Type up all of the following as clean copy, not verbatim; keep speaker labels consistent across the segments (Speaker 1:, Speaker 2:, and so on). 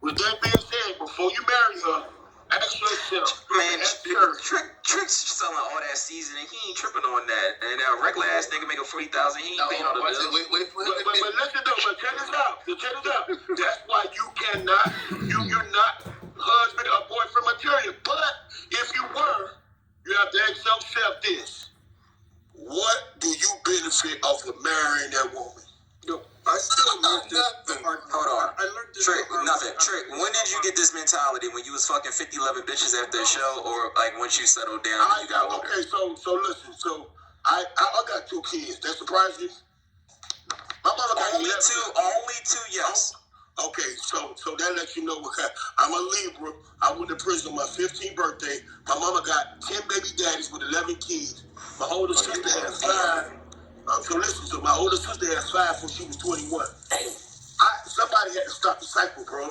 Speaker 1: With that being said, before you marry her, ask yourself.
Speaker 2: Man, Trick's selling all that seasoning. He ain't tripping on that. And that regular ass nigga making $40,000. He ain't paying all the bills.
Speaker 1: But listen though. But check this out. That's why you're not husband or boyfriend material. But if you were, you have to ask yourself this: what do you benefit off of marrying that woman?
Speaker 3: No, I still learned this.
Speaker 2: Hold on.
Speaker 3: I learned this.
Speaker 2: Trick, nothing. Trick, when did you get this mentality? When you was fucking 50, 11 bitches after a show, or like once you settled down and you got older?
Speaker 1: Okay, so listen. So I got 2 kids. That surprised you? My mama got
Speaker 2: Only two, yes.
Speaker 1: Okay, so that lets you know what kind. I'm a Libra. I went to prison on my 15th birthday. My mama got 10 baby daddies with 11 kids. My older sister had 5. So my older sister had 5 when she was 21. Somebody had to stop the cycle, bro.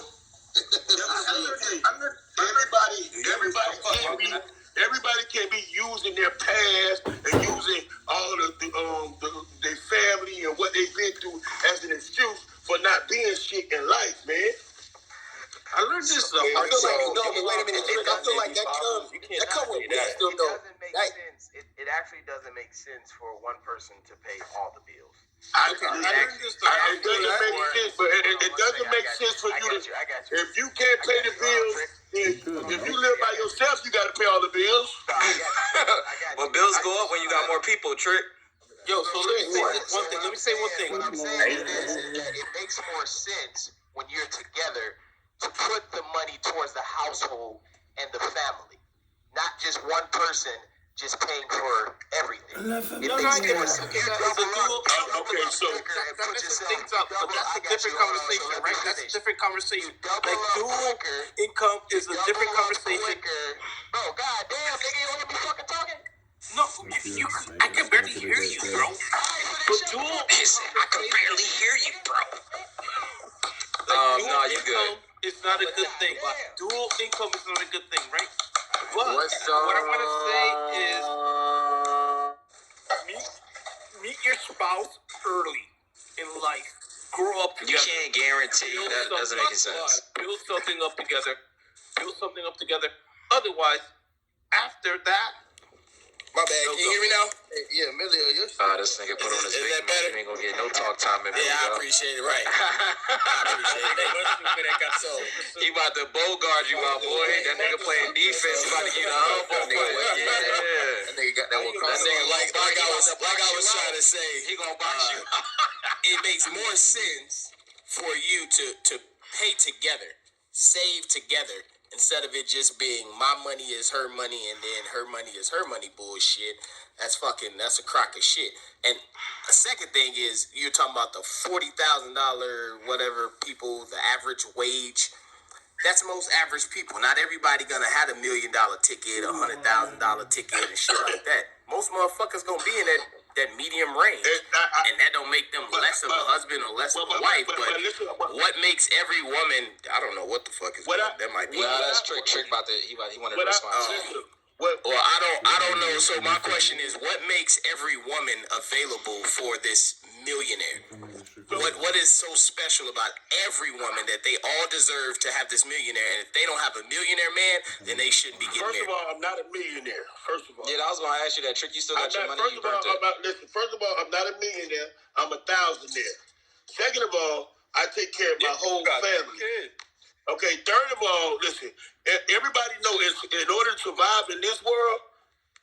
Speaker 1: Everybody can't be using their past and using all their family and what they've been through as an excuse for not being shit in life, man.
Speaker 3: I learned this stuff.
Speaker 4: I feel like wait a minute. I feel like that comes with wisdom, though.
Speaker 5: It actually doesn't make sense for one person to pay all the bills.
Speaker 1: It doesn't make sense for you to. If you can't pay the bills, if you live by yourself, you got to pay all the bills.
Speaker 2: Well, bills go up when you got more people, Trick.
Speaker 3: Yo, so let me say one thing.
Speaker 5: What I'm saying is that it makes more sense when you're together to put the money towards the household and the family, not just one person just paying for everything. It makes more sense.
Speaker 3: Okay, so that's a different conversation, right? That's a different conversation. Like dual income is a different conversation.
Speaker 5: Bro, goddamn, nigga, you want to be fucking talking?
Speaker 3: No, I can barely hear you, bro. But dual,
Speaker 2: I can barely hear you, bro. No, you good.
Speaker 3: It's not a good thing. Dual income is not a good thing, right? But what I want to say is meet your spouse early in life. Grow up together.
Speaker 2: You can't guarantee. That doesn't make any sense.
Speaker 3: Build something up together. Otherwise, after that,
Speaker 4: my bad. Can you hear me now? Yeah, Emilio,
Speaker 2: this nigga put on his face. You ain't gonna get no talk time, Emilio.
Speaker 4: Yeah, I appreciate it. Right. I appreciate it. So
Speaker 2: he about to bogard you, my boy. That nigga playing defense. He about to get a humble.
Speaker 4: That nigga got that one. That nigga like I was trying to say.
Speaker 2: He gonna box you.
Speaker 4: It makes more sense for you to pay together, save together, instead of it just being my money is her money and then her money is her money bullshit. That's a crock of shit. And a second thing is you're talking about the $40,000 whatever people, the average wage. That's most average people. Not everybody gonna have $1 million ticket, $100,000 ticket and shit like that. Most motherfuckers gonna be in that medium range, and that don't make them less of a husband or less of a wife. But what makes every woman? I don't know what the fuck is that might be.
Speaker 2: Well, that's Trick about the he wanted to respond.
Speaker 4: Well, I don't know. So my question is, what makes every woman available for this millionaire? What is so special about every woman that they all deserve to have this millionaire? And if they don't have a millionaire man, then they shouldn't be getting married.
Speaker 1: First of all, I'm not a millionaire. First of all.
Speaker 2: Yeah, I was gonna ask you that. Trick, you still got your money?
Speaker 1: First of all, I'm not a millionaire. I'm a thousandaire. Second of all, I take care of my whole family. Okay, third of all, listen, everybody knows in order to survive in this world,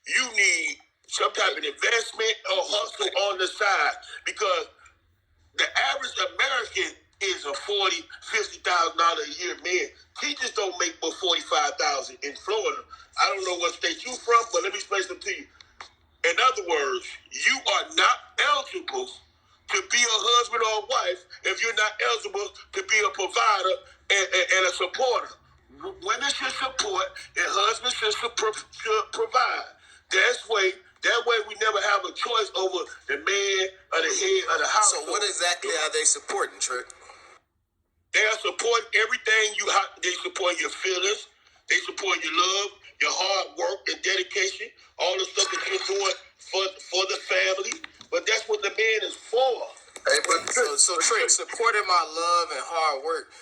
Speaker 1: you need some type of investment or hustle on the side, because the average American is a $40,000, $50,000 a year man. Teachers don't make but $45,000 in Florida. I don't know what state you from, but let me explain something to you. In other words, you are not eligible to be a husband or a wife if you're not eligible to be a provider and a supporter. Women should support and husbands should provide. That way we never have a choice over the man or the head of the house.
Speaker 4: So what exactly are they supporting, Trick?
Speaker 1: They are supporting everything they support your feelings, they support your love, your hard work and dedication, all the stuff that you're doing for the family. But that's what the man is for.
Speaker 4: Hey, so Trick, supporting my love and hard work.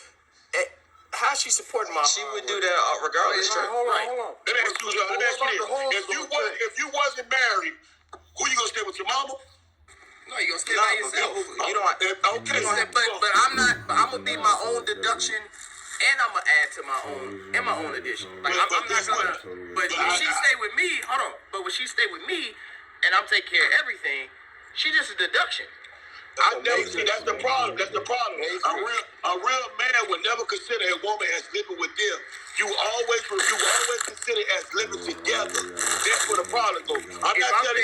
Speaker 4: How she supporting my?
Speaker 2: She would do that regardless.
Speaker 3: Hold on.
Speaker 1: Let me ask you this. If you wasn't married, who you gonna stay with, your mama?
Speaker 4: No, you gonna stay by yourself.
Speaker 2: You don't.
Speaker 1: Okay.
Speaker 4: But I'm not. But I'm gonna be my own deduction, and I'm gonna add to my own addition. Like I'm not gonna. But when she stay with me, hold on. But when she stay with me, and I'm taking care of everything, she just a deduction.
Speaker 1: See, that's the problem. A real man would never consider a woman as living with them. You always consider as living together. That's where the problem goes. I'm not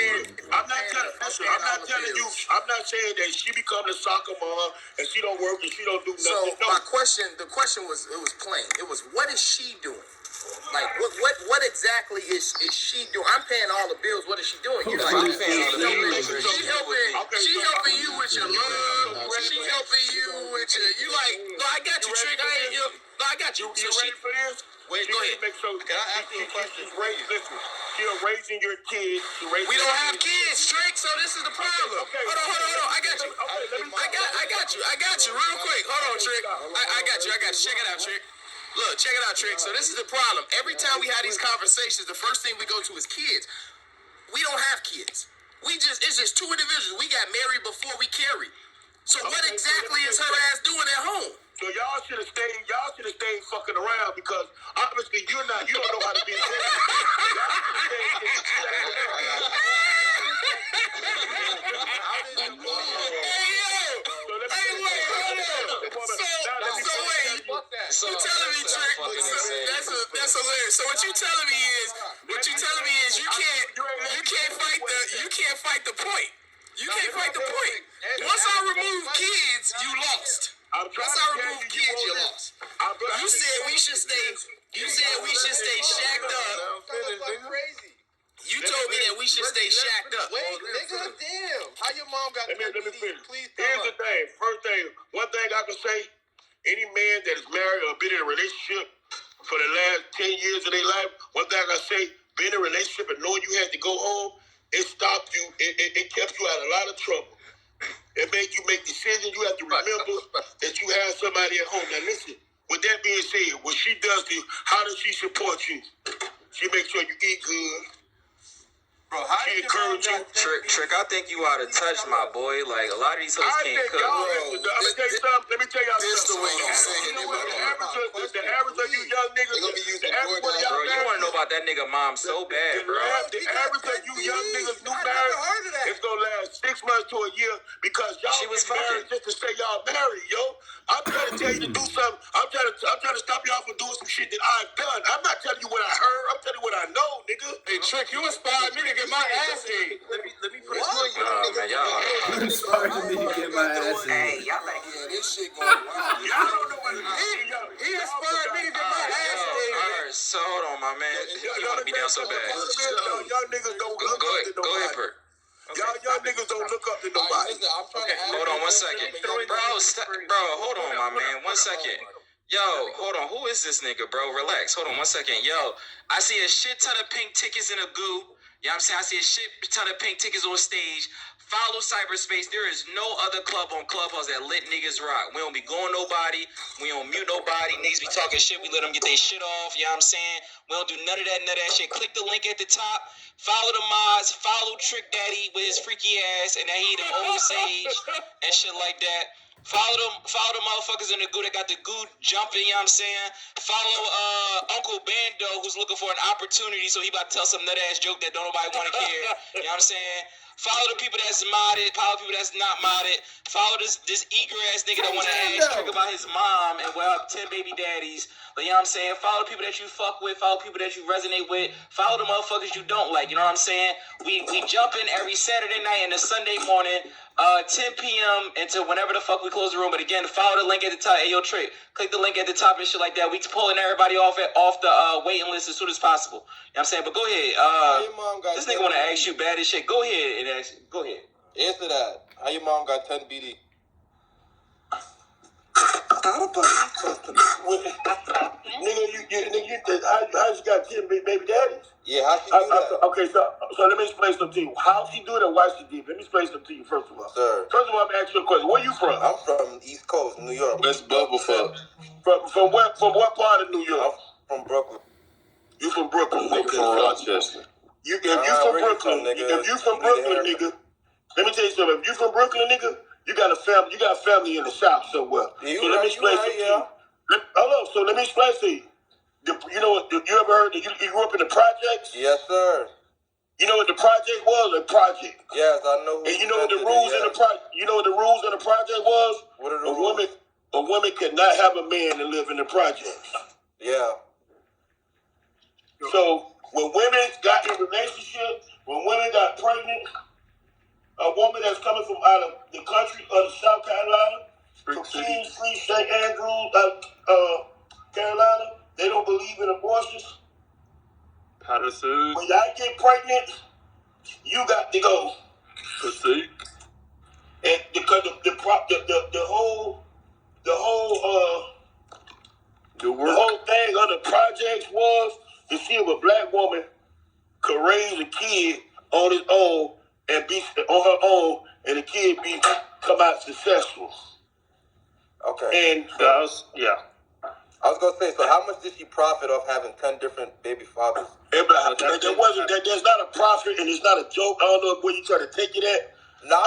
Speaker 1: saying that she become the soccer mom and she don't work and she don't do nothing.
Speaker 4: So the question was plain. It was, what is she doing? Like what exactly is she doing? I'm paying all the bills. What is she doing? You're like, she helping you with your love. She helping you with your. You like, no, I got you, Trick. I got you.
Speaker 1: You ready for this?
Speaker 4: Wait, go ahead.
Speaker 1: Can I ask you a question? You're raising your kids.
Speaker 4: We don't have kids, Trick. So this is the problem.
Speaker 1: Okay.
Speaker 4: Hold on. I got you. I got you. Real quick. Hold on, Trick. I got you. Check it out, Trick. Look, check it out, Trick. So this is the problem. Every time we have these conversations, the first thing we go to is kids. We don't have kids. It's just two individuals. We got married before we carried. So what exactly is her ass doing at home?
Speaker 1: So y'all should have stayed fucking around because obviously you don't know how to be a
Speaker 4: So you telling me, Trick? That's hilarious. So what you telling me is you can't fight the point. You can't fight the point. Once I remove kids, you lost. Once I remove kids, you lost. You said we should stay. You said we should stay shacked up. You told me that we should stay shacked up.
Speaker 3: Wait, nigga, damn. How your mom got?
Speaker 1: Let me finish. Here's the thing. First thing, one thing I can say. Any man that is married or been in a relationship for the last 10 years of their life, one thing I say, being in a relationship and knowing you had to go home, it stopped you. It kept you out of a lot of trouble. It made you make decisions. You have to remember that you have somebody at home. Now listen, with that being said, what she does to you, how does she support you? She makes sure you eat good.
Speaker 3: Bro, how
Speaker 1: she encourage you.
Speaker 2: Trick, I think you out of touch, my boy. Like, a lot of these hoes can't cook.
Speaker 1: Let me tell you something.
Speaker 4: This the way you saying it,
Speaker 1: the average of you young niggas,
Speaker 2: bro, you want to know about that nigga mom so bad, bro.
Speaker 1: The average of you young niggas new married, it's going to last 6 months to a year because y'all get married just to say y'all married, yo. I'm trying to tell you to do something. I'm trying to stop y'all from doing some shit that I've done. I'm not telling you what I heard. I'm telling you what I know, nigga.
Speaker 3: Hey, Trick, you inspired me to get my ass ate. Let me put it to you.
Speaker 2: Man, y'all.
Speaker 6: Inspired me to get my ass ate.
Speaker 2: Hey, y'all like
Speaker 3: this shit going wild.
Speaker 1: Y'all don't know what
Speaker 3: He inspired me to get my ass ate.
Speaker 2: Alright, so hold on, my man. You want to be down so bad.
Speaker 1: Y'all niggas don't look up to nobody.
Speaker 2: Go ahead, Perk.
Speaker 1: Y'all niggas don't look up to nobody.
Speaker 2: Hold on 1 second. Bro, hold on, my man. 1 second. Yo, hold on. Who is this nigga, bro? Relax. Hold on 1 second. Yo, I see a shit ton of pink tickets in a goo. You know what I'm saying? I see a shit ton of pink tickets on stage. Follow cyberspace. There is no other club on Clubhouse that let niggas rock. We don't be going nobody. We don't mute nobody. Niggas be talking shit. We let them get their shit off. You know what I'm saying? We don't do none of that shit. Click the link at the top. Follow the mods. Follow Trick Daddy with his freaky ass and that he them old sage and shit like that. Follow the motherfuckers in the goo that got the goo jumping, you know what I'm saying? Follow Uncle Bando who's looking for an opportunity, so he about to tell some nut ass joke that don't nobody want to hear. You know what I'm saying? Follow the people that's modded, follow people that's not modded. Follow this eager ass nigga that want to ask Trick about his mom and well 10 baby daddies. But you know what I'm saying? Follow the people that you fuck with, follow people that you resonate with, follow the motherfuckers you don't like, you know what I'm saying? We jumping every Saturday night and a Sunday morning. 10 p.m. until whenever the fuck we close the room. But again, follow the link at the top. Hey, yo, Trick, click the link at the top and shit like that. We pulling everybody off the waiting list as soon as possible. You know what I'm saying? But go ahead. This nigga want to ask you bad as shit. Go ahead and ask. Go ahead.
Speaker 3: Answer that. How your mom got 10 BD?
Speaker 1: Nigga, how she got 10 baby daddies?
Speaker 3: Yeah, how she do that?
Speaker 1: Okay, so let me explain something to you. How she do it and why she did it. Let me explain something to you first of all.
Speaker 3: Sir.
Speaker 1: First of all, I'm asking you a question. Where you from?
Speaker 3: I'm from East Coast, New York.
Speaker 1: West Bubblefuck. From what part of New York?
Speaker 7: From Brooklyn.
Speaker 1: You from Brooklyn?
Speaker 6: Nigga from Rochester.
Speaker 1: If you from Brooklyn, nigga, let me tell you something. If you from Brooklyn, nigga, you got family in the South somewhere.
Speaker 7: Yeah,
Speaker 1: so let me explain to you. Hold on. So let me explain to you. You know what? You ever heard that you grew up in the projects?
Speaker 7: Yes, sir.
Speaker 1: You know what the project was? A project.
Speaker 7: Yes, I know.
Speaker 1: And you know what the rules in the project? You know what the rules in the project was?
Speaker 7: What are the rules?
Speaker 1: A woman could not have a man and live in the projects.
Speaker 7: Yeah.
Speaker 1: So when women got in relationships, when women got pregnant, a woman that's coming from out of the country of South Carolina, from Kings Free, St. Andrews, Carolina, they don't believe in abortions.
Speaker 8: Patterson.
Speaker 1: When y'all get pregnant, you got to go.
Speaker 8: Pursuit.
Speaker 1: And because the whole thing of the projects was to see if a black woman could raise a kid on his own and be on her own, and the kid come out successful.
Speaker 7: Okay.
Speaker 1: And
Speaker 7: I was gonna say, so how much did she profit off having 10 different baby fathers?
Speaker 1: there's not a profit, and it's not a joke. I don't know where you try to take it at.
Speaker 7: No,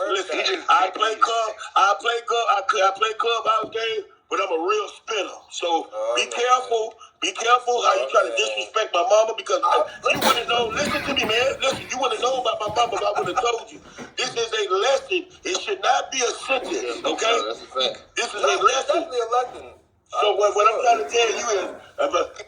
Speaker 1: listen. I play clubhouse games, but I'm a real spinner. So be careful. Be careful how you try to disrespect my mama, because you wouldn't know. Listen to me, man. Listen, you wouldn't know about my mama if I would have told you. This is a lesson. It should not be a sentence, okay?
Speaker 6: That's a fact.
Speaker 1: This is a lesson.
Speaker 7: Definitely a lesson.
Speaker 1: So what I'm trying to tell you is,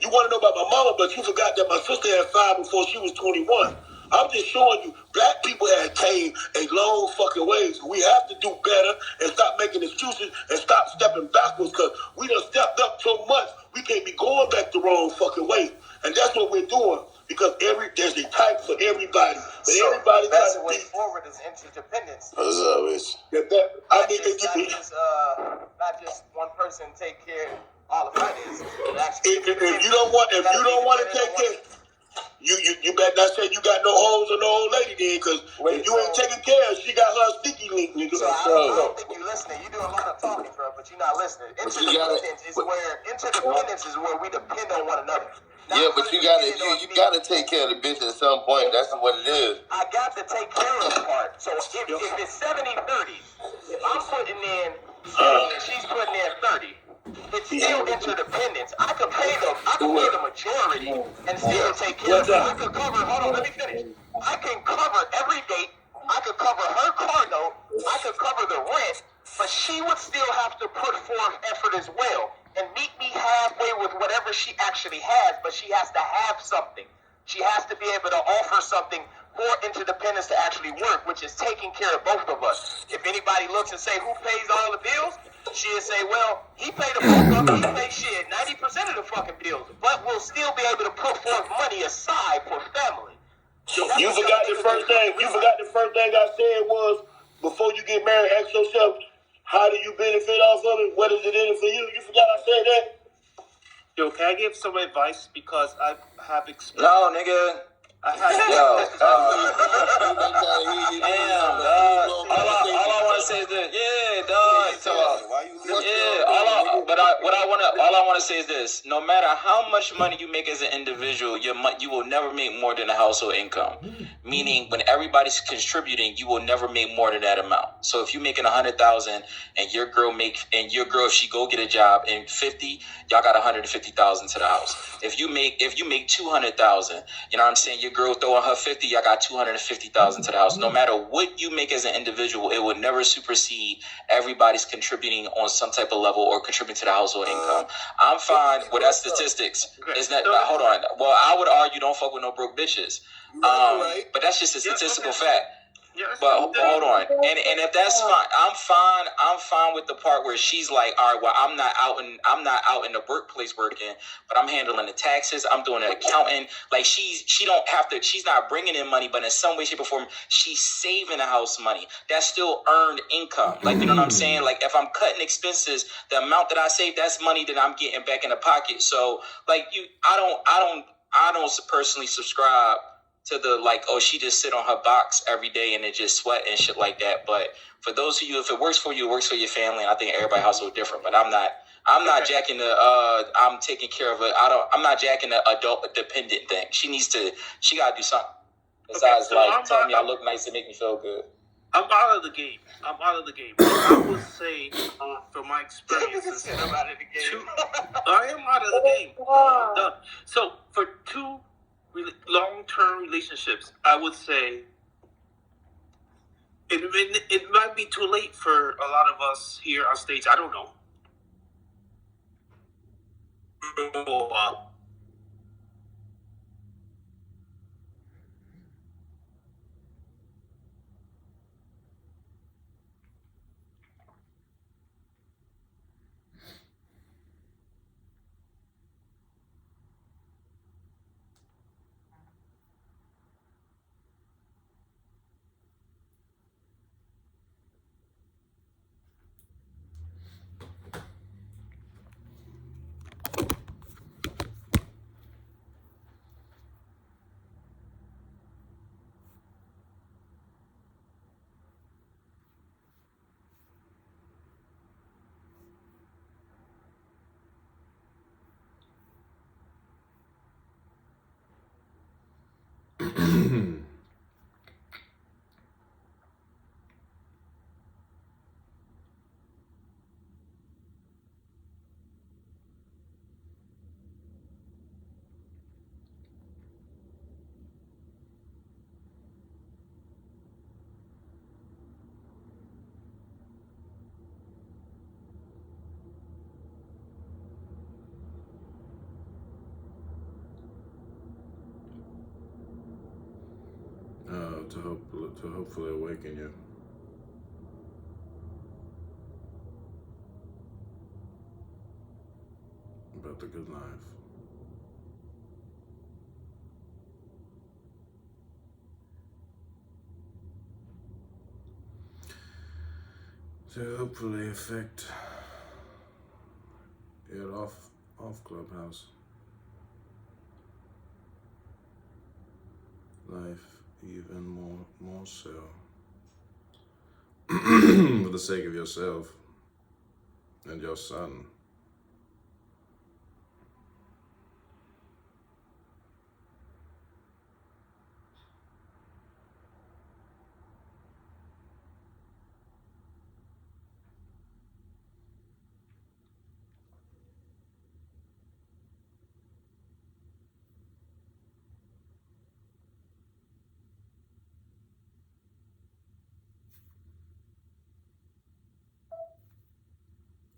Speaker 1: you want to know about my mama, but you forgot that my sister had 5 before she was 21. I'm just showing you, black people have came a long fucking ways. We have to do better and stop making excuses and stop stepping backwards, because we done stepped up so much, we can't be going back the wrong fucking way. And that's what we're doing, because there's a type for everybody. But
Speaker 5: so
Speaker 1: everybody
Speaker 5: the best
Speaker 1: trying to
Speaker 5: way
Speaker 1: be
Speaker 5: forward is interdependence. Not just one person take care of all the finances.
Speaker 1: If you don't want to take care, you better not say you got no hoes or no old lady then, because if you ain't taking care of, she got her sticky link, nigga.
Speaker 5: So I don't think you're listening. You do a lot of talking, bro, but you're not listening. Interdependence is where we depend on one another.
Speaker 6: Yeah, but you gotta take care of the bitch at some point. That's what it is.
Speaker 5: I got to take care of the part. So if it's 70-30, if I'm putting in 70 and she's putting in 30, it's still interdependence. I could pay the majority and still take care of it. I could cover, hold on, let me finish. I can cover every date. I could cover her car note. I could cover the rent, but she would still have to put forth effort as well and meet me halfway with whatever she actually has, but she has to have something. She has to be able to offer something for interdependence to actually work, which is taking care of both of us. If anybody looks and say, who pays all the bills? She'll say, well, he paid the both of them. He paid 90% of the fucking bills, but we'll still be able to put forth money aside for family.
Speaker 1: You forgot the first thing I said was, before you get married, ask yourself, how do you benefit off of it? What is it in it for you? You forgot I said that?
Speaker 3: Yo, can I give some advice, because I have experience?
Speaker 2: No, nigga. All I want to say is this. Yeah, dog. All I want to say is this. No matter how much money you make as an individual, you will never make more than a household income. Meaning, when everybody's contributing, you will never make more than that amount. So if you're making $100,000 and your girl, if she go get a job in 50, y'all got $150,000 to the house. If you make $200,000, you know what I'm saying? Your girl throwing her 50, y'all got $250,000 to the house. No matter what you make as an individual, it will never supersede everybody's contributing on some type of level or contributing to the household income. I'm fine with that statistics. It's not. Hold on. Well, I would argue don't fuck with no broke bitches. But that's just a statistical fact. But hold on, and if that's fine, I'm fine with the part where she's like, all right, well, I'm not out in the workplace working, but I'm handling the taxes, I'm doing the accounting. Like she's not bringing in money, but in some way, shape, or form, she's saving the house money. That's still earned income. Like, you know what I'm saying? Like, if I'm cutting expenses, the amount that I save, that's money that I'm getting back in the pocket. So, like, I don't personally subscribe to the like, oh, she just sit on her box every day and it just sweat and shit like that. But for those of you, if it works for you, it works for your family. And I think everybody's household different. But I'm not jacking the I'm taking care of it. I'm not jacking the adult dependent thing. She gotta do something. Besides tell me I look nice and make me feel good.
Speaker 3: I'm out of the game. I would say, from my experiences, I am out of the game. I'm done. So for two long-term relationships, I would say it might be too late for a lot of us here on stage. I don't know.
Speaker 9: To hopefully awaken you. About the good life. To hopefully affect it off Clubhouse. Life even more so. For the sake of yourself and your son.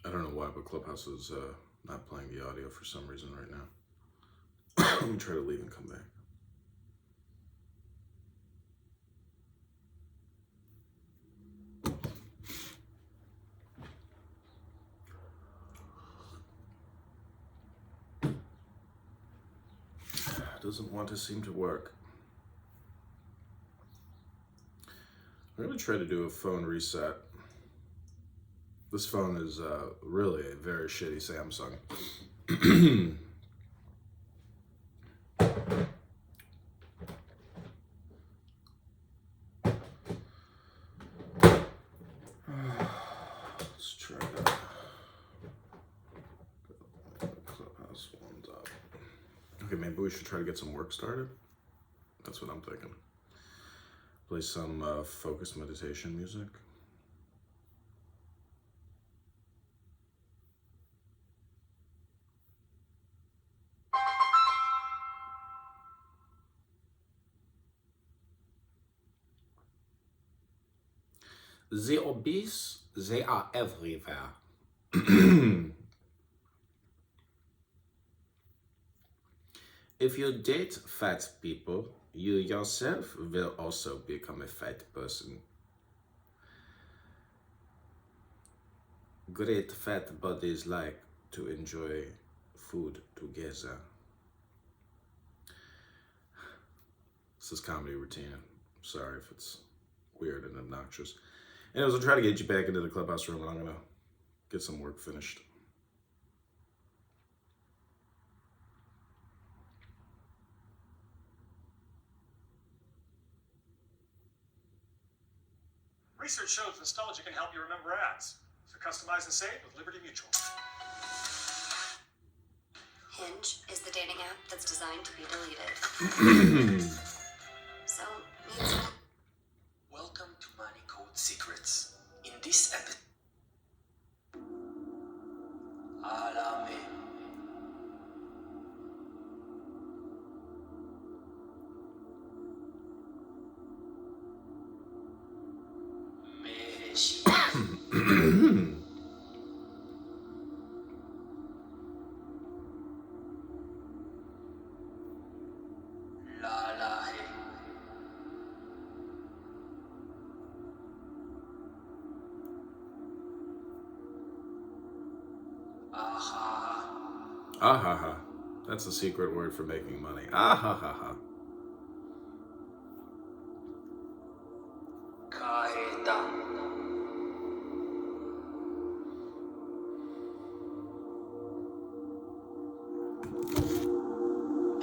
Speaker 9: I don't know why, but Clubhouse is not playing the audio for some reason right now. Let me try to leave and come back. Doesn't want to seem to work. I'm going to try to do a phone reset. This phone is really a very shitty Samsung. Let's try that. Clubhouse one's up. Okay, maybe we should try to get some work started. That's what I'm thinking. Play some focused meditation music. The obese, they are everywhere. If you date fat people, you yourself will also become a fat person. Great fat bodies like to enjoy food together. This is comedy routine. Sorry if it's weird and obnoxious. Anyways, I'll try to get you back into the Clubhouse room, and I'm gonna get some work finished.
Speaker 10: Research shows nostalgia can help you remember ads. So customize and save with Liberty Mutual.
Speaker 11: Hinge is the dating app that's designed to be deleted. So,
Speaker 12: welcome to Money Code Secrets. In this episode, Alame.
Speaker 9: Ahaha. That's the secret word for making money. Ahaha.
Speaker 12: Kaheta.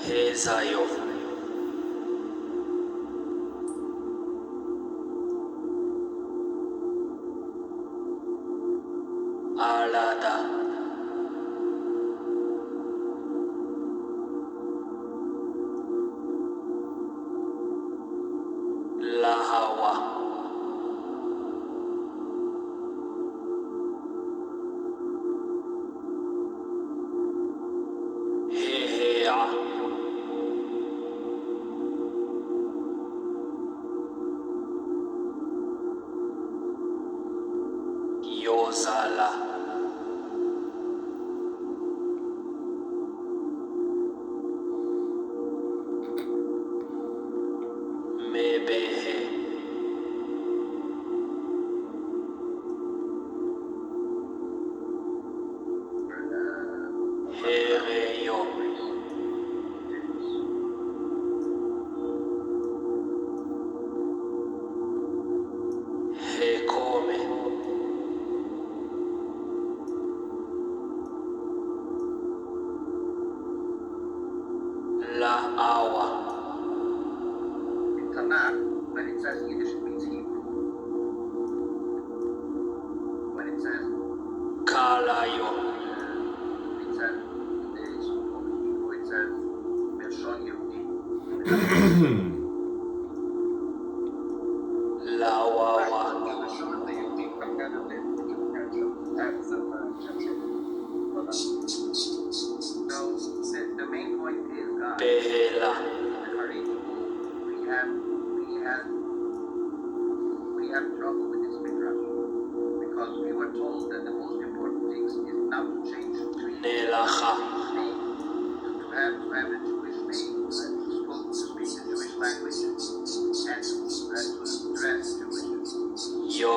Speaker 12: Hezayo. Alada. Lahawa. Hehea. Yozala. Mebehe. Hereyo. Hekome. La awa.
Speaker 5: Tanakh, when it says Yiddish, it means Hebrew. When it says
Speaker 12: Kalayo.
Speaker 5: it says Hebrew, it says Melshon Yehudi.
Speaker 12: Lawawa.
Speaker 5: The main point is
Speaker 12: Behela.
Speaker 5: we have trouble with this midrash because we were told that the most important thing is not to change
Speaker 12: Nelacha.
Speaker 5: to have a Jewish name, to speak the Jewish language, and to dress Jewish.
Speaker 12: Yo.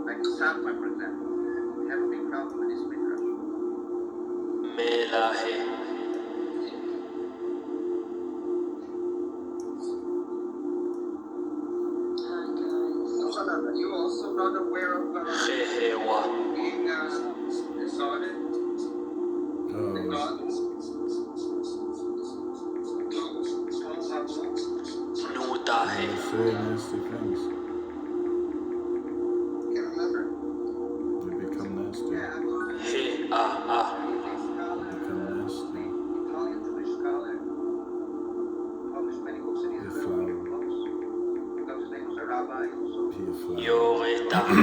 Speaker 5: Like Sapa, for example, we have a big problem with this midrash.
Speaker 12: Melahe.
Speaker 5: You also not aware of
Speaker 12: Hehewa.
Speaker 5: being distorted?
Speaker 12: Nutahe.
Speaker 9: Say nasty things.
Speaker 5: Can't remember.
Speaker 9: They become nasty.
Speaker 12: He a.
Speaker 9: Become nasty.
Speaker 5: Italian Jewish scholar published many books in
Speaker 9: They
Speaker 5: Israel.
Speaker 9: flower.
Speaker 5: Because his name was a rabbi, also
Speaker 9: Pia flower.
Speaker 12: Yoreta.
Speaker 5: the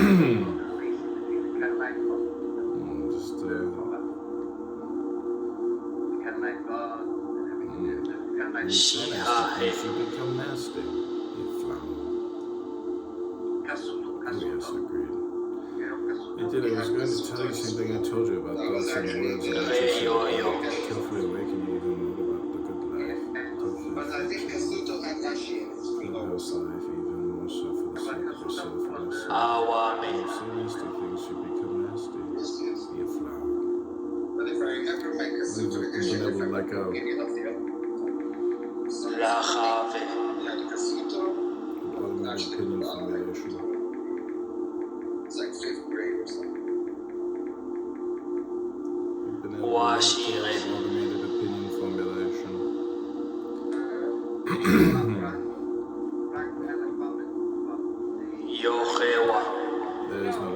Speaker 5: relation between the Canaanite God,
Speaker 9: Just
Speaker 5: the Canaanite God, and everything. The Canaanite
Speaker 12: Shihahe.
Speaker 9: they become nasty. Pia flower.
Speaker 5: Kasutu,
Speaker 9: Oh, yes, agreed.
Speaker 5: Kasutu.
Speaker 9: I did. I was going to tell you the same thing I told you about thoughts and words and what you said about carefully awaken you even more about the good life.
Speaker 5: But I think Kasutu had
Speaker 9: Clubhouse life even more so for the sake of yourself and yourself.
Speaker 12: Awame.
Speaker 9: When you say nasty things, you become nasty. Be a flower.
Speaker 5: But if I ever make Kasutu
Speaker 9: You've
Speaker 5: edition,
Speaker 9: been able to let go.
Speaker 12: Lahave.
Speaker 9: Automatic opinion formulation.
Speaker 5: It's like 5th grade or something.
Speaker 9: You've been able to
Speaker 12: Washire.
Speaker 9: automated opinion formulation.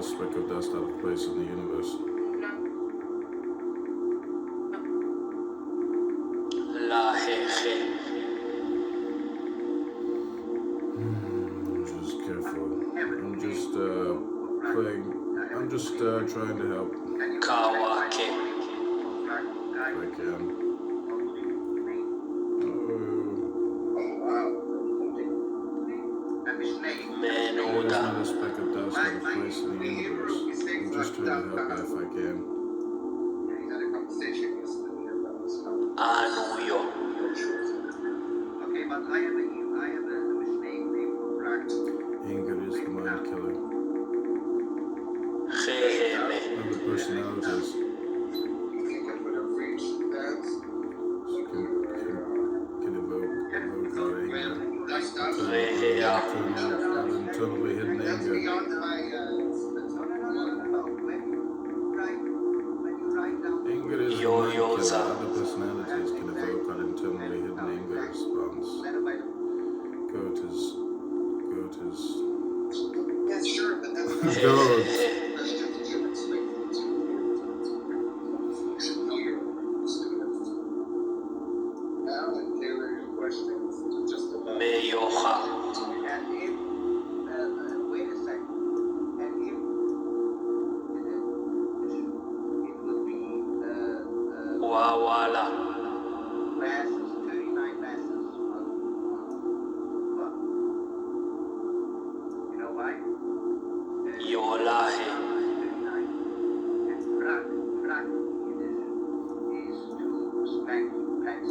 Speaker 9: speck of dust out of place in the universe.
Speaker 12: La jeje.
Speaker 9: Just careful. I'm just playing. I'm just trying to help
Speaker 12: Kawake.
Speaker 9: if I can. There's
Speaker 12: Menuda.
Speaker 9: not a speck of dust out of place in the universe. I'm just trying to help you if I can.
Speaker 12: Anuyo.
Speaker 9: Anger is the mind killer.
Speaker 12: Jejeme.
Speaker 9: Other personalities can evoke our anger.
Speaker 12: Rejea.
Speaker 9: Totally hidden anger. Anger is the mind killer. Other personalities can evoke our internally hidden anger response. Goat is.
Speaker 5: Yeah, sure, but that's not.
Speaker 9: Goat.
Speaker 5: Alan, Taylor, your questions just about.
Speaker 12: Meyoja.
Speaker 5: And if, wait a second, and if it would be,
Speaker 12: Wawala.
Speaker 5: masses, 39 masses on what? You know why?
Speaker 12: Yolaje.
Speaker 5: 39. And frak is to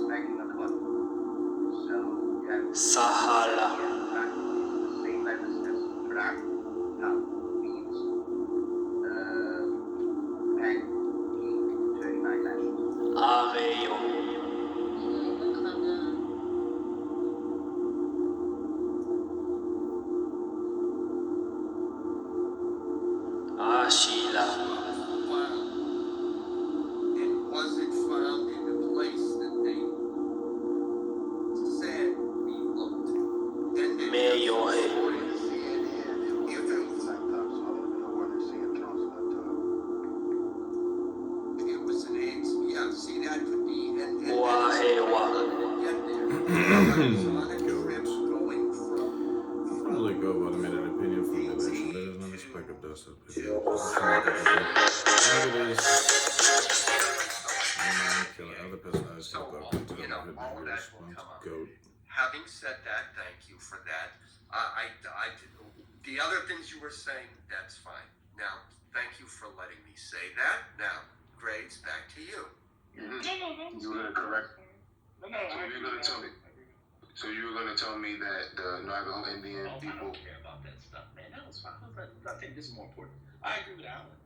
Speaker 5: smacking a club. So, you have
Speaker 12: Sahala.
Speaker 5: frak is the same letters as frak. Now, means, spanking 39 lashes.
Speaker 12: Aveyo. Ashila.
Speaker 5: It wasn't found in the place that they said we looked. Then they
Speaker 12: Meyoje.
Speaker 5: if it was laptops, I don't know where they're seeing Trump's laptop. It was an AIDS. Yeah, see, that could be. And
Speaker 12: Wahewa.
Speaker 5: get there. On a trip going
Speaker 9: I don't really go about a minute opinion formulation. There is not a speck of dust up here. Anger is the mind killer. Other personalities can evoke into hidden anger response. Goat.
Speaker 5: Having said that, thank you for that. The other things you were saying, that's fine. Now, thank you for letting me say that. Now, grades, back to you.
Speaker 13: You were gonna correct. So you were gonna tell me that the Navajo Indian people.
Speaker 14: I don't care about that stuff, man. That was fine. I think this is more important. I agree with Alan.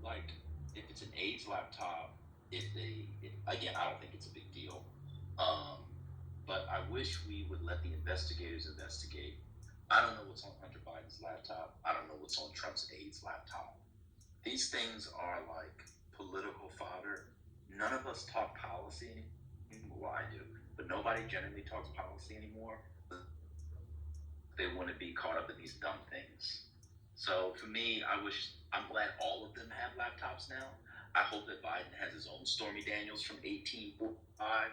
Speaker 14: Like, if it's an AIDS laptop, again, I don't think it's a big deal. But I wish we would let the investigators investigate. I don't know what's on Hunter Biden's laptop. I don't know what's on Trump's AIDS laptop. These things are like political fodder. None of us talk policy anymore. Well, I do, but nobody generally talks policy anymore. They want to be caught up in these dumb things. So for me, I'm glad all of them have laptops now. I hope that Biden has his own Stormy Daniels from 1845,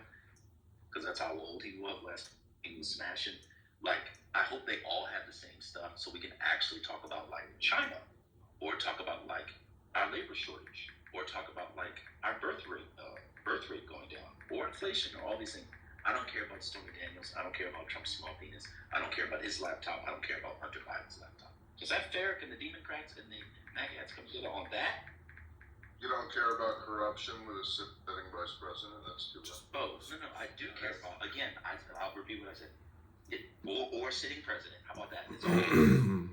Speaker 14: because that's how old he was last he was smashing. Like, I hope they all have the same stuff so we can actually talk about, like, China, or talk about, like, our labor shortage, or talk about, like, our birth rate going down, or inflation, or all these things. I don't care about Stormy Daniels. I don't care about Trump's small penis. I don't care about his laptop. I don't care about Hunter Biden's laptop. Is that fair? Can the Democrats and the MAGAs come together on that?
Speaker 13: You don't care about corruption with a sitting vice president? That's too much.
Speaker 14: Oh, no, I do care about, again, I'll repeat what I said. Or sitting president. How about that?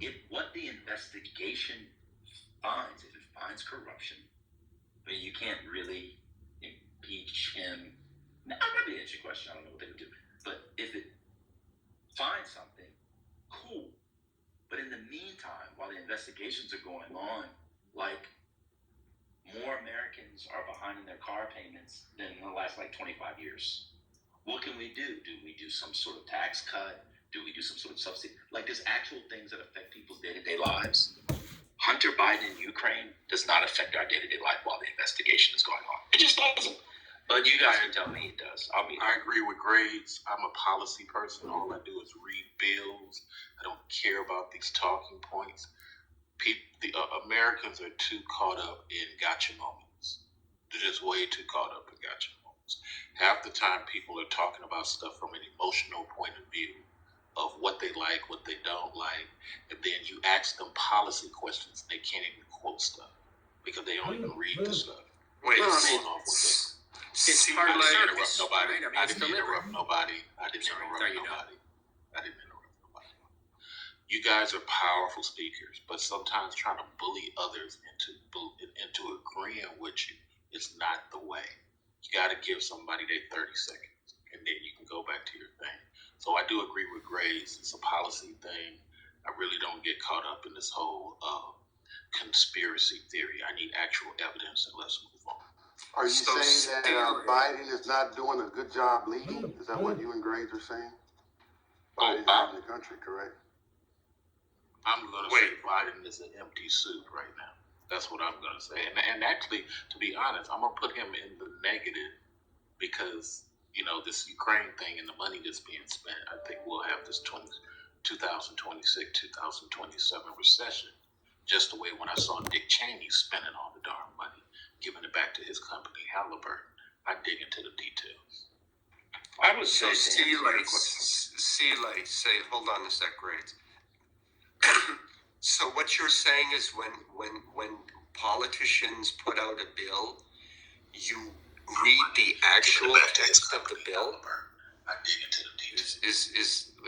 Speaker 14: If what the investigation finds, if it finds corruption, I mean, you can't really impeach him. Now, I'm not going to answer your question. I don't know what they would do. But if it finds something, cool. But in the meantime, while the investigations are going on, like, more Americans are behind in their car payments than in the last, 25 years. What can we do? Do we do some sort of tax cut? Do we do some sort of subsidy? Like, there's actual things that affect people's day-to-day lives. Hunter Biden in Ukraine does not affect our day-to-day life while the investigation is going on. It just doesn't. But you guys can tell me it does. I agree with Grades. I'm a policy person. All I do is read bills. I don't care about these talking points. Americans are too caught up in gotcha moments. They're just way too caught up in gotcha moments. Half the time, people are talking about stuff from an emotional point of view of what they like, what they don't like, and then you ask them policy questions, and they can't even quote stuff because they don't even read the stuff.
Speaker 4: Wait,
Speaker 14: It's part of the service. Nobody. Right? I didn't interrupt nobody. You guys are powerful speakers, but sometimes trying to bully others into agreeing with you is not the way. You got to give somebody their 30 seconds, and then you can go back to your thing. So I do agree with Grace. It's a policy thing. I really don't get caught up in this whole conspiracy theory. I need actual evidence, and let's move on.
Speaker 13: Are you saying that Biden is not doing a good job leading? Is that what you and Graves are saying? Biden's leading the country, correct?
Speaker 14: I'm going to say Biden is an empty suit right now. That's what I'm going to say. And actually, to be honest, I'm going to put him in the negative because, this Ukraine thing and the money that's being spent, I think we'll have this 2026, 2027 recession. Just the way when I saw Dick Cheney spending all the darn money, giving it back to his company, Halliburton. I dig into the details.
Speaker 15: I would say, hold on a sec, Grades. So what you're saying is when politicians put out a bill, you read the actual text of the bill?
Speaker 14: I dig into the details.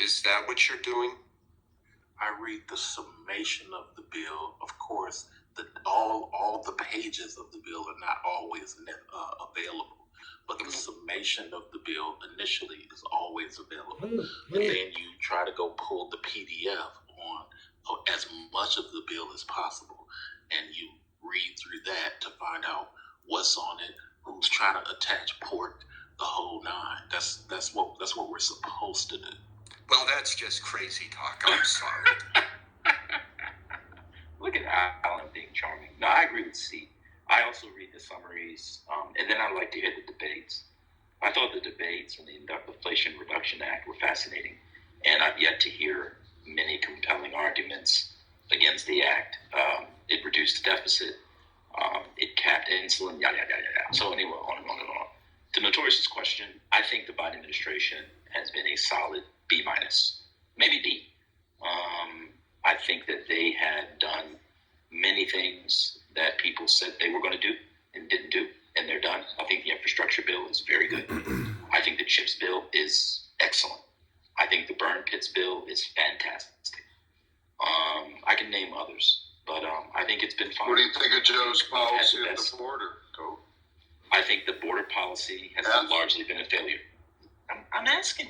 Speaker 15: Is that what you're doing?
Speaker 14: I read the summation of the bill. Of course, all the pages of the bill are not always available, but the summation of the bill initially is always available. But then you try to go pull the PDF on as much of the bill as possible, and you read through that to find out what's on it, who's trying to attach port, the whole nine. That's what we're supposed to do.
Speaker 15: Well, that's just crazy talk. I'm sorry.
Speaker 14: Look at Alan being charming. No, I agree with C. I also read the summaries, and then I like to hear the debates. I thought the debates on the Inflation Reduction Act were fascinating, and I've yet to hear many compelling arguments against the act. It reduced the deficit. It capped insulin, yada, yada, yada. So anyway, on and on and on. To Notorious's question, I think the Biden administration has been a solid B-, maybe D. I think that they had done many things that people said they were going to do and didn't do, and they're done. I think the infrastructure bill is very good. I think the CHIPS bill is excellent. I think the burn pits bill is fantastic. I can name others, but I think it's been fine.
Speaker 13: What do you think of Joe's policy at the border, Cole?
Speaker 14: I think the border policy has largely been a failure. I'm answering.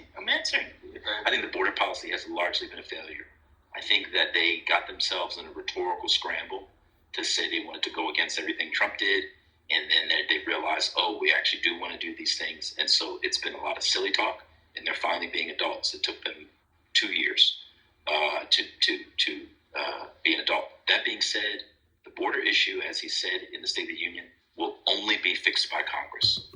Speaker 14: I think the border policy has largely been a failure. I think that they got themselves in a rhetorical scramble to say they wanted to go against everything Trump did, and then they realized, we actually do want to do these things, and so it's been a lot of silly talk, and they're finally being adults. It took them 2 years to be an adult. That being said, the border issue, as he said in the State of the Union, will only be fixed by Congress.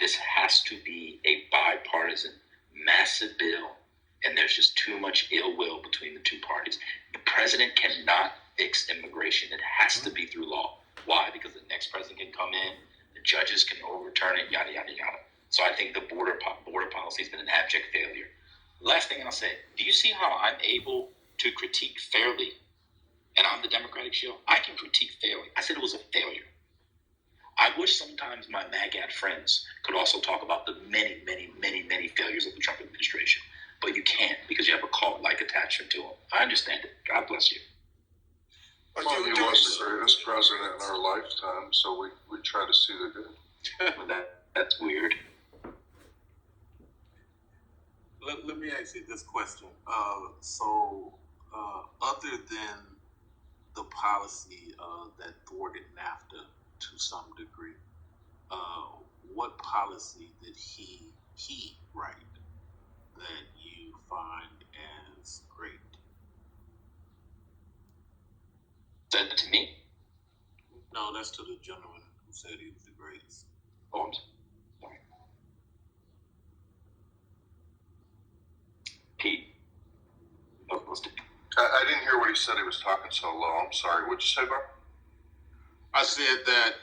Speaker 14: This has to be a bipartisan, massive bill, and there's just too much ill will between the two parties. The president cannot fix immigration. It has to be through law. Why? Because the next president can come in, the judges can overturn it, yada, yada, yada. So I think the border policy has been an abject failure. Last thing I'll say, do you see how I'm able to critique fairly? And I'm the Democratic shield. I can critique fairly. I said it was a failure. I wish sometimes my MAGAT friends could also talk about the many, many, many, many failures of the Trump administration. But you can't because you have a cult-like attachment to them. I understand it. God bless you.
Speaker 13: Well, he was the greatest president in our lifetime, so we try to see the good.
Speaker 14: Well, that's weird.
Speaker 16: Let me ask you this question. Other than the policy that thwarted NAFTA to some degree, what policy did he write that you find as great?
Speaker 14: Said it to me?
Speaker 16: No, that's to the gentleman who said he was the greatest.
Speaker 14: Oh, I'm sorry. Pete?
Speaker 13: I didn't hear what he said. He was talking so low. I'm sorry. What'd you say, Bob?
Speaker 16: I said that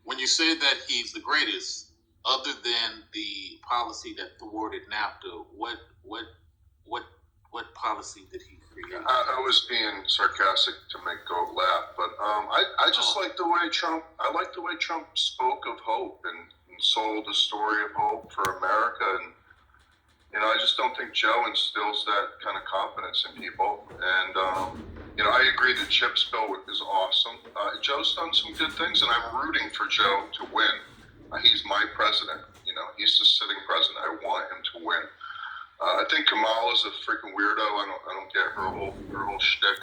Speaker 16: when you said that he's the greatest, other than the policy that thwarted NAFTA, what policy did he create?
Speaker 13: I was being sarcastic to make Goat laugh, but I just like the way Trump. I like the way Trump spoke of hope and sold a story of hope for America, and I just don't think Joe instills that kind of confidence in people. And I agree the CHIPS bill is awesome. Joe's done some good things, and I'm rooting for Joe to win. He's my president. He's the sitting president. I want him to win. I think Kamala's a freaking weirdo. I don't get her whole shtick.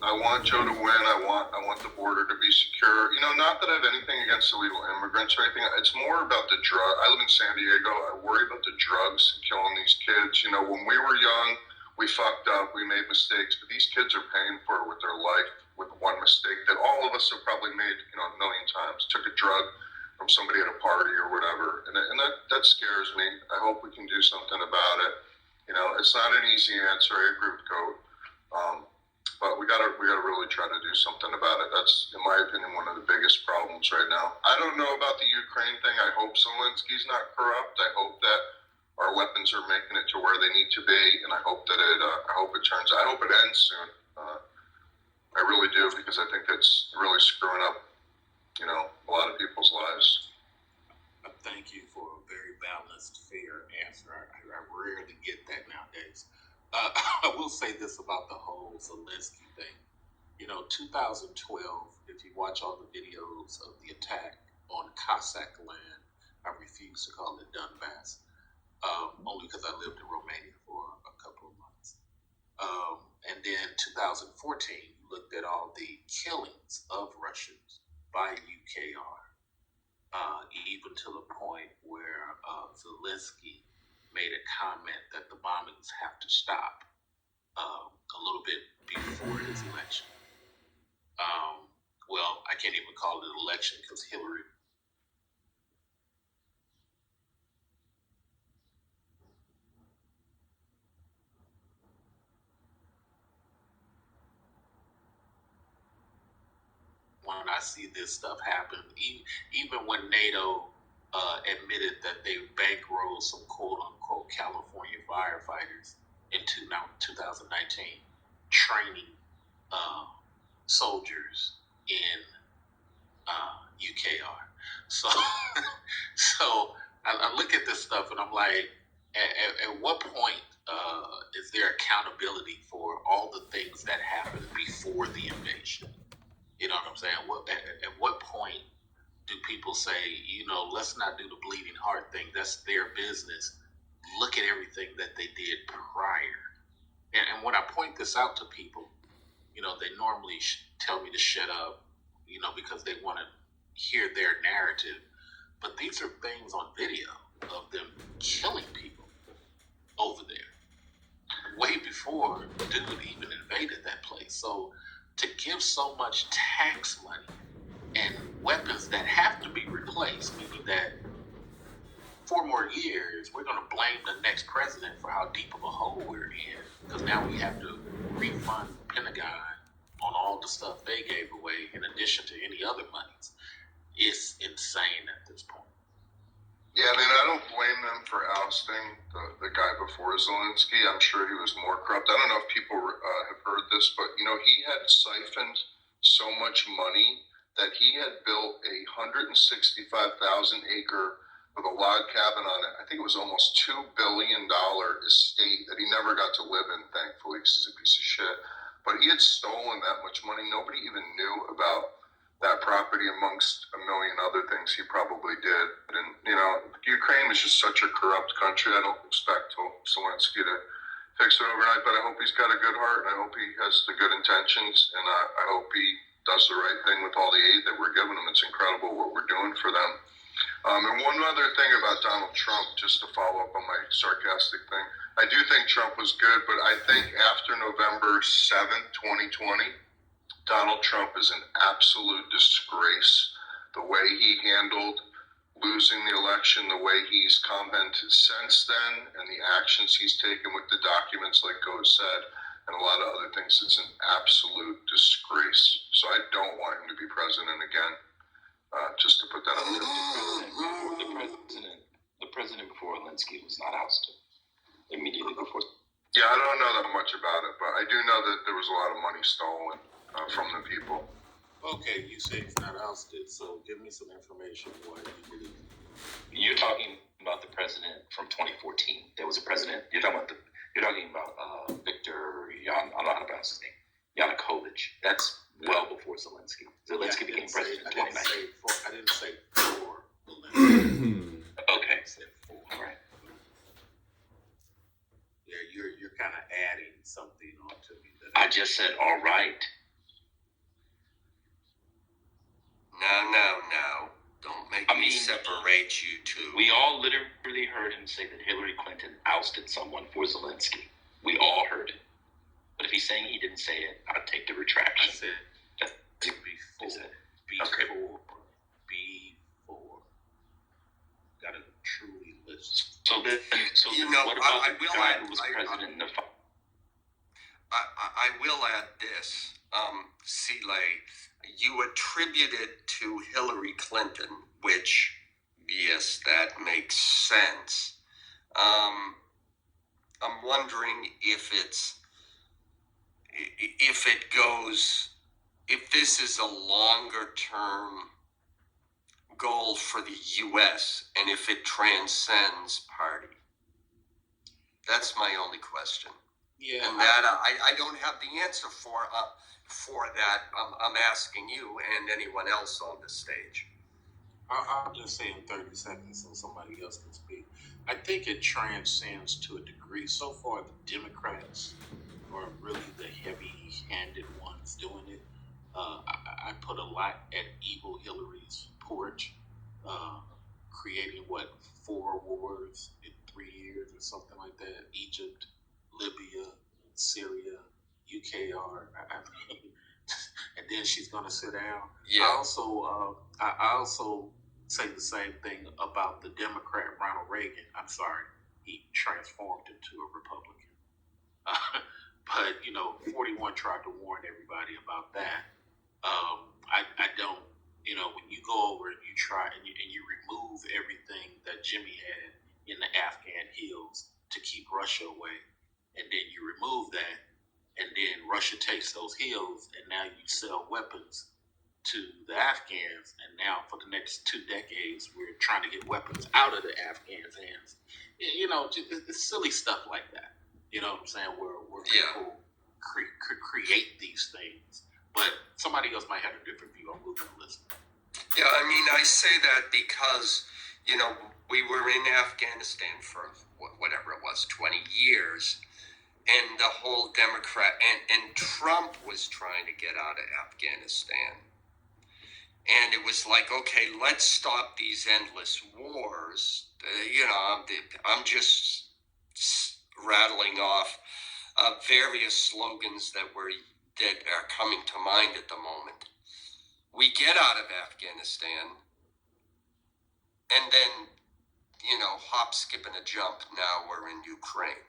Speaker 13: I want Joe to win. I want the border to be secure. Not that I have anything against illegal immigrants or anything. It's more about the drug. I live in San Diego. I worry about the drugs killing these kids. When we were young, we fucked up. We made mistakes, but these kids are paying for it with their life with one mistake that all of us have probably made, a million times. Took a drug from somebody at a party or whatever, and that scares me. I hope we can do something about it. It's not an easy answer. I agree with Goat, but we gotta really try to do something about it. That's, in my opinion, one of the biggest problems right now. I don't know about the Ukraine thing. I hope Zelensky's not corrupt. I hope that our weapons are making it to where they need to be, and I hope that I hope it ends soon. I really do, because I think it's really screwing up a lot of people's lives.
Speaker 16: Thank you for a very balanced, fair answer. I rarely get that nowadays. I will say this about the whole Zelensky thing. 2012, if you watch all the videos of the attack on Cossack land, I refuse to call it Donbass, only because I lived in Romania for a couple of months. And then 2014, you looked at all the killings of Russians by UKR, even to the point where Zelensky made a comment that the bombings have to stop a little bit before his election. Well, I can't even call it an election because Hillary. When I see this stuff happen, even when NATO admitted that they bankrolled some quote-unquote California firefighters in 2019, training soldiers in UKR. So I look at this stuff and I'm like, at what point is there accountability for all the things that happened before the invasion? You know what I'm saying? At what point do people say, let's not do the bleeding heart thing? That's their business. Look at everything that they did prior. And when I point this out to people, they normally tell me to shut up, because they want to hear their narrative. But these are things on video of them killing people over there, way before the dude even invaded that place. So to give so much tax money and weapons that have to be replaced, meaning that 4 more years, we're going to blame the next president for how deep of a hole we're in, because now we have to refund Pentagon on all the stuff they gave away in addition to any other monies. It's insane at this point.
Speaker 13: Yeah, I don't blame them for ousting the guy before Zelensky. I'm sure he was more corrupt. I don't know if people have heard this, but, he had siphoned so much money that he had built a 165,000-acre with a log cabin on it. I think it was almost $2 billion estate that he never got to live in, thankfully, because he's a piece of shit. But he had stolen that much money. Nobody even knew about that property, amongst a million other things he probably did. And, Ukraine is just such a corrupt country. I don't expect Zelensky to fix it overnight, but I hope he's got a good heart, and I hope he has the good intentions, and I hope he does the right thing with all the aid that we're giving them. It's incredible what we're doing for them. And one other thing about Donald Trump, just to follow up on my sarcastic thing, I do think Trump was good, but I think after November 7th, 2020, Donald Trump is an absolute disgrace. The way he handled losing the election, the way he's commented since then, and the actions he's taken with the documents, like Go said, and a lot of other things, it's an absolute disgrace. So I don't want him to be president again. Just to put that up there.
Speaker 2: The president before Zelensky was not ousted immediately before.
Speaker 13: Yeah, I don't know that much about it, but I do know that there was a lot of money stolen from the people.
Speaker 16: Okay, you say he's not ousted, so give me some information why you believe.
Speaker 2: You're talking about the president from 2014. There was a president. You're talking about Victor. I don't know how to pronounce his name. Yanukovych. That's well before Zelensky. Zelensky became president in 2019.
Speaker 16: I didn't say for Zelensky.
Speaker 2: Okay.
Speaker 16: I said for.
Speaker 2: Right.
Speaker 16: Yeah, you're kind of adding something onto me.
Speaker 2: I just said all right.
Speaker 15: No. Don't make me separate you two.
Speaker 2: We all literally heard him say that Hillary Clinton ousted someone for Zelensky. We all heard it. But if he's saying he didn't say it, I'll take the retraction.
Speaker 16: I said before. Gotta truly listen.
Speaker 2: So what about the guy who was president in the
Speaker 15: I will add this. Sile, you attributed to Hillary Clinton, which, yes, that makes sense. I'm wondering if this is a longer term goal for the U.S. and if it transcends party. That's my only question.
Speaker 16: Yeah,
Speaker 15: and that I don't have the answer for that. I'm asking you and anyone else on the stage.
Speaker 16: I'll just say in 30 seconds so somebody else can speak. I think it transcends to a degree. So far, the Democrats are really the heavy-handed ones doing it. I put a lot at evil Hillary's porch, creating 4 wars in 3 years or something like that. Egypt, Libya, Syria, UKR. And then she's gonna sit down.
Speaker 15: Yeah.
Speaker 16: I also say the same thing about the Democrat Ronald Reagan. I'm sorry, he transformed into a Republican. But 41 tried to warn everybody about that. I don't. When you go over and you try and you remove everything that Jimmy had in the Afghan hills to keep Russia away, and then you remove that, and then Russia takes those hills, and now you sell weapons to the Afghans, and now for the next 2 decades, we're trying to get weapons out of the Afghans' hands. It's silly stuff like that. You know what I'm saying? Where people create these things. But somebody else might have a different view. I'm moving to listen.
Speaker 15: Yeah, I say that because, we were in Afghanistan for whatever it was, 20 years. And the whole Democrat and Trump was trying to get out of Afghanistan. And it was like, okay, let's stop these endless wars. I'm just rattling off various slogans that are coming to mind at the moment. We get out of Afghanistan, and then, hop, skip, and a jump, now we're in Ukraine.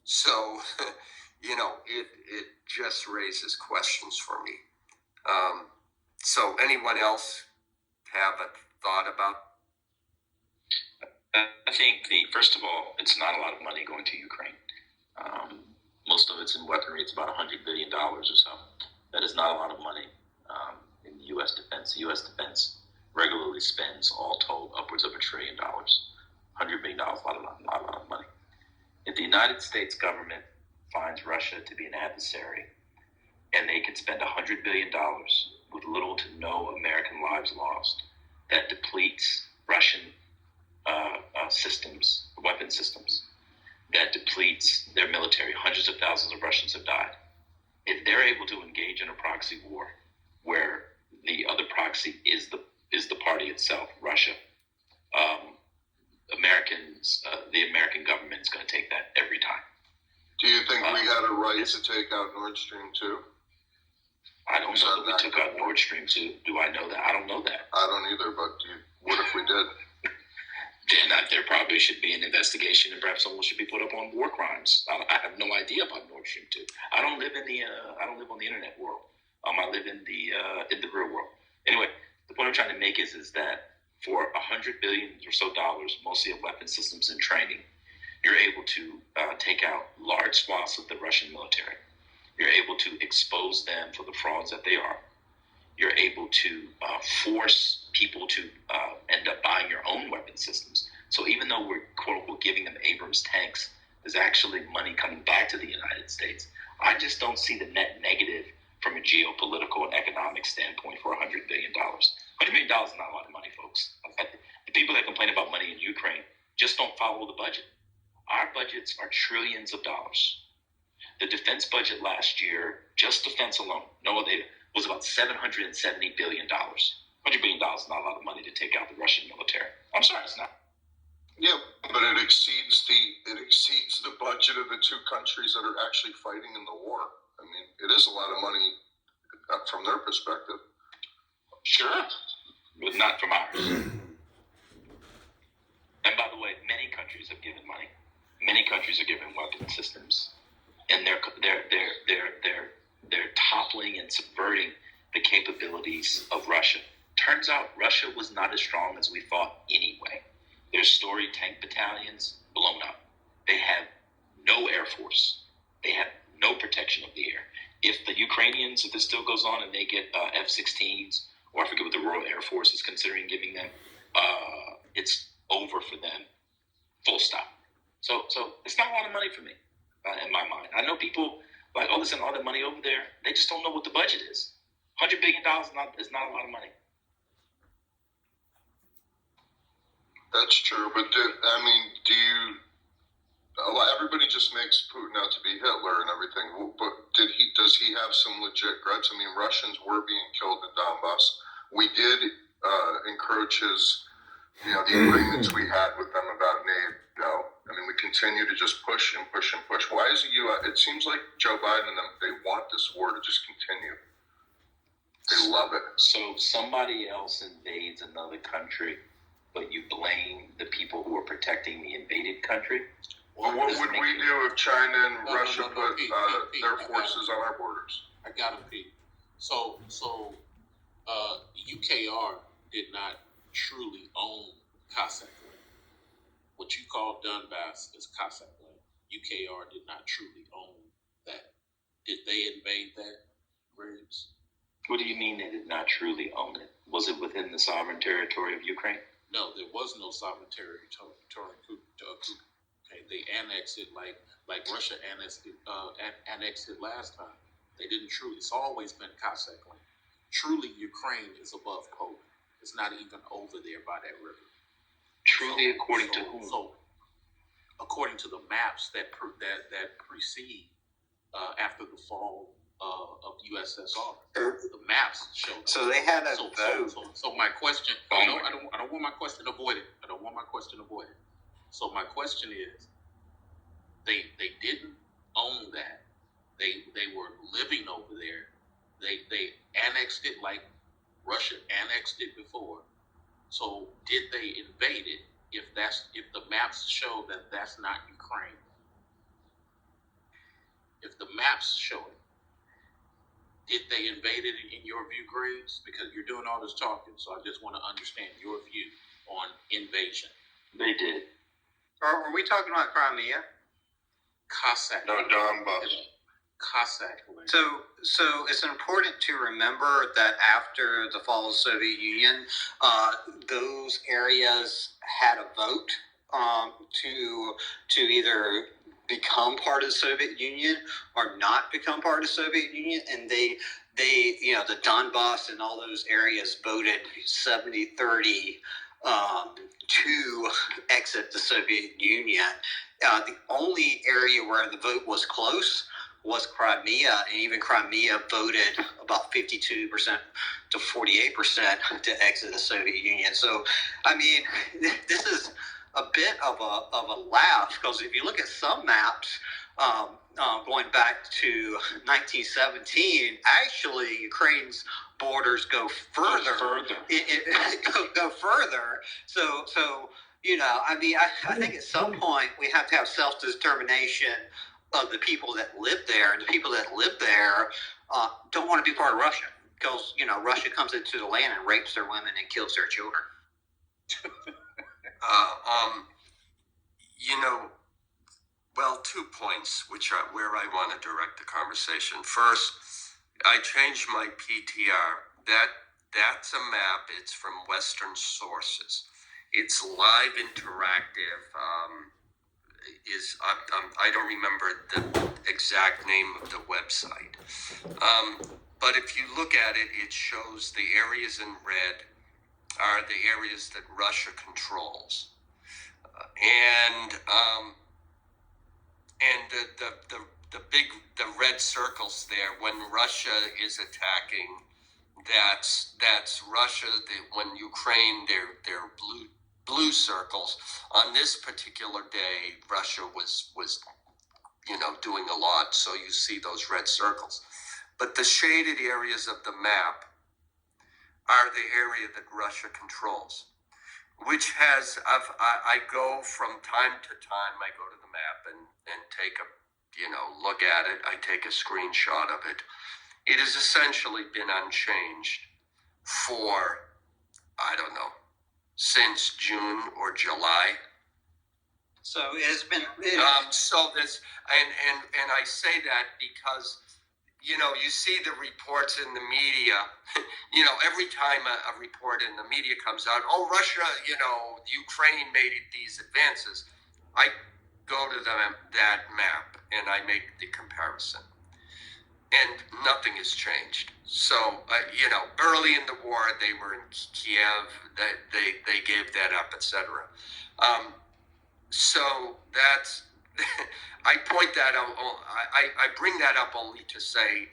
Speaker 15: So, it just raises questions for me. So anyone else have a thought about?
Speaker 2: I think first of all, it's not a lot of money going to Ukraine. Most of it's in weaponry. It's about $100 billion or so. That is not a lot of money in the U.S. defense. The U.S. defense regularly spends, all told, upwards of $1 trillion. $100 billion, not a lot of money. If the United States government finds Russia to be an adversary, and they can spend $100 billion with little to no American lives lost, that depletes Russian systems, weapon systems, that depletes their military. Hundreds of thousands of Russians have died. If they're able to engage in a proxy war where the other proxy is the party itself, Russia,
Speaker 16: the American government is going to take that every time.
Speaker 13: Do you think we had a right to take out Nord Stream 2?
Speaker 16: I don't know that we took out Nord Stream 2. Do I know that? I don't know that.
Speaker 13: I don't either, but what if we did?
Speaker 16: Then there probably should be an investigation, and perhaps someone should be put up on war crimes. I have no idea about Nord Stream 2. I don't live on the internet world. I live in the real world. Anyway, the point I'm trying to make is that for $100 billion or so dollars, mostly of weapon systems and training, you're able to take out large swaths of the Russian military. You're able to expose them for the frauds that they are. You're able to force people to end up buying your own weapon systems. So even though we're, quote unquote, giving them Abrams tanks, there's actually money coming back to the United States. I just don't see the net negative from a geopolitical and economic standpoint for $100 billion. $100 billion is not a lot of money, folks. The people that complain about money in Ukraine just don't follow the budget. Our budgets are trillions of dollars. The defense budget last year, just defense alone, no other data, was about $770 billion. $100 billion is not a lot of money to take out the Russian military. I'm sorry, it's not.
Speaker 13: Yeah, but it exceeds the budget of the two countries that are actually fighting in the war. I mean, it is a lot of money from their perspective.
Speaker 16: Sure, but not from ours. And by the way, many countries have given money. Many countries are giving weapon systems, and they're toppling and subverting the capabilities of Russia. Turns out Russia was not as strong as we thought anyway. Their storied tank battalions blown up. They have no air force. They have no protection of the air. If the Ukrainians, if this still goes on and they get F-16s, or I forget what the Royal Air Force is considering giving them, it's over for them. Full stop. So it's not a lot of money for me, in my mind. I know people like, oh, listen, all the money over there, they just don't know what the budget is. $100 billion is not a lot of money.
Speaker 13: That's true, but everybody just makes Putin out to be Hitler and everything. But does he have some legit grudge? I mean, Russians were being killed in Donbass. We did encourage the agreements we had with them about NATO. I mean, we continue to just push and push and push. Why is it seems like Joe Biden and them, they want this war to just continue. They love it. So
Speaker 16: somebody else invades another country, but you blame the people who are protecting the invaded country?
Speaker 13: Well, what would we do if China and Russia put their forces on our borders?
Speaker 16: I got it, Pete. So UKR did not truly own Cossack land. What you call Donbass is Cossack land. UKR did not truly own that. Did they invade that, Graves? What do you mean they did not truly own it? Was it within the sovereign territory of Ukraine? No, there was no sovereign territory. Okay, they annexed it like Russia annexed it last time. They didn't truly. It's always been Cossack land. Truly, Ukraine is above Poland. It's not even over there by that river. Truly, according to whom? So, according to the maps that precede after the fall of USSR, the maps show.
Speaker 17: So they had a vote.
Speaker 16: So my question. I don't want my question avoided. I don't want my question avoided. So my question is, they didn't own that. They were living over there. They annexed it like Russia annexed it before. So did they invade it? If the maps show that that's not Ukraine. If the maps show it, did they invade it in your view, Graves? Because you're doing all this talking, so I just want to understand your view on invasion. They did.
Speaker 17: Are we talking about Crimea?
Speaker 16: Cossack.
Speaker 13: No, Donbass.
Speaker 16: Cossack land.
Speaker 17: So it's important to remember that after the fall of the Soviet Union, those areas had a vote to either become part of the Soviet Union or not become part of the Soviet Union, and they the Donbass and all those areas voted 70-30 to exit the Soviet Union. The only area where the vote was close was Crimea, and even Crimea voted about 52% to 48% to exit the Soviet Union. So, I mean, this is a bit of a laugh, because if you look at some maps, going back to 1917, actually Ukraine's borders go further. Go further. So you know, I mean, I think at some point we have to have self-determination of the people that live there, and the people that live there don't want to be part of Russia, because, you know, Russia comes into the land and rapes their women and kills their children.
Speaker 15: You know, well, 2 points which are where I want to direct the conversation. First, I changed my PTR. That's a map. It's from Western sources. It's live interactive. I don't remember the exact name of the website. But if you look at it, it shows the areas in red are the areas that Russia controls. And the red circles there, when Russia is attacking, that's Russia. When Ukraine, they're blue circles. On this particular day, Russia was doing a lot, so you see those red circles. But the shaded areas of the map are the area that Russia controls, which has, I go from time to time, I go to the map and take a, look at it. I take a screenshot of it. It has essentially been unchanged for, I don't know, since June or July.
Speaker 17: So it has been.
Speaker 15: So this, and I say that because, you see the reports in the media, every time a report in the media comes out, oh, Russia, Ukraine made these advances. I go to that map and I make the comparison. And nothing has changed. So, early in the war, they were in Kiev, they gave that up, etc. So that's, I point that out, I bring that up only to say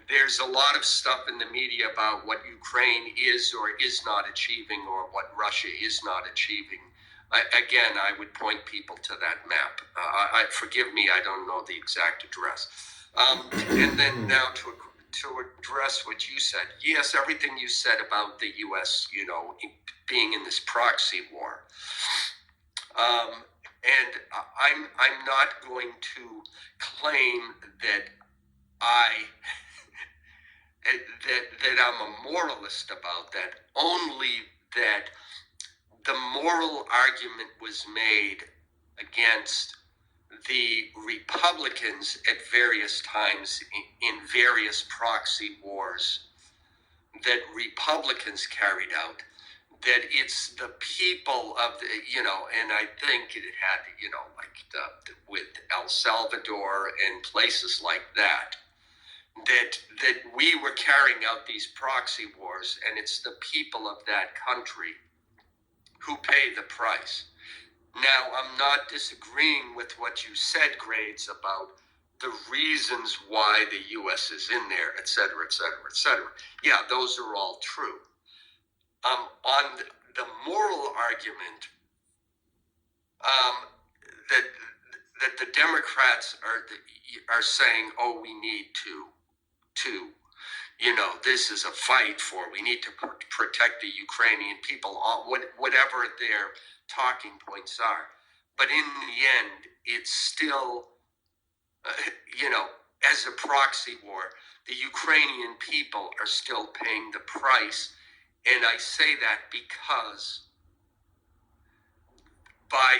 Speaker 15: there's a lot of stuff in the media about what Ukraine is or is not achieving, or what Russia is not achieving. Again, I would point people to that map. Forgive me, I don't know the exact address. And then now to address what you said. Yes, everything you said about the U.S., being in this proxy war. And I'm not going to claim that that I'm a moralist about that. Only that the moral argument was made against the Republicans at various times in various proxy wars that Republicans carried out, that it's the people of the, and I think it had, like with El Salvador and places like that, that we were carrying out these proxy wars, and it's the people of that country who pay the price. Now, I'm not disagreeing with what you said, Grades, about the reasons why the U.S. is in there, et cetera, et cetera, et cetera. Yeah, those are all true. On the moral argument, that the Democrats are saying, oh, we need to, this is a fight for, we need to protect the Ukrainian people, whatever their talking points are. But in the end, it's still, as a proxy war, the Ukrainian people are still paying the price. And I say that because by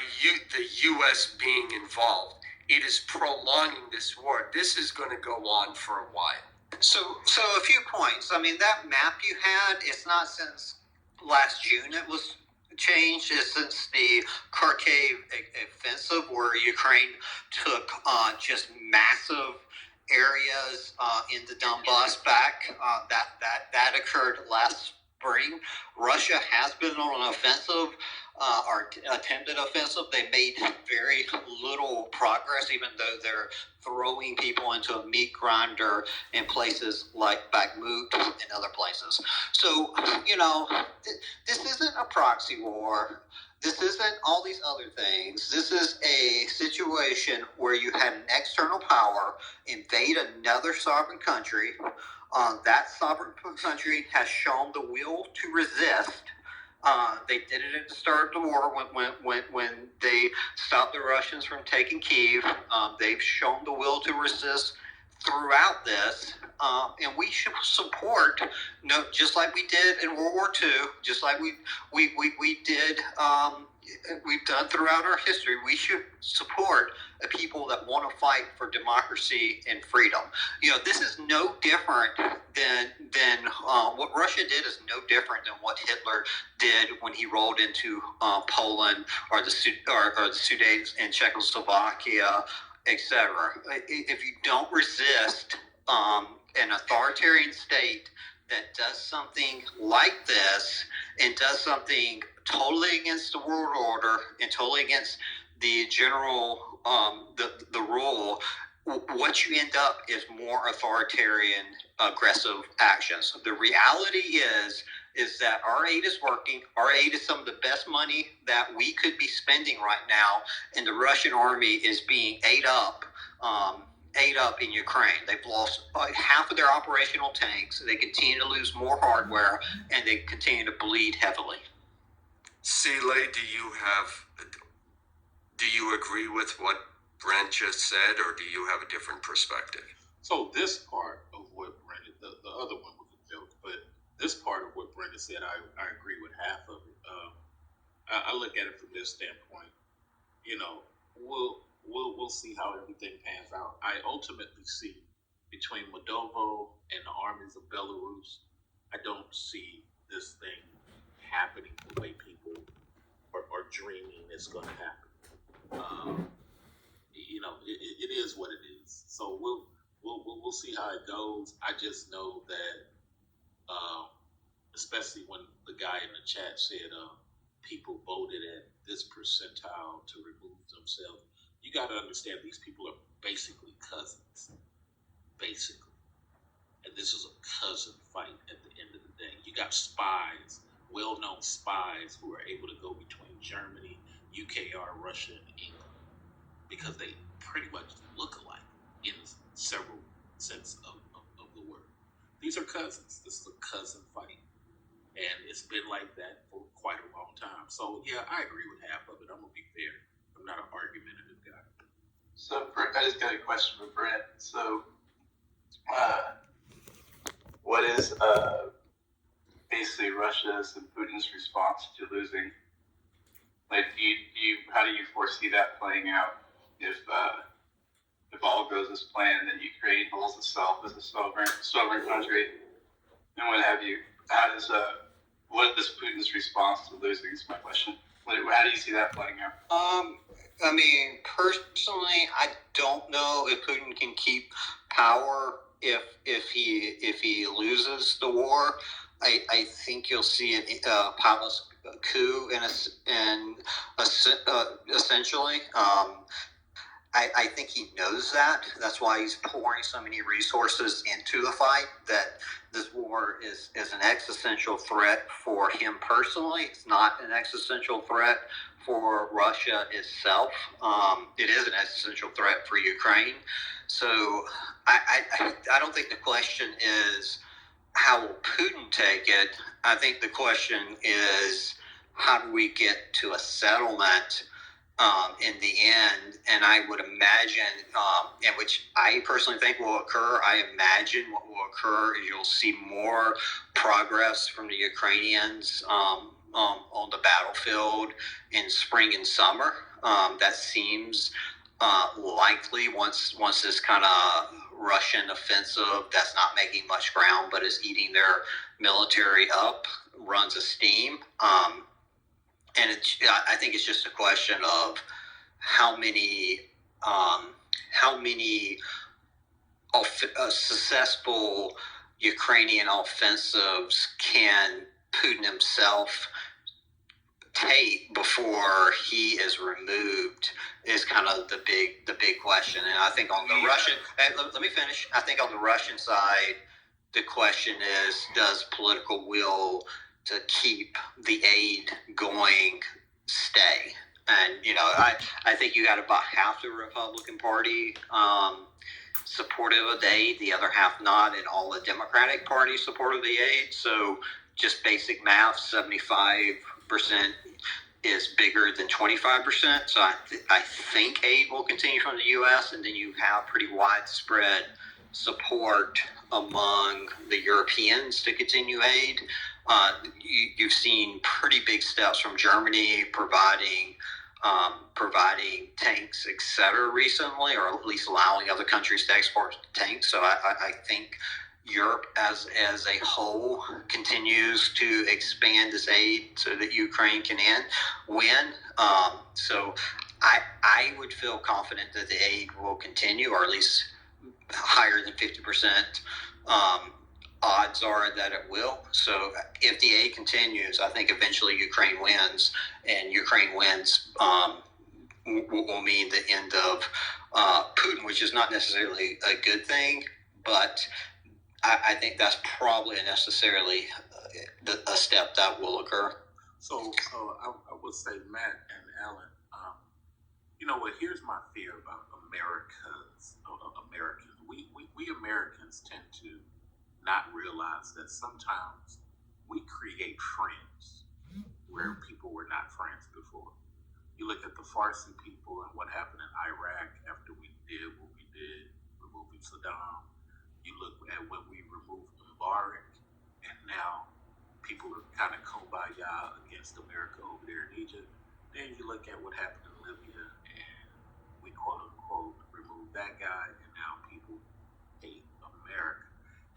Speaker 15: the U.S. being involved, it is prolonging this war. This is going to go on for a while.
Speaker 17: So a few points. I mean, that map you had, it's not since last June it was changed. It's since the Kharkiv offensive, where Ukraine took just massive areas in the Donbass back. That occurred last spring. Russia has been on an offensive, or attempted offensive. They made very little progress, even though they're throwing people into a meat grinder in places like Bakhmut and other places. So, this isn't a proxy war. This isn't all these other things. This is a situation where you had an external power invade another sovereign country. That sovereign country has shown the will to resist. They did it at the start of the war when they stopped the Russians from taking Kyiv. They've shown the will to resist throughout this, and we should support, just like we did in World War II, just like we did, we've done throughout our history. We should support the people that want to fight for democracy and freedom. This is no different than what Russia did is no different than what Hitler did when he rolled into Poland or the Sudan and Czechoslovakia, etc. If you don't resist an authoritarian state that does something like this and does something totally against the world order and totally against the general the rule, what you end up is more authoritarian, aggressive actions. The reality is that our aid is working. Our aid is some of the best money that we could be spending right now, and the Russian army is being ate up in Ukraine. They've lost half of their operational tanks. They continue to lose more hardware, and they continue to bleed heavily.
Speaker 15: Seeley, do you agree with what Brent just said, or do you have a different perspective?
Speaker 16: So this part of what Brent, the other one was a joke, but this part of what Brenda said, I agree with half of it. I look at it from this standpoint. We'll see how everything pans out. I ultimately see between Moldova and the armies of Belarus, I don't see this thing happening the way people are dreaming it's going to happen. It is what it is. So we'll see how it goes. I just know that, especially when the guy in the chat said people voted at this percentile to remove themselves. You got to understand these people are basically cousins, basically. And this is a cousin fight at the end of the day. You got spies, well-known spies who are able to go between Germany, UKR, Russia, and England because they pretty much look alike in several sense of the word. These are cousins. This is a cousin fight. And it's been like that for quite a long time. So, yeah, I agree with half of it. I'm going to be fair. I'm not an argumentative guy.
Speaker 18: So, I just got a question for Brent. So, what is basically Russia's and Putin's response to losing? Like, how do you foresee that playing out if all goes as planned and Ukraine holds itself as a sovereign country and what have you? What is Putin's response to losing? Is my question. How do you see that playing out?
Speaker 17: Personally, I don't know if Putin can keep power if he loses the war. I think you'll see a palace coup essentially. I think he knows that. That's why he's pouring so many resources into the fight, that this war is an existential threat for him personally. It's not an existential threat for Russia itself. It is an existential threat for Ukraine. So I don't think the question is how will Putin take it. I think the question is how do we get to a settlement in the end, and I would imagine, and which I personally think will occur, I imagine what will occur is you'll see more progress from the Ukrainians on the battlefield in spring and summer. That seems likely once this kind of Russian offensive that's not making much ground but is eating their military up runs a steam. And I think it's just a question of how many successful Ukrainian offensives can Putin himself take before he is removed is kind of the big question. And I think on the Russian, let me finish. I think on the Russian side, the question is, does political will to keep the aid going stay? And, I think you got about half the Republican Party supportive of the aid, the other half not, and all the Democratic Party supportive of the aid. So just basic math, 75% is bigger than 25%. So I think aid will continue from the U.S., and then you have pretty widespread support among the Europeans to continue aid. You've seen pretty big steps from Germany providing tanks, etc. recently, or at least allowing other countries to export tanks. So I think Europe as a whole continues to expand this aid so that Ukraine can win. So I would feel confident that the aid will continue, or at least higher than 50%. Odds are that it will. So if the aid continues, I think eventually Ukraine wins, and Ukraine wins will mean the end of Putin, which is not necessarily a good thing, but I think that's probably necessarily a step that will occur.
Speaker 16: So I would say, Matt and Alan, you know what? Here's my fear about Americans. We Americans tend to not realize that sometimes we create friends where people were not friends before. You look at the Farsi people and what happened in Iraq after we did what we did, removing Saddam. You look at when we removed Mubarak, and now people are kind of kumbaya against America over there in Egypt. Then you look at what happened in Libya, and we quote unquote removed that guy, and now people hate America.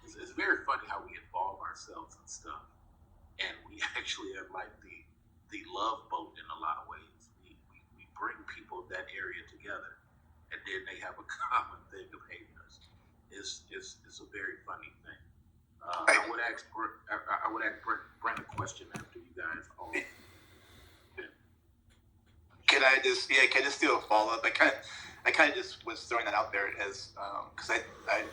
Speaker 16: It's very funny how we involve ourselves in stuff, and we actually are like the love boat in a lot of ways. We bring people of that area together, and then they have a common thing of hating us. It's a very funny thing. I would ask Brent a question after you guys all.
Speaker 19: Can I just do a follow up? I kind of just was throwing that out there as because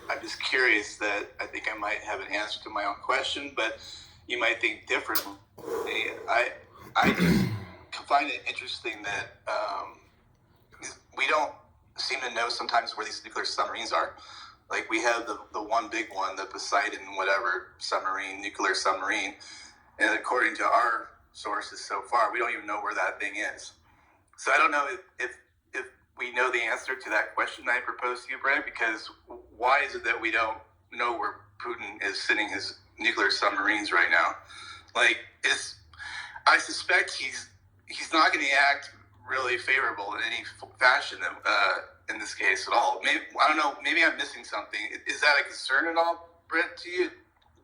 Speaker 19: I'm just curious that I think I might have an answer to my own question, but you might think differently. I just find it interesting that we don't seem to know sometimes where these nuclear submarines are. Like we have the one big one, the Poseidon nuclear submarine, and according to our sources so far, we don't even know where that thing is. So I don't know if we know the answer to that question I proposed to you, Brent, because why is it that we don't know where Putin is sending his nuclear submarines right now? Like, I suspect he's not going to act really favorable in any fashion in this case at all. Maybe, I don't know, maybe I'm missing something. Is that a concern at all, Brent, to you?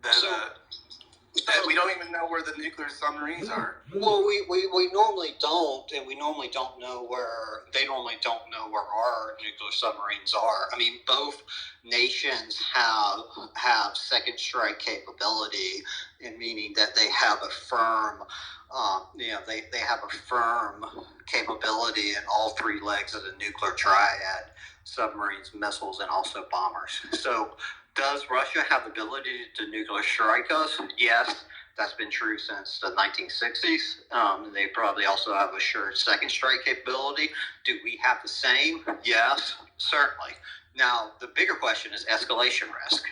Speaker 19: That we don't even know where the nuclear submarines are.
Speaker 17: Well, we normally don't, and we normally don't know where they normally don't know where our nuclear submarines are. I mean, both nations have second strike capability, in meaning that they have a firm, they have a firm capability in all three legs of the nuclear triad: submarines, missiles, and also bombers. So, does Russia have the ability to nuclear strike us? Yes, that's been true since the 1960s. They probably also have assured second strike capability. Do we have the same? Yes, certainly. Now, the bigger question is escalation risk.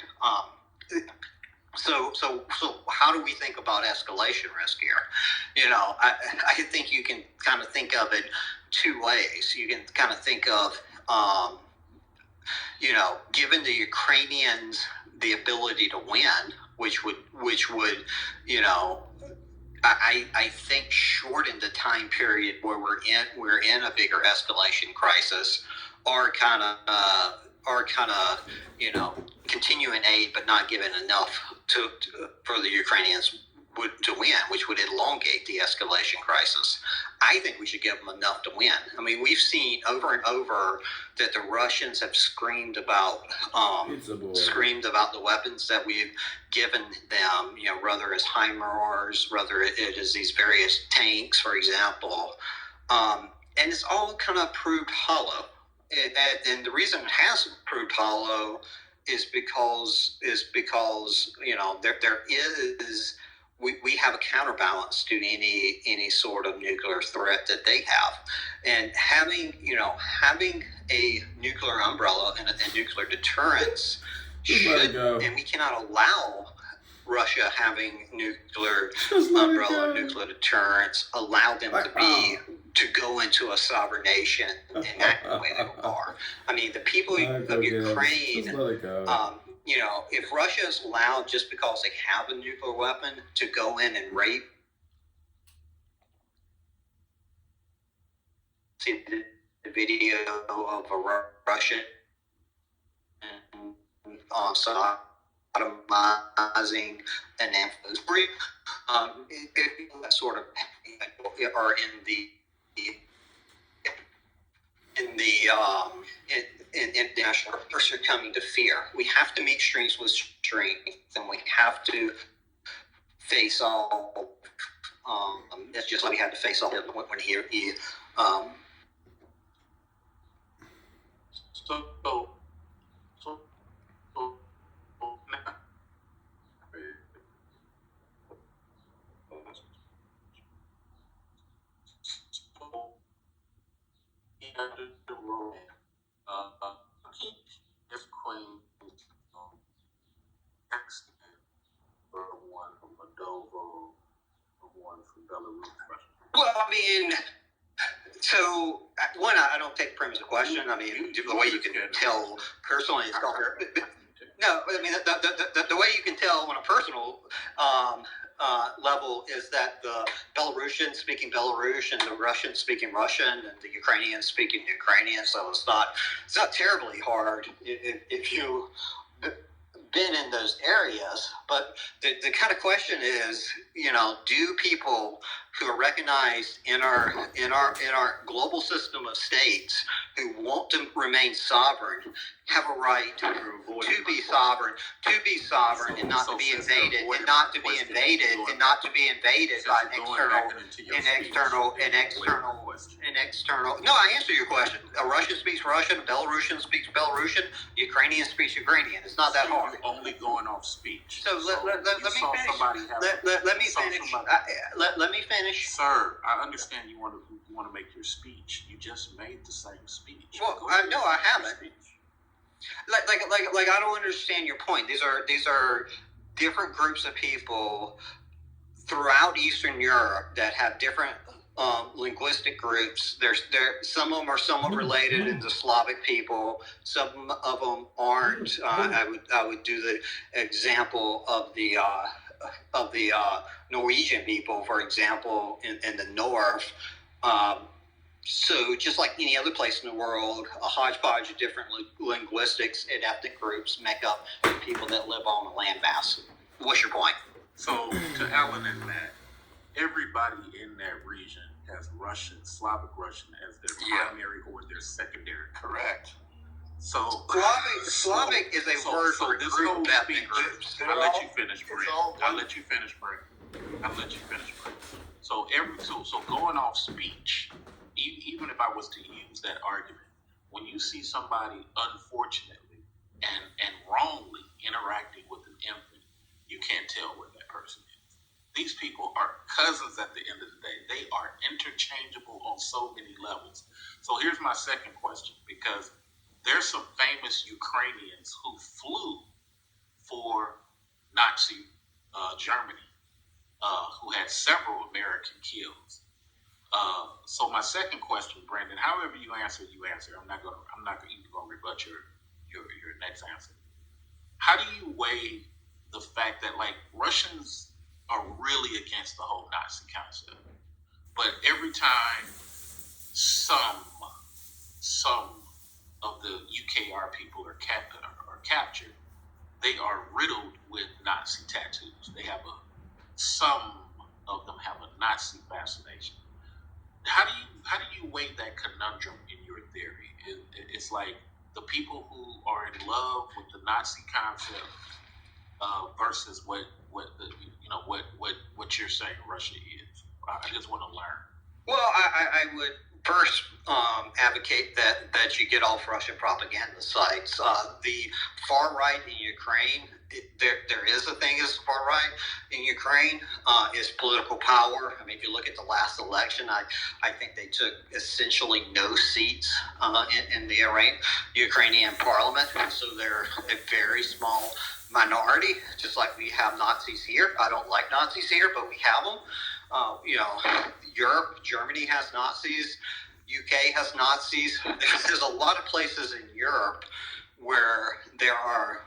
Speaker 17: So how do we think about escalation risk here? I think you can kind of think of it two ways. You can kind of think of given the Ukrainians the ability to win, which would I think shorten the time period where we're in a bigger escalation crisis, or kind of continuing aid but not giving enough for the Ukrainians to win, which would elongate the escalation crisis. I think we should give them enough to win. I mean, we've seen over and over that the Russians have screamed about the weapons that we've given them. You know, whether it's HIMARS, whether it is these various tanks, for example, and it's all kind of proved hollow. And the reason it hasn't proved hollow is because you know there is. We have a counterbalance to any sort of nuclear threat that they have, and having a nuclear umbrella and a nuclear deterrence should, and we cannot allow Russia having nuclear umbrella, nuclear deterrence, allow them to go into a sovereign nation and act the way they are. I mean, the people of Ukraine. You know, if Russia is allowed just because they have a nuclear weapon to go in and rape, see the video of a Russian sodomizing an infantry, sort of are in national are coming to fear. We have to meet strength with strength, and we have to face all. It's just like we had to face all when he
Speaker 16: if Queen or one from Moldova, or one from Belarus, Russia.
Speaker 17: Well, I mean, so one, I don't take the premise of the question. I mean, the way you can tell personally, it's called. No, I mean the way you can tell on a personal level is that the Belarusians speaking Belarusian, the Russians speaking Russian, and the Ukrainians speaking Ukrainian. So it's not terribly hard if you been in those areas. But the kind of question is, you know, do people who are recognized in our global system of states who want to remain sovereign have a right to be sovereign, and not to be invaded, by an external. No, I answer your question. A Russian speaks Russian, a Belarusian speaks Belarusian, Ukrainian speaks Ukrainian. It's not that hard.
Speaker 16: You're only going off speech.
Speaker 17: So let me finish.
Speaker 16: Sir, I understand you want to make your speech. You just made the same speech.
Speaker 17: Well, no, I haven't. Like I don't understand your point. These are different groups of people throughout Eastern Europe that have different linguistic groups. Some of them are somewhat related in the Slavic people. Some of them aren't. I would do the example of the Norwegian people, for example, in the north. So just like any other place in the world, a hodgepodge of different linguistics and ethnic groups make up the people that live on the landmass. What's your point?
Speaker 16: So to Alan and Matt, everybody in that region has Slavic Russian as their primary or their secondary.
Speaker 19: Correct.
Speaker 16: So
Speaker 17: Slavic is a word for a group of ethnic groups.
Speaker 16: I'll let you finish, Brent. So going off speech, even if I was to use that argument, when you see somebody unfortunately and wrongly interacting with an infant, you can't tell what that person is. These people are cousins at the end of the day. They are interchangeable on so many levels. So here's my second question, because there's some famous Ukrainians who flew for Nazi Germany, who had several American kills. So my second question, Brandon, however you answer. I'm not even gonna rebut your next answer. How do you weigh the fact that like Russians are really against the whole Nazi concept, but every time some of the UKR people are captured, they are riddled with Nazi tattoos. They have a some of them have a Nazi fascination. How do you weigh that conundrum in your theory? It's like the people who are in love with the Nazi concept versus what you're saying Russia is. I just want to learn.
Speaker 17: Well, I would first advocate that you get off Russian propaganda sites. The far right in Ukraine, there is a thing as far right in Ukraine, is political power. I mean, if you look at the last election, I think they took essentially no seats in the Ukrainian parliament. So they're a very small minority, just like we have Nazis here. I don't like Nazis here, but we have them. Europe, Germany has Nazis. UK has Nazis. There's a lot of places in Europe where there are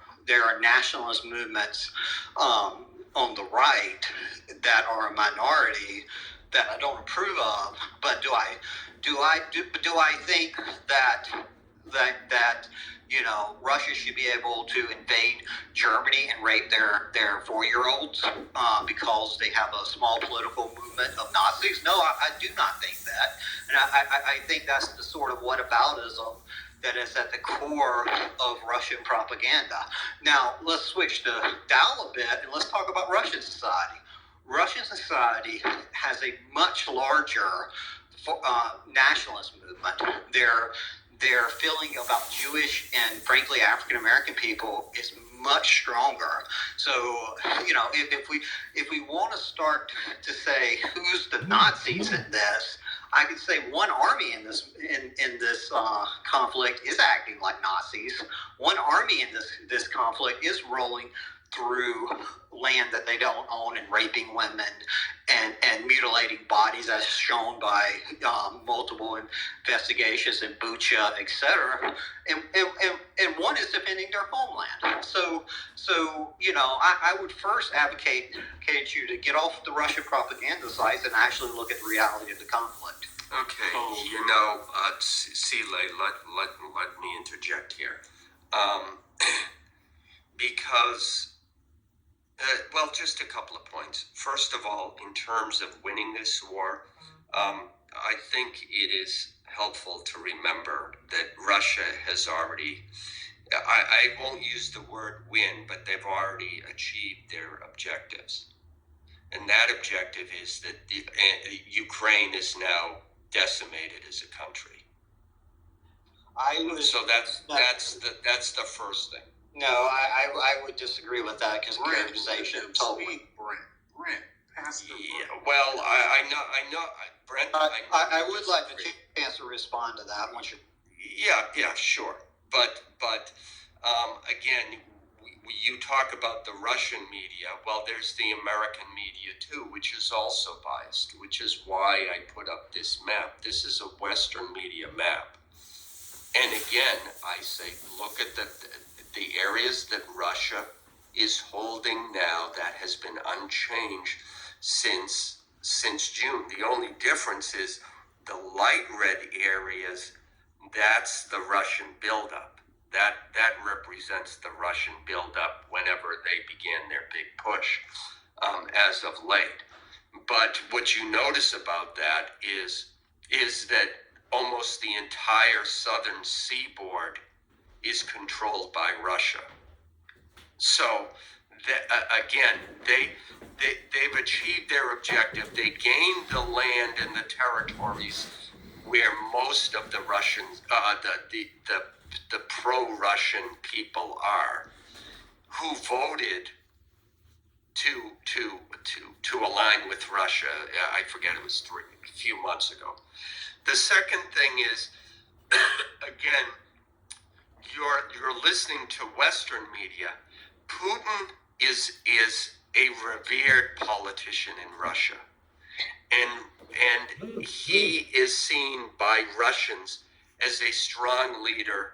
Speaker 17: nationalist movements on the right that are a minority that I don't approve of. But do I think that Russia should be able to invade Germany and rape their 4-year-olds because they have a small political movement of Nazis? No, I do not think that. And I think that's the sort of whataboutism that is at the core of Russian propaganda. Now, let's switch to dial a bit and let's talk about Russian society. Russian society has a much larger nationalist movement. Their feeling about Jewish and frankly African American people is much stronger. So, if we want to start to say who's the Nazis in this, I could say one army in this conflict is acting like Nazis. One army in this conflict is rolling through land that they don't own and raping women and mutilating bodies, as shown by multiple investigations in Bucha, etc. And one is defending their homeland. So I would first advocate you to get off the Russian propaganda sites and actually look at the reality of the conflict.
Speaker 15: Okay, Sile, let me interject here. Because just a couple of points. First of all, in terms of winning this war, I think it is helpful to remember that Russia has already, I won't use the word win, but they've already achieved their objectives. And that objective is that Ukraine is now decimated as a country. So that's the first thing.
Speaker 17: No, I would disagree with that because characterization totally.
Speaker 16: Brent, Pastor.
Speaker 15: Yeah, well, I know, Brent.
Speaker 17: I would like the chance to respond to that once you.
Speaker 15: Yeah, sure. But again, you talk about the Russian media. Well, there's the American media too, which is also biased, which is why I put up this map. This is a Western media map. And again, I say, look at the areas that Russia is holding now that has been unchanged since June. The only difference is the light red areas, that's the Russian buildup. That represents the Russian buildup whenever they began their big push as of late. But what you notice about that is that almost the entire southern seaboard is controlled by Russia. So again, they've achieved their objective. They gained the land and the territories where most of the Russians, the pro-Russian people are, who voted to align with Russia. I forget, it was a few months ago. The second thing is, again, you're listening to Western media. Putin is a revered politician in Russia, and he is seen by Russians as a strong leader.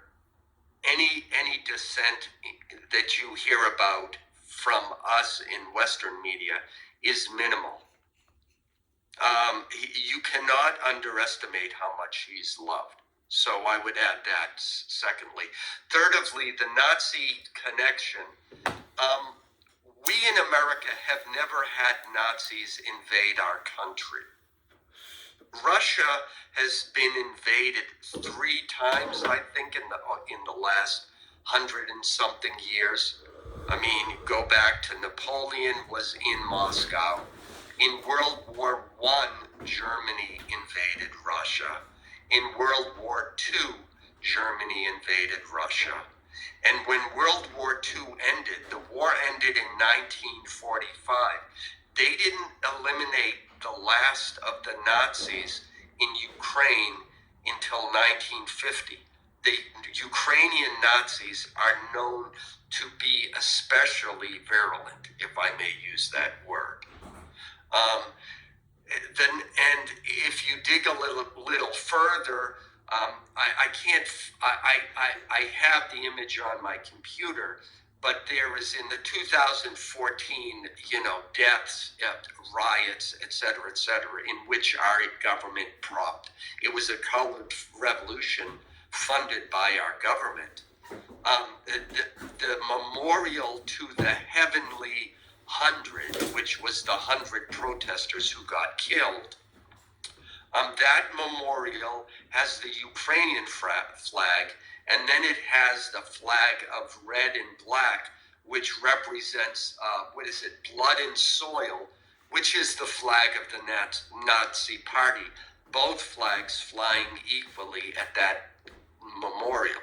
Speaker 15: Any dissent that you hear about from us in Western media is minimal. You cannot underestimate how much he's loved. So I would add that, secondly. Thirdly, the Nazi connection. We in America have never had Nazis invade our country. Russia has been invaded 3 times, I think, in the last 100 and something years. I mean, go back to Napoleon was in Moscow. In World War I, Germany invaded Russia. In World War II, Germany invaded Russia. And when World War II ended, the war ended in 1945. They didn't eliminate the last of the Nazis in Ukraine until 1950. The Ukrainian Nazis are known to be especially virulent, if I may use that word. And if you dig a little further, I have the image on my computer, but there is in the 2014, deaths, riots, et cetera, in which our government propped. It was a colored revolution funded by our government. The memorial to the Heavenly 100, which was the 100 protesters who got killed, that memorial has the Ukrainian flag, and then it has the flag of red and black, which represents, blood and soil, which is the flag of the Nazi party. Both flags flying equally at that memorial.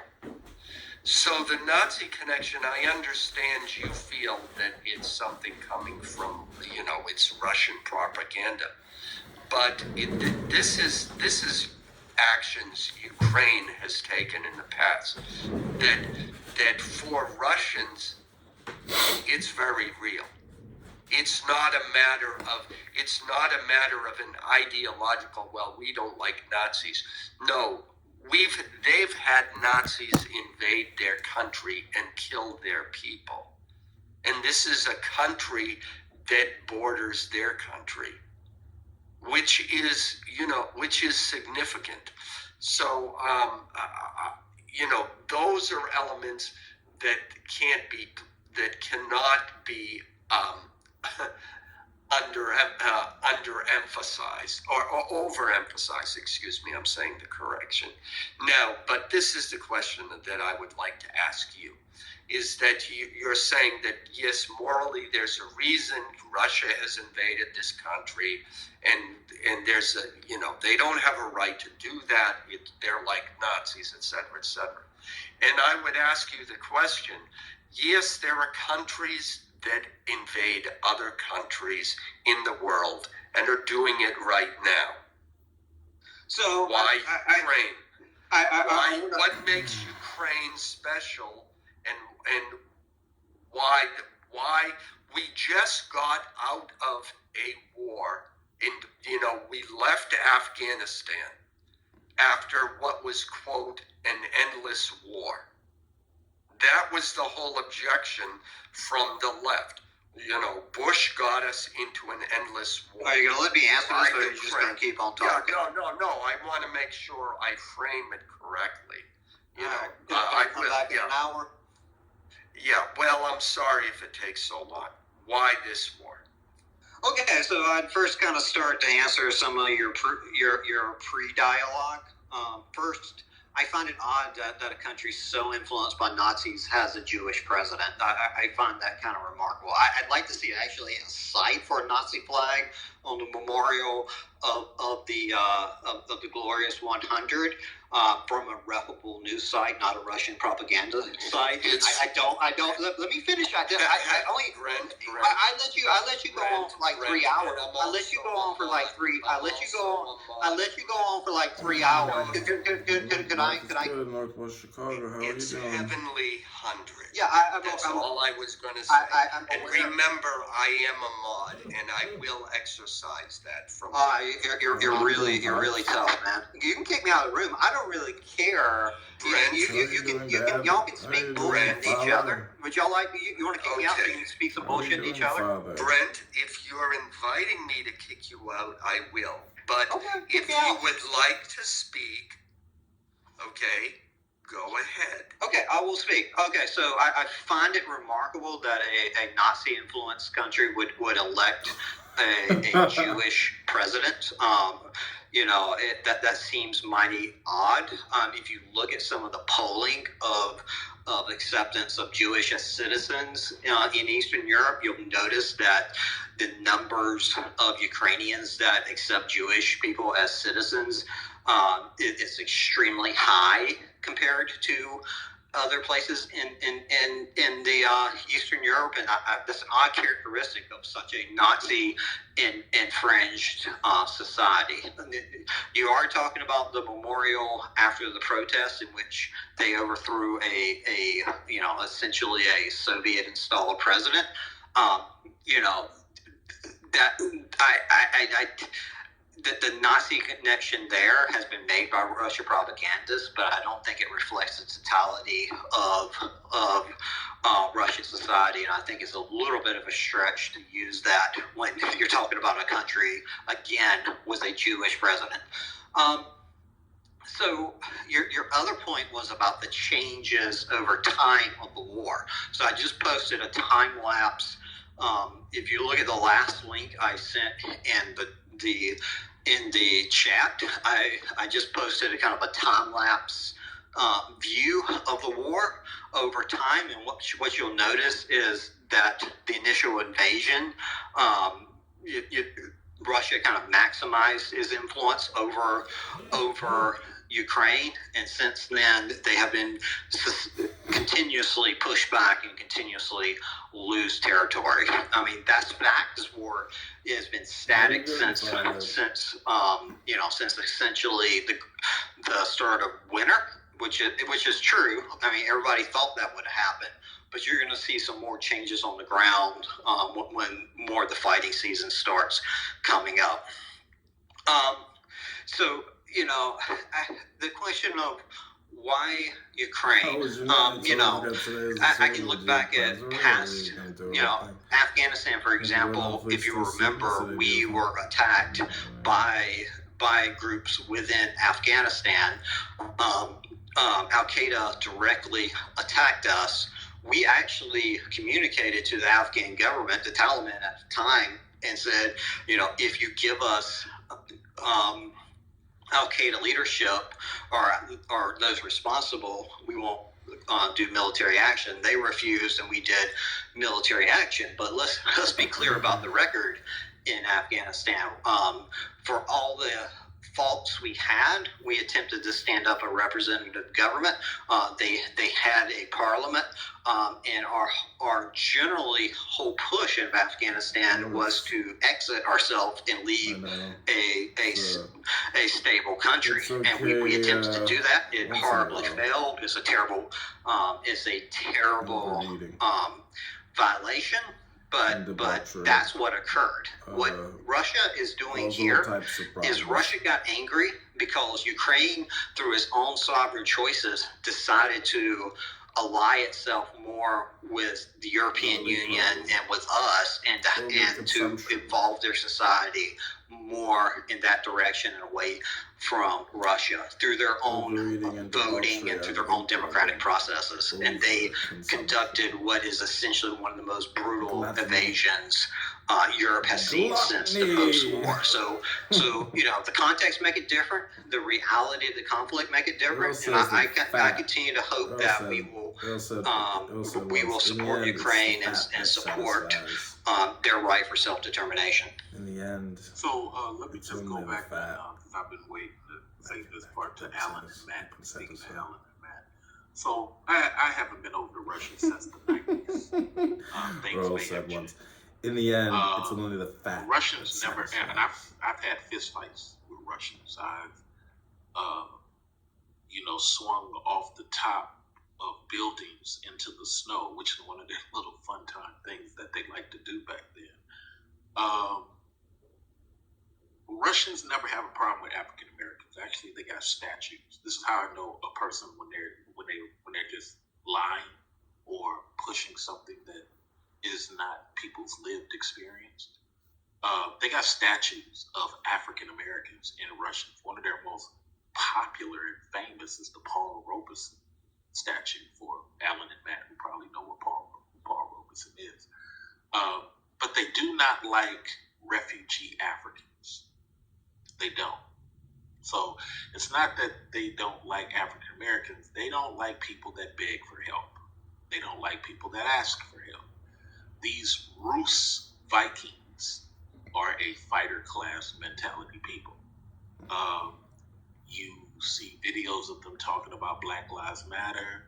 Speaker 15: So the Nazi connection, I understand you feel that it's something coming from, it's Russian propaganda. But this is actions Ukraine has taken in the past that for Russians, it's very real. It's not a matter of an ideological, well, we don't like Nazis. No, they've had Nazis invade their country and kill their people. And this is a country that borders their country, which is significant. So, those are elements that cannot be underemphasized or overemphasized. Excuse me, I'm saying the correction. Now, but this is the question that I would like to ask you. Is that you're saying that, yes, morally there's a reason Russia has invaded this country, and there's they don't have a right to do that. They're like Nazis, et cetera, And I would ask you the question, yes, there are countries that invade other countries in the world and are doing it right now. So why Ukraine? What makes Ukraine special, and why we just got out of a war, and we left Afghanistan after what was, quote, an endless war. That was the whole objection from the left. Bush got us into an endless war.
Speaker 17: Are you going to let me answer this, or are you just going to keep on talking?
Speaker 15: No. I want to make sure I frame it correctly.
Speaker 17: I come back in an hour?
Speaker 15: Yeah, well, I'm sorry if it takes so long. Why this war?
Speaker 17: Okay, so I'd first kind of start to answer some of your pre-dialogue. First, I find it odd that a country so influenced by Nazis has a Jewish president. I find that kind of remarkable. I'd like to see actually a site for a Nazi flag on the memorial of the glorious 100 from a reputable news site, not a Russian propaganda site. I don't. Let me finish. I let you go on for like 3 hours. I let you go on for like 3 hours. Could I?
Speaker 9: Good, Northwest Chicago. How are you
Speaker 15: It's
Speaker 9: doing?
Speaker 15: Heavenly 100.
Speaker 17: Yeah,
Speaker 15: that's all I was going to say. And remember, I am a mod, and I will exercise that from.
Speaker 17: You're really tough, man. You can kick me out of the room. I don't really care.
Speaker 15: Brent,
Speaker 17: y'all can speak bullshit to each other. Would y'all like you want to kick me out so you can speak some bullshit to each other?
Speaker 15: Brent, if you're inviting me to kick you out, I will. But if you would like to speak, okay, Go ahead.
Speaker 17: Okay, I will speak. Okay, so I find it remarkable that a Nazi-influenced country would elect a Jewish president. That seems mighty odd. If you look at some of the polling of acceptance of Jewish as citizens in Eastern Europe, you'll notice that the numbers of Ukrainians that accept Jewish people as citizens is extremely high compared to other places in the Eastern Europe, and that's an odd characteristic of such a Nazi infringed society. You are talking about the memorial after the protest, in which they overthrew essentially a Soviet installed president. The Nazi connection there has been made by Russian propagandists, but I don't think it reflects the totality of Russian society, and I think it's a little bit of a stretch to use that when you're talking about a country, again, with a Jewish president. So your other point was about the changes over time of the war. So I just posted a time lapse. If you look at the last link I sent in the chat, I just posted a kind of a time lapse view of the war over time, and what you'll notice is that the initial invasion, Russia kind of maximized its influence over Ukraine, and since then they have been continuously pushed back and continuously lose territory. I mean, that's fact. This war has been static since essentially the start of winter, which is true. I mean, everybody thought that would happen, but you're going to see some more changes on the ground when more of the fighting season starts coming up. The question of why Ukraine, I can look back at past, Afghanistan, for example. If you remember, we were attacked by groups within Afghanistan. Al-Qaeda directly attacked us. We actually communicated to the Afghan government, the Taliban at the time, and said, if you give us Al-Qaeda leadership or those responsible, we won't do military action. They refused, and we did military action. But let's be clear about the record in Afghanistan. For all the faults we had, we attempted to stand up a representative government. They had a parliament, and our generally whole push of Afghanistan was to exit ourselves and leave a stable country. And we attempted to do that. It horribly failed. It's a terrible violation. But that's what occurred. What Russia is doing here is Russia got angry because Ukraine, through its own sovereign choices, decided to ally itself more with the European Union and with us, and to evolve their society more in that direction and away from Russia through their own voting and through their own democratic processes. And they conducted what is essentially one of the most brutal invasions Europe has seen since the post-war. So the context make it different. The reality of the conflict make it different. And I continue to hope that we will support Ukraine and support their right for self-determination.
Speaker 9: In the end.
Speaker 16: So let me just go back because I've been waiting to say this part to Alan and Matt. Speaking to Alan and Matt. So I haven't been over to Russia since the 90s. Things may have changed.
Speaker 9: In the end, it's only the fact.
Speaker 16: Russians never, and I've had fistfights with Russians. I've swung off the top of buildings into the snow, which is one of their little fun time things that they like to do back then. Russians never have a problem with African Americans. Actually, they got statues. This is how I know a person when they're just lying or pushing something that is not people's lived experience. They got statues of African Americans in Russia. One of their most popular and famous is the Paul Robeson statue for Alan and Matt, who probably know what Paul Robeson is. But they do not like refugee Africans. They don't. So it's not that they don't like African Americans. They don't like people that beg for help. They don't like people that ask for help. These Rus Vikings are a fighter class mentality people. You see videos of them talking about Black Lives Matter.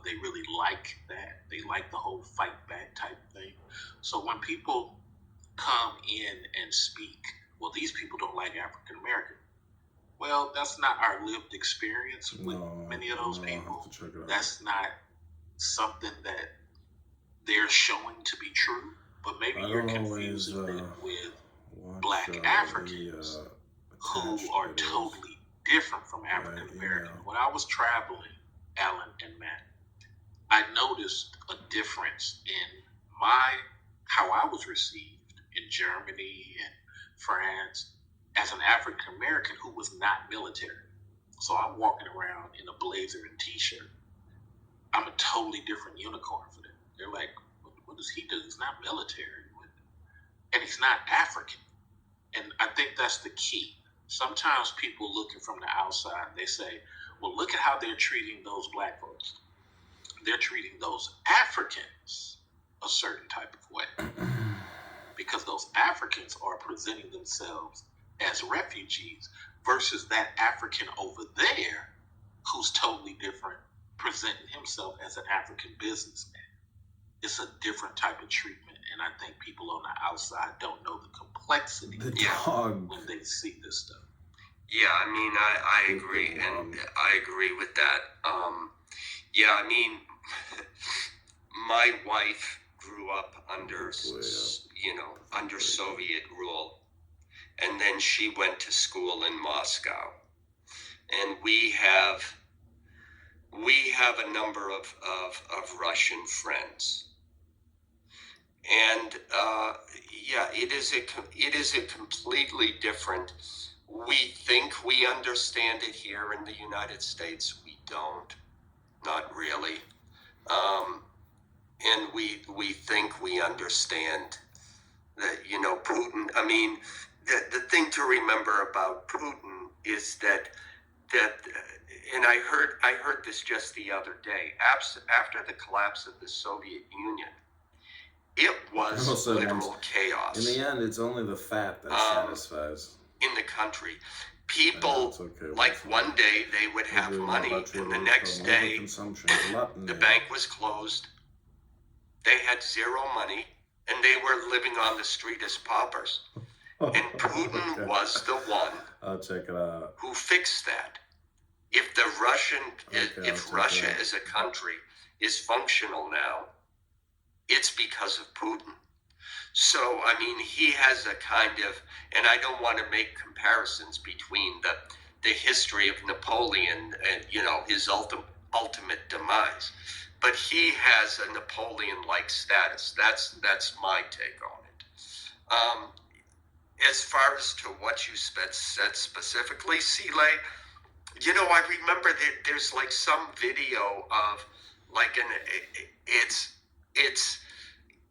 Speaker 16: They really like that. They like the whole fight back type thing. So when people come in and speak, well, these people don't like African American. Well, that's not our lived experience with many of those people. That's not something that they're showing to be true. But maybe you're confusing them with Black Africans who are totally different from African American. When I was traveling, Alan and Matt, I noticed a difference in how I was received in Germany and France as an African American who was not military. So I'm walking around in a blazer and t-shirt. I'm a totally different unicorn for them. They're like, what does he do? He's not military. And he's not African. And I think that's the key. Sometimes people looking from the outside, they say, well, look at how they're treating those Black folks. They're treating those Africans a certain type of way. Because those Africans are presenting themselves as refugees versus that African over there who's totally different, presenting himself as an African businessman. It's a different type of treatment, and I think people on the outside don't know the complexity when they see this stuff.
Speaker 15: Yeah, I mean, I agree, and I agree with that. Yeah, I mean, my wife grew up under, under Soviet rule, and then she went to school in Moscow, and we have a number of Russian friends. And it is a completely different. We think we understand it here in the United States. We don't, not really. And we think we understand that, Putin. I mean, the thing to remember about Putin is that and I heard this just the other day. After the collapse of the Soviet Union, it was literal chaos.
Speaker 9: In the end, it's only the fat that satisfies.
Speaker 15: In the country, people one day they would have money, and the next day the bank was closed. They had zero money, and they were living on the street as paupers. And Putin was the one who fixed that. If if Russia as a country is functional now, it's because of Putin. So, I mean, he has a kind of, and I don't want to make comparisons between the history of Napoleon and, his ultimate demise. But he has a Napoleon-like status. That's my take on it. As far as to what you said specifically, Sile, I remember that there's some video of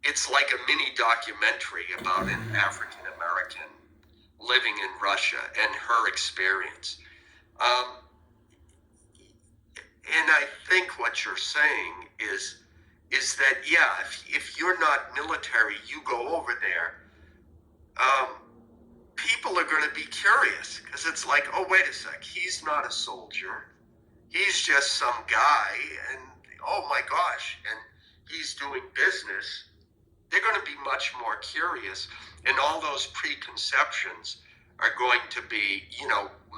Speaker 15: it's like a mini documentary about an African American living in Russia and her experience. And I think what you're saying is that, if you're not military, you go over there, people are going to be curious, because it's like, oh, wait a sec, he's not a soldier. He's just some guy, and oh my gosh, and he's doing business. They're going to be much more curious, and all those preconceptions are going to be,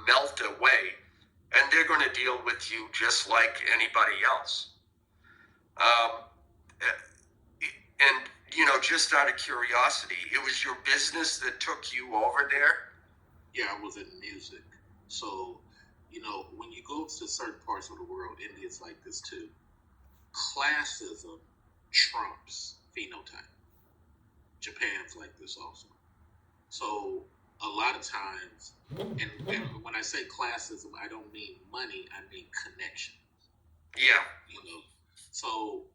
Speaker 15: melt away, and they're going to deal with you just like anybody else. And just out of curiosity, it was your business that took you over there?
Speaker 16: Yeah, I was in music. So, when you go to certain parts of the world, India's like this too. Classism trumps phenotype. Japan's like this also. So a lot of times, and when I say classism, I don't mean money, I mean connection.
Speaker 15: Yeah.
Speaker 16: You know,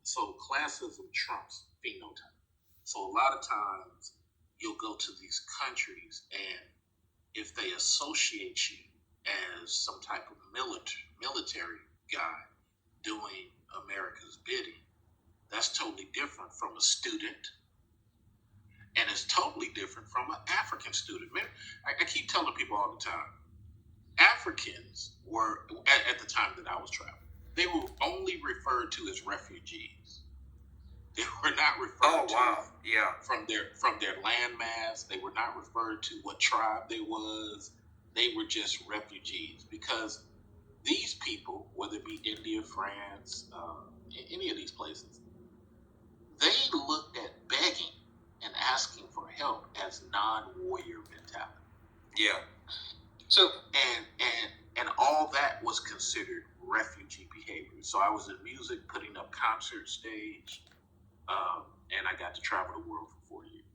Speaker 16: so classism trumps phenotype. So a lot of times you'll go to these countries, and if they associate you as some type of military guy doing America's bidding, that's totally different from a student, and it's totally different from an African student. Man, I keep telling people all the time, Africans were, at the time that I was traveling, they were only referred to as refugees. They were not referred from their landmass. They were not referred to what tribe they was. They were just refugees, because these people, whether it be India, France, any of these places, they looked at begging and asking for help as non-warrior mentality.
Speaker 15: Yeah.
Speaker 16: So and all that was considered refugee behavior. So I was in music, putting up concert stage, and I got to travel the world for 4 years.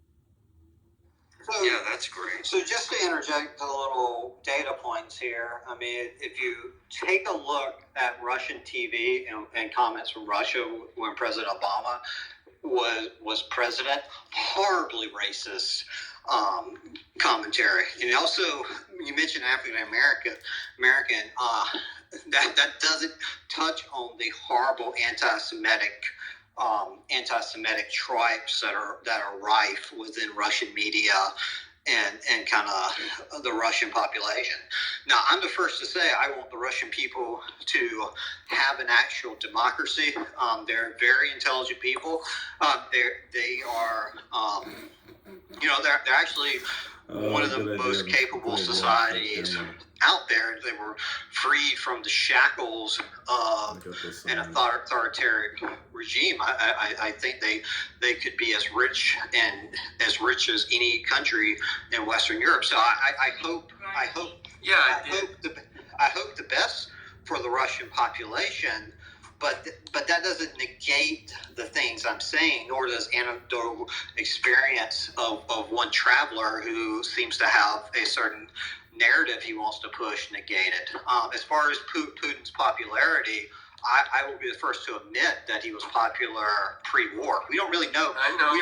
Speaker 17: So,
Speaker 15: yeah, that's great.
Speaker 17: So just to interject a little data points here, I mean, if you take a look at Russian TV and comments from Russia when President Obama was president, horribly racist commentary. And also, you mentioned African American. That doesn't touch on the horrible anti-Semitic tribes that are rife within Russian media and kind of the Russian population. Now, I'm the first to say I want the Russian people to have an actual democracy. They're very intelligent people. They are, they're actually one of the most capable societies out there. They were freed from the shackles of an authoritarian regime. I think they could be as rich as any country in Western Europe. So I hope the best for the Russian population. But that doesn't negate the things I'm saying, nor does anecdotal experience of one traveler who seems to have a certain narrative he wants to push negate it. As far as Putin's popularity, I will be the first to admit that he was popular pre-war. We don't really know.
Speaker 15: I know.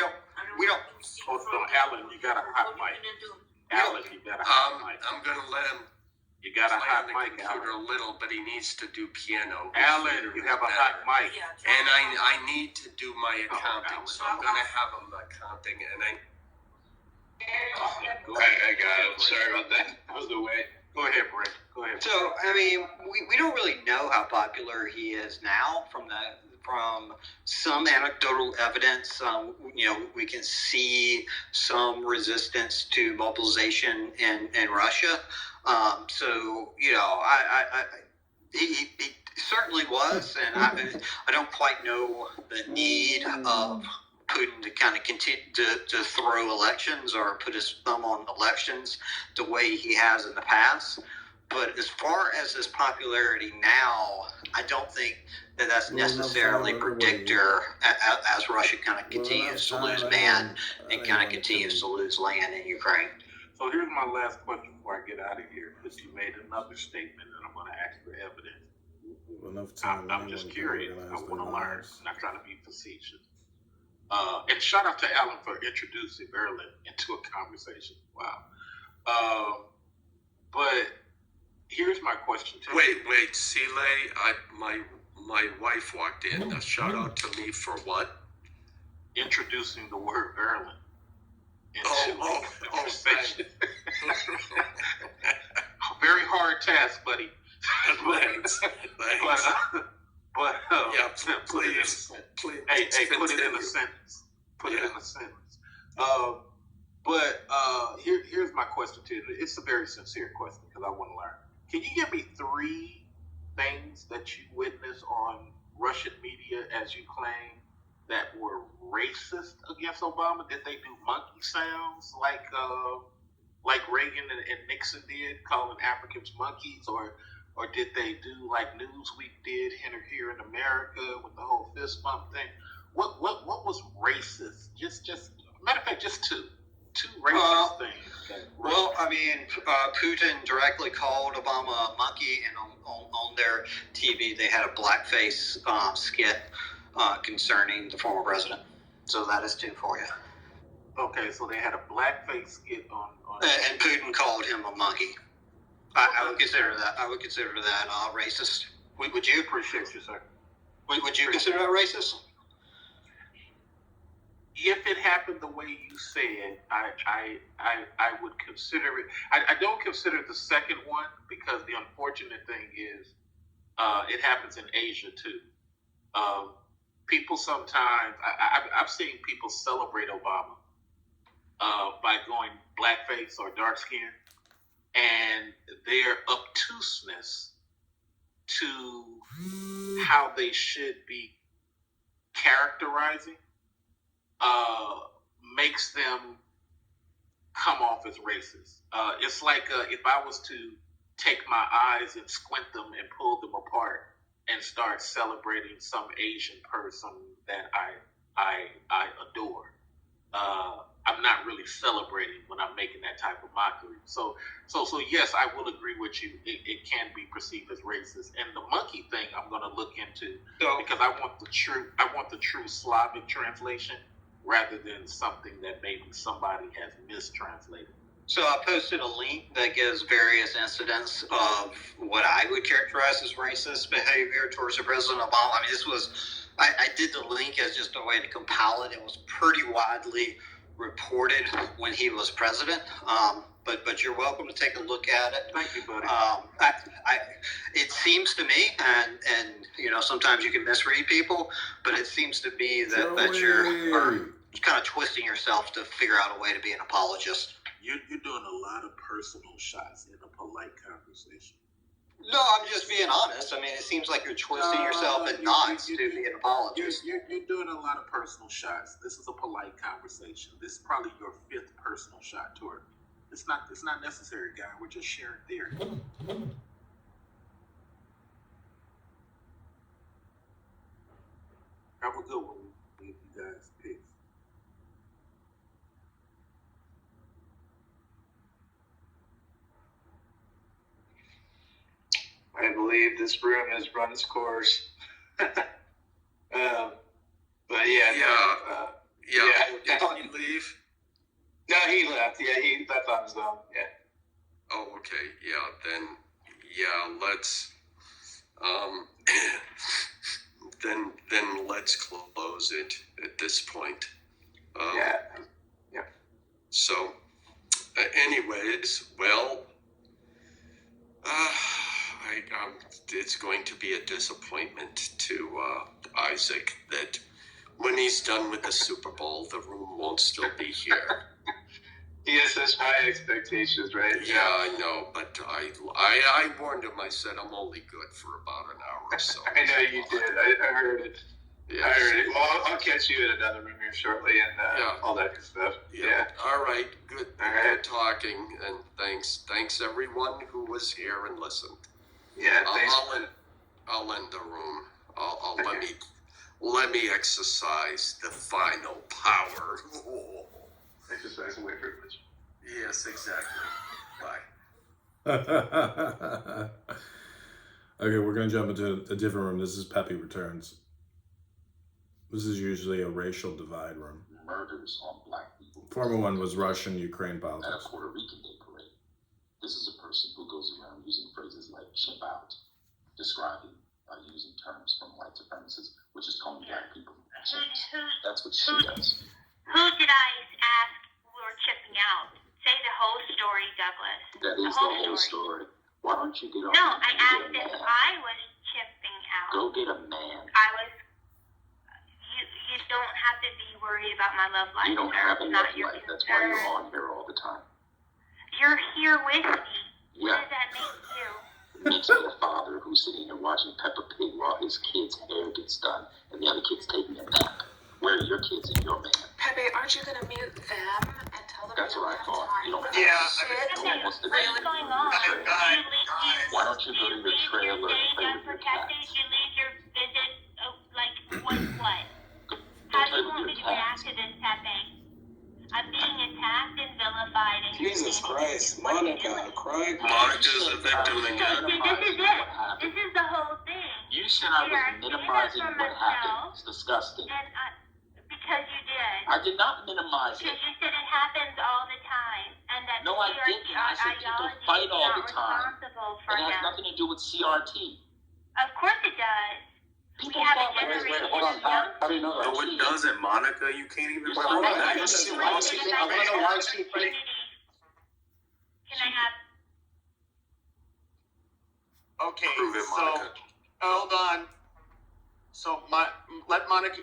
Speaker 17: We don't.
Speaker 3: Oh, so Alan, you got a hot mic. Alan, you got a hot mic.
Speaker 15: I'm gonna let him.
Speaker 3: You got a hot
Speaker 15: play
Speaker 3: mic,
Speaker 15: the computer
Speaker 3: Alan.
Speaker 15: a little, but he needs to do piano.
Speaker 3: Alan, you have a hot mic.
Speaker 15: And I need to do my accounting, so I'm gonna have him accounting, and I got it. Sorry about that.
Speaker 3: That was the way. Go ahead, Brett. Go ahead.
Speaker 17: So I mean, we don't really know how popular he is now from some anecdotal evidence. We can see some resistance to mobilization in Russia. He certainly was, and I don't quite know the need of Putin to kind of continue to throw elections or put his thumb on elections the way he has in the past. But as far as his popularity now, I don't think that's necessarily predictor as Russia kind of continues to lose man and kind of continues to lose land in Ukraine.
Speaker 3: So here's my last question before I get out of here, because you made another statement and I'm going to ask for evidence. I'm just curious. I want to learn. I'm not trying to be facetious. And shout out to Alan for introducing Berlin into a conversation. Wow. But here's my question to you.
Speaker 15: Wait, Sile, my wife walked in. A shout out to me for what?
Speaker 3: Introducing the word Berlin.
Speaker 15: Conversation.
Speaker 3: Very hard task, buddy.
Speaker 15: Thanks.
Speaker 3: But
Speaker 15: please.
Speaker 3: Hey, put it in a sentence. Put it in a sentence. Here's my question to you. It's a very sincere question because I want to learn. Can you give me 3 things that you witnessed on Russian media, as you claim, that were racist against Obama? Did they do monkey sounds like Reagan and Nixon did, calling Africans monkeys, or did they do like Newsweek did here in America with the whole fist bump thing? What was racist? Just matter of fact, just two racist things.
Speaker 17: Well, I mean, Putin directly called Obama a monkey, and on on their TV, they had a blackface skit concerning the former president. So that is 2 for you.
Speaker 14: Okay, so they had a blackface skit on.
Speaker 17: And Putin called him a monkey. I would consider that. I would consider that racist. Would you?
Speaker 14: Appreciate you, sir.
Speaker 17: Would you consider that racist?
Speaker 14: If it happened the way you said, I would consider it. I don't consider the second one because the unfortunate thing is it happens in Asia too. People sometimes, I've seen people celebrate Obama by going blackface or dark skin, and their obtuseness to how they should be characterizing makes them come off as racist. It's like if I was to take my eyes and squint them and pull them apart and start celebrating some Asian person that I adore. I'm not really celebrating when I'm making that type of mockery. So yes, I will agree with you. It can be perceived as racist. And the monkey thing, I'm going to look into because I want the true Slavic translation rather than something that maybe somebody has mistranslated.
Speaker 17: So I posted a link that gives various incidents of what I would characterize as racist behavior towards the President Obama. I mean, this was, I did the link as just a way to compile it. It was pretty widely reported when he was president. But you're welcome to take a look at it.
Speaker 14: Thank you, buddy.
Speaker 17: It seems to me, and you know, sometimes you can misread people, but it seems to me that you're kind of twisting yourself to figure out a way to be an apologist.
Speaker 14: You're doing a lot of personal shots in a polite conversation.
Speaker 17: No, I'm just being honest. I mean, it seems like you're twisting yourself in knots to be an apologist.
Speaker 14: You're doing a lot of personal shots. This is a polite conversation. This is probably your 5th personal shot toward. It's not necessary, guy. We're just sharing theory. Have a good one, you guys. Peace.
Speaker 18: I believe this room has run its course. But yeah.
Speaker 20: Did he leave?
Speaker 18: No, he left. Yeah, he left on his own. Yeah.
Speaker 20: Oh, okay. Let's then let's close it at this point.
Speaker 18: Yeah.
Speaker 20: So, anyways, well, it's going to be a disappointment to Isaac that when he's done with the Super Bowl, the room won't still be here.
Speaker 18: He has such high expectations, right?
Speaker 20: Yeah, I know, but I warned him. I said I'm only good for about an hour or so.
Speaker 18: I know you did. I heard it.
Speaker 20: Yes.
Speaker 18: I heard it. Well, I'll catch you in another room here shortly and all that good stuff.
Speaker 20: Yeah. All right. Good. Good talking, and thanks everyone who was here and listened.
Speaker 18: Yeah.
Speaker 20: I'll end the room. I'll let me exercise the final power.
Speaker 18: Exercise away privilege.
Speaker 20: Yes, exactly. Bye.
Speaker 9: Okay, we're gonna jump into a different room. This is Peppy Returns. This is usually a racial divide room.
Speaker 21: Murders on black people.
Speaker 9: Former one was Russian-Ukraine
Speaker 21: At a
Speaker 9: politics.
Speaker 21: Puerto Rican Day parade. This is a person who goes around using phrases like chip out, describing using terms from white supremacists, which is calling black people chimps. That's what she does.
Speaker 22: Who did I ask were chipping out? Say the whole story, Douglas.
Speaker 21: That is the whole story. Why don't you get off?
Speaker 22: No, I asked if I was chipping out.
Speaker 21: Go get a man.
Speaker 22: I was. You don't have to be worried about my love life.
Speaker 21: You don't have a love life. That's why you're on here all the time.
Speaker 22: You're here with me.
Speaker 21: Yeah.
Speaker 22: What does that make you?
Speaker 21: It makes me a father who's sitting here watching Peppa Pig while his kid's hair gets done and the other kid's taking a nap. Where are your kids and your man?
Speaker 23: Pepe, aren't you going to mute them and tell them?
Speaker 21: That's what I thought. You don't have
Speaker 22: What's going on?
Speaker 21: Why don't you go to your trailer and play with your cats?
Speaker 22: You leave your visit, what? How do you want me to react to this, Pepe? I'm being attacked and vilified. And
Speaker 6: Jesus Christ, Monica, crying.
Speaker 20: Monica's a victim again.
Speaker 22: See, this is it. This is the whole thing.
Speaker 21: You said I was minimizing what happened. It's disgusting.
Speaker 22: And because you did.
Speaker 21: I did not minimize it.
Speaker 22: Because you said it happens all the time. And that
Speaker 21: No, I didn't. I said people fight all the time.
Speaker 22: For
Speaker 21: it has nothing to do with CRT.
Speaker 22: Of course it does.
Speaker 21: People
Speaker 22: have a
Speaker 21: fight.
Speaker 22: generation
Speaker 6: Hold on. How do you know that?
Speaker 20: No, it doesn't, Monica. You can't even.
Speaker 6: Wait, hold on. I want to know why is she fighting?
Speaker 22: Can I have...
Speaker 19: Okay,
Speaker 20: Prove it,
Speaker 19: so
Speaker 20: Monica.
Speaker 19: hold on. So let Monica.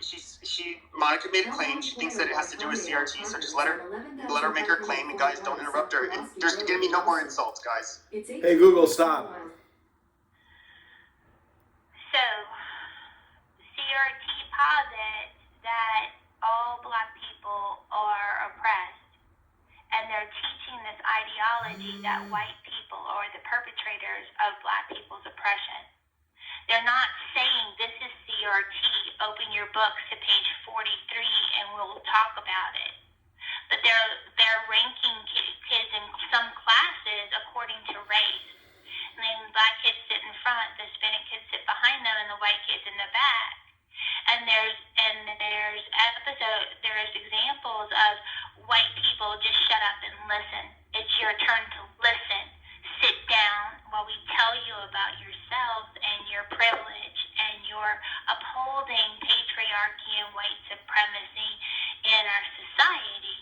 Speaker 19: Monica made a claim. She thinks that it has to do with CRT. So just let her make her claim. And guys, don't interrupt her. And there's gonna be no more insults, guys.
Speaker 9: Hey, Google, stop.
Speaker 22: So, CRT posits that all black people are oppressed, and they're teaching this ideology that white people are the perpetrators of black people's oppression. They're not saying this is CRT, open your books to page 43 and we'll talk about it. But they're ranking kids in some classes according to race. And then black kids sit in front, the Hispanic kids sit behind them, and the white kids in the back. And there's examples of white people just shut up and listen. It's your turn to listen. Sit down while we tell you about yourselves and your privilege and your upholding patriarchy and white supremacy in our society.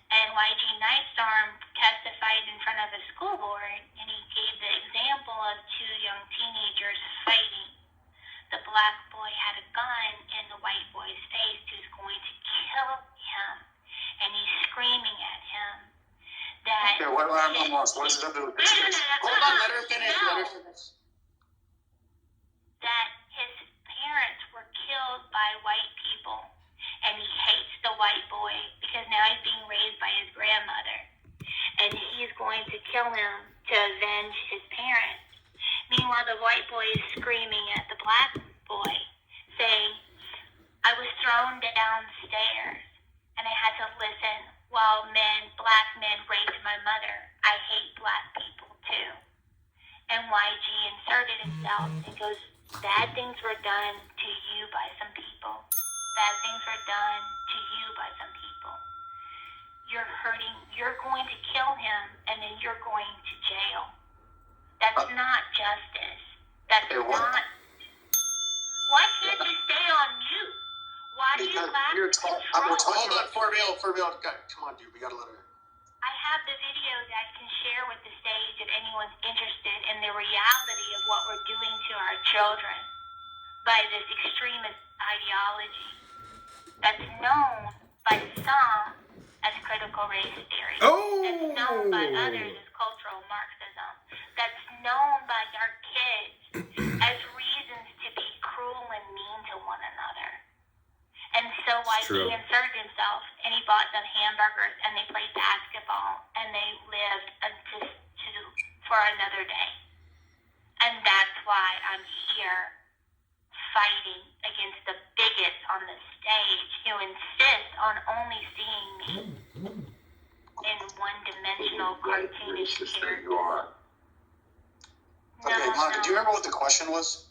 Speaker 22: And YG Nightstorm testified in front of a school board, and he gave the example of two young teenagers fighting. The black boy had a gun in the white boy's face who's going to kill him, and he's screaming at him that...
Speaker 6: Okay, I'm lost. What does it have to do with this case?
Speaker 19: Hold on, let her finish.
Speaker 22: That his parents were killed by white people, and he hates the white boy because now he's being raised by his grandmother, and he's going to kill him to avenge his parents. Meanwhile, the white boy is screaming at the black boy, saying, I was thrown downstairs, and I had to listen while black men raped my mother. I hate black people, too. And YG inserted himself and goes, bad things were done to you by some people. Bad things were done to you by some people. You're hurting, you're going to kill him, and then you're going to jail. That's not justice. That's not... Why can't you stay on mute? Why do you lack control?
Speaker 19: Hold on, for real. Come on, dude, we gotta let her.
Speaker 22: I have the video that I can share with the stage if anyone's interested in the reality of what we're doing to our children by this extremist ideology that's known by some as critical race theory. That's known by others as cultural Marxism. That's known by our kids as reasons to be cruel and mean to one another. And so he inserted himself, and he bought them hamburgers, and they played basketball, and they lived for another day. And that's why I'm here fighting against the bigots on the stage who insist on only seeing me in one-dimensional cartoonish characters.
Speaker 6: Okay, Monica, do you remember what the question was?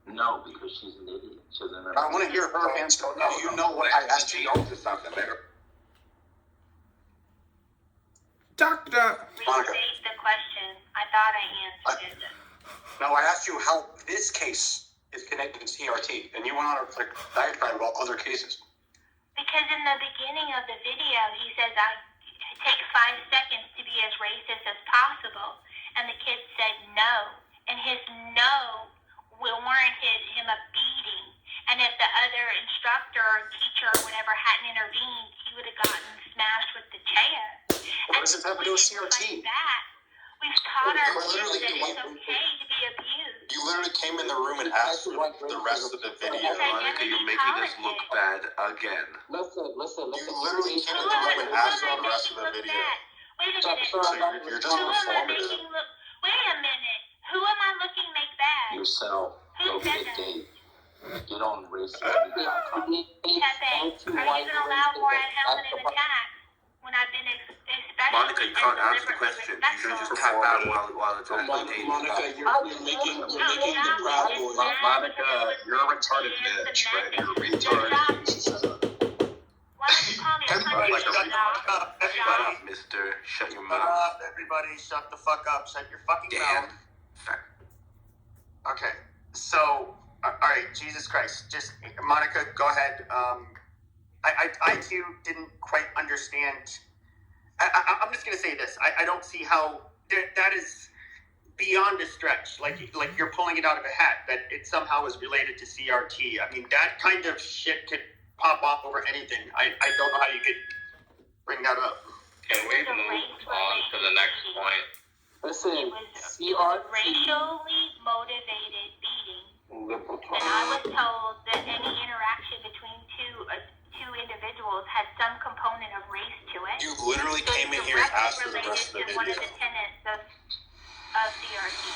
Speaker 21: No, because she's an idiot. She doesn't remember.
Speaker 6: I want to hear her answer. Do you know what I asked you?
Speaker 20: Something there.
Speaker 9: Doctor.
Speaker 6: Monica.
Speaker 22: Restate the question. I thought I answered it.
Speaker 6: No, I asked you how this case is connected to CRT, and you went on a diatribe about other cases.
Speaker 22: Because in the beginning of the video, he says, I take 5 seconds to be as racist as possible. And the kid said no. And his no warranted him a beating. And if the other instructor or teacher or whatever hadn't intervened, he would have gotten smashed with the chair.
Speaker 6: What does it have to do with CRT?
Speaker 22: We've taught our kids that it's okay to be abused.
Speaker 20: You literally came in the room and asked for the rest of the video. Monica, you're making us look bad again.
Speaker 21: Listen.
Speaker 20: You literally came in the room and asked for the rest of the video.
Speaker 22: Wait a minute.
Speaker 20: So you're just performative.
Speaker 22: Wait a minute. Who am I looking make bad?
Speaker 21: Yourself.
Speaker 22: Who
Speaker 21: Go
Speaker 22: said
Speaker 21: get a
Speaker 22: that?
Speaker 21: date. Get on racism.com.
Speaker 22: Pepe, are you going to allow more ad hominem attacks?
Speaker 1: Monica, you can't answer the question. You should just tap out while it's on the table.
Speaker 5: Monica, you're making the Proud Boys.
Speaker 1: Monica, you're a retarded bitch, right? You're a retard.
Speaker 15: Everybody shut the fuck up. Everybody.
Speaker 1: Mister, shut your
Speaker 15: Shut
Speaker 1: mouth.
Speaker 15: up, everybody. Shut the fuck up. Shut your fucking mouth. Okay, so, all right, Jesus Christ. Just, Monica, go ahead. I too didn't quite understand. I'm just going to say this. I don't see how that is beyond a stretch. Like you're pulling it out of a hat, that it somehow is related to CRT. I mean, that kind of shit could pop off over anything. I don't know how you could bring that up.
Speaker 2: Can we move on to the next point?
Speaker 5: Listen,
Speaker 22: It was a racially motivated beating, and I was told that any interaction between two individuals had some component of race to it.
Speaker 19: You literally came in here and asked for the rest of the
Speaker 22: One of
Speaker 19: video.
Speaker 22: the tenets of CRT.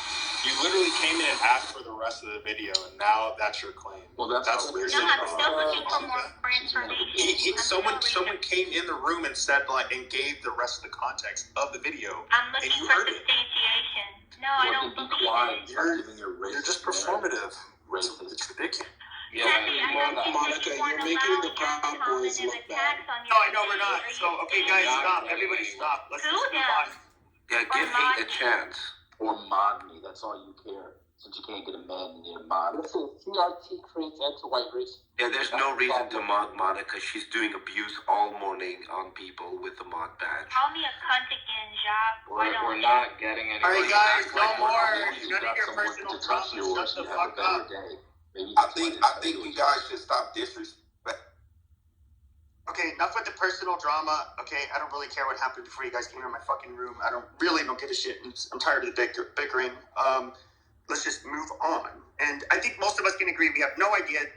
Speaker 19: You literally came in and asked for the rest of the video, and now that's your claim.
Speaker 1: Well, that's
Speaker 19: weird.
Speaker 22: No, I'm still looking for more information.
Speaker 19: Someone came in the room and said and gave the rest of the context of the video.
Speaker 22: I'm
Speaker 19: and
Speaker 22: looking
Speaker 19: you
Speaker 22: for
Speaker 19: heard it.
Speaker 22: substantiation. No, I don't believe it.
Speaker 19: You're just performative. It's ridiculous.
Speaker 5: Monica, you're making the Proud Boys look bad.
Speaker 15: No, I know we're not. So, okay, guys, stop. Everybody stop. Let's just move on.
Speaker 1: Yeah, give hate a chance. Or mod me. That's all you care. Since you can't get a man in there, mod.
Speaker 5: Listen, CRT creates anti-white race.
Speaker 1: Yeah, there's no reason to mod Monica. She's doing abuse all morning on people with the mod badge.
Speaker 22: Call me a cunt again, Jacques.
Speaker 2: We're not getting any.
Speaker 15: All right, guys, no more.
Speaker 1: You
Speaker 15: None of
Speaker 1: got
Speaker 15: your
Speaker 1: someone
Speaker 15: personal
Speaker 1: to trust
Speaker 15: problems.
Speaker 1: yours.
Speaker 15: Shut the
Speaker 1: You have a
Speaker 15: fuck
Speaker 1: better
Speaker 15: up.
Speaker 1: day.
Speaker 7: I think you guys should stop disrespect.
Speaker 15: Okay, enough with the personal drama. Okay, I don't really care what happened before you guys came in my fucking room. I don't give a shit. I'm tired of the bickering. Let's just move on. And I think most of us can agree we have no idea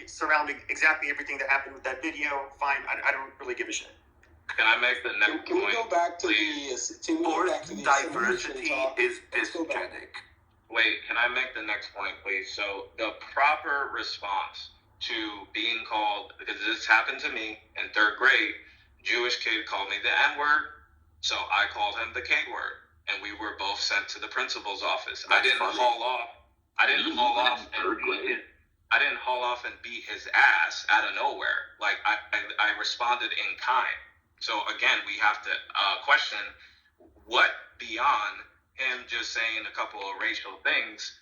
Speaker 15: surrounding exactly everything that happened with that video. Fine, I don't really give a shit.
Speaker 2: Can I make the next
Speaker 5: Can we
Speaker 2: point?
Speaker 5: go back to
Speaker 1: Forced diversity is dysgenic.
Speaker 2: Wait, can I make the next point, please? So the proper response to being called, because this happened to me in 3rd grade, Jewish kid called me the N-word, so I called him the K-word, and we were both sent to the principal's office. I didn't haul off and beat his ass out of nowhere. Like I responded in kind. So again, we have to question what beyond him just saying a couple of racial things,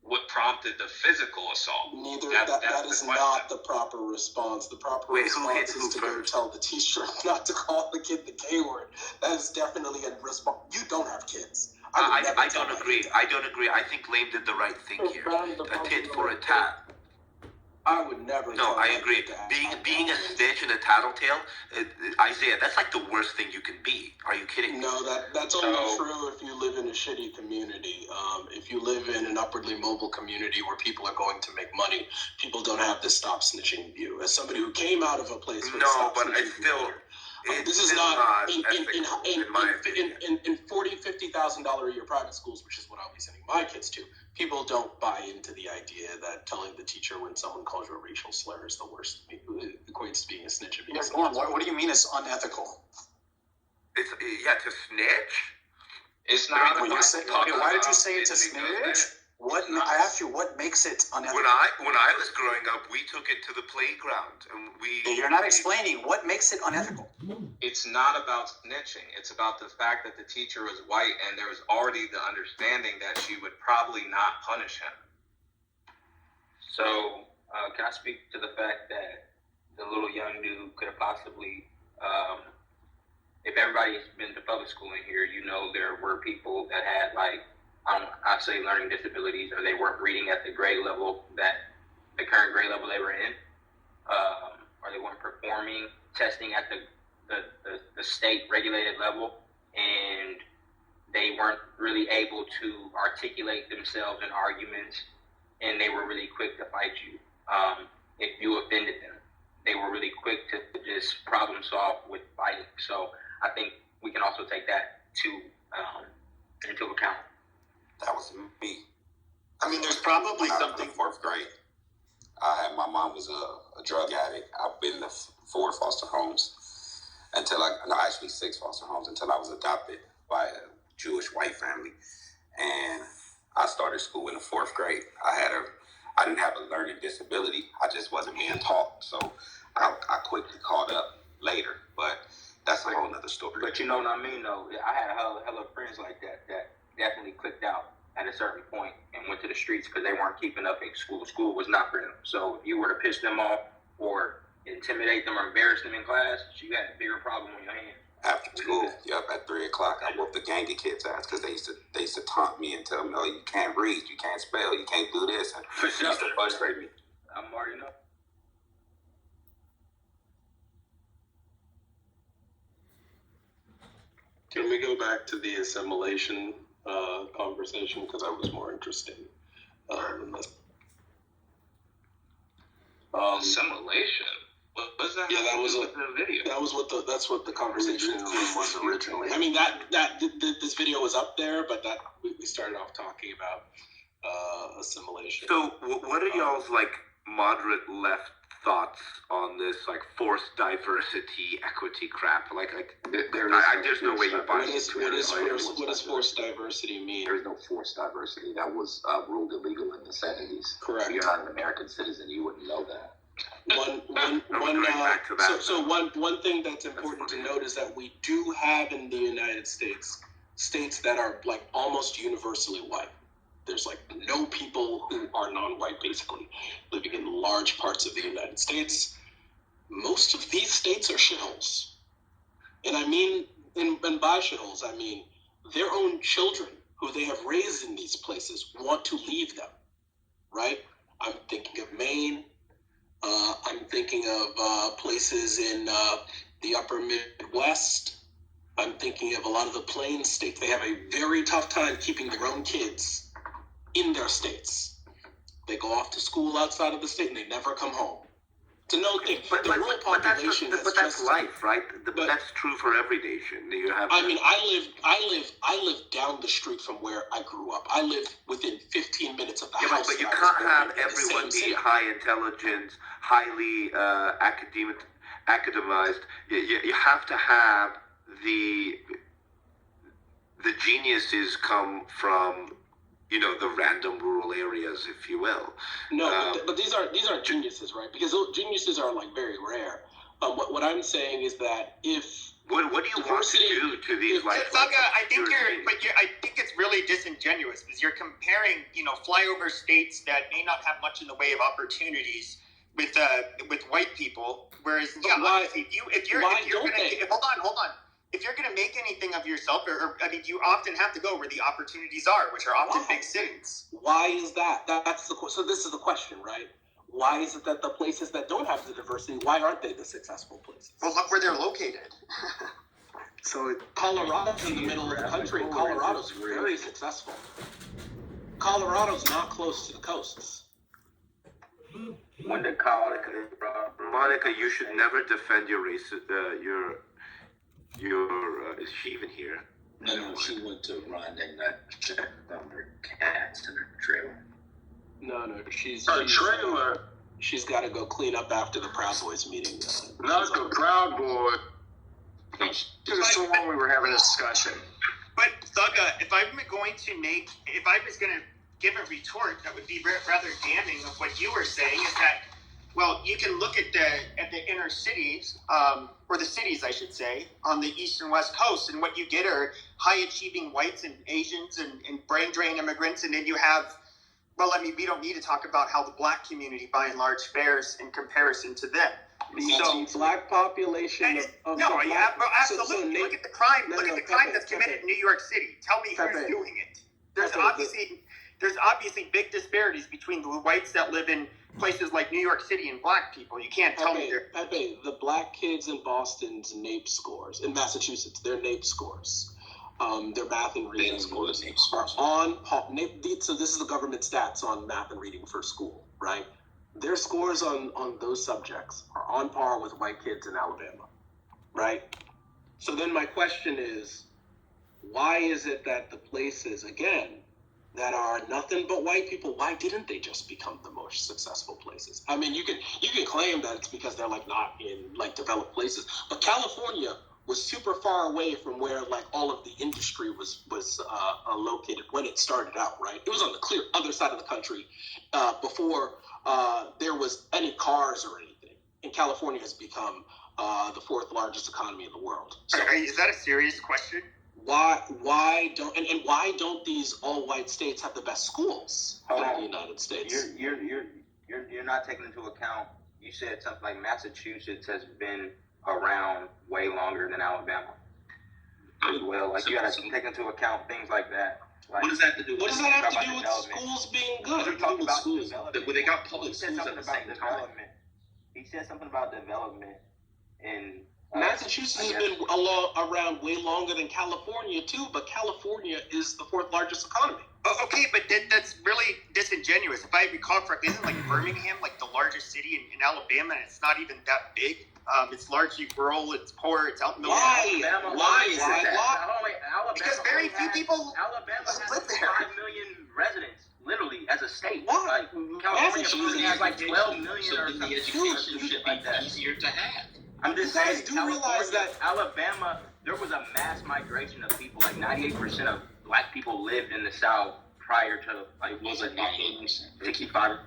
Speaker 2: what prompted the physical assault?
Speaker 5: That is not the proper response. The proper response is to go tell the teacher not to call the kid the K word. That is definitely a response. You don't have kids.
Speaker 1: I don't agree. I don't agree. I think Lame did the right thing here. A tit for a tat.
Speaker 5: I would never.
Speaker 1: No, I agree. Being a snitch and a tattletale, Isaiah, that's like the worst thing you can be. Are you kidding me?
Speaker 5: No, that's only true if you live in a shitty community. If you live in an upwardly mobile community where people are going to make money, people don't have this stop snitching view. As somebody who came out of a place with stop snitching view, this is not in $40,000, $50,000 a year private schools, which is what I'll be sending my kids to. People don't buy into the idea that telling the teacher when someone calls you a racial slur is the worst. It equates to being a snitch.
Speaker 7: What do you mean it's unethical?
Speaker 1: It's to snitch.
Speaker 2: It's not.
Speaker 7: Why did you say it's a snitch? I asked you, what makes it unethical?
Speaker 1: When I was growing up, we took it to the playground, and
Speaker 7: You're not explaining what makes it unethical.
Speaker 2: It's not about snitching. It's about the fact that the teacher was white, and there was already the understanding that she would probably not punish him.
Speaker 8: So, can I speak to the fact that the little young dude could have possibly, if everybody's been to public school in here, you know there were people that had I'd say learning disabilities, or they weren't reading at the grade level the current grade level they were in, or they weren't performing testing at the state regulated level, and they weren't really able to articulate themselves in arguments, and they were really quick to fight you if you offended them. They were really quick to just problem solve with fighting. So I think we can also take that into account.
Speaker 7: That was me.
Speaker 15: I mean, there's probably something.
Speaker 7: 4th grade. My mom was a drug addict. I've been to 4 foster homes.
Speaker 10: actually 6 foster homes until I was adopted by a Jewish white family. And I started school in the 4th grade. I didn't have a learning disability. I just wasn't being taught. So I quickly caught up later, but that's a whole nother story.
Speaker 8: But you know what I mean, though? I had a hell of friends like that definitely clicked out at a certain point and went to the streets because they weren't keeping up in school. School was not for them. So if you were to piss them off or intimidate them or embarrass them in class, you had a bigger problem on your hands.
Speaker 10: After school, at 3 o'clock, I whooped the gang of kids' ass because they used to taunt me and tell me, "Oh, you can't read, you can't spell, you can't do this," and it used to frustrate me.
Speaker 8: I'm already know.
Speaker 11: Can we go back to the assimilation conversation, because that was more interesting than this.
Speaker 2: Assimilation. What was that?
Speaker 11: Yeah, that was
Speaker 2: with the video.
Speaker 11: That's what the conversation was originally. I mean, this video was up there, but that we started off talking about assimilation.
Speaker 1: So, what are y'all's moderate left thoughts on this forced diversity equity crap? There's no way you buy it.
Speaker 11: What does forced diversity mean?
Speaker 16: There is no forced diversity. That was ruled illegal in the 70s.
Speaker 11: Correct.
Speaker 16: If you're not an American citizen, you wouldn't know that.
Speaker 11: One thing that's important to note is that we do have in the United States that are almost universally white. There's no people who are non-white basically living in large parts of the United States. Most of these states are shitholes. And I mean, and by shitholes, I mean their own children who they have raised in these places want to leave them, right? I'm thinking of Maine. I'm thinking of places in the upper Midwest. I'm thinking of a lot of the plain states. They have a very tough time keeping their own kids in their states. They go off to school outside of the state and they never come home. It's a known thing. But
Speaker 1: that's life, right? That's true for every nation. You have.
Speaker 11: I mean, I live down the street from where I grew up. I live within 15 minutes of the house.
Speaker 1: But you can't have everyone be high intelligence, highly academized. You have to have the geniuses come from the random rural areas, if you will.
Speaker 11: No, but these are geniuses, right? Because those geniuses are very rare. What I'm saying is that if
Speaker 1: what do you want to do to these
Speaker 12: I think it's really disingenuous because you're comparing flyover states that may not have much in the way of opportunities with white people, whereas if you're going to make anything of yourself, you often have to go where the opportunities are, which are often big cities.
Speaker 11: Why is that? So this is the question, right? Why is it that the places that don't have the diversity, why aren't they the successful places?
Speaker 12: Well, look where they're located.
Speaker 11: So Colorado's in the middle of the country, and Colorado's very successful. Colorado's not close to the coasts.
Speaker 1: Monica, you should never defend your race. Is she even here?
Speaker 14: No, she went to run and not check on her cats in her trailer.
Speaker 11: No, she's
Speaker 19: trailer.
Speaker 11: She's got to go clean up after the Proud Boys meeting.
Speaker 19: Not the Proud Boy. Just so long we were having a discussion.
Speaker 12: But Thugga, if I was going to give a retort that would be rather damning of what you were saying, is that, well, you can look at the inner cities, or the cities, I should say, on the east and west coast, and what you get are high-achieving whites and Asians and brain-drain immigrants, and then you have, we don't need to talk about how the black community, by and large, fares in comparison to them.
Speaker 11: So black population
Speaker 12: absolutely. Look at the crime. Look at the crime that's committed in New York City. Tell me who's doing it. There's obviously big disparities between the whites that live in places like New York City and black people. You can't tell me
Speaker 11: the black kids in Boston's NAEP scores, in Massachusetts, their NAEP scores, their math and reading scores are on par. So this is the government stats on math and reading for school, right? Their scores on those subjects are on par with white kids in Alabama, right? So then my question is, why is it that the places, again, that are nothing but white people, why didn't they just become the most successful places? I mean, you can claim that it's because they're like not in like developed places, but California was super far away from where like all of the industry was located when it started out, right? It was on the clear other side of the country before there was any cars or anything. And California has become the fourth largest economy in the world. So,
Speaker 12: is that a serious question?
Speaker 11: Why don't these all white states have the best schools in the United States?
Speaker 8: You're not taking into account. You said something like Massachusetts has been around way longer than Alabama. Well, like you got to take into account things like that. Like,
Speaker 11: What does that have to do with schools being good?
Speaker 8: You're talking about schools.
Speaker 11: Well, they got public schools at the same time.
Speaker 8: He said something about development in
Speaker 11: Massachusetts has been around way longer than California too, but California is the fourth largest economy.
Speaker 12: Oh, okay, but that's really disingenuous. If I recall correctly, isn't like Birmingham like the largest city in Alabama, and it's not even that big? It's largely rural, it's poor, it's out in the middle.
Speaker 8: Why is that?
Speaker 12: Alabama because very few people
Speaker 8: live there. 5 million residents, literally, as a state.
Speaker 11: Why?
Speaker 8: Like, California has like 12 million or something.
Speaker 14: The education should be easier to have.
Speaker 8: I'm just
Speaker 11: you guys
Speaker 8: saying,
Speaker 11: do realize that
Speaker 8: Alabama, there was a mass migration of people. Like 98% of black people lived in the South prior to like
Speaker 14: Was it 98%?
Speaker 8: 65.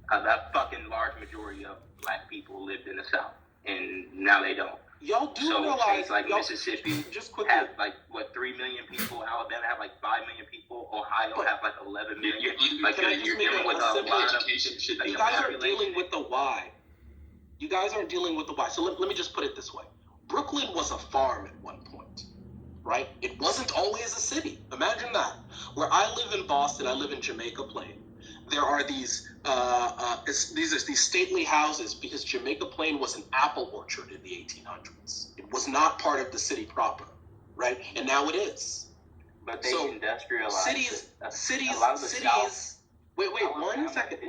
Speaker 8: That fucking large majority of black people lived in the South, and now they don't.
Speaker 11: Y'all do
Speaker 8: So
Speaker 11: realize
Speaker 8: states like Mississippi
Speaker 11: just quickly
Speaker 8: have like 3 million people. Alabama have like 5 million people. Ohio have like 11 million. You're dealing with a lot of
Speaker 14: education should be
Speaker 11: you guys aren't dealing with the why. You guys aren't dealing with the why. So let me just put it this way. Brooklyn was a farm at one point, right? It wasn't always a city. Imagine that. Where I live in Boston, I live in Jamaica Plain. There are these stately houses because Jamaica Plain was an apple orchard in the 1800s. It was not part of the city proper, right? And now it is.
Speaker 8: But they industrialized
Speaker 11: cities.
Speaker 8: A lot of the South.
Speaker 11: Wait, one second.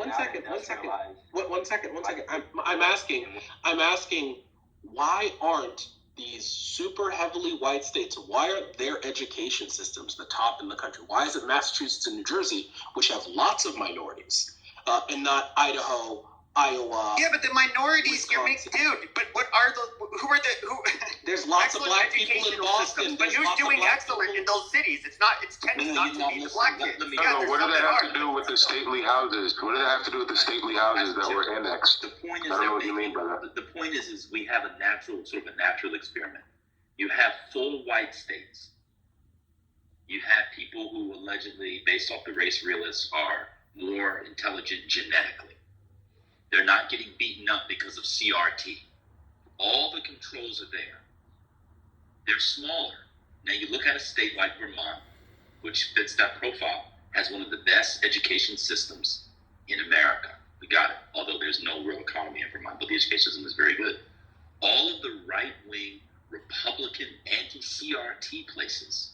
Speaker 11: I'm asking, why aren't these super heavily white states, why aren't their education systems the top in the country? Why is it Massachusetts and New Jersey, which have lots of minorities, and not Idaho, Iowa?
Speaker 12: Yeah, but the minorities,
Speaker 11: There's lots of black people in Boston.
Speaker 12: But who's doing excellent in those cities? It tends not to be the black kids.
Speaker 1: What do they have to do with the stately houses? What do they have to do with the stately houses that were annexed?
Speaker 14: The point is
Speaker 1: I don't know what you mean by that.
Speaker 14: The point is we have a natural experiment. You have full white states. You have people who allegedly, based off the race realists, are more intelligent genetically. They're not getting beaten up because of CRT. All the controls are there. They're smaller. Now you look at a state like Vermont, which fits that profile, has one of the best education systems in America. We got it. Although there's no real economy in Vermont, but the education system is very good. All of the right-wing, Republican, anti-CRT places,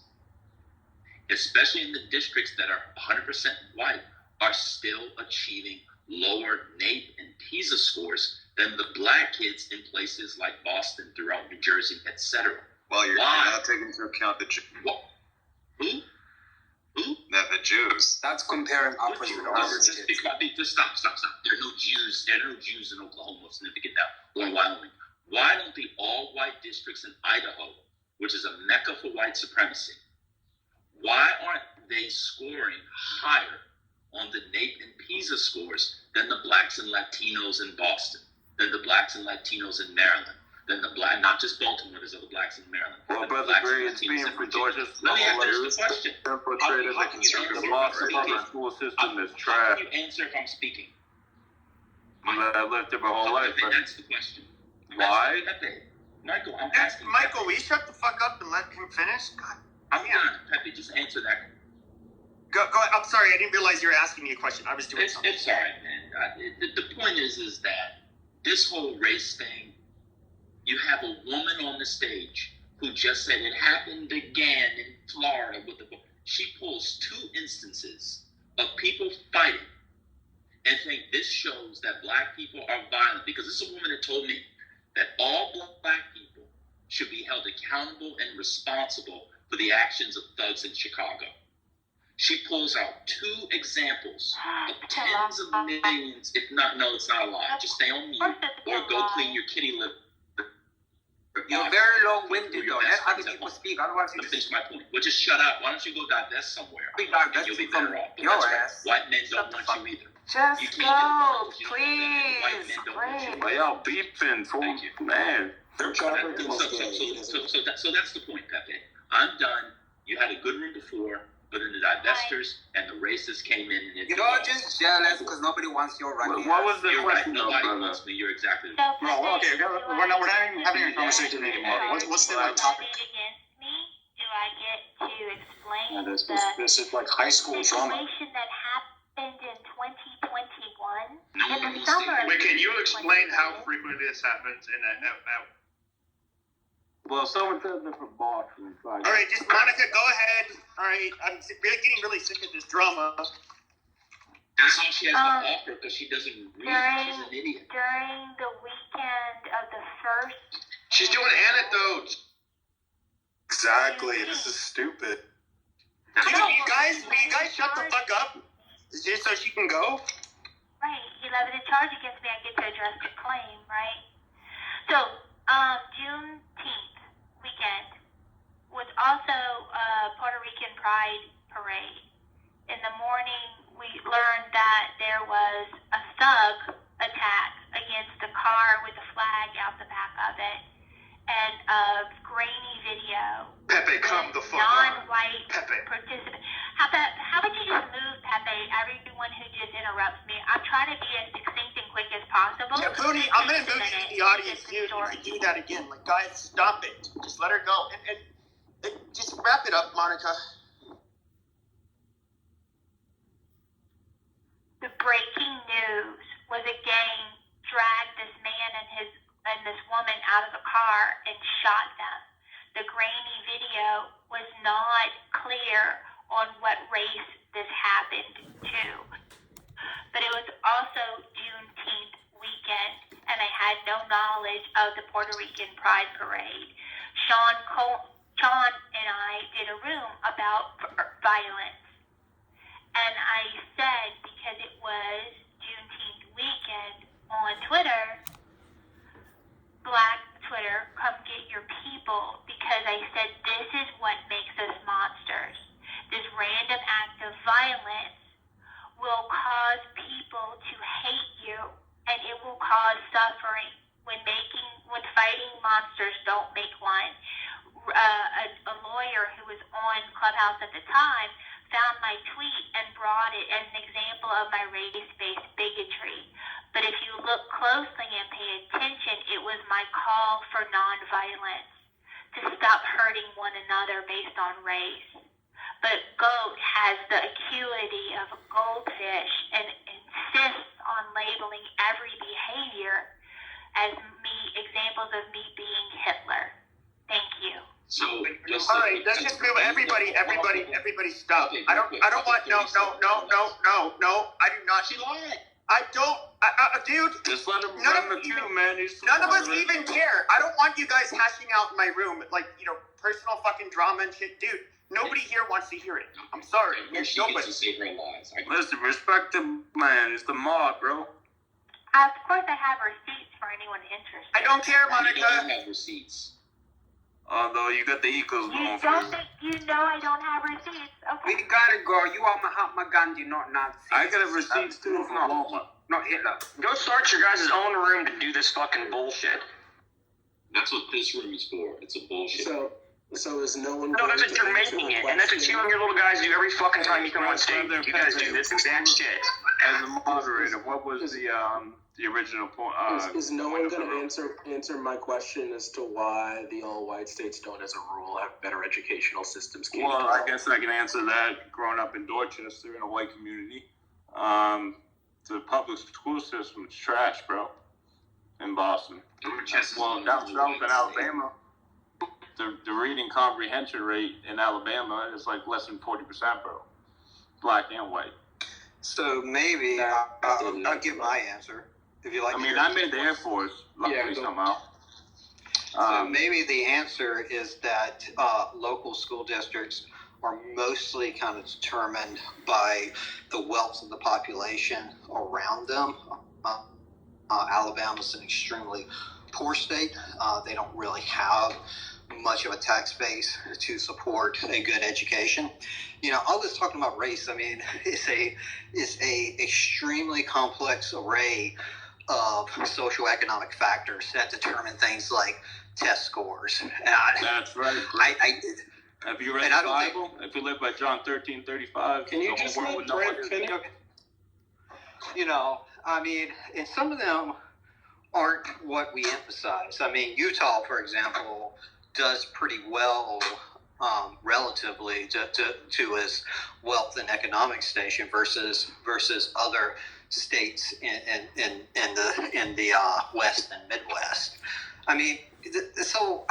Speaker 14: especially in the districts that are 100% white, are still achieving lower NAEP and PISA scores than the black kids in places like Boston, throughout New Jersey, etc.
Speaker 3: Well, you're not taking into account the Jews.
Speaker 14: Who?
Speaker 3: The Jews.
Speaker 7: That's comparing apples with oranges.
Speaker 14: Just stop. There are no Jews in Oklahoma of significant now, or Wyoming. Why don't the all-white districts in Idaho, which is a mecca for white supremacy, why aren't they scoring higher on the NAEP and PISA scores than the blacks and Latinos in Boston, than the blacks and Latinos in Maryland, than the black, not just Baltimore, there's other blacks in Maryland.
Speaker 1: Well, Brother Gray, it's being predominant.
Speaker 14: Let me ask you the question.
Speaker 1: Infiltrated the Boston public school system is trash.
Speaker 14: How can you answer if I'm speaking?
Speaker 1: I lived there my whole life.
Speaker 14: That's the question.
Speaker 1: Why?
Speaker 14: Michael, I'm asking.
Speaker 12: Michael, will you shut the fuck up and let him finish? God.
Speaker 14: I'm done. Pepe, just answer that.
Speaker 12: Go ahead. I'm sorry, I didn't realize you were asking me a question. I was doing something.
Speaker 14: It's all right, man. The point is that this whole race thing, you have a woman on the stage who just said it happened again in Florida with the. She pulls 2 instances of people fighting and think this shows that black people are violent, because this is a woman that told me that all black people should be held accountable and responsible for the actions of thugs in Chicago. She pulls out 2 examples of tens of millions, if not, no, it's not a lie. Just stay on mute or go clean your kitty litter.
Speaker 10: You're very long-winded, though. Let other people speak. Otherwise,
Speaker 14: Let me finish my point. Well, just shut up. Why don't you go divest somewhere?
Speaker 10: Be divested
Speaker 14: and you'll be
Speaker 10: from
Speaker 14: better off. But
Speaker 10: your
Speaker 14: that's right.
Speaker 10: ass.
Speaker 14: White men don't want you either.
Speaker 4: Just
Speaker 14: you
Speaker 4: go, please.
Speaker 14: White men don't want you.
Speaker 9: But y'all beefing, fool. Man.
Speaker 14: So that's the point, Pepe. I'm done. You had a good room before, but then the divestors and the racists came in and
Speaker 10: you're just jealous because nobody wants your right.
Speaker 9: What was the question?
Speaker 14: Nobody wants me. You're exactly right.
Speaker 6: No, okay, we're not even having a conversation anymore. What's the topic?
Speaker 22: Do I get to explain
Speaker 6: This is like high school drama.
Speaker 22: situation that happened in 2021?
Speaker 14: No,
Speaker 22: In the summer.
Speaker 12: Wait, can you explain how frequently this happens in that?
Speaker 9: Well, someone said that for Boston.
Speaker 12: All right, just Monica, go ahead. All right, I'm getting really sick of this drama.
Speaker 14: That's all she has to offer because she doesn't read. She's an idiot.
Speaker 22: During the weekend of the first.
Speaker 12: She's doing anecdotes.
Speaker 19: Exactly. This is stupid.
Speaker 12: Will you guys shut the fuck up? Just so she can go?
Speaker 22: Right. He levied a charge against me. I get to address the claim, right? So, Juneteenth weekend was also a Puerto Rican Pride parade. In the morning, we learned that there was a thug attack against the car with a flag out the back of it, and a grainy video.
Speaker 12: Pepe, come the fuck
Speaker 22: non-white
Speaker 12: Pepe.
Speaker 22: participant. How about you just move, Pepe? Everyone who just interrupts me. I'm trying to be as succinct and quick as possible.
Speaker 12: Yeah, Booty, I'm gonna move you to the audience too if you do that again. Like, guys, stop it. Just let her go. And just wrap it up, Monica.
Speaker 22: The breaking news was a gang dragged this man and this woman out of the car and shot them. The grainy video was not clear on what race this happened to. But it was also Juneteenth weekend, and I had no knowledge of the Puerto Rican Pride Parade. Sean and I did a room about violence. And I said, because it was Juneteenth weekend on Twitter, Black Twitter, come get your people, because I said this is what makes us monsters. This random act of violence will cause people to hate you, and it will cause suffering. When fighting monsters don't make one. A lawyer who was on Clubhouse at the time found my tweet and brought it as an example of my race-based bigotry. But if you look closely and pay attention, it was my call for nonviolence, to stop hurting one another based on race. But GOAT has the acuity of a goldfish and insists on labeling every behavior as examples of me being Hitler. Thank you.
Speaker 14: So,
Speaker 12: all right, let's just move. Everybody, stop. I don't want. No. I do not.
Speaker 14: She lied.
Speaker 12: I don't. Dude.
Speaker 9: Just let him run the queue, man.
Speaker 12: None of us even care. I don't want you guys hashing out in my room, like, personal fucking drama and shit, dude. Nobody here wants to hear it. I'm sorry.
Speaker 14: She gets to say her lies.
Speaker 9: Listen, respect him, man. It's the mob, bro.
Speaker 22: Of course, I have receipts for anyone interested.
Speaker 12: I don't care, Monica.
Speaker 14: You don't have receipts.
Speaker 9: Although you got the Eagles going for you.
Speaker 22: You know I don't have receipts. Okay.
Speaker 10: We gotta go. You are Mahatma Gandhi, not Nazi.
Speaker 9: I got receipts too from Walmart.
Speaker 10: Not Hitler.
Speaker 13: Go start your guys' own room to do this fucking bullshit.
Speaker 14: That's what this room is for. It's a bullshit.
Speaker 11: So is no one?
Speaker 13: No, that's what you're making it, and that's what you and your little guys do every fucking time you come on stage. You guys do this exact shit.
Speaker 9: As a moderator, what was the original point?
Speaker 11: Is no one going to answer my question as to why the all-white states don't, as a rule, have better educational systems?
Speaker 9: Well, I guess I can answer that. Growing up in Dorchester in a white community, the public school system is trash, bro. In Boston. Well, down south in Alabama, the reading comprehension rate in Alabama is like less than 40%, bro. Black and white.
Speaker 7: So maybe I'll give my answer. If you like.
Speaker 9: I mean, I made the Air Force, luckily somehow.
Speaker 7: So maybe the answer is that local school districts are mostly kind of determined by the wealth of the population around them. Alabama's an extremely poor state. They don't really have much of a tax base to support a good education. You know, all this talking about race, I mean, it's a extremely complex array of socioeconomic factors that determine things like test scores.
Speaker 9: That's right. Have you read the Bible? If you live by John 13:35,
Speaker 11: can you just let Brent finish?
Speaker 7: You know, I mean, and some of them aren't what we emphasize. I mean, Utah, for example, does pretty well relatively to its wealth and economic station versus other states in the West and Midwest. I mean, so,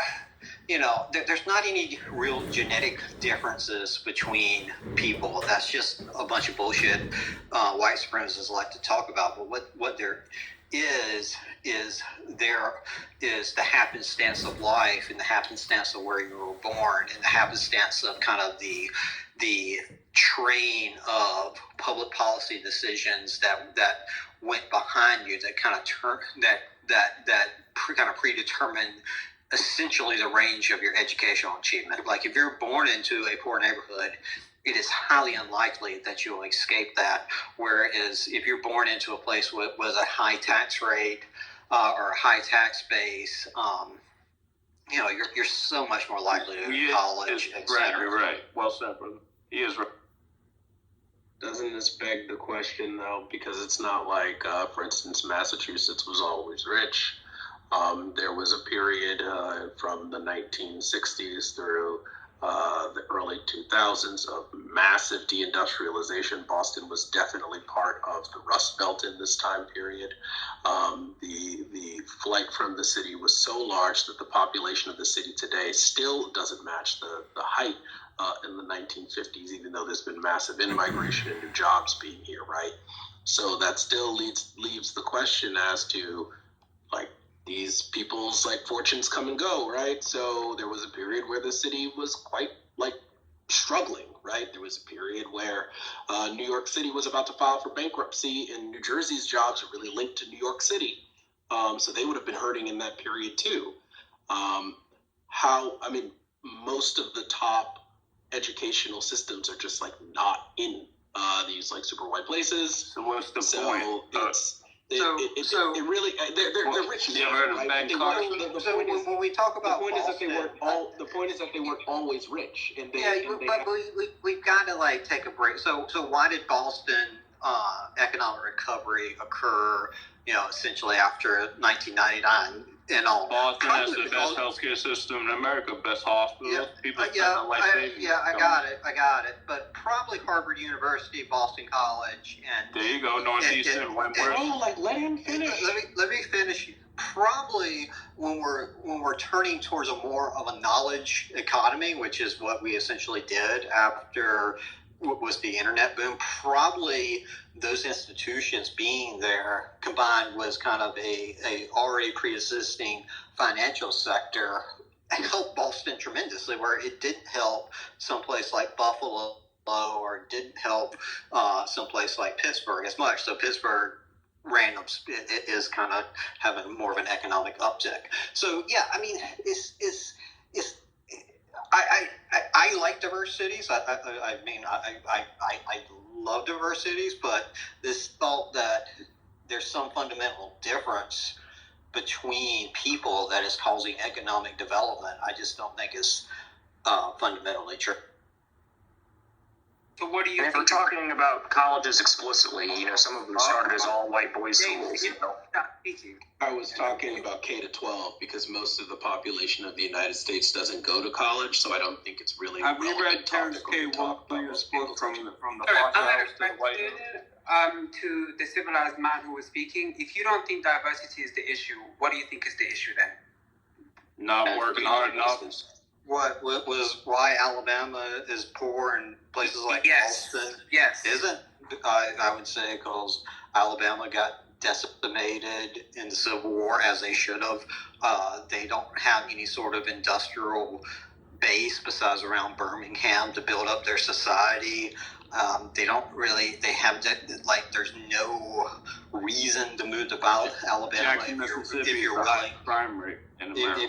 Speaker 7: you know, there's not any real genetic differences between people. That's just a bunch of bullshit white supremacists like to talk about. But what there is the happenstance of life and the happenstance of where you were born and the happenstance of kind of the train of public policy decisions that went behind you that kind of kind of predetermined essentially the range of your educational achievement. Like if you're born into a poor neighborhood, it is highly unlikely that you'll escape that. Whereas if you're born into a place with a high tax rate or a high tax base, you know, you're so much more likely to go to college.
Speaker 9: You're right. Well said, brother. He is right.
Speaker 11: Doesn't this beg the question, though? Because it's not like, for instance, Massachusetts was always rich. There was a period from the 1960s through the early 2000s of massive deindustrialization. Boston was definitely part of the Rust Belt in this time period. The flight from the city was so large that the population of the city today still doesn't match the height in the 1950s, even though there's been massive in-migration and new jobs being here, right? So that still leaves the question as to, like, these people's like fortunes come and go, right? So there was a period where the city was quite like struggling, right? There was a period where New York City was about to file for bankruptcy, and New Jersey's jobs are really linked to New York City. So they would have been hurting in that period too. Most of the top educational systems are just like not in these like super white places.
Speaker 9: So what's the point?
Speaker 11: It really they're rich now, right?
Speaker 7: When we talk about
Speaker 11: the point is that they weren't always rich, and
Speaker 7: we've got to like take a break. So why did Boston economic recovery occur? You know, essentially after 1999 and all.
Speaker 9: Boston has the best healthcare system in America, best hospitals. People spend life savings.
Speaker 7: I got it. But probably Harvard University, Boston College, and
Speaker 9: there you go, Northeastern, Wentworth.
Speaker 11: Let him finish.
Speaker 7: Let me finish. Probably when we're turning towards a more of a knowledge economy, which is what we essentially did after what was the internet boom, probably those institutions being there combined with kind of a already pre-existing financial sector helped Boston tremendously, where it didn't help someplace like Buffalo or didn't help someplace like Pittsburgh as much. So Pittsburgh it is kind of having more of an economic uptick. So yeah, I mean, I like diverse cities. I love diverse cities, but this thought that there's some fundamental difference between people that is causing economic development, I just don't think is fundamentally true.
Speaker 13: So what do you? If we're talking about colleges explicitly, you know, some of them started as all white boys schools. You know.
Speaker 11: I was talking about K-12 because most of the population of the United States doesn't go to college, so I don't think it's really.
Speaker 9: Have you read Terrence K. Williams' book from the White House to the White House?
Speaker 17: To the civilized man who was speaking, if you don't think diversity is the issue, what do you think is the issue then?
Speaker 9: Not working hard enough.
Speaker 7: What was why Alabama is poor in places like Boston?
Speaker 17: Yes.
Speaker 7: Isn't? I would say because Alabama got decimated in the Civil War, as they should have. They don't have any sort of industrial base besides around Birmingham to build up their society. They don't really. They have there's no reason to move to Alabama
Speaker 9: Jackson,
Speaker 7: if you're willing.
Speaker 9: Crime rate in America.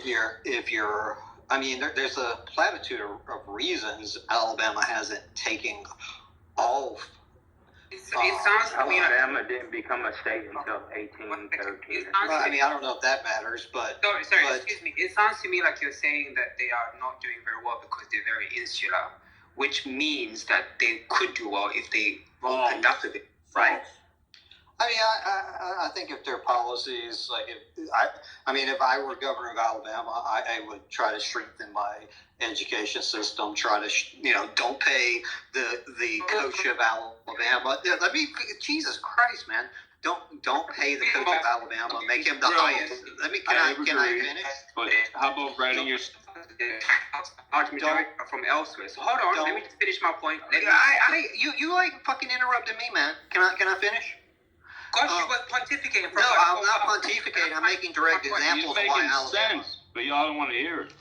Speaker 7: If you're. I mean, there's a platitude of reasons Alabama hasn't taken all.
Speaker 17: It sounds to me
Speaker 8: Alabama didn't become a state until 1813.
Speaker 7: I mean, I don't know if that matters, but
Speaker 17: excuse me. It sounds to me like you're saying that they are not doing very well because they're very insular, which means that they could do well if they conducted it right.
Speaker 7: I mean, I think if their policies, if I were governor of Alabama, I would try to strengthen my education system. Try to, don't pay the coach of Alabama. Jesus Christ, man, don't pay the coach of Alabama. Make him the highest. Can I finish?
Speaker 9: But how about writing your
Speaker 17: argument from elsewhere? So hold on, let me just finish my point.
Speaker 7: You fucking interrupted me, man. Can I finish?
Speaker 17: Gosh, you were pontificating.
Speaker 7: No, I'm not pontificating. I'm making direct examples of why Alabama.
Speaker 9: Sense, but y'all don't want to hear it.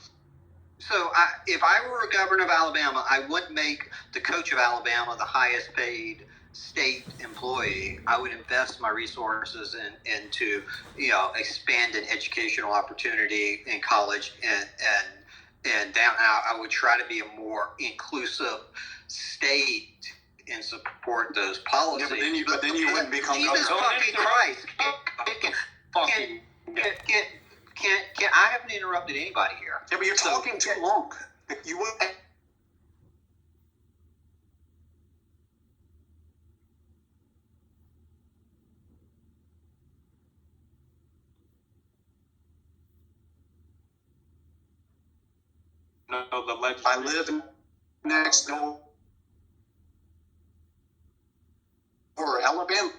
Speaker 7: So, if I were a governor of Alabama, I wouldn't make the coach of Alabama the highest paid state employee. I would invest my resources into expand an educational opportunity in college and down. I would try to be a more inclusive state and support those policies.
Speaker 6: Yeah, but then you wouldn't become
Speaker 7: Jesus fucking Christ! I haven't interrupted anybody here.
Speaker 6: Yeah, but you're talking too long. You would.
Speaker 9: No, the legislature.
Speaker 6: I live next door. Or Alabama.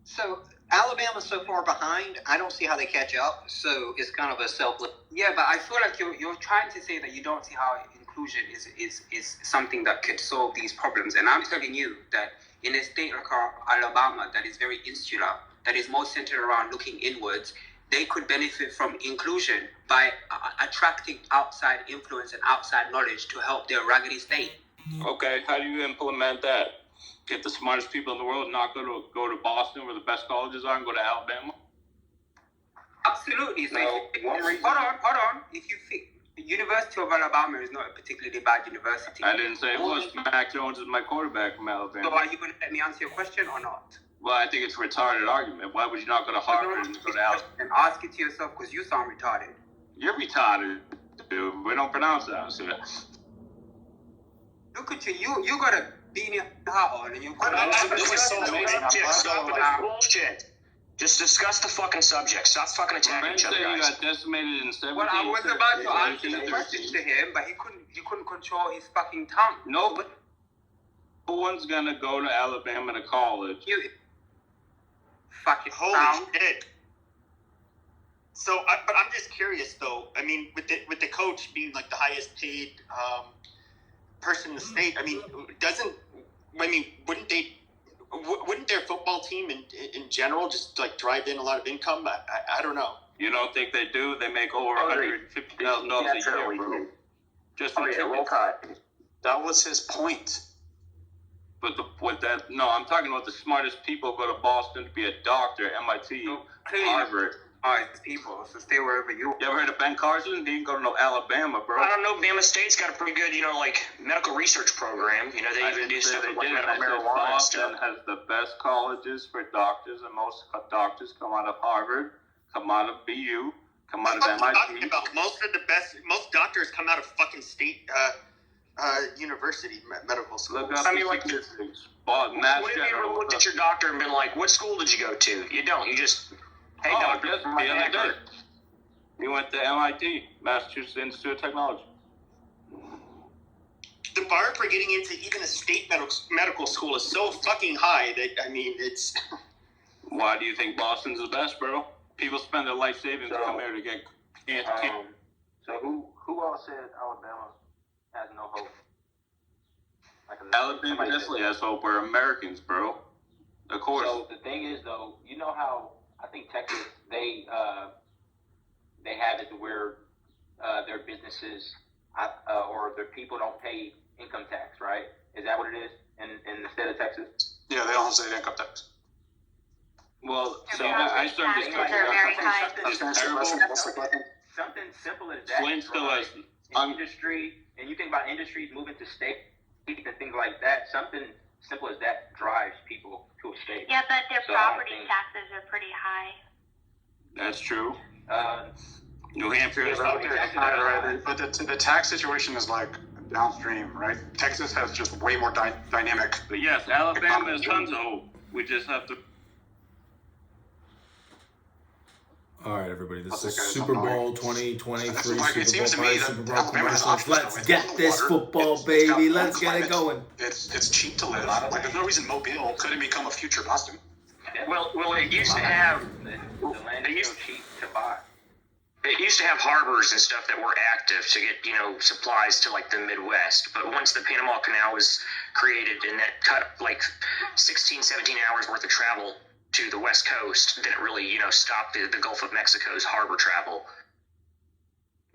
Speaker 7: So Alabama's so far behind, I don't see how they catch up. So it's kind of a selfless.
Speaker 17: Yeah, but I feel like you're trying to say that you don't see how inclusion is something that could solve these problems. And I'm telling you that in a state like Alabama that is very insular, that is more centered around looking inwards, they could benefit from inclusion by attracting outside influence and outside knowledge to help their raggedy state.
Speaker 9: Okay, how do you implement that? Get the smartest people in the world not go to Boston where the best colleges are and go to Alabama?
Speaker 17: Absolutely. So hold on. If you think the University of Alabama is not a particularly bad university.
Speaker 9: I didn't say it was. Mac Jones is my quarterback from Alabama.
Speaker 17: So are you going to let me answer your question or not?
Speaker 9: Well, I think it's a retarded argument. Why would you not go to Harvard and go to Alabama?
Speaker 17: And ask it to yourself because you sound retarded.
Speaker 9: You're retarded, dude. We don't pronounce that. So
Speaker 17: look at you. You got a beanie hat on and you got
Speaker 13: Stop with this bullshit. Just discuss the fucking subject. Stop fucking attacking each other, guys.
Speaker 9: You got decimated in 17.
Speaker 17: Well, I was about to answer the question to him, but he couldn't control his fucking tongue.
Speaker 9: No, but no one's gonna go to Alabama to college.
Speaker 17: You fucking
Speaker 12: holy shit. So, but I'm just curious though. I mean, with the coach being like the highest paid person in the state, I mean, wouldn't their football team in general just like drive in a lot of income? I don't know.
Speaker 9: You don't think they do? They make over $150,000 a year, bro. Just from tickets.
Speaker 6: That was his point.
Speaker 9: But I'm talking about the smartest people go to Boston to be a doctor, MIT, Harvard.
Speaker 17: People, so stay wherever you.
Speaker 9: You ever heard of Ben Carson? He didn't go to no Alabama, bro.
Speaker 13: I don't know. Bama State's got a pretty good, medical research program. They even do stuff like medical marijuana.
Speaker 9: Boston has the best colleges for doctors, and most doctors come out of Harvard, come out of BU, come out of MIT.
Speaker 12: Most doctors come out of fucking state university medical school.
Speaker 9: Look up statistics.
Speaker 13: What if you ever looked at your doctor and been like, "What school did you go to?" You don't. You just. Hey, doctor,
Speaker 9: the other day. He went to MIT, Massachusetts Institute of Technology.
Speaker 12: The bar for getting into even a state medical school is so fucking high that, it's...
Speaker 9: Why do you think Boston's the best, bro? People spend their life savings to come here to get cancer.
Speaker 8: So who all said Alabama has no hope?
Speaker 9: Alabama definitely has hope. We're Americans, bro. Of course.
Speaker 8: So the thing is, though, you know how I think Texas, they they have it to where their businesses or their people don't pay income tax, right? Is that what it is in the state of Texas?
Speaker 6: Yeah, they don't have state income tax.
Speaker 8: Well,
Speaker 1: So I started to
Speaker 22: taxes are very high.
Speaker 8: Something simple as that.
Speaker 9: Flint still has.
Speaker 8: Industry, and you think about industries moving to state and things like that. Something simple as that drives people to a state.
Speaker 22: Yeah, but their
Speaker 8: So I don't
Speaker 22: property
Speaker 8: think-
Speaker 22: taxes are pretty high.
Speaker 9: That's true. New Hampshire is
Speaker 6: But the tax situation is like downstream, right? Texas has just way more dynamic.
Speaker 9: But yes, Alabama is tons of hope. We just have to.
Speaker 18: All right, everybody. This
Speaker 6: That's
Speaker 18: is
Speaker 6: okay,
Speaker 18: Super
Speaker 6: I'm
Speaker 18: Bowl 2023.
Speaker 6: Like, it seems to
Speaker 18: Super
Speaker 6: me
Speaker 18: Bowl
Speaker 6: that
Speaker 18: Super Bowl
Speaker 6: Alabama has
Speaker 18: commercials.
Speaker 6: options.
Speaker 18: Let's
Speaker 6: Like,
Speaker 18: get
Speaker 6: on the
Speaker 18: this
Speaker 6: water,
Speaker 18: football,
Speaker 6: it's
Speaker 18: baby.
Speaker 6: got
Speaker 18: Let's get it
Speaker 6: climate.
Speaker 18: going.
Speaker 6: It's cheap to live. Like, there's no reason Mobile couldn't become a future Boston.
Speaker 13: Well, it used to have.
Speaker 8: The land is so cheap to buy.
Speaker 13: It used to have harbors and stuff that were active to get, supplies to like the Midwest. But once the Panama Canal was created and that cut like 16, 17 hours worth of travel to the West Coast, then it really, stopped the Gulf of Mexico's harbor travel.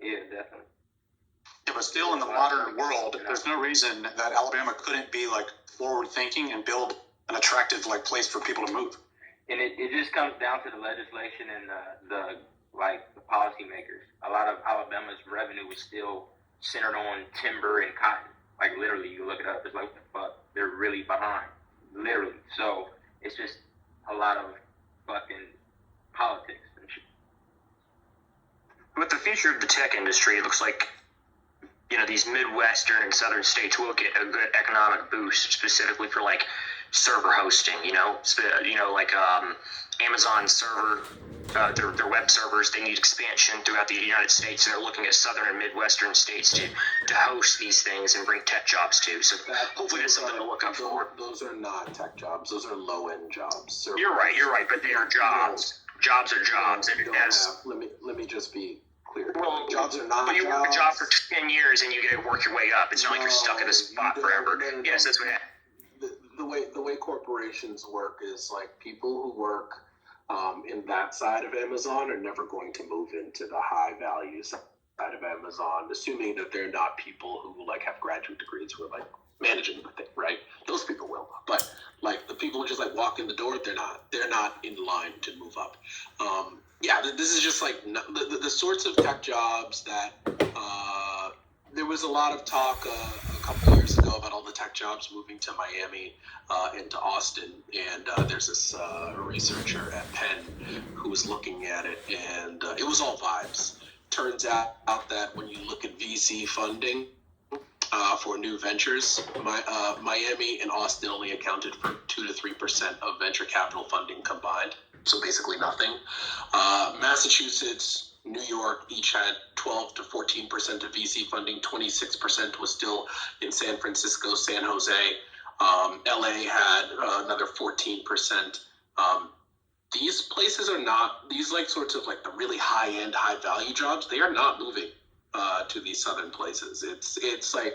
Speaker 8: Yeah, definitely.
Speaker 6: Yeah, but still in the modern world, there's no reason that Alabama couldn't be like forward thinking and build an attractive like place for people to move.
Speaker 8: And it just comes down to the legislation and the policymakers. A lot of Alabama's revenue is still centered on timber and cotton. Like literally, you look it up, it's like, what the fuck? They're really behind. Literally. So it's just a lot of fucking politics and shit.
Speaker 13: With the future of the tech industry, it looks like, these Midwestern and Southern states will get a good economic boost, specifically for like server hosting. Like Amazon server, their web servers. They need expansion throughout the United States, and they're looking at Southern and Midwestern states to host these things and bring tech jobs to. So hopefully that's something to look up for.
Speaker 11: Those are not tech jobs. Those are low-end jobs.
Speaker 13: You're right, but they are jobs. Jobs are jobs, and
Speaker 11: let me just be clear.
Speaker 13: Well,
Speaker 11: jobs are not.
Speaker 13: But you
Speaker 11: jobs.
Speaker 13: work a job for 10 years and you get to work your way up. It's not like you're stuck in a spot forever.
Speaker 11: No.
Speaker 13: Yes, that's what happens.
Speaker 11: The way corporations work is like people who work in that side of Amazon are never going to move into the high value side of Amazon, assuming that they're not people who like have graduate degrees who are like managing the thing, right? Those people will, but like the people who just like walk in the door, they're not in line to move up. This is just like the sorts of tech jobs that there was a lot of talk a couple of years ago about all the tech jobs moving to Miami and to Austin, and there's this researcher at Penn who was looking at it, and it was all vibes. Turns out that when you look at VC funding for new ventures, Miami and Austin only accounted for 2 to 3% of venture capital funding combined, so basically nothing. Massachusetts, New York each had 12 to 14% of VC funding. 26% was still in San Francisco, San Jose. LA had another 14%. These places are not, these like sorts of like the really high-end, high-value jobs, they are not moving to these southern places. It's like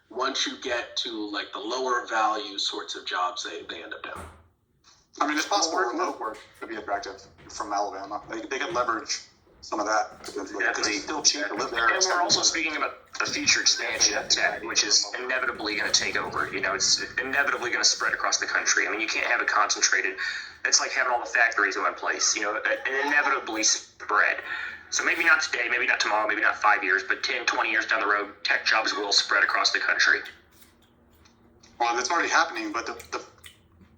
Speaker 11: once you get to like the lower value sorts of jobs, they end up down.
Speaker 6: I mean, it's possible remote work could be attractive from Alabama. They could leverage some of that potentially because it's still cheap to live there.
Speaker 13: And we're also speaking about the future expansion of tech, which is inevitably going to take over. It's inevitably going to spread across the country. I mean, you can't have it concentrated. It's like having all the factories in one place, and inevitably spread. So maybe not today, maybe not tomorrow, maybe not 5 years, but 10, 20 years down the road, tech jobs will spread across the country.
Speaker 6: Well, that's already happening, but the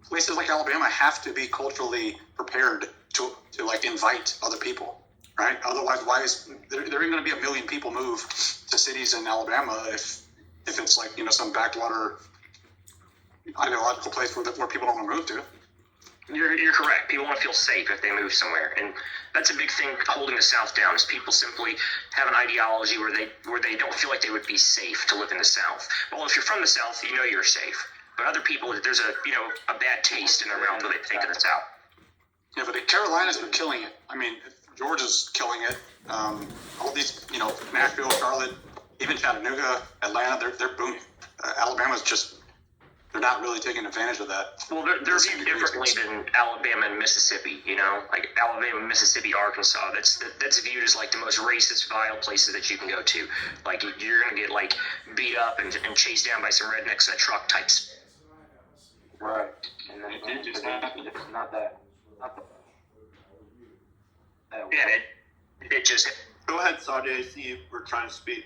Speaker 6: places like Alabama have to be culturally prepared to like invite other people. Right. Otherwise, there ain't going to be 1 million people move to cities in Alabama if it's like some backwater ideological place where people don't want to move to.
Speaker 13: You're correct. People want to feel safe if they move somewhere, and that's a big thing holding the South down. Is people simply have an ideology where they don't feel like they would be safe to live in the South. Well, if you're from the South, you're safe. But other people, there's a bad taste in the realm where they think of the South.
Speaker 6: Yeah, but the Carolinas are killing it. I mean, Georgia's killing it. All these, Nashville, Charlotte, even Chattanooga, Atlanta, they're booming. Alabama's just they're not really taking advantage of that.
Speaker 13: Well, they're viewed differently than Alabama and Mississippi. You know, like Alabama, Mississippi, Arkansas. That's viewed as like the most racist, vile places that you can go to. Like you're gonna get like beat up and chased down by some rednecks in a truck types.
Speaker 8: Right. And then it's not that.
Speaker 13: Yeah, it just.
Speaker 19: Go ahead, Saudi. I see you were trying to speak.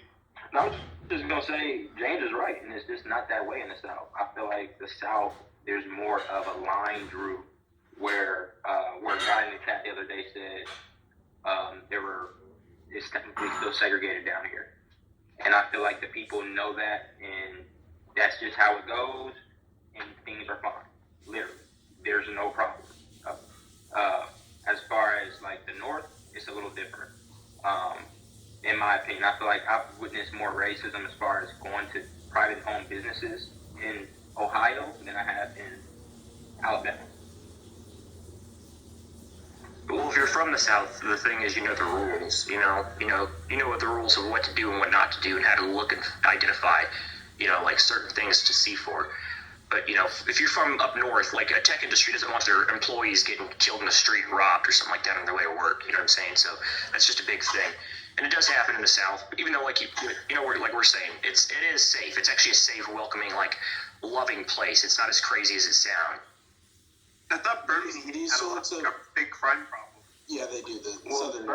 Speaker 8: No, I was just gonna say James is right, and it's just not that way in the South. I feel like the South, there's more of a line drew where a guy in the chat the other day said it's technically still segregated down here, and I feel like the people know that, and that's just how it goes, and things are fine. Literally, there's no problem. As far as like the North, it's a little different. In my opinion, I feel like I've witnessed more racism as far as going to private-owned businesses in Ohio than I have in Alabama.
Speaker 13: Well, if you're from the South, the thing is, you know the rules. You know what the rules of what to do and what not to do, and how to look and identify, like certain things to see for. But if you're from up north, like a tech industry doesn't want their employees getting killed in the street, robbed, or something like that on their way to work. You know what I'm saying? So that's just a big thing. And it does happen in the South, even though, like we're saying, it is safe. It's actually a safe, welcoming, like loving place. It's not as crazy as it sounds.
Speaker 19: I thought Birmingham had a big crime problem.
Speaker 11: Yeah, they do. The southern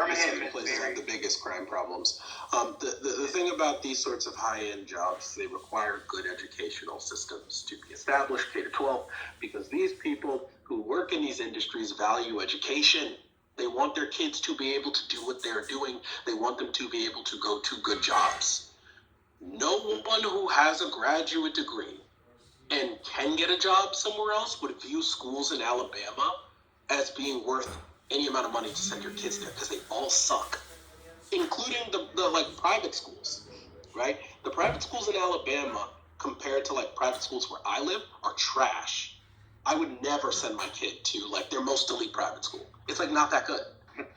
Speaker 11: places have the biggest crime problems. The thing about these sorts of high-end jobs, they require good educational systems to be established, K-12, because these people who work in these industries value education. They want their kids to be able to do what they're doing. They want them to be able to go to good jobs. No one who has a graduate degree and can get a job somewhere else would view schools in Alabama as being worth any amount of money to send your kids there, because they all suck, including the like private schools, right? The private schools in Alabama compared to like private schools where I live are trash. I would never send my kid to like their most elite private school. It's like not that good.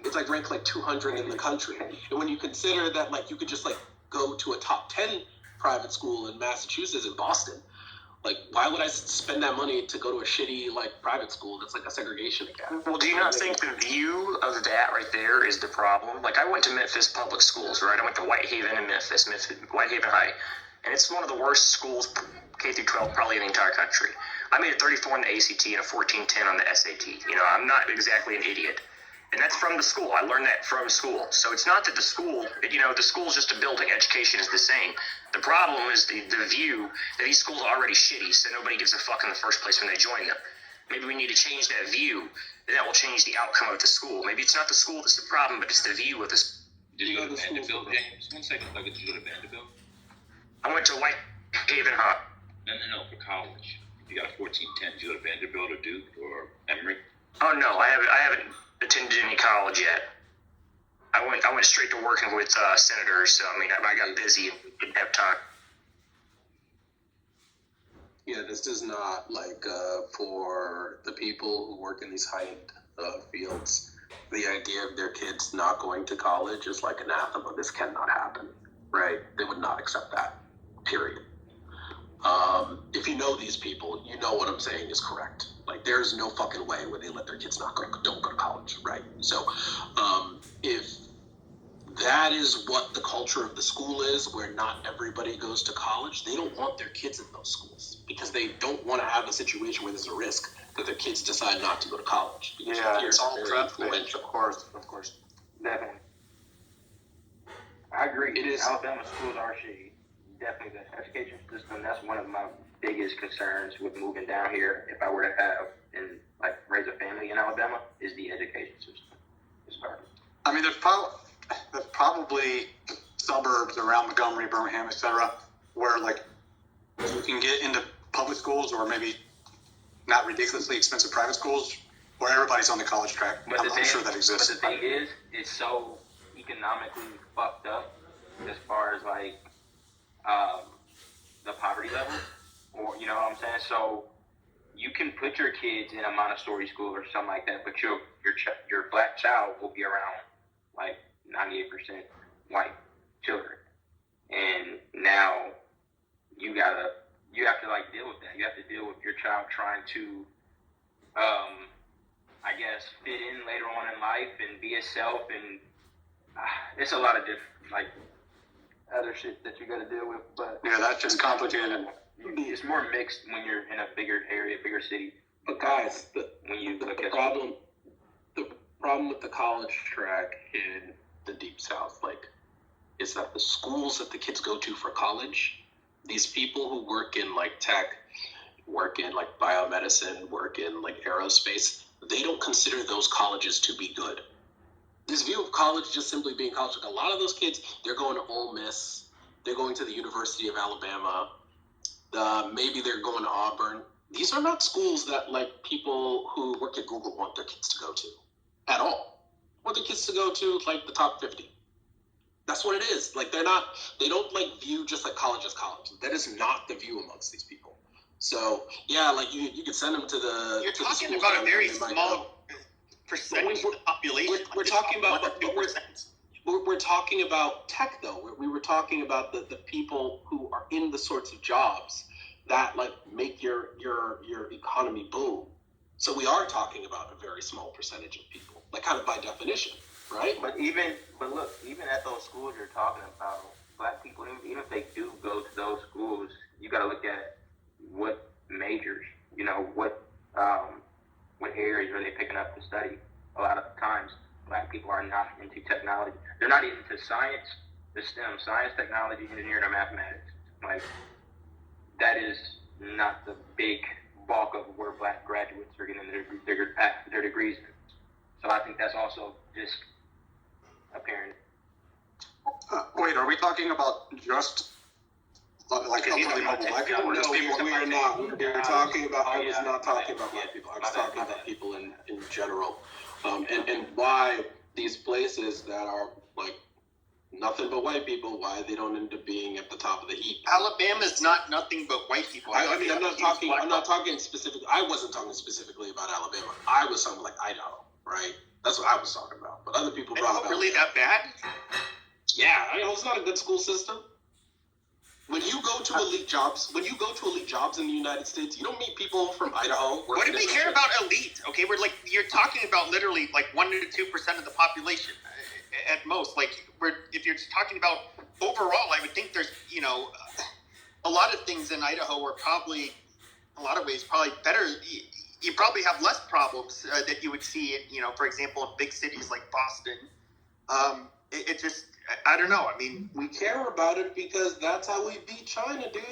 Speaker 11: It's like ranked like 200 in the country. And when you consider that like you could just like go to a top 10 private school in Massachusetts, in Boston, like why would I spend that money to go to a shitty like private school that's like a segregation academy?
Speaker 13: Well, do you not think the view of that right there is the problem? Like I went to Memphis public schools, right? I went to Whitehaven in Memphis, Whitehaven High, and it's one of the worst schools, K through 12, probably in the entire country. I made a 34 on the ACT and a 1410 on the SAT. I'm not exactly an idiot. And that's from the school. I learned that from school. So it's not that the school, the school's just a building. Education is the same. The problem is the view that these schools are already shitty, so nobody gives a fuck in the first place when they join them. Maybe we need to change that view, and that will change the outcome of the school. Maybe it's not the school that's the problem, but it's the view of this.
Speaker 16: Did you go to Vanderbilt, James? 1 second, did you go to Vanderbilt?
Speaker 13: I went to Whitehaven High.
Speaker 16: No, for college. You got a 1410. Did you go to Vanderbilt or Duke or Emory?
Speaker 13: Oh no, I haven't attended any college yet. I went straight to working with senators, so I got busy and didn't have time.
Speaker 11: Yeah, this is not like for the people who work in these high-end fields. The idea of their kids not going to college is like anathema. This cannot happen, right? They would not accept that, period. If you know these people, you know what I'm saying is correct. Like, there's no fucking way where they let their kids don't go to college, right? So, if that is what the culture of the school is, where not everybody goes to college, they don't want their kids in those schools because they don't want to have a situation where there's a risk that their kids decide not to go to college.
Speaker 19: Yeah, it's all influential. Of course.
Speaker 8: Definitely. I agree. It is. Alabama schools are shitty. Definitely the education system. That's one of my biggest concerns with moving down here. If I were to have and raise a family in Alabama, is the education system. It's garbage.
Speaker 6: There's probably suburbs around Montgomery, Birmingham, etc., where you can get into public schools or maybe not ridiculously expensive private schools where everybody's on the college track. I'm sure that exists.
Speaker 8: But the thing is, it's so economically fucked up as far as the poverty level, or you know what I'm saying. So you can put your kids in a Montessori school or something like that, but your black child will be around 98% white children, and now you gotta you have to like deal with that. You have to deal with your child trying to, I guess, fit in later on in life and be itself, and it's a lot of different like other shit that you got to deal with. But
Speaker 6: yeah, that's just complicated.
Speaker 8: It's more mixed when you're in a bigger area, bigger city.
Speaker 11: But guys, the problem with the college track in the Deep South, like, is that the schools that the kids go to for college, these people who work in like tech, work in like biomedicine, work in like aerospace, they don't consider those colleges to be good. This view of college just simply being college, like a lot of those kids, they're going to Ole Miss, they're going to the University of Alabama, maybe they're going to Auburn. These are not schools that like people who work at Google want their kids to go to at all. Want their kids to go to like the top 50. That's what it is. Like they don't like view just like college as college. That is not the view amongst these people. So yeah, like you could send them to the.
Speaker 12: You're talking about a very small percentage of the population.
Speaker 11: We're talking about, we're talking about tech though. We were talking about the people who are in the sorts of jobs that like make your economy boom. So we are talking about a very small percentage of people, like kind of by definition, right?
Speaker 8: But look, even at those schools you're talking about, black people, even if they do go to those schools, you got to look at what majors, what areas are they picking up to study. A lot of times, black people are not into technology. They're not even into science, the STEM, science, technology, engineering, or mathematics. Like, that is not the big bulk of where black graduates are getting their degrees in. So I think that's also just apparent.
Speaker 6: Wait, are we talking about just like elderly mobile black people?
Speaker 11: No, we are not. We're talking about. I was not talking about black people. I was talking about people in general, and why these places that are like nothing but white people, why they don't end up being at the top of the heap.
Speaker 12: Alabama's not nothing but white people.
Speaker 11: I mean, I'm not talking specifically. I wasn't talking specifically about Alabama. I was talking like Idaho, right? That's what I was talking about. But other people brought up.
Speaker 12: Really that bad?
Speaker 11: Yeah, Idaho's not a good school system. When you go to elite jobs, in the United States, you don't meet people from Idaho.
Speaker 12: What do we care about elite? Okay, we're like, you're talking about literally like 1 to 2% of the population at most. Like, if you're talking about overall, I would think there's, a lot of things in Idaho are probably, in a lot of ways, probably better. You probably have less problems that you would see, for example, in big cities like Boston. It just, I don't know. I mean,
Speaker 11: we care about it because that's how we beat China, dude.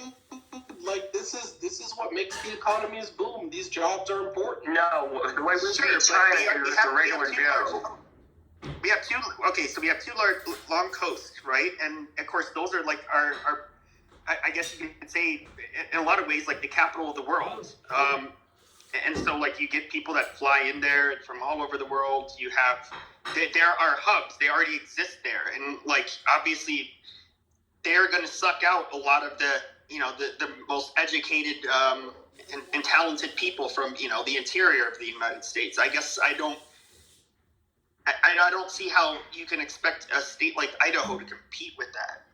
Speaker 11: Like, this is what makes the economies boom. These jobs are important.
Speaker 8: No, the way we beat China is the regular Joe.
Speaker 12: We have two long coasts, right? And of course, those are like our I guess you could say, in a lot of ways, like the capital of the world. And so, like, you get people that fly in there from all over the world. You have, there are hubs. They already exist there. And, like, obviously, they're going to suck out a lot of the most educated and talented people from, the interior of the United States. I guess I don't see how you can expect a state like Idaho to compete with that.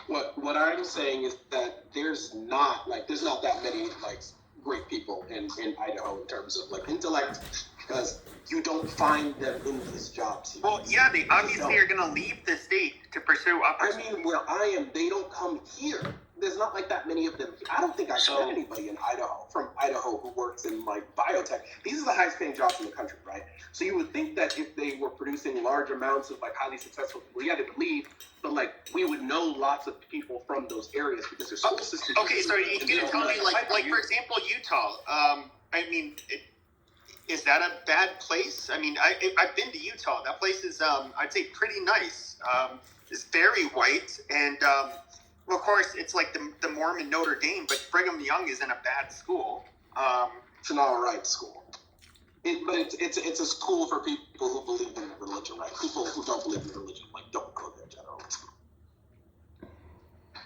Speaker 11: What I'm saying is that there's not that many like great people in Idaho in terms of like intellect, because you don't find them in these jobs here.
Speaker 12: Well, yeah, they obviously are going to leave the state to pursue opportunities.
Speaker 11: I mean, where I am, they don't come here. There's not like that many of them. I don't think I've met anybody from Idaho who works in like biotech. These are the highest paying jobs in the country, right? So you would think that if they were producing large amounts of like highly successful people, yeah, they would leave, but like we would know lots of people from those areas because their school systems.
Speaker 12: Okay, so you're going to tell me like for example, Utah. I mean, is that a bad place? I mean, I've been to Utah. That place is, I'd say, pretty nice. It's very white and. Well, of course, it's like the Mormon Notre Dame, but Brigham Young isn't a bad school.
Speaker 11: It's an all right school. But it's a school for people who believe in religion, right? People who don't believe in religion, like, don't go there generally.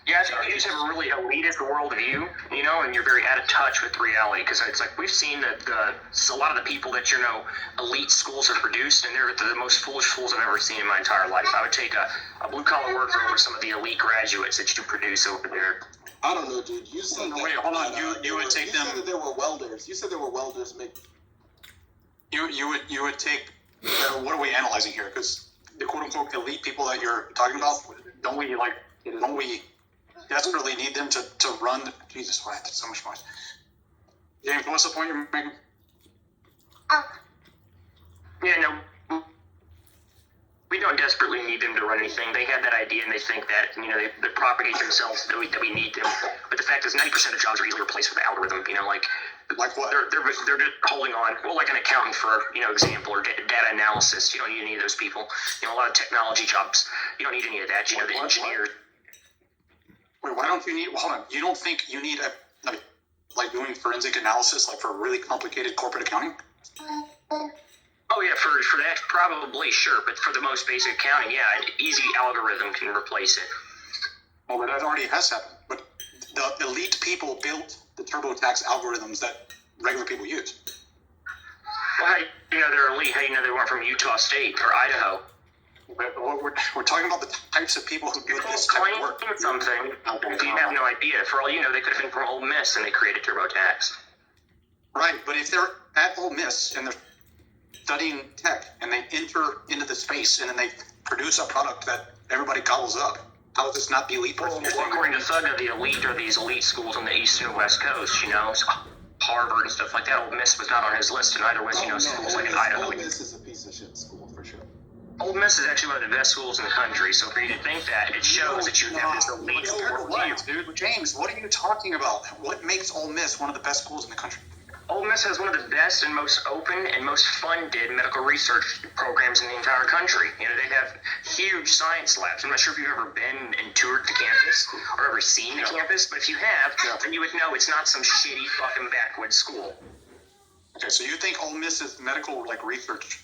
Speaker 8: Yeah,
Speaker 13: Yeah, I think you just have a really elitist worldview, you know, and you're very out of touch with reality, because it's like we've seen that a lot of the people that, you know, elite schools have produced, and they're the most foolish fools I've ever seen in my entire life. I would take a blue-collar worker over some of the elite graduates that you produce over there.
Speaker 11: I don't know, dude. You said that.
Speaker 6: Wait, hold on. You would take them.
Speaker 11: You said that there were welders. You said there were welders.
Speaker 6: You would take. What are we analyzing here? Because the quote unquote elite people that you're talking about, don't we desperately need them to run? Jesus, why that's so much noise. James, what's the point you're making?
Speaker 13: Yeah, no. We don't desperately need them to run anything. They have that idea, and they think that, you know, they propagate themselves, that we need them. But the fact is, 90% of jobs are easily replaced with algorithm. You know, like what? They're just holding on. Well, like an accountant, for example, or data analysis. You don't need any of those people. You know, a lot of technology jobs. You don't need any of that. You know, the engineers.
Speaker 6: Wait, why don't you need? Hold on. You don't think you need like doing forensic analysis, like for really complicated corporate accounting?
Speaker 13: Oh yeah, for that probably, sure, but for the most basic accounting, yeah, an easy algorithm can replace it.
Speaker 6: Well, but that already has happened. But the elite people built the TurboTax algorithms that regular people use.
Speaker 13: Well, how do you know they're elite? How do you know they weren't from Utah State or Idaho?
Speaker 6: We're talking about the types of people who do this type of work.
Speaker 13: Something. If you have no idea, for all you know, they could have been from Ole Miss and they created TurboTax.
Speaker 6: Right, but if they're at Ole Miss and they're studying tech and they enter into the space and then they produce a product that everybody gobbles up, how would this not be elite person?
Speaker 13: Well, according to Thugga, the elite are these elite schools on the East and West Coast, you know, Harvard and stuff like that. Ole Miss was not on his list, and neither was, schools like in Idaho.
Speaker 11: Ole Miss is a piece of shit school, for sure.
Speaker 13: Ole Miss is actually one of the best schools in the country, so for you to think that, it shows that you have this elite worldview.
Speaker 6: Dude, James, what are you talking about? What makes Ole Miss one of the best schools in the country?
Speaker 13: Ole Miss has one of the best and most open and most funded medical research programs in the entire country. You know, they have huge science labs. I'm not sure if you've ever been and toured the campus or ever seen the campus, but if you have, then you would know it's not some shitty fucking backwoods school.
Speaker 6: Okay, so you think Ole Miss's medical research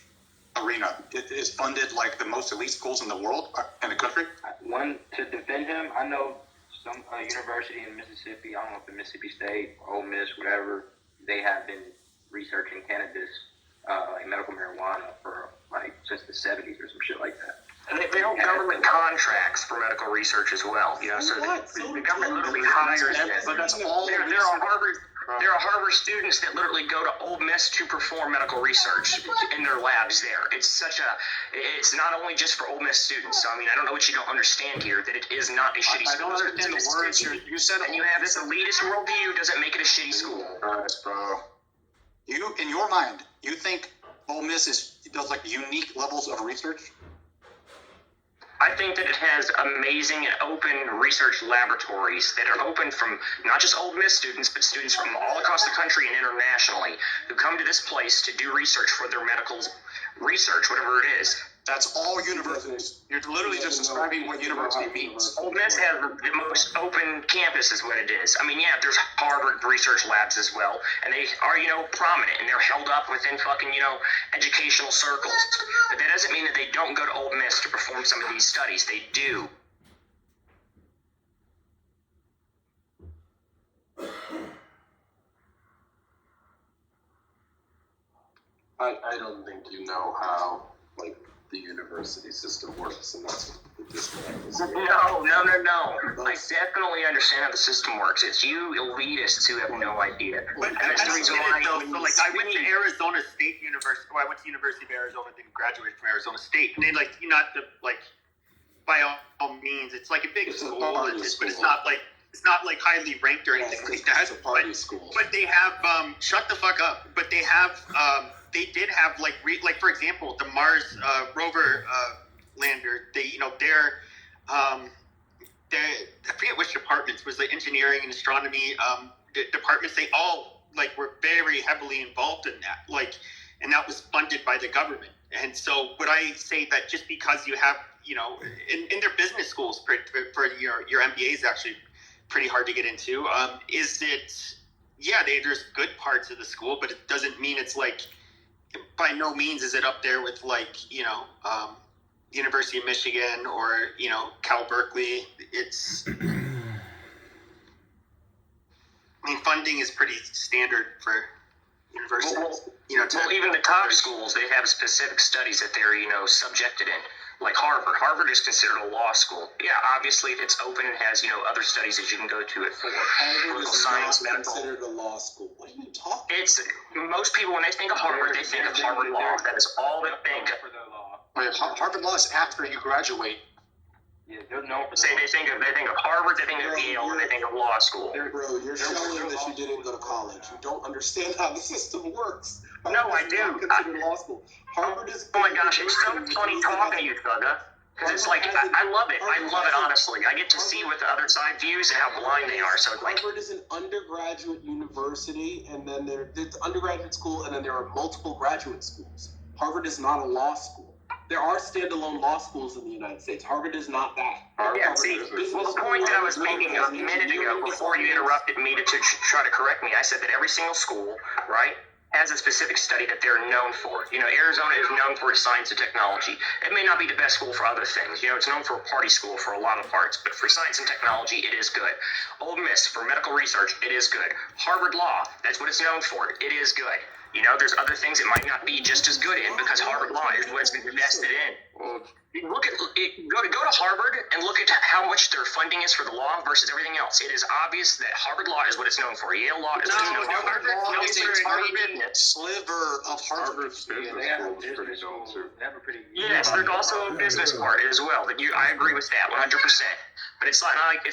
Speaker 6: arena is funded like the most elite schools in the world, in the country?
Speaker 8: One, to defend him, I know some university in Mississippi, I don't know if it's Mississippi State, Ole Miss, whatever, they have been researching cannabis, like medical marijuana for since the 70s or some shit like that.
Speaker 13: And they hold government contracts for medical research as well, you know, so the government literally hires them.
Speaker 6: But that's all.
Speaker 13: There are Harvard students that literally go to Ole Miss to perform medical research in their labs there. It's not only just for Ole Miss students. So, I mean, I don't know what you don't understand here, that it is not a shitty school.
Speaker 6: I don't understand the words you said.
Speaker 13: And you have this elitist worldview doesn't make it a shitty school.
Speaker 6: Bro. You, in your mind, you think Ole Miss does like unique levels of research?
Speaker 13: I think that it has amazing and open research laboratories that are open from not just Ole Miss students, but students from all across the country and internationally who come to this place to do research for their medical research, whatever it is.
Speaker 6: That's all universities. You're literally just describing what university means.
Speaker 13: Ole Miss has the most open campus is what it is. I mean, yeah, there's Harvard research labs as well, and they are, prominent, and they're held up within fucking, educational circles. But that doesn't mean that they don't go to Ole Miss to perform some of these studies. They do.
Speaker 11: I don't think you know how, the university system works, and that's what the disconnect is.
Speaker 13: No. I definitely understand how the system works. It's you elitists who have no idea.
Speaker 12: But that's the reason why. So, I went to Arizona State University. Well, I went to University of Arizona, then graduated from Arizona State. And then, by all means, it's like a big school, but it's not like highly ranked or anything like that.
Speaker 11: It's a party school.
Speaker 12: But they have shut the fuck up. But they have they did have for example, the Mars rover lander. I forget which departments was the engineering and astronomy departments. They all were very heavily involved in that. And that was funded by the government. And so would I say that just because you have in their business schools for your MBA is actually pretty hard to get into. There's good parts of the school, but it doesn't mean it's by no means is it up there with University of Michigan or Cal Berkeley. funding is pretty standard for universities.
Speaker 13: Well, even the top schools, they have specific studies that they're, subjected in. Like Harvard. Harvard is considered a law school. Yeah, obviously it's open and has, other studies that you can go to it for.
Speaker 11: Harvard
Speaker 13: Political
Speaker 11: is
Speaker 13: science,
Speaker 11: not
Speaker 13: medical.
Speaker 11: considered a law school. What are you talking
Speaker 13: Most people, when they think of Harvard, they think of Harvard Law. That is all they think.
Speaker 6: Harvard Law is after you graduate.
Speaker 13: Yeah, they're known for they think of Harvard, they think of Yale, and they think of law school.
Speaker 11: Bro, you're showing that you didn't go to college. You don't understand how the system works.
Speaker 13: No, I do.
Speaker 11: Considered law school. Harvard is.
Speaker 13: Oh my gosh, it's so funny talking to you, Thugga. Because it's like, I love it. I love it, honestly. I get to see what the other side views and how blind they are. So it's like,
Speaker 11: Harvard is an undergraduate university, and then there's undergraduate school, and then there are multiple graduate schools. Harvard is not a law school. There are standalone law schools in the United States. Harvard is not that.
Speaker 13: Yeah, see, well, the point that I was making a minute ago, before you interrupted me to try to correct me, I said that every single school, right, has a specific study that they're known for. Arizona is known for its science and technology. It may not be the best school for other things. It's known for a party school for a lot of parts, but for science and technology, it is good. Ole Miss, for medical research, it is good. Harvard Law, that's what it's known for. It is good. There's other things it might not be just as good in because Harvard Law is what it's been invested in. Look at go to Harvard and look at how much their funding is for the law versus everything else. It is obvious that Harvard Law is what it's known for. Yale Law is what it's known for.
Speaker 6: Harvard Law is a
Speaker 13: Harvard
Speaker 6: tiny sliver of Harvard.
Speaker 9: Harvard's business school is pretty known too.
Speaker 13: Yes, there's also a business part as well. I agree with that 100%. But it's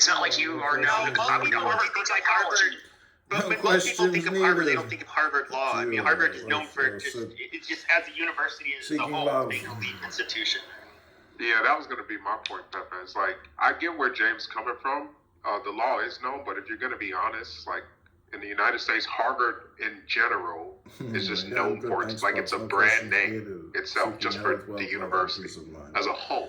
Speaker 13: not like you are known. I would go Harvard for psychology.
Speaker 12: But most people think of Harvard, they don't think of Harvard Law. I mean, Harvard is known for it's just as a university as a whole, it's an elite institution.
Speaker 20: Yeah, that was going to be my point, Pepe. It's like, I get where James is coming from. The law is known, but if you're going to be honest, like, in the United States, Harvard in general is just known for it. It's like it's a brand name itself, just for the university as a whole.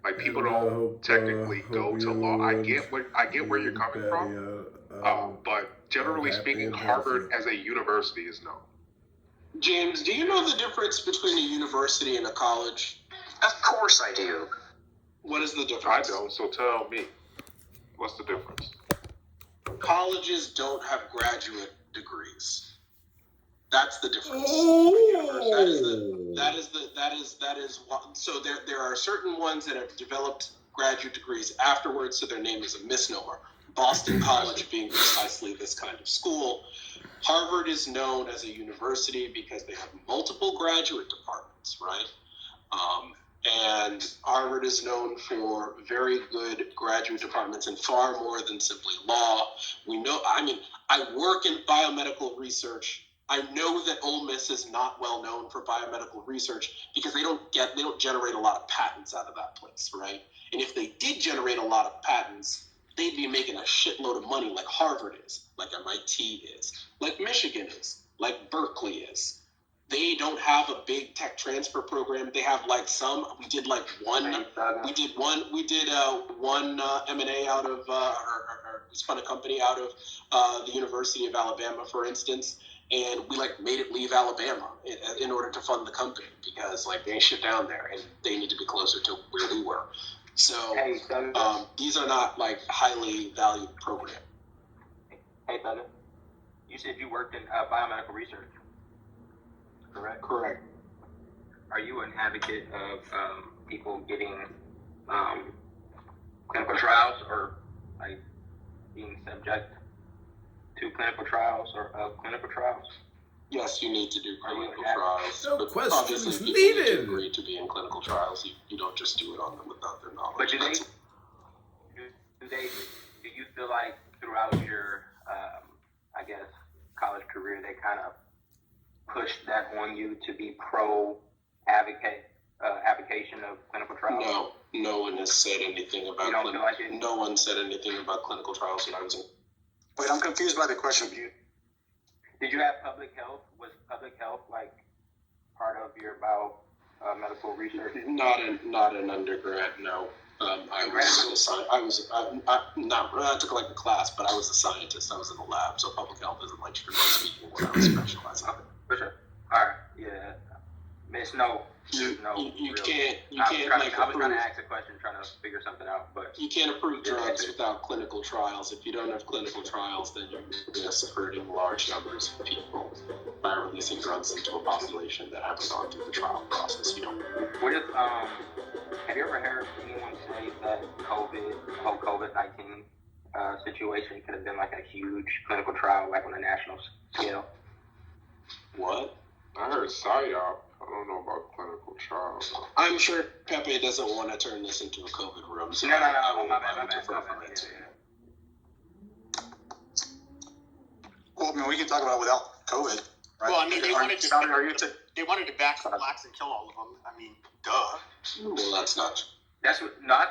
Speaker 20: Like, people don't technically go to law. I get where you're coming from, but generally speaking, Harvard as a university is known.
Speaker 11: James, do you know the difference between a university and a college?
Speaker 13: Of course I do.
Speaker 11: What is the difference?
Speaker 20: I don't, so tell me. What's the difference?
Speaker 11: Colleges don't have graduate degrees. That's the difference. That is what. So there are certain ones that have developed graduate degrees afterwards, so their name is a misnomer. Boston College being precisely this kind of school. Harvard is known as a university because they have multiple graduate departments, right? And Harvard is known for very good graduate departments and far more than simply law. I work in biomedical research. I know that Ole Miss is not well known for biomedical research because they don't generate a lot of patents out of that place, right? And if they did generate a lot of patents, they'd be making a shitload of money like Harvard is, like MIT is, like Michigan is, like Berkeley is. They don't have a big tech transfer program. They have like some. We did like one. We did one M&A out of, or spun a company out of the University of Alabama, for instance, and we like made it leave Alabama in order to fund the company because like they ain't shit down there and they need to be closer to where we were. So these are not like highly valued programs.
Speaker 8: Hey, brother, you said you worked in biomedical research, correct?
Speaker 11: Correct.
Speaker 8: Are you an advocate of people getting clinical trials or like being subject to clinical trials or clinical trials?
Speaker 11: Yes, you need to do clinical trials.
Speaker 18: No
Speaker 11: but
Speaker 18: questions
Speaker 11: obviously people need
Speaker 18: needed.
Speaker 11: to agree to be in clinical trials. You don't just do it on them without their knowledge.
Speaker 8: But do you feel like throughout your, I guess, college career, they kind of pushed that on you to be application of clinical trials?
Speaker 11: No one has said anything about.
Speaker 8: You don't feel like it?
Speaker 11: No one said anything about clinical trials when I was in.
Speaker 6: Wait, I'm confused by the question.
Speaker 8: Did you have public health? Was public health like part of your biomedical research?
Speaker 11: Not in undergrad, no. I took like a class, but I was a scientist. I was in the lab, so public health isn't like strictly speaking what I was specializing in.
Speaker 8: For sure. All right. Yeah. It's no
Speaker 11: You
Speaker 8: real.
Speaker 11: can't
Speaker 8: I was trying to ask a question, trying to figure something out, but
Speaker 11: you can't approve drugs without clinical trials. If you don't have clinical trials, then you're just hurting large numbers of people by releasing drugs into a population that haven't gone through the trial process. You don't.
Speaker 8: What if have you ever heard anyone say that the whole COVID-19 situation could have been like a huge clinical trial, like on a national scale?
Speaker 11: What?
Speaker 20: I heard PSYOP. I don't know about clinical trials.
Speaker 11: I'm sure Pepe doesn't want to turn this into a COVID room. So
Speaker 8: No, my bad.
Speaker 6: Well, I mean, we can talk about it without COVID, right?
Speaker 12: Well, I mean, they wanted
Speaker 6: to
Speaker 12: vax the blacks and kill all of them. I mean, duh.
Speaker 11: Well, that's not.
Speaker 8: I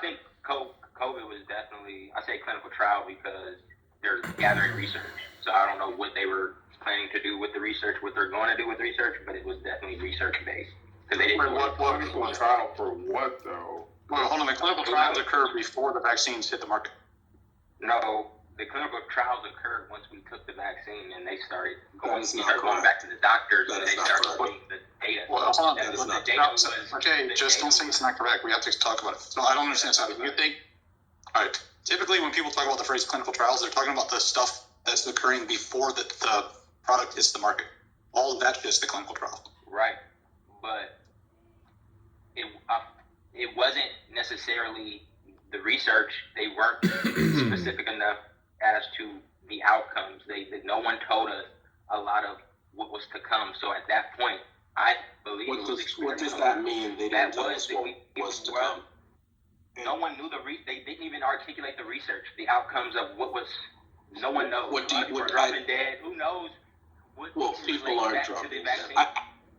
Speaker 8: think COVID was definitely, I say clinical trial because they're gathering research. So I don't know what they were planning to do with the research, what they're going to do with the research, but it was definitely research based.
Speaker 20: What clinical trial for what though?
Speaker 6: Well, hold on. The clinical trials occurred before the vaccines hit the market.
Speaker 8: No, the clinical trials occurred once we took the vaccine and they started going
Speaker 6: back
Speaker 8: to the doctors and they started putting the data.
Speaker 6: Well, hold on. Okay, just don't say it's not correct. We have to talk about it. So I don't understand something. You think? All right. Typically, when people talk about the phrase clinical trials, they're talking about the stuff that's occurring before the product hits the market. All of that's just the clinical trial.
Speaker 8: Right, but it wasn't necessarily the research. They weren't specific enough as to the outcomes. No one told us a lot of what was to come. So at that point, I believe
Speaker 11: what does that mean? They didn't tell us what was to come.
Speaker 8: No one knew they didn't even articulate the research, the outcomes of what was. No one knows. People are dropping dead. Who knows?
Speaker 11: People aren't dropping dead.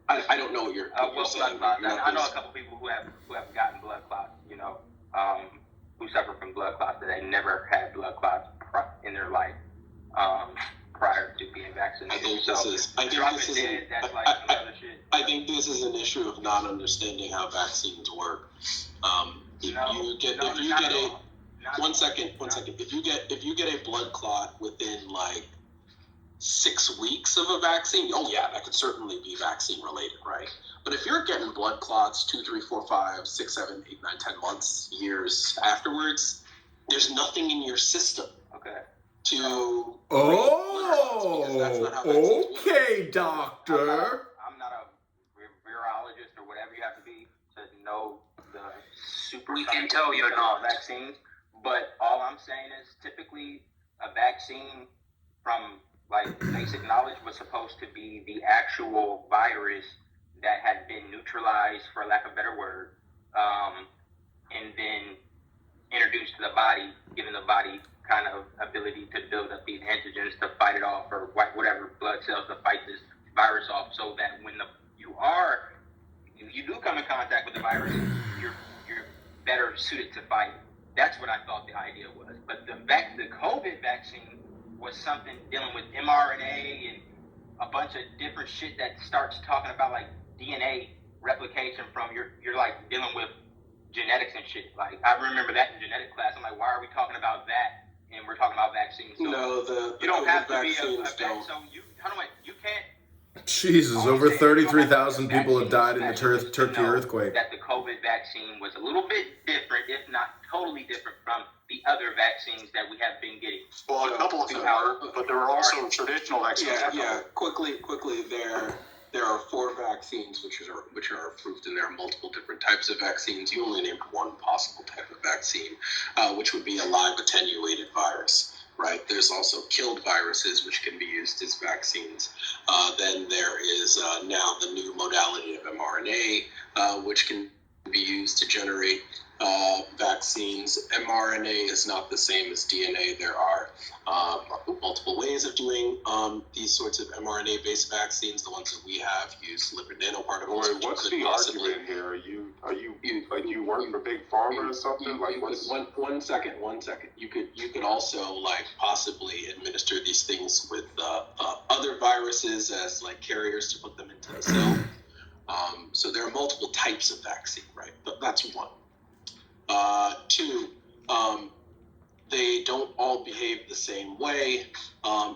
Speaker 11: I don't know what you're saying.
Speaker 8: I know a couple people who have gotten blood clots. Who suffer from blood clots that they never had blood clots in their life prior to being vaccinated.
Speaker 11: I think this is an issue of not understanding how vaccines work. One second. If you get a blood clot within like 6 weeks of a vaccine, oh yeah, that could certainly be vaccine related, right? But if you're getting blood clots 2, 3, 4, 5, 6, 7, 8, 9, 10 months, years afterwards, there's nothing in your system.
Speaker 8: Okay.
Speaker 18: Okay, doctor.
Speaker 8: I'm not a virologist or whatever you have to be to know the super.
Speaker 17: We can tell you're not.
Speaker 8: Vaccines, but all I'm saying is typically a vaccine from like basic knowledge was supposed to be the actual virus that had been neutralized, for lack of a better word, and then introduced to the body, giving the body kind of ability to build up these antigens to fight it off, or whatever blood cells to fight this virus off, so that when if you do come in contact with the virus, you're better suited to fight it. That's what I thought the idea was. But the COVID vaccine was something dealing with mRNA and a bunch of different shit that starts talking about like DNA replication from you're like dealing with genetics and shit. Like I remember that in genetic class. I'm like, why are we talking about that? And we're talking about vaccines. So you don't have to be a vet. So you can't.
Speaker 18: Jesus, over 33,000 people have died in the Turkey earthquake.
Speaker 8: That the COVID vaccine was a little bit different, if not totally different from the other vaccines that we have been getting.
Speaker 6: Well, a couple of them were, but there were also traditional vaccines.
Speaker 11: Yeah. Quickly, there are 4 vaccines which are approved, and there are multiple different types of vaccines. You only named one possible type of vaccine, which would be a live attenuated virus. Right. There's also killed viruses, which can be used as vaccines. Then there is now the new modality of mRNA, which can be used to generate vaccines. mRNA is not the same as DNA. There are multiple ways of doing these sorts of mRNA-based vaccines. The ones that we have use lipid nanoparticles.
Speaker 20: Wait, what's the argument here? Are you working for Big Pharma or something?
Speaker 11: One second. You could also like possibly administer these things with other viruses as like carriers to put them into the cell. So there are multiple types of vaccine, right? But that's one. 2, they don't all behave the same way.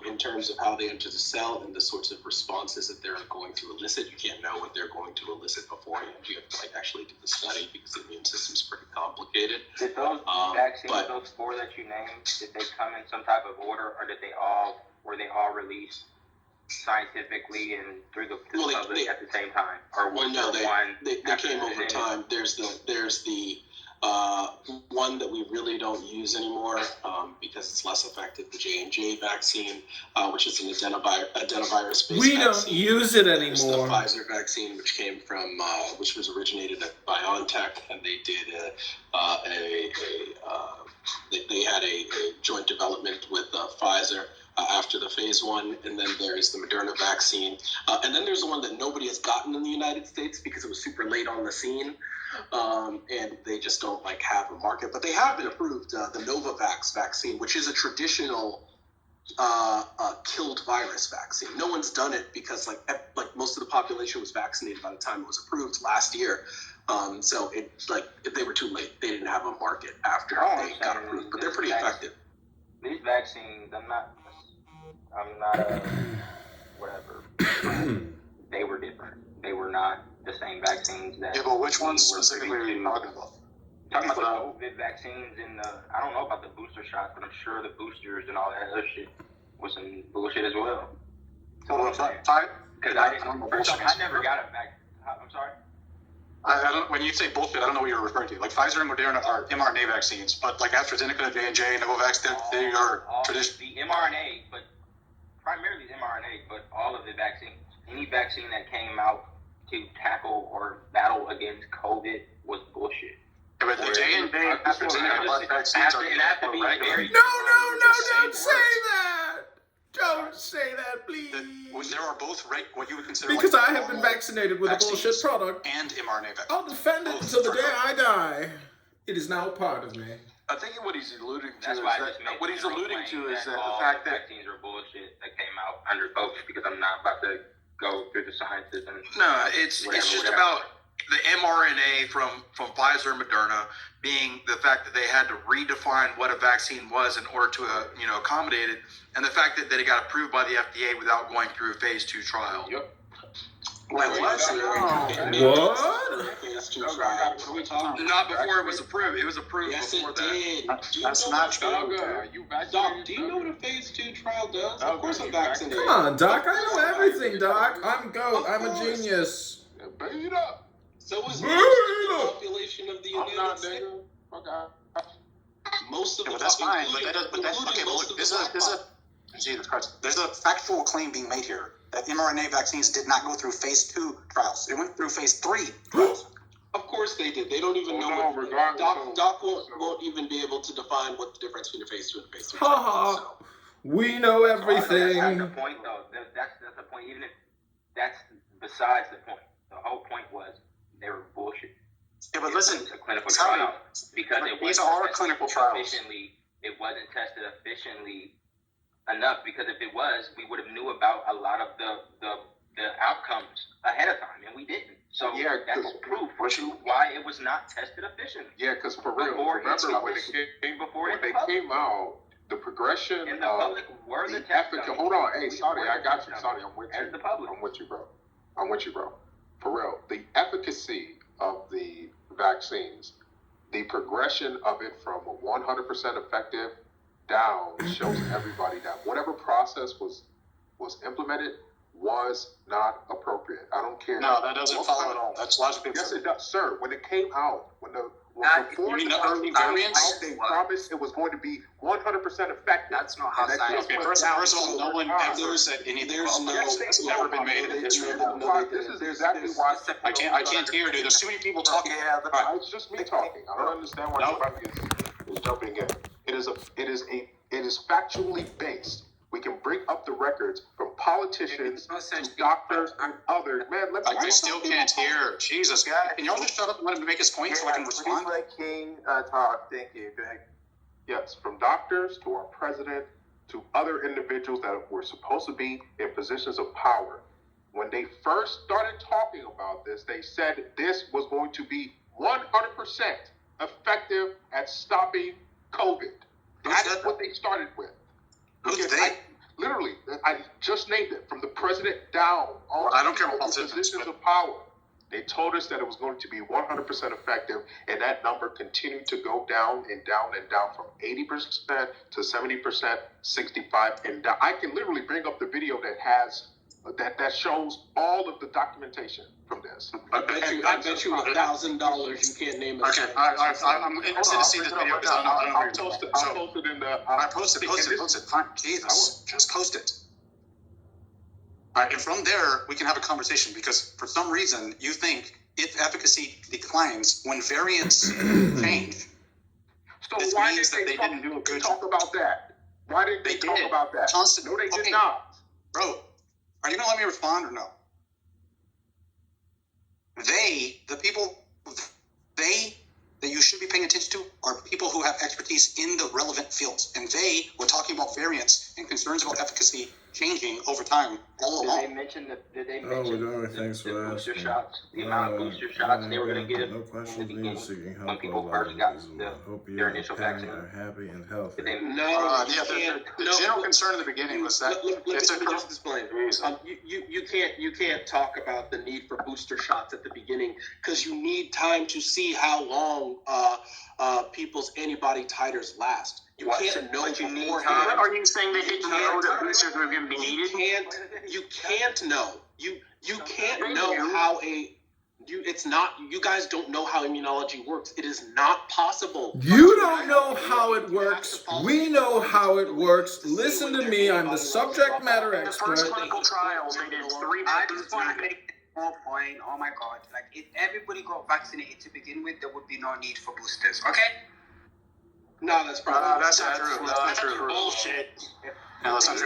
Speaker 11: in terms of how they enter the cell and the sorts of responses that they're going to elicit. You can't know what they're going to elicit beforehand. You have to like actually do the study because the immune system's pretty complicated.
Speaker 8: Did those vaccines, those 4 that you named, did they come in some type of order, or were they all released scientifically and through the public at the same time? Or
Speaker 11: they came over time. There's the one that we really don't use anymore because it's less effective, the J&J vaccine, which is an adenovirus-based vaccine.
Speaker 18: We don't use it anymore.
Speaker 11: There's the Pfizer vaccine, which came from, which was originated at BioNTech, and they did they had a joint development with Pfizer after the phase 1, and then there's the Moderna vaccine, and then there's the one that nobody has gotten in the United States because it was super late on the scene. And they just don't like have a market, but they have been approved. The Novavax vaccine, which is a traditional killed virus vaccine. No one's done it because like most of the population was vaccinated by the time it was approved last year. So it they were too late. They didn't have a market after they got approved, but they're pretty effective.
Speaker 8: These vaccines, I'm not whatever. They were different. They were not the same vaccines that.
Speaker 6: Yeah, but which ones specifically are you talking about?
Speaker 8: Talking about the COVID vaccines and I don't know about the booster shots, but I'm sure the boosters and all that other shit was some bullshit as well. Because I never got a vaccine. I'm sorry.
Speaker 6: I don't. When you say bullshit, I don't know what you're referring to. Like Pfizer and Moderna are mRNA vaccines, but like AstraZeneca, J&J, Novavax, they are traditional.
Speaker 8: The mRNA, but primarily the mRNA, but all of the vaccines. Any vaccine that came out to tackle or battle against COVID was bullshit.
Speaker 6: Yeah, but the J&J, AstraZeneca vaccines are very.
Speaker 18: No, don't say that. Don't say that, please.
Speaker 6: There are both what you would consider.
Speaker 18: Because I have been vaccinated with a bullshit product.
Speaker 6: And mRNA vaccine.
Speaker 18: I'll defend it until the day I die. It is now a part of me.
Speaker 5: I think what he's alluding to
Speaker 8: is
Speaker 5: that the
Speaker 8: all
Speaker 5: fact that
Speaker 8: vaccines are bullshit that came out under COVID, because I'm not about to go through the sciences and
Speaker 5: it's just about the mRNA from Pfizer and Moderna being the fact that they had to redefine what a vaccine was in order to accommodate it, and the fact that it got approved by the FDA without going through a phase 2 trial.
Speaker 6: Yep.
Speaker 18: What?
Speaker 5: Not before it was approved. It was approved before that.
Speaker 6: That's not true.
Speaker 11: Doc, do you know what a phase 2 trial does? Of course I'm vaccinated.
Speaker 18: Come on, Doc. I know everything, Doc. I'm GOAT. I'm a genius.
Speaker 11: Bring it up. So is most of the population of the United States. Most of the
Speaker 6: that's fine. There's a factual claim being made here that mRNA vaccines did not go through phase 2 trials. It went through phase 3 trials.
Speaker 11: Of course they did. They don't even know. Doc won't even be able to define what the difference between a phase 2 and a phase 3 trial is.
Speaker 18: We know everything.
Speaker 8: That's the point, though. That's the point. Even if that's besides the point, the whole point was they were bullshit.
Speaker 6: Yeah, but listen,
Speaker 8: a clinical trial because
Speaker 6: these are clinical trials.
Speaker 8: It wasn't tested efficiently enough, because if it was, we would have knew about a lot of the outcomes ahead of time, and we didn't. So that's proof why it was not tested efficiently.
Speaker 20: Yeah, because for real, remember when they came out, the progression
Speaker 8: and the public were the
Speaker 20: efficacy. Hold on, hey, Saudi, I got you, Saudi, I'm with you. I'm with you, bro. For real, the efficacy of the vaccines, the progression of it from 100% effective down shows everybody that whatever process was implemented was not appropriate. I don't care.
Speaker 6: No, that doesn't follow at all. That's logically
Speaker 20: yes, it does, sir. When it came out, before
Speaker 6: the early variants,
Speaker 20: they promised it was going to be 100% effective.
Speaker 17: That's not how science
Speaker 6: works. First of all, no one ever said anything. It's never been made in history.
Speaker 20: This is exactly why
Speaker 6: I can't hear, dude. There's too many people talking.
Speaker 20: It's just me talking. I don't understand why somebody is jumping in. It is factually based. We can bring up the records from politicians to doctors and others. Man,
Speaker 6: I still can't hear. Jesus, guy. Can y'all just shut up and let him make his point so I can respond?
Speaker 1: Let King talk. Thank you. Go ahead.
Speaker 20: Yes, from doctors to our president to other individuals that were supposed to be in positions of power. When they first started talking about this, they said this was going to be 100% effective at stopping COVID. That's what they started with. I just named it, from the president down. All
Speaker 6: I don't care about politics.
Speaker 20: positions of power. They told us that it was going to be 100% effective, and that number continued to go down and down and down from 80% to 70%, 65%, and down. I can literally bring up the video that has that shows all of the documentation from this.
Speaker 11: I bet you $1,000 you can't name it.
Speaker 6: Okay, I'm interested to see this video because
Speaker 20: I'll post it in the.
Speaker 6: I post it. Fine, Jesus, just post it. All right, and from there, we can have a conversation because for some reason, you think if efficacy declines when variants change,
Speaker 20: So why did they didn't do a good talk about that? Why did they talk about that? No, they did not.
Speaker 6: Bro, are you going to let me respond or no? The people that you should be paying attention to are people who have expertise in the relevant fields. And they were talking about variants and concerns about efficacy changing over time all along.
Speaker 8: Did they mention the
Speaker 18: booster
Speaker 8: shots? The amount of booster shots they were going to give
Speaker 18: no
Speaker 8: in the
Speaker 18: questions
Speaker 8: beginning
Speaker 18: needed.
Speaker 8: when people first got
Speaker 18: Hope you
Speaker 8: their initial vaccine?
Speaker 18: are happy and healthy.
Speaker 11: The
Speaker 6: general concern in the beginning was that
Speaker 11: let me just explain. You can't talk about the need for booster shots at the beginning because you need time to see how long people's antibody titers last. You can't know beforehand.
Speaker 13: Are you saying they didn't know that boosters were going to be needed?
Speaker 11: You can't know. You can't know how you guys don't know how immunology works. It is not possible.
Speaker 18: You don't know how it works. We know how it works. Listen to me. I'm the subject matter expert.
Speaker 13: The first clinical trials, they did 3
Speaker 17: I just want to make more point. Oh my God! Like if everybody got vaccinated to begin with, there would be no need for boosters. Okay?
Speaker 11: No, that's probably
Speaker 6: that's not true. That's not true.
Speaker 11: Bullshit.
Speaker 6: No, that's not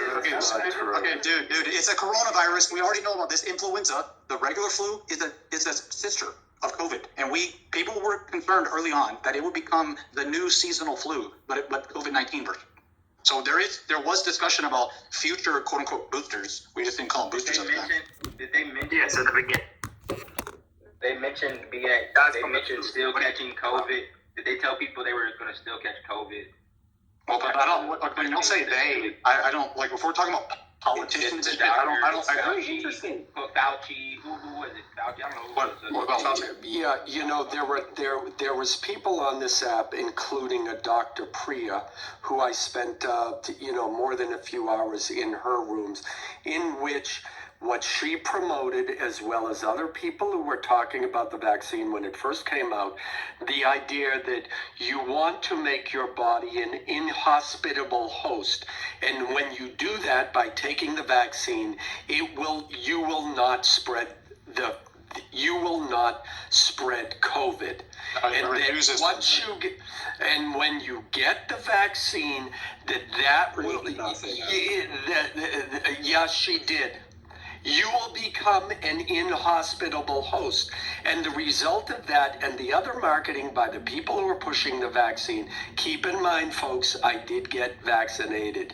Speaker 6: true. Okay, dude, it's a coronavirus. We already know about this. Influenza, the regular flu, is a sister of COVID, and people were concerned early on that it would become the new seasonal flu, but COVID-19 version. So there was discussion about future quote unquote boosters. We just didn't call them boosters at the time.
Speaker 8: Did they mention?
Speaker 13: Yes, at the beginning.
Speaker 8: They mentioned still catching COVID. Did they tell people they were going to still catch COVID?
Speaker 6: Well, but I don't. When you say they, I don't like. If we're talking about politicians, I don't.
Speaker 8: Very interesting. Fauci, who was it? Fauci. I don't know.
Speaker 6: What about Fauci?
Speaker 15: Yeah, there was people on this app, including a Dr. Priya, who I spent more than a few hours in her rooms, in which what she promoted, as well as other people who were talking about the vaccine when it first came out, the idea that you want to make your body an inhospitable host, and when you do that by taking the vaccine, you will not spread COVID. And when you get the vaccine, that will. Yes, she did. You will become an inhospitable host. And the result of that and the other marketing by the people who are pushing the vaccine, keep in mind, folks, I did get vaccinated.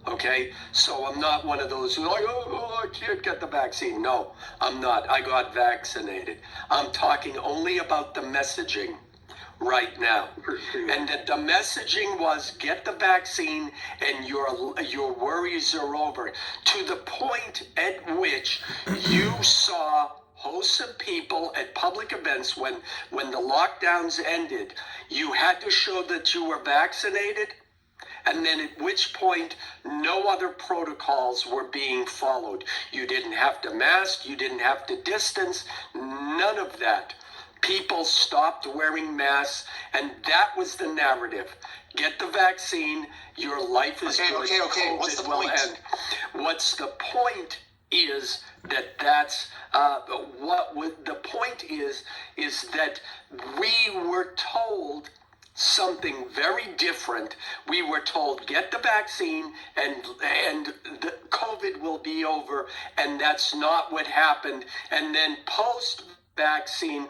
Speaker 15: Okay? So I'm not one of those who are like, I can't get the vaccine. No, I'm not. I got vaccinated. I'm talking only about the messaging right now. And that the messaging was get the vaccine and your worries are over, to the point at which you saw hosts of people at public events when the lockdowns ended. You had to show that you were vaccinated, and then at which point no other protocols were being followed. You didn't have to mask, you didn't have to distance, none of that. People stopped wearing masks, and that was the narrative. Get the vaccine, your life is good.
Speaker 6: Okay. What's the point?
Speaker 15: End. What's the point is that the point is that we were told something very different. We were told get the vaccine and the COVID will be over, and that's not what happened. And then post-vaccine,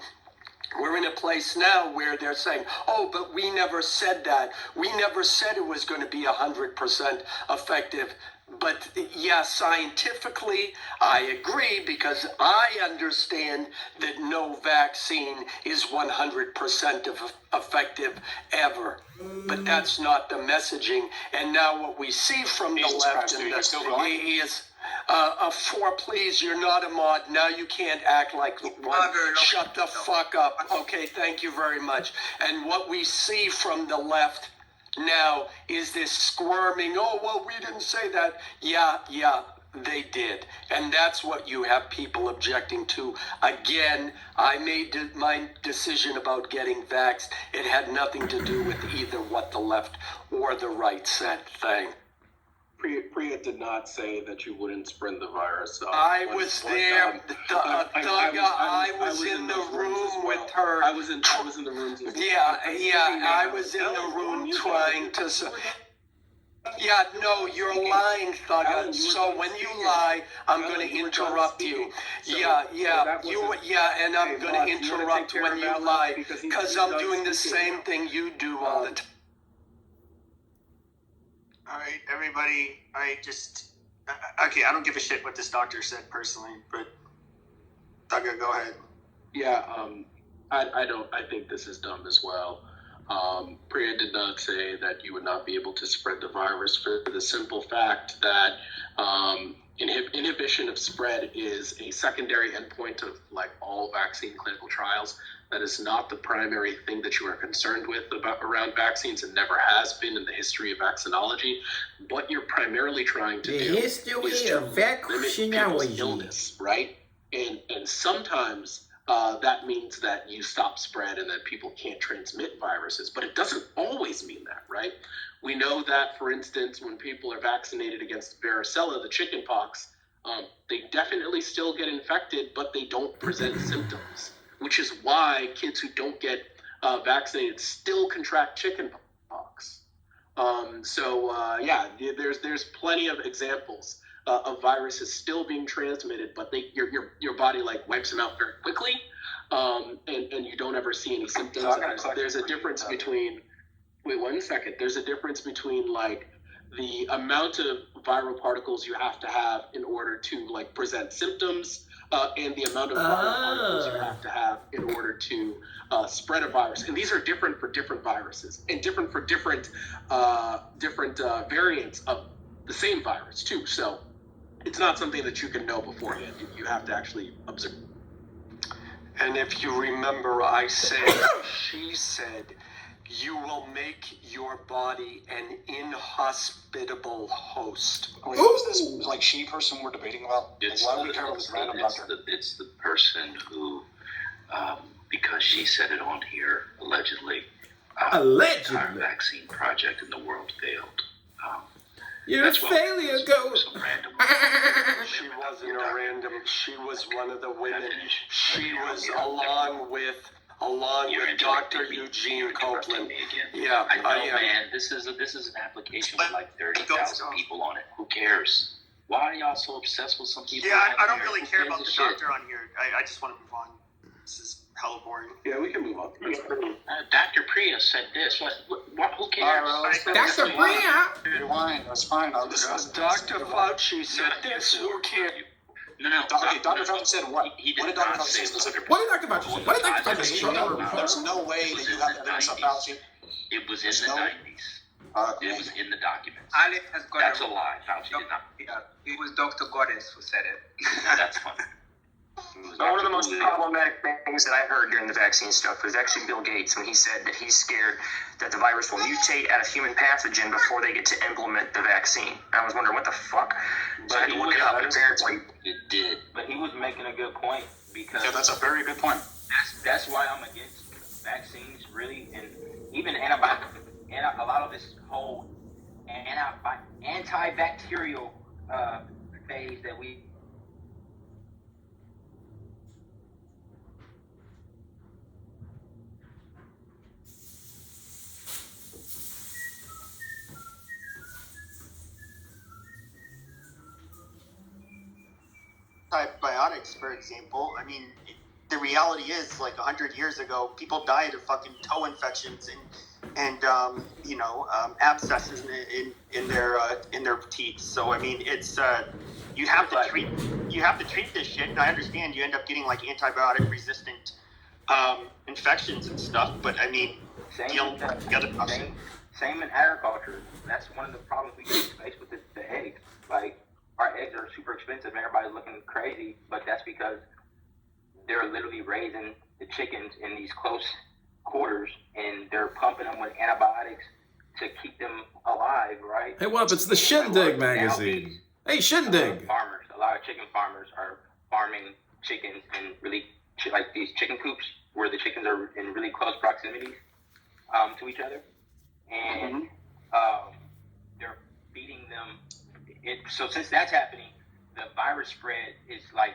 Speaker 15: We're in a place now where they're saying, oh, but we never said that. We never said it was going to be 100% effective. But yeah, scientifically, I agree, because I understand that no vaccine is 100% effective ever. But that's not the messaging. And now what we see from the left and is... four, please, you're not a mod. Now you can't act like one. Shut the fuck up. Okay, thank you very much. And what we see from the left now is this squirming, oh, well, we didn't say that. Yeah, they did. And that's what you have people objecting to. Again, I made my decision about getting vaxxed. It had nothing to do with either what the left or the right said. Thanks.
Speaker 11: Priya did not say that you wouldn't spread the virus.
Speaker 15: I was there, I was in the room with her.
Speaker 11: I was in the room.
Speaker 15: Yeah, I was in the room trying to. Yeah, no, you're lying, Thugga. So when you lie, I'm going to interrupt you. Yeah, and I'm going to interrupt when you lie, because I'm doing the same thing you do all the time.
Speaker 12: All right, everybody. Okay, I don't give a shit what this doctor said personally, but Thugga, go ahead.
Speaker 11: Yeah, I think this is dumb as well. Priya did not say that you would not be able to spread the virus for the simple fact that inhibition of spread is a secondary endpoint of like all vaccine clinical trials. That is not the primary thing that you are concerned with around vaccines, and never has been in the history of vaccinology. What you're primarily trying to do is to limit people's illness, right? And sometimes that means that you stop spread and that people can't transmit viruses, but it doesn't always mean that, right? We know that, for instance, when people are vaccinated against varicella, the chicken pox, they definitely still get infected, but they don't present symptoms, which is why kids who don't get vaccinated still contract chicken pox. There's plenty of examples of viruses still being transmitted, but your body like wipes them out very quickly, and you don't ever see any symptoms. There's a difference between. Wait 1 second. There's a difference between like the amount of viral particles you have to have in order to like present symptoms, and the amount of viral particles you have to have in order to spread a virus. And these are different for different viruses, and different for different variants of the same virus too. So it's not something that you can know beforehand. You have to actually observe.
Speaker 15: And if you remember, I said, she said, you will make your body an inhospitable host.
Speaker 6: Wait, who's this like she person we're debating about? Why do we care about this random doctor?
Speaker 14: It's the person who, because she said it on here, allegedly, the entire vaccine project in the world failed.
Speaker 18: You're a failure, go.
Speaker 15: She wasn't a random. She was one of the women. She was along with Dr. Eugene Copeland. Yeah,
Speaker 14: I know, man. This is an application with like 30,000 people on it. Who cares? Why are y'all so obsessed with some people?
Speaker 12: Yeah, I don't really care about the doctor on here. I just want to move on. This is hella boring.
Speaker 11: Yeah, we can move on.
Speaker 14: Dr. Priya said this. Who cares?
Speaker 18: Dr. Priya.
Speaker 6: Rewind. That's fine.
Speaker 15: Dr. Fauci said this. Who cares?
Speaker 14: No.
Speaker 6: Dr. Fauci said what? What did Dr. Fauci say specifically?
Speaker 18: What did Dr. Fauci say? What did Dr. Fauci say?
Speaker 6: There's no way that you have evidence of Fauci.
Speaker 14: It was in the 90s. It was in the documents.
Speaker 17: Alex has got
Speaker 14: That's a lie. Fauci did not.
Speaker 17: Yeah, it was Dr. Goddess who said it.
Speaker 14: That's funny.
Speaker 13: One of the most problematic things that I heard during the vaccine stuff was actually Bill Gates when he said that he's scared that the virus will mutate out of human pathogen before they get to implement the vaccine. I was wondering what the fuck. So I had to look it up, and apparently
Speaker 14: it did. But he was making a good point because
Speaker 6: that's a very good point.
Speaker 14: That's why I'm against vaccines, really, and even antibiotics. And a lot of this whole antibacterial phase that we.
Speaker 12: Antibiotics, for example, I mean, the reality is, like 100 years ago, people died of fucking toe infections and abscesses in their teeth. So I mean, it's you have to treat this shit. And I understand you end up getting like antibiotic resistant infections and stuff. But I mean,
Speaker 8: Same in agriculture. That's one of the problems we face with the eggs. Like, our eggs are super expensive. Everybody's looking crazy, but that's because they're literally raising the chickens in these close quarters, and they're pumping them with antibiotics to keep them alive, right?
Speaker 18: Hey, what up? It's the Shindig magazine. Hey, Shindig.
Speaker 8: Farmers, a lot of chicken farmers are farming chickens in really, like these chicken coops where the chickens are in really close proximity to each other. And they're feeding them. So since that's happening, the virus spread is like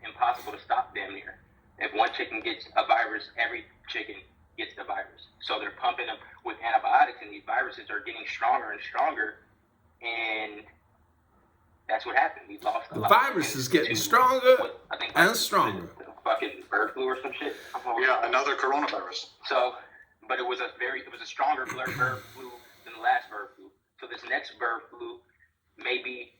Speaker 8: impossible to stop damn near. If one chicken gets a virus, every chicken gets the virus. So they're pumping them with antibiotics, and these viruses are getting stronger and stronger. And that's what happened. We lost a lot.
Speaker 18: The virus is getting stronger and stronger.
Speaker 8: Fucking bird flu or some shit.
Speaker 6: Yeah, another coronavirus.
Speaker 8: So, but it was a stronger bird flu than the last bird flu. So this next bird flu may be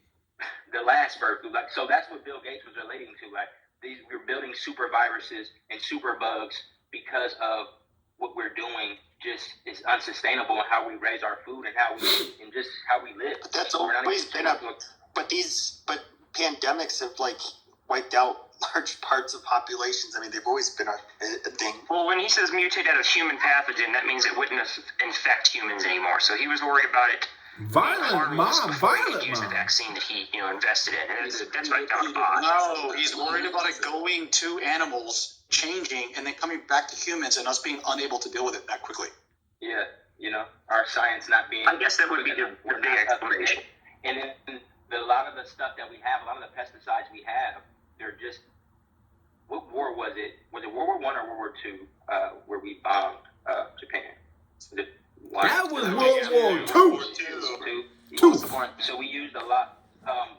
Speaker 8: the last bird flu. Like, so that's what Bill Gates was relating to. Like, we're building super viruses and super bugs because of what we're doing. Just is unsustainable in how we raise our food and how we live.
Speaker 12: But that's always been but pandemics have like wiped out large parts of populations. I mean, they've always been a thing.
Speaker 13: Well, when he says mutate out of human pathogen, that means it wouldn't infect humans anymore. So he was worried about it.
Speaker 18: Violent mom.
Speaker 13: Use the vaccine that he invested in. And that's what I found odd.
Speaker 6: No, he's worried about it going to animals, changing, and then coming back to humans, and us being unable to deal with it that quickly.
Speaker 8: Yeah, our science not being.
Speaker 13: I guess that would be the big explanation.
Speaker 8: And then a lot of the stuff that we have, a lot of the pesticides we have, they're just. What war was it? Was it World War I or World War II where we bombed Japan?
Speaker 18: That was World War II.
Speaker 8: So we used a lot of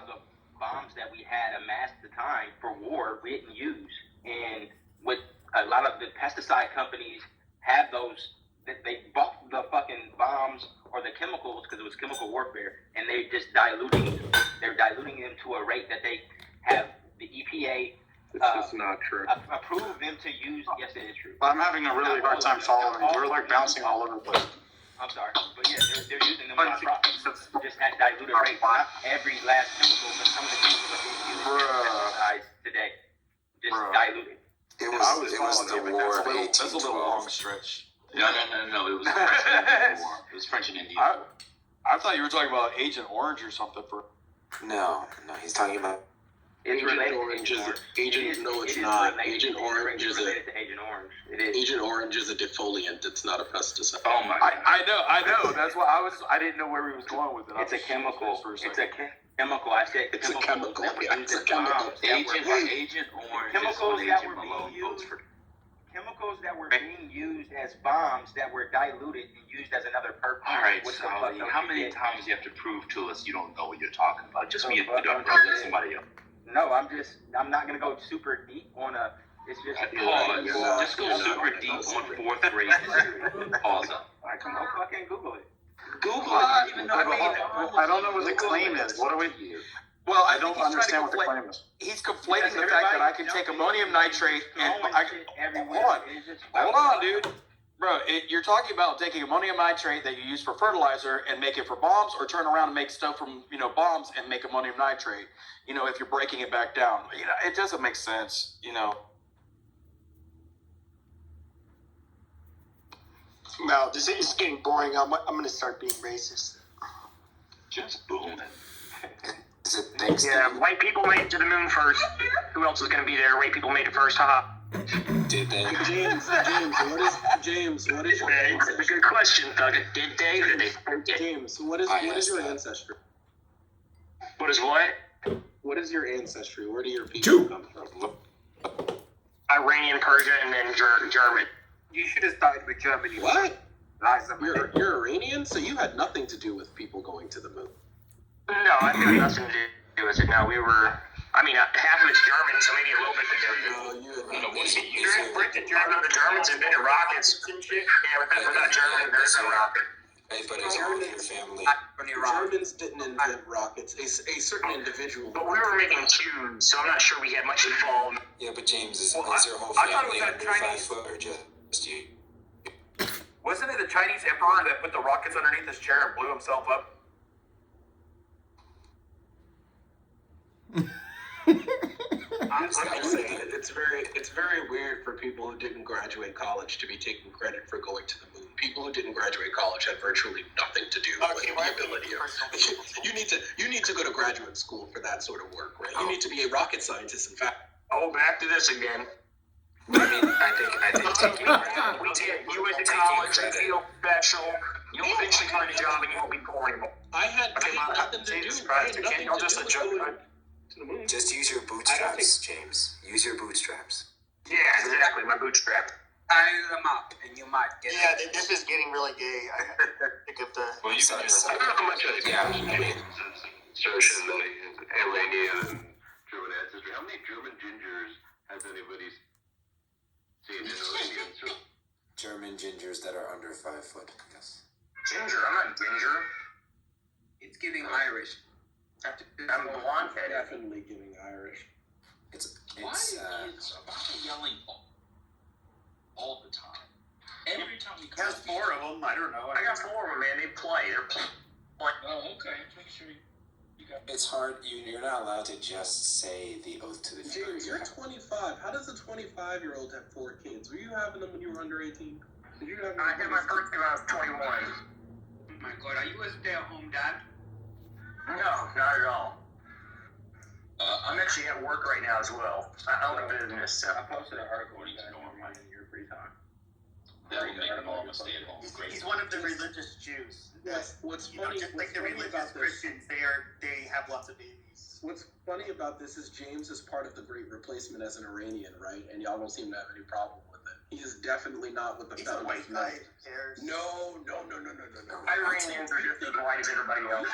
Speaker 8: the bombs that we had amassed at the time for war we didn't use. And with a lot of the pesticide companies have those, they bought the fucking bombs or the chemicals because it was chemical warfare, and they're diluting them to a rate that they have the EPA.
Speaker 20: It's not true.
Speaker 8: Approve them to use. Yes, it is true.
Speaker 6: But I'm having a really hard time following. We're like bouncing all over the place.
Speaker 8: I'm sorry, but yeah, they're using them on products. Just at diluted rate. Not every last chemical, but some of the chemicals that they use pesticides today, just diluted.
Speaker 10: It was the war of 1812.
Speaker 14: That's a little long stretch. No. It was French and Indian War. It was French and Indian.
Speaker 5: I thought you were talking about Agent Orange or something.
Speaker 10: No, he's talking about.
Speaker 11: Agent Orange is no, it's not. Agent Orange is Agent Orange is a defoliant. It's not a pesticide.
Speaker 5: Oh my! I know. That's why I didn't know where he was going with it.
Speaker 8: It's a chemical. It's a chemical. I said
Speaker 11: it's a chemical.
Speaker 8: It's a chemical.
Speaker 16: Agent Orange.
Speaker 8: Chemicals that were being used. Chemicals that were being used as bombs that were diluted and used as another purpose.
Speaker 16: All right, Sally, how many times do you have to prove to us you don't know what you're talking about? Just me and somebody else.
Speaker 8: No, I'm not gonna go super deep on a. It's just.
Speaker 16: Pause. Just go super deep on fourth grade. Pause up.
Speaker 8: I come on, fucking Google it.
Speaker 16: Google it. Even though
Speaker 6: I don't know what the claim is. What do we?
Speaker 5: Well,
Speaker 6: I don't understand what the claim is.
Speaker 5: He's conflating the fact that I can take ammonium nitrate and hold on, dude. Bro, you're talking about taking ammonium nitrate that you use for fertilizer and make it for bombs, or turn around and make stuff from bombs and make ammonium nitrate. If you're breaking it back down, it doesn't make sense.
Speaker 12: No, this is getting boring. I'm going to start being racist.
Speaker 16: Just boom.
Speaker 13: Yeah, white people made it to the moon first. Who else was going to be there? White people made it first. Haha.
Speaker 10: Did they?
Speaker 11: James, what is your ancestry?
Speaker 13: That's a good question, Thug. Did they? Or did they?
Speaker 11: James, what is your ancestry?
Speaker 13: What is what?
Speaker 11: What is your ancestry? Where do your people come from?
Speaker 13: Iranian, Persia, and then German.
Speaker 17: You should have started with Germany.
Speaker 11: What? You're Iranian, so you had nothing to do with people going to the moon.
Speaker 13: No, I had nothing to do with it. No, we were I mean, half of it's German, so maybe a little bit of German. The Germans invented rockets. Yeah, without German, there's no rocket.
Speaker 10: Hey, but is your family?
Speaker 11: Germans didn't invent rockets. A certain individual.
Speaker 13: But we were making tubes, so I'm not sure we had much involved.
Speaker 10: Yeah, but James, is your whole family under 5 foot or just you?
Speaker 2: Wasn't it the Chinese emperor that put the rockets underneath his chair and blew himself up?
Speaker 11: I'm saying it's very weird for people who didn't graduate college to be taking credit for going to the moon. People who didn't graduate college had virtually nothing to do with the ability of. You need to go to graduate school for that sort of work, right? You need to be a rocket scientist. In fact.
Speaker 13: Oh, back to this again. I mean, I think you went to college, I feel special. You'll eventually find a job and you won't be poor anymore.
Speaker 11: I had nothing to do.
Speaker 10: Just use your bootstraps, James. Use your bootstraps.
Speaker 13: Yeah, exactly. My bootstrap.
Speaker 17: Tie them up, and you might get.
Speaker 12: Yeah, this is getting really gay. I have to pick up the.
Speaker 10: Well, you
Speaker 13: I don't know how much of it.
Speaker 10: Yeah, I mean,
Speaker 1: Certainly, Iranian German ancestry. How many German gingers has anybody seen in Iranian?
Speaker 10: German gingers that are under 5 foot. Yes.
Speaker 13: Ginger? I'm not ginger.
Speaker 17: It's giving Irish.
Speaker 13: I'm blonde headed.
Speaker 11: Definitely giving Irish.
Speaker 14: Why is yelling all the time? Every time we come.
Speaker 12: There's 4 of them. I don't know.
Speaker 13: I got 4 of them, man. They play. They're playing.
Speaker 14: Oh, okay. Make sure you got.
Speaker 10: It's hard. You're not allowed to just say the oath to the
Speaker 11: James, you're 25. How does a 25-year-old have 4 kids? Were you having them when you were under 18? Did you have?
Speaker 13: I had my first when I was 21.
Speaker 17: Oh my God, are you a stay-at-home dad?
Speaker 13: No, not at all. I'm actually at work right now as well. I own a business. So.
Speaker 17: I posted an article on online in your free time.
Speaker 14: That will make mom a stay-at-home.
Speaker 12: He's one of the religious Jews.
Speaker 11: What's funny?
Speaker 12: Just like the religious Christians, they have lots of babies.
Speaker 11: What's funny about this is James is part of the Great Replacement as an Iranian, right? And y'all don't seem to have any problem with it. He is definitely not with the
Speaker 12: He's a white guy. Who cares?
Speaker 11: No.
Speaker 13: Iranians are just as white as everybody else.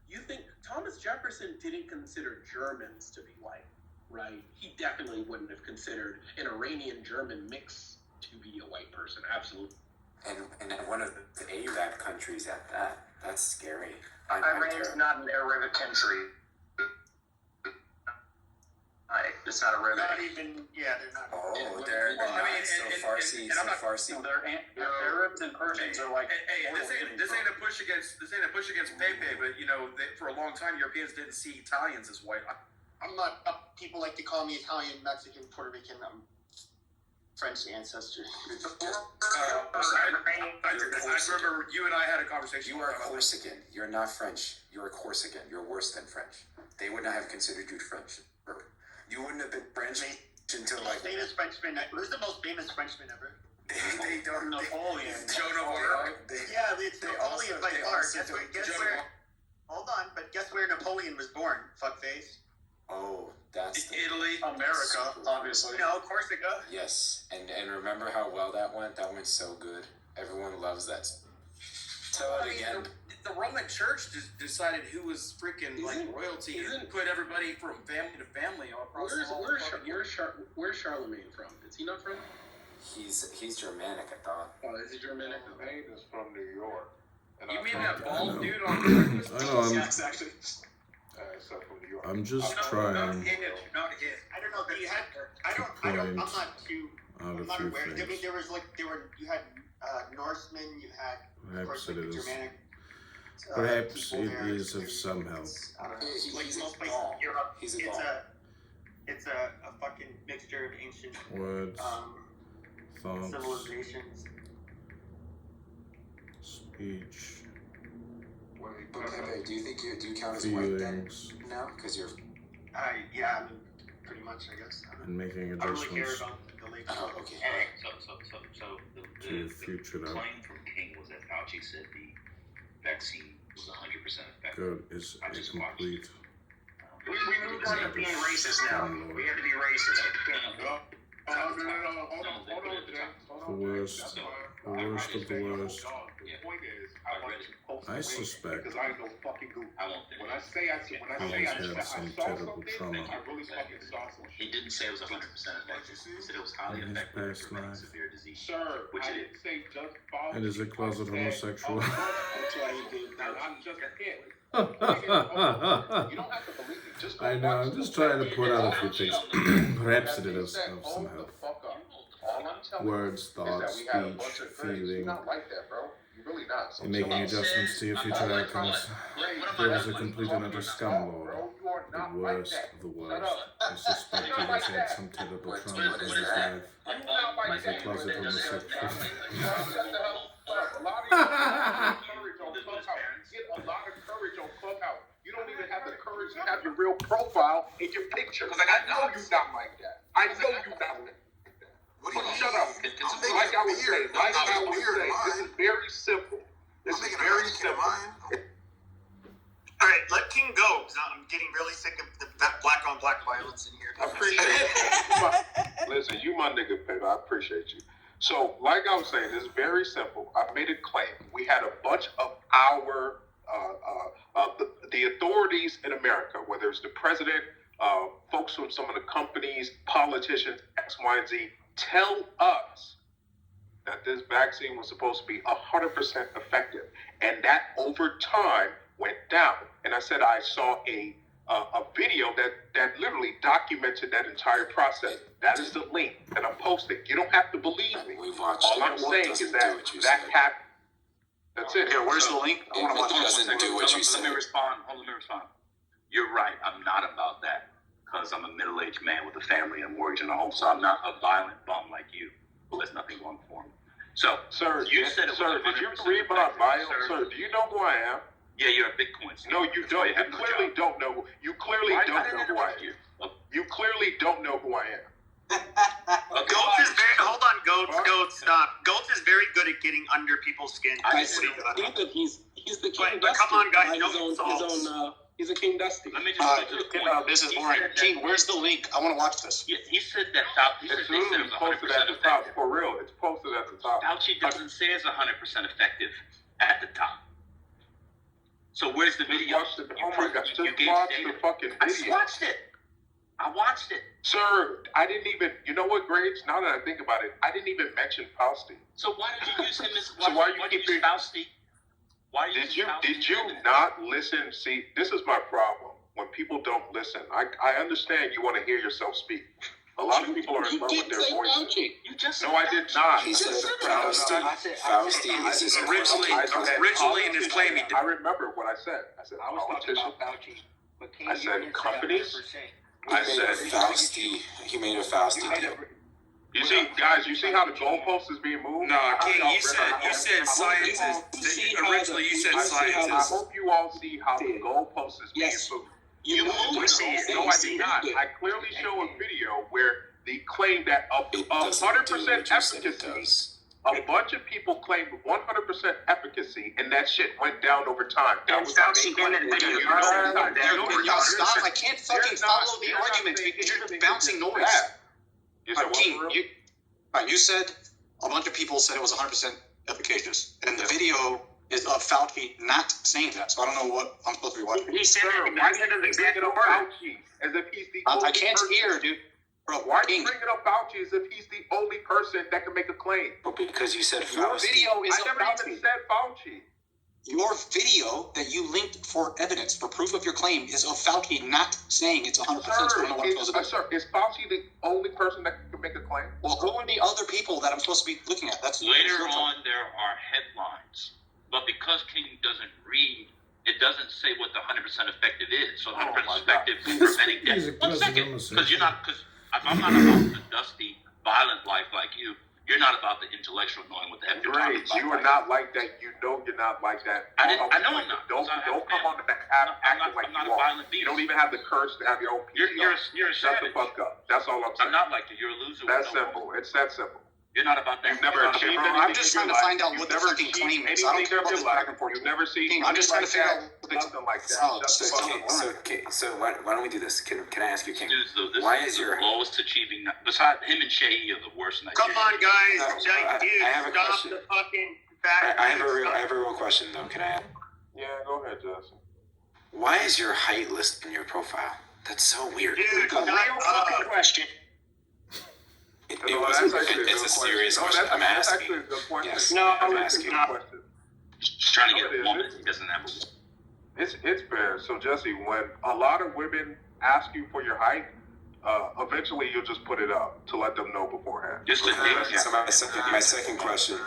Speaker 11: You think Thomas Jefferson didn't consider Germans to be white, right? He definitely wouldn't have considered an Iranian-German mix to be a white person. Absolutely.
Speaker 10: And one of the Arab countries at that. That's scary.
Speaker 13: Iran's not an Arab country. It's not a Arab.
Speaker 12: Not even, yeah, they're not.
Speaker 10: Oh, they're Farsi.
Speaker 2: Arabs and Persians are like. Hey, this ain't a push against Pepe, but for a long time Europeans didn't see Italians as white.
Speaker 12: I'm not. People like to call me Italian, Mexican, Puerto Rican. I'm French ancestry.
Speaker 2: I remember you and I had a conversation.
Speaker 10: You are Corsican. You're not French. You're a Corsican. You're worse than French. They would not have considered you French. You wouldn't have been French until like.
Speaker 12: Famous Frenchman. Who's the most famous Frenchman ever?
Speaker 2: They don't.
Speaker 12: Napoleon.
Speaker 2: Joan of Arc.
Speaker 12: Yeah, it's Napoleon by far. Guess where? Hold on, but guess where Napoleon was born? Fuckface.
Speaker 10: Oh, that's
Speaker 2: Italy,
Speaker 12: America, obviously. No, Corsica.
Speaker 10: Yes, and remember how well that went? That went so good. Everyone loves that. Tell it again.
Speaker 2: The Roman Church just decided who was freaking royalty and put everybody from family to family all across the whole.
Speaker 11: Where's Charlemagne from? Is he not from?
Speaker 10: He's Germanic, I thought.
Speaker 11: Oh, is he Germanic?
Speaker 20: Charlemagne is from New York.
Speaker 2: You mean that bald dude on the
Speaker 18: I know.
Speaker 20: Exactly. From New York.
Speaker 18: I'm just trying.
Speaker 12: I don't know. But you had. I'm not too. I'm not aware. I mean, you had Norsemen. You had.
Speaker 18: Perhaps it is.
Speaker 12: Germanic.
Speaker 18: Perhaps it is of some help.
Speaker 12: He's a Gaul. It's a fucking mixture of ancient
Speaker 18: Words, thoughts,
Speaker 12: civilizations.
Speaker 18: Speech,
Speaker 10: Pepe, do you count as white then now? Because you're.
Speaker 12: Yeah, I mean, pretty much, I guess.
Speaker 18: and making
Speaker 12: I don't really care
Speaker 18: adjustments
Speaker 12: about the late.
Speaker 10: Oh, okay.
Speaker 14: So
Speaker 18: to future that.
Speaker 14: claim from King was that Fauci said the vaccine was 100% effective.
Speaker 18: Good is a complete.
Speaker 13: We moved on to being racist now. We have to be racist.
Speaker 18: The worst of the worst.
Speaker 20: point is, I want you to post
Speaker 18: I
Speaker 20: the link
Speaker 18: suspect
Speaker 20: because I know fucking Google.
Speaker 14: I won't do
Speaker 20: When I say I
Speaker 18: he's
Speaker 20: saw
Speaker 18: had some terrible
Speaker 20: something,
Speaker 18: trauma
Speaker 20: I really fucking saw some
Speaker 14: He
Speaker 20: shit.
Speaker 14: didn't say it was 100% effective. He said it was highly
Speaker 18: in his
Speaker 14: effective at
Speaker 18: past
Speaker 14: preventing
Speaker 18: life.
Speaker 14: severe disease.
Speaker 20: Sir,
Speaker 14: Which
Speaker 20: I
Speaker 14: it
Speaker 20: didn't say just Fauci.
Speaker 18: And is a closet homosexual.
Speaker 20: That's why he did. Not just it. You don't have to believe me. Just go
Speaker 18: I know, I'm just trying to put out a few things. Rhapsody of some help. Words, thoughts, speech, feeling,
Speaker 20: You're not like that, bro. You're really not. So
Speaker 18: and making adjustments to your future outcomes. There is a complete and utter scumlord, the worst of the worst. I suspect he has had some terrible trauma in his life. He's a closet homosexual.
Speaker 20: Get a lot of courage on Clubhouse. You don't even have the courage to have your real profile in your picture. Because I know you're not like that. I know you're not like that. Shut up. Like I was saying, this is very simple. This is very simple.
Speaker 12: All right, let King go, because I'm getting really sick of the black on black violence in here.
Speaker 20: I appreciate it. Listen, you my nigga, baby. I appreciate you. So, like I was saying, this is very simple. I made a claim. We had a bunch of our the authorities in America, whether it's the president, folks from some of the companies, politicians, X, Y, and Z, tell us that this vaccine was supposed to be 100% effective, and that over time went down. And I said I saw a video that literally documented that entire process. That is the link that I'm posting. You don't have to believe me. All I'm saying is that happened. That's it.
Speaker 6: Yeah, where's the link? I want to watch it.
Speaker 3: Doesn't do what you said.
Speaker 14: Let me respond. You're right. I'm not about that because I'm a middle-aged man with a family and a mortgage and a home. So I'm not a violent bum like you who has nothing going for him. So,
Speaker 20: sir,
Speaker 14: you said it was 100%
Speaker 20: did you read my bio?
Speaker 14: sir.
Speaker 20: Sir, do you know who I am?
Speaker 14: Yeah, you're a Bitcoin.
Speaker 20: No, you don't. You clearly don't know. You clearly don't know who I am. You clearly don't know who I am.
Speaker 12: Goats is very. Hold on, Goats, stop. Goats is very good at getting under people's skin.
Speaker 11: I think that he's the King
Speaker 12: But
Speaker 11: Dusty.
Speaker 12: come on, guys,
Speaker 11: by
Speaker 12: no
Speaker 11: his
Speaker 12: insults.
Speaker 11: own, he's a King Dusty.
Speaker 14: Let me just get to the point.
Speaker 6: This is boring. King, where's the link? I want to watch this.
Speaker 14: He said that he said
Speaker 20: It's
Speaker 14: they said it
Speaker 20: literally
Speaker 14: was 100%
Speaker 20: posted at the top.
Speaker 14: effective.
Speaker 20: For real, it's posted at the top.
Speaker 14: Fauci doesn't say it's 100% effective at the top. So where's the video?
Speaker 20: Oh my God, just watch the fucking video.
Speaker 14: I just watched it. I watched it.
Speaker 20: Sir, I didn't even, you know what, Graves? Now that I think about it, I didn't even mention Fauci.
Speaker 14: So why did you use him as
Speaker 20: why you
Speaker 14: did you use Fauci? Why
Speaker 20: Did you not listen? See, this is my problem. When people don't listen, I understand you want to hear yourself speak. A lot of people are in love with their voices.
Speaker 14: You just
Speaker 20: No, I did not.
Speaker 3: He said Fauci is his
Speaker 2: Originally in his claim, he did.
Speaker 20: I remember what I said. I said politicians. I said companies. I said
Speaker 3: Fauci. He made a Fauci deal.
Speaker 20: You see, guys, you see how the goalpost is being moved?
Speaker 2: No, King, you said scientists. Originally, you said scientists.
Speaker 20: I hope you all see how the goalpost is being moved.
Speaker 12: You moved it.
Speaker 20: No, I did not. I clearly show a video where they claim that 100% efficacy. A bunch of people claimed 100% efficacy, and that shit went down over time. That was how they claimed it.
Speaker 6: Y'all stop. I can't fucking follow the argument because you're bouncing noise. King, you said a bunch of people said it was 100% efficacious, and the video is of Fauci not saying that. So I don't know what I'm supposed to be watching.
Speaker 12: He said it exactly the word.
Speaker 20: As if he's the
Speaker 6: I can't hear, dude. Bro,
Speaker 20: why are you bringing up Fauci as if he's the only person that can make a claim?
Speaker 3: Because you said
Speaker 6: Your
Speaker 3: Fauci.
Speaker 6: video is
Speaker 20: I never even said Fauci.
Speaker 6: Your video that you linked for evidence, for proof of your claim, is of Fauci not saying it's 100%. So I don't know what I'm supposed to do.
Speaker 20: Sir, is Fauci the only person that can make a claim?
Speaker 6: Well, who are the other people that I'm supposed to be looking at? That's
Speaker 14: Later on, there are headlines. But because King doesn't read, it doesn't say what the 100% effective is. So 100% effective is preventing death. 1 second. Because I'm not about the dusty, violent life like you. You're not about the intellectual knowing what the F you're talking about.
Speaker 20: You are not like that. You know you're not like that.
Speaker 14: I know I'm not.
Speaker 20: Don't come on the app acting like you are. You don't even have the courage to have your own PCR.
Speaker 14: You're a
Speaker 20: Shut
Speaker 14: savage.
Speaker 20: the fuck up. That's all I'm saying.
Speaker 14: I'm not like you. You're a loser.
Speaker 20: That's simple. It's that simple.
Speaker 14: You're not about that.
Speaker 20: You've never achieved anything.
Speaker 6: I'm just trying to find out what the fucking claim is. I don't care about this back and forth.
Speaker 20: You've never seen.
Speaker 6: I'm just trying to figure out
Speaker 20: nothing like that.
Speaker 3: So why don't we do this? Can I ask you, King?
Speaker 14: This
Speaker 3: Why
Speaker 14: is
Speaker 3: is
Speaker 14: the
Speaker 3: your
Speaker 14: lowest achieving? Besides him and Sheehy are the worst.
Speaker 12: Come on, guys.
Speaker 3: I have a
Speaker 12: Stop
Speaker 3: question.
Speaker 12: the fucking back.
Speaker 3: I have a real question though. Can I ask?
Speaker 20: Yeah, go ahead, Jesse.
Speaker 3: Why is your height listed in your profile? That's so weird.
Speaker 12: Dude,
Speaker 13: A real fucking question.
Speaker 3: It's a serious question. I'm asking.
Speaker 20: That's actually a good question.
Speaker 3: Yes,
Speaker 13: No,
Speaker 3: I'm asking.
Speaker 16: Just trying to get a woman. He doesn't have a
Speaker 20: It's fair. So Jesse, when a lot of women ask you for your height, eventually you'll just put it up to let them know beforehand.
Speaker 16: Just
Speaker 3: So my second question.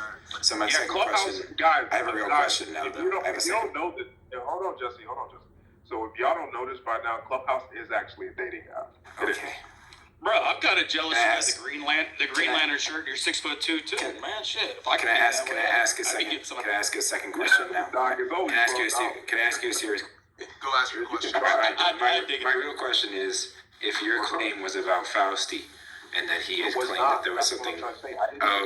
Speaker 20: Guys,
Speaker 3: I have a real question now.
Speaker 20: If you don't know this, hold on, Jesse. So if y'all don't know this by now, Clubhouse is actually a dating app.
Speaker 3: Okay.
Speaker 2: Bro, I'm kind of jealous you got the Green Lantern shirt. You're 6'2" too, man. Shit. If I
Speaker 3: Can I ask a second question now? Can I ask you a serious?
Speaker 5: Go ask your question.
Speaker 3: My real question is, if your claim was about Fausti, and that he has claimed that there was something.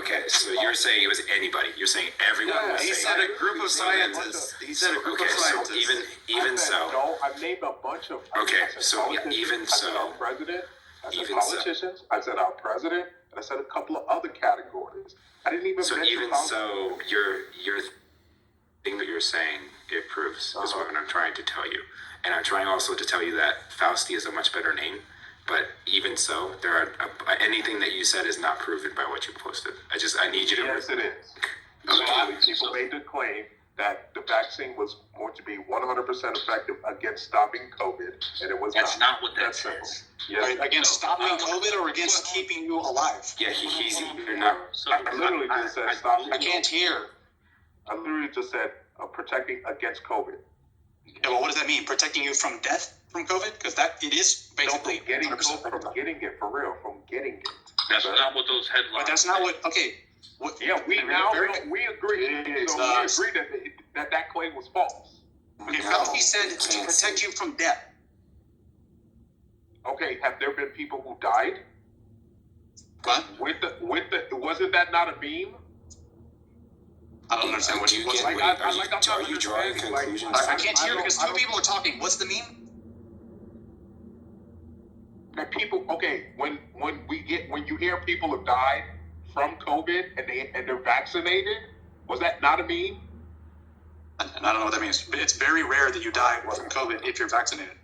Speaker 3: Okay, so you're saying it was anybody. You're saying everyone was saying.
Speaker 2: He said a group of scientists. He said a group of scientists.
Speaker 3: So even so.
Speaker 20: No, I named a bunch of.
Speaker 3: Okay, so even so.
Speaker 20: I said our president. I said politicians. I said our president, and I said a couple of other categories. I didn't even.
Speaker 3: So even so, your thing that you're saying, it proves is what I'm trying to tell you, and I'm trying also to tell you that Fausti is a much better name. But even so, there are anything that you said is not proven by what you posted. I need you to.
Speaker 20: Yes, it is.
Speaker 3: Okay.
Speaker 20: People made the claim that the vaccine was going to be 100% effective against stopping COVID, and it was
Speaker 16: That's not what that
Speaker 20: That's
Speaker 16: says.
Speaker 20: simple. Yes,
Speaker 6: Against stopping COVID or against keeping you alive?
Speaker 3: Yeah, you're not.
Speaker 20: I literally just said stopping.
Speaker 6: I can't hear.
Speaker 20: I literally just said protecting against COVID.
Speaker 6: Yeah, well, what does that mean? Protecting you from death from COVID? Because it is basically
Speaker 20: from getting it for real, from getting it.
Speaker 16: That's not what those headlines.
Speaker 6: But that's not what. Okay.
Speaker 20: We agree. So we agree that claim was false.
Speaker 6: Okay, Fauci said to protect you from death.
Speaker 20: Okay, have there been people who died?
Speaker 6: What?
Speaker 20: Wasn't that not a meme?
Speaker 6: I don't understand what you.
Speaker 3: Are you drawing conclusions?
Speaker 6: I can't hear because two people are talking. What's the meme?
Speaker 20: That people, okay, when you hear people have died from COVID and they're vaccinated, was that not a meme?
Speaker 6: I don't know what that means. It's very rare that you die from COVID if you're vaccinated.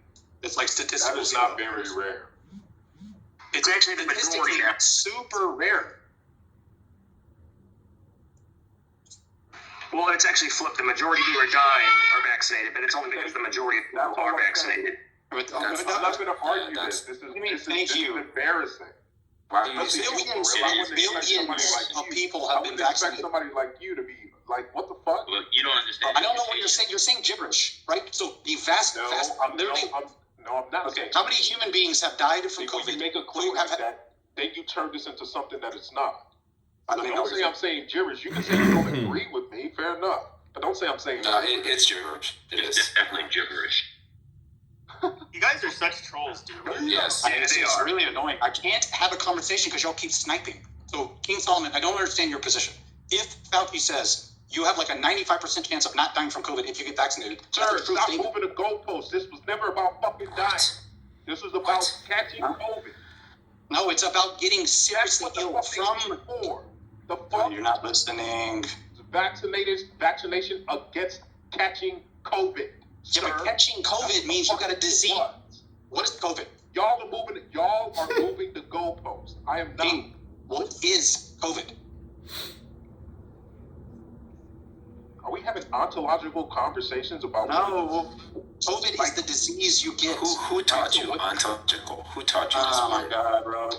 Speaker 6: It's like statistical.
Speaker 20: That is not very rare.
Speaker 6: It's actually statistically super rare.
Speaker 13: Well, it's actually flipped. The majority who are dying are vaccinated, but it's only because the majority of people are vaccinated.
Speaker 20: I'm not going to argue this. This is embarrassing.
Speaker 3: Wow,
Speaker 6: Billions of people have been vaccinated.
Speaker 20: Somebody like you to be like, what the fuck?
Speaker 16: Look, you don't understand.
Speaker 6: I don't know what you're saying. You're saying gibberish, right? So the I'm not. Okay. How many human beings have died from COVID?
Speaker 20: When you make a claim like that, then you turn this into something that it's not. Don't say I'm saying gibberish. You can say you don't agree with me. Fair enough. But don't say I'm saying.
Speaker 3: No, it's gibberish.
Speaker 16: It's definitely gibberish.
Speaker 12: You guys are such trolls, dude.
Speaker 3: Yes,
Speaker 6: it's really annoying. I can't have a conversation because y'all keep sniping. So, King Solomon, I don't understand your position. If Fauci says you have like a 95% chance of not dying from COVID if you get vaccinated,
Speaker 20: sir, stop moving the goalposts. This was never about fucking dying. This was about catching COVID.
Speaker 6: No, it's about getting seriously ill from.
Speaker 20: The fuck?
Speaker 6: You're not listening.
Speaker 20: Vaccination against catching COVID.
Speaker 6: Yeah, but catching COVID means you got a disease. What is COVID?
Speaker 20: Y'all are moving the goalposts. I am not.
Speaker 6: What is COVID?
Speaker 20: Are we having ontological conversations about?
Speaker 6: No. COVID is the disease you get.
Speaker 3: Who taught you ontological? Who taught you this
Speaker 6: word?
Speaker 3: Oh
Speaker 6: my God, bro.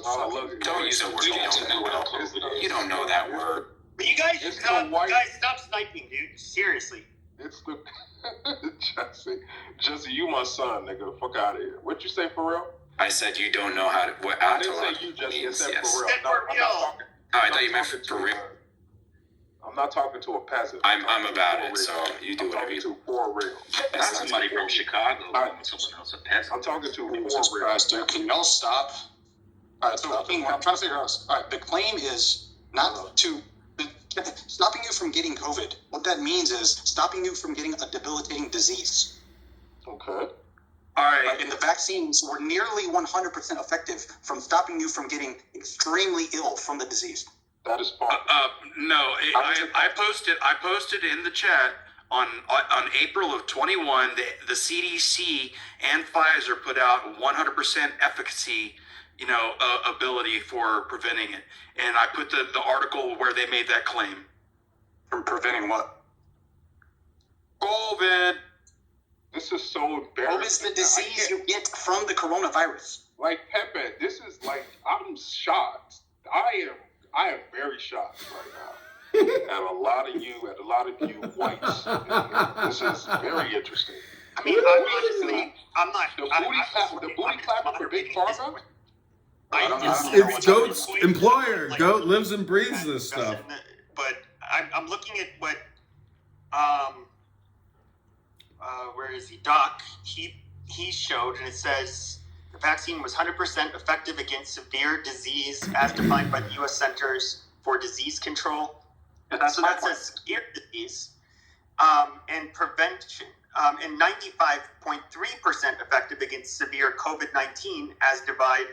Speaker 3: Don't use a word you don't know that word.
Speaker 12: But you guys, stop sniping, dude. Seriously.
Speaker 20: It's the Jesse, you my son, nigga. Fuck out of here. What'd you say for real?
Speaker 3: I said you don't know what ontological means.
Speaker 20: I said
Speaker 3: Yes.
Speaker 20: for real.
Speaker 3: I thought you meant for real.
Speaker 20: I'm not talking to a peasant.
Speaker 3: I'm about it, so you do whatever you
Speaker 20: do. For real.
Speaker 16: That's somebody from Chicago. Someone else, a peasant.
Speaker 20: I'm talking to for real.
Speaker 6: Dude, can y'all stop? All right, so King, I'm trying to figure out. All right, the claim is not to stopping you from getting COVID. What that means is stopping you from getting a debilitating disease.
Speaker 20: Okay.
Speaker 6: All right. And the vaccines were nearly 100% effective from stopping you from getting extremely ill from the disease.
Speaker 20: That is false.
Speaker 2: No, I posted in the chat on April of 21. The CDC and Pfizer put out 100% efficacy, ability for preventing it, and I put the article where they made that claim.
Speaker 6: From preventing what?
Speaker 2: COVID.
Speaker 20: This is so embarrassing.
Speaker 6: What is the disease you get from the coronavirus?
Speaker 20: Like, Pepe, this is like, I'm shocked. I am very shocked right now. At a lot of you whites. This is very interesting.
Speaker 12: I mean, honestly, I'm not.
Speaker 20: The booty clapping for Big Pharma?
Speaker 18: It's Goat's employer. Goat lives and breathes this stuff.
Speaker 12: But I'm looking at what, where is he? Doc, he showed, and it says the vaccine was 100% effective against severe disease as defined by the U.S. Centers for Disease Control. So that says severe disease and prevention, and 95.3% effective against severe COVID-19 as defined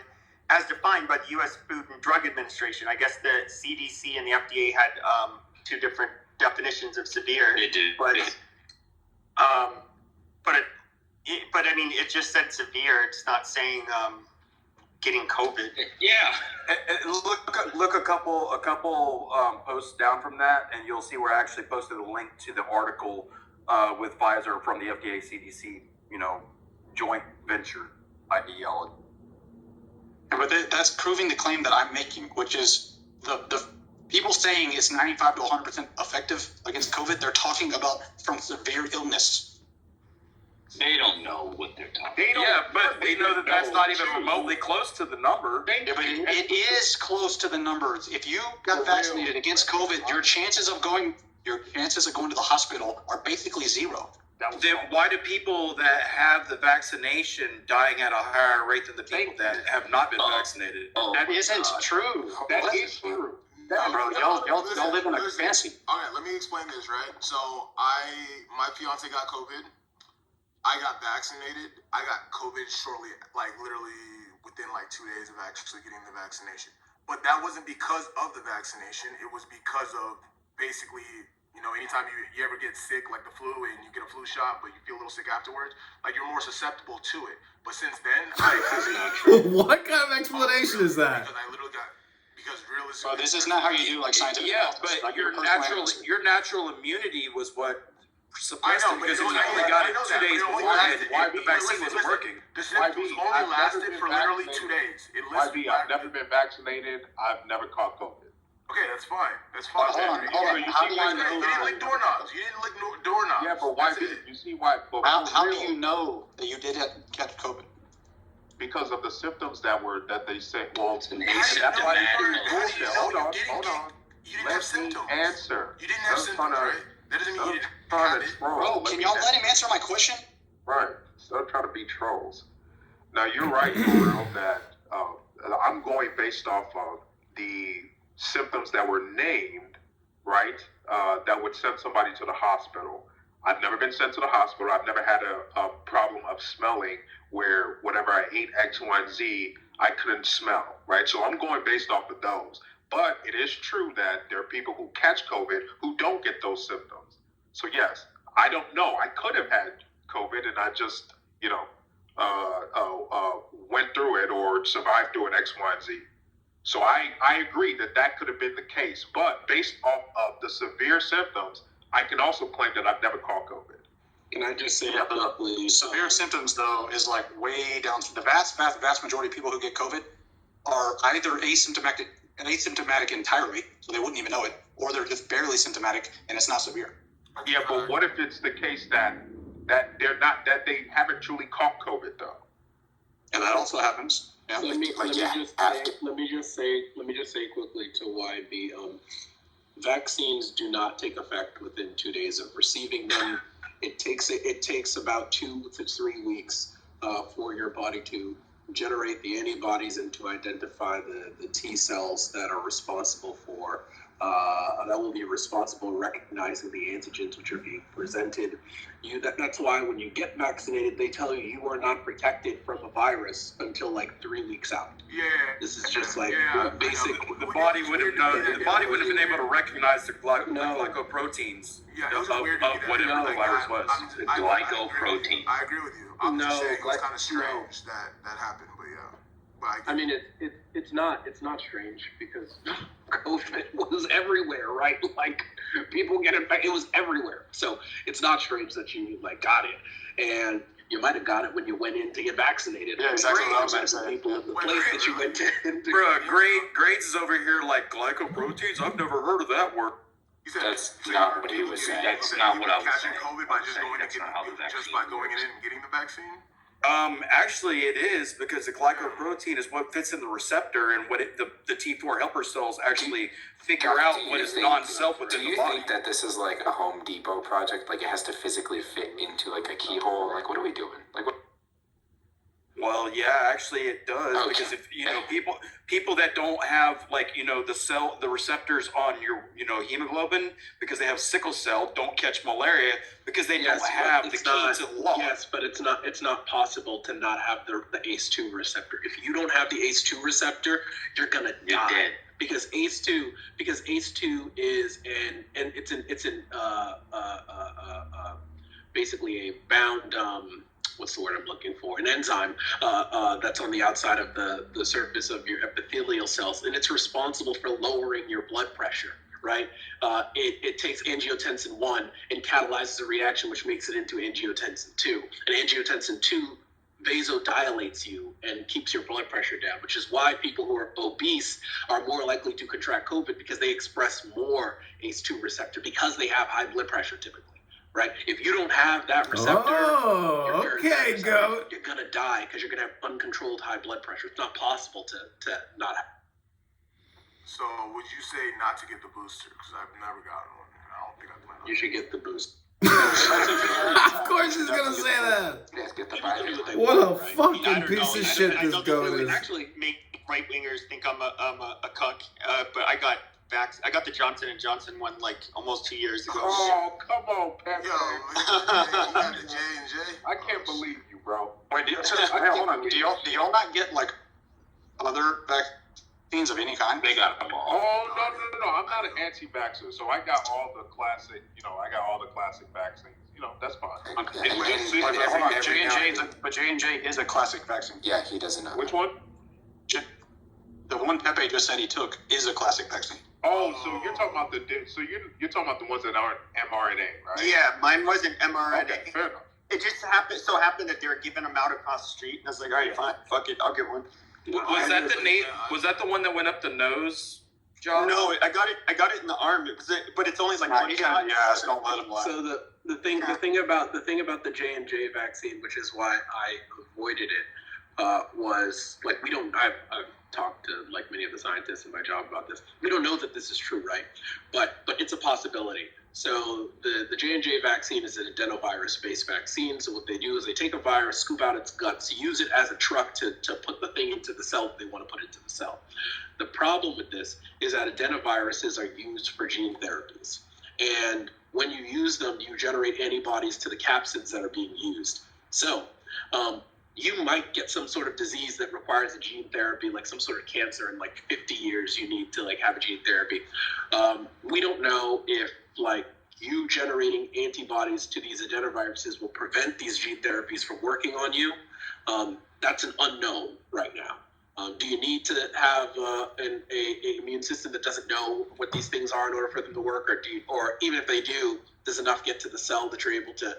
Speaker 12: by the U.S. Food and Drug Administration. I guess the CDC and the FDA had two different definitions of severe.
Speaker 3: They did.
Speaker 12: But I mean, it just said severe. It's not saying getting COVID.
Speaker 3: Yeah.
Speaker 2: And look a couple posts down from that, and you'll see where I actually posted a link to the article with Pfizer from the FDA CDC, joint venture ideology.
Speaker 6: But that's proving the claim that I'm making, which is the people saying it's 95 to 100% effective against COVID. They're talking about from severe illness.
Speaker 3: They don't know what they're talking about.
Speaker 2: Yeah, but they know that that's not even remotely close to the number.
Speaker 6: Yeah, but it is close to the numbers. If you got vaccinated against COVID, your chances of going to the hospital are basically zero.
Speaker 2: Then why do people that have the vaccination dying at a higher rate than the people that have not been vaccinated?
Speaker 6: That isn't true.
Speaker 20: That is true.
Speaker 6: Bro, y'all live in a fantasy.
Speaker 4: All right, let me explain this, right? So my fiance got COVID. I got vaccinated. I got COVID shortly, literally within 2 days of actually getting the vaccination. But that wasn't because of the vaccination. It was because of basically, anytime you ever get sick, like the flu, and you get a flu shot, but you feel a little sick afterwards, you're more susceptible to it. But since then,
Speaker 18: What kind of explanation is that?
Speaker 4: Because I literally got, because realistically,
Speaker 6: this is not how you do scientific.
Speaker 2: Yeah, but your natural immunity was what suppressed it, because if you only got it 2 days beforehand, the vaccine wasn't working.
Speaker 4: The symptoms only lasted for literally 2 days.
Speaker 20: I've never been vaccinated. I've never caught COVID.
Speaker 4: Okay, that's fine.
Speaker 6: Hold on. How do I know?
Speaker 4: You didn't lick doorknobs. Doorknobs.
Speaker 20: Yeah, but why did you see why?
Speaker 6: How do you know that you did catch COVID?
Speaker 20: Because of the symptoms that they said. Well,
Speaker 4: hold on. You didn't have symptoms.
Speaker 20: Answer.
Speaker 4: You didn't have symptoms, right? That doesn't mean you didn't have it.
Speaker 6: Bro, can y'all let him answer my question?
Speaker 20: Right. Stop trying to be trolls. Now, you're right, Joel, that I'm going based off of the symptoms that were named, right, that would send somebody to the hospital. I've never been sent to the hospital. I've never had a problem of smelling where whenever I ate X, Y, and Z, I couldn't smell, right? So I'm going based off of those. But it is true that there are people who catch COVID who don't get those symptoms. So yes, I don't know. I could have had COVID and I just, went through it or survived through an X, Y, and Z. So I agree that could have been the case. But based off of the severe symptoms, I can also claim that I've never caught COVID.
Speaker 11: Can I just say
Speaker 6: severe symptoms, though, is way down. The vast majority of people who get COVID are either asymptomatic entirely, so they wouldn't even know it, or they're just barely symptomatic and it's not severe.
Speaker 20: Yeah, but what if it's the case that they haven't truly caught COVID though?
Speaker 6: And that also happens. Yeah.
Speaker 11: Let me just say quickly to why the vaccines do not take effect within 2 days of receiving them. It takes about 2 to 3 weeks for your body to generate the antibodies and to identify the T cells that are responsible for that will be responsible in recognizing the antigens which are being presented. That's why when you get vaccinated, they tell you you are not protected from a virus until like 3 weeks out.
Speaker 4: Yeah.
Speaker 11: This is just like basic.
Speaker 2: The body would have known. The body would have been able to recognize the glycoproteins of whatever the virus was.
Speaker 4: The glycoprotein. I agree with you. I'm just saying it was kind of strange that happened, but yeah.
Speaker 11: I mean, it's not strange because COVID was everywhere, right? Like people get infected, it was everywhere. So it's not strange that you like got it, and you might have got it when you went in to get vaccinated.
Speaker 6: Yeah, exactly what I was going to say.
Speaker 11: People in the place that you went to.
Speaker 2: Bro, Grades is over here like glycoproteins. I've never heard of that word.
Speaker 3: That's not what he was saying.
Speaker 4: That's not what I was saying. Catching COVID by just going in and getting the vaccine.
Speaker 2: Actually, it is because the glycoprotein is what fits in the receptor, and what the T4 helper cells actually figure out what is non-self within the body.
Speaker 3: Do you think that this is like a Home Depot project? Like it has to physically fit into like a keyhole? Like what are we doing? Like what?
Speaker 2: Well, yeah, actually it does, because if people that don't have like the receptors on your hemoglobin because they have sickle cell don't catch malaria because they don't have the key to the lock.
Speaker 11: Yes, but it's not possible to not have the ACE2 receptor. If you don't have the ACE2 receptor, you're gonna die. Dead. Because ACE2 is basically a bound what's the word I'm looking for? An enzyme that's on the outside of the surface of your epithelial cells, and it's responsible for lowering your blood pressure, right? It takes angiotensin 1 and catalyzes a reaction which makes it into angiotensin 2. And angiotensin 2 vasodilates you and keeps your blood pressure down, which is why people who are obese are more likely to contract COVID because they express more ACE2 receptor because they have high blood pressure typically. Right? If you don't have that receptor, you're gonna die because you're gonna have uncontrolled high blood pressure. It's not possible to not have.
Speaker 4: So would you say not to get the booster? Because I've never gotten one. And I don't think I plan on.
Speaker 11: You should get the booster.
Speaker 18: Of course he's gonna say that.
Speaker 3: Yes, get the virus.
Speaker 18: What a fucking piece of shit this goat is.
Speaker 12: Actually, make right wingers think I'm a cuck, but I got the Johnson & Johnson one like almost 2 years ago.
Speaker 20: Oh, come on, Pepe.
Speaker 4: Yo, you got the J&J?
Speaker 20: I can't believe you, bro.
Speaker 6: Wait, do y'all not get like other vaccines of any kind?
Speaker 3: They got them all.
Speaker 20: Oh, no. I'm not an anti-vaxxer, so I got all the classic, vaccines. That's fine.
Speaker 6: But J&J is a classic vaccine.
Speaker 3: Yeah, he doesn't know.
Speaker 20: Which one?
Speaker 6: The one Pepe just said he took is a classic vaccine.
Speaker 20: Oh, so you're talking about you're talking about the ones that aren't mRNA, right?
Speaker 12: Yeah, mine wasn't mRNA.
Speaker 20: Okay, fair enough.
Speaker 12: It just happened that they were giving them out across the street, and I was like, all right, fine, fuck it, I'll get one.
Speaker 2: Was that the one that went up the nose, John?
Speaker 12: No, I got it in the arm. But it's only like one shot.
Speaker 6: Yes, don't let him lie.
Speaker 11: So the thing about the J&J vaccine, which is why I avoided it, was like I've talked to like many of the scientists in my job about this. We don't know that this is true, right? But it's a possibility. So the J&J vaccine is an adenovirus-based vaccine. So what they do is they take a virus, scoop out its guts, use it as a truck to put the thing into the cell that they want to put into the cell. The problem with this is that adenoviruses are used for gene therapies. And when you use them, you generate antibodies to the capsids that are being used. So you might get some sort of disease that requires a gene therapy, like some sort of cancer. In like 50 years, you need to like have a gene therapy. We don't know if like you generating antibodies to these adenoviruses will prevent these gene therapies from working on you. That's an unknown right now. Do you need to have an immune system that doesn't know what these things are in order for them to work, or even if they do, does enough get to the cell that you're able to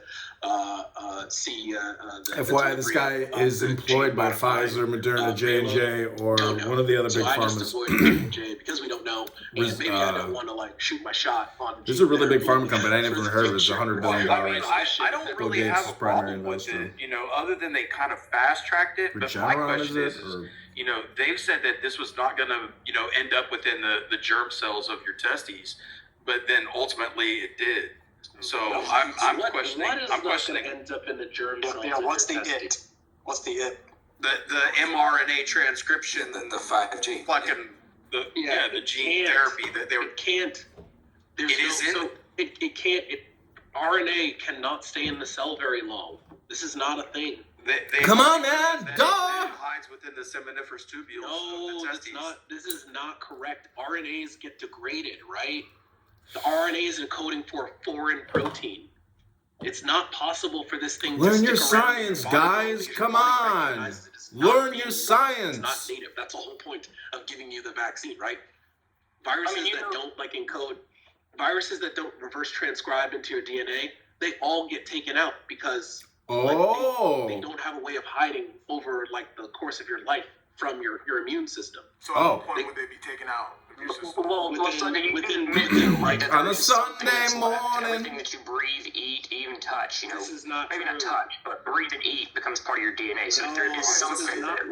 Speaker 11: see?
Speaker 18: FYI, this guy is employed by Pfizer, Moderna, J&J, or one of the other big
Speaker 11: I
Speaker 18: pharmas.
Speaker 11: just avoided J&J because we don't know, and maybe I don't want to like shoot my shot on.
Speaker 18: There's a really big pharma company I never even heard of. It's $100 billion.
Speaker 2: I mean, I don't really have a problem with it, other than they kind of fast-tracked it. But my question is, they've said that this was not going to, end up within the germ cells of your testes, but then ultimately it did. So I'm questioning. I'm questioning.
Speaker 11: Ends up in the germ cells.
Speaker 6: Yeah, what's the it? What's the it?
Speaker 2: The mRNA transcription.
Speaker 3: The 5G.
Speaker 2: Fucking the gene therapy that they were.
Speaker 11: It can't. It can't. RNA cannot stay in the cell very long. This is not a thing.
Speaker 18: Come on, man! Duh!
Speaker 2: It hides within the seminiferous tubules.
Speaker 11: No,
Speaker 2: of the
Speaker 11: it's
Speaker 2: testes.
Speaker 11: not. This is not correct. RNAs get degraded, right? The RNA is encoding for a foreign protein. It's not possible for this thing to
Speaker 18: Learn
Speaker 11: stick
Speaker 18: your
Speaker 11: around
Speaker 18: science,
Speaker 11: in your body
Speaker 18: guys.
Speaker 11: because
Speaker 18: Come
Speaker 11: your body
Speaker 18: on.
Speaker 11: recognizes it as not
Speaker 18: Learn
Speaker 11: being
Speaker 18: your
Speaker 11: native.
Speaker 18: science.
Speaker 11: It's not native. That's the whole point of giving you the vaccine, right? Viruses that don't encode, viruses that don't reverse transcribe into your DNA, they all get taken out because they don't have a way of hiding over the course of your life from your immune system.
Speaker 4: So at what point would they be taken out?
Speaker 11: Within
Speaker 13: like
Speaker 18: on a Sunday morning.
Speaker 13: Everything that you breathe, eat, even touch,
Speaker 11: This is not
Speaker 13: maybe
Speaker 11: true.
Speaker 13: not touch, but breathe and eat becomes part of your DNA. So if there is something that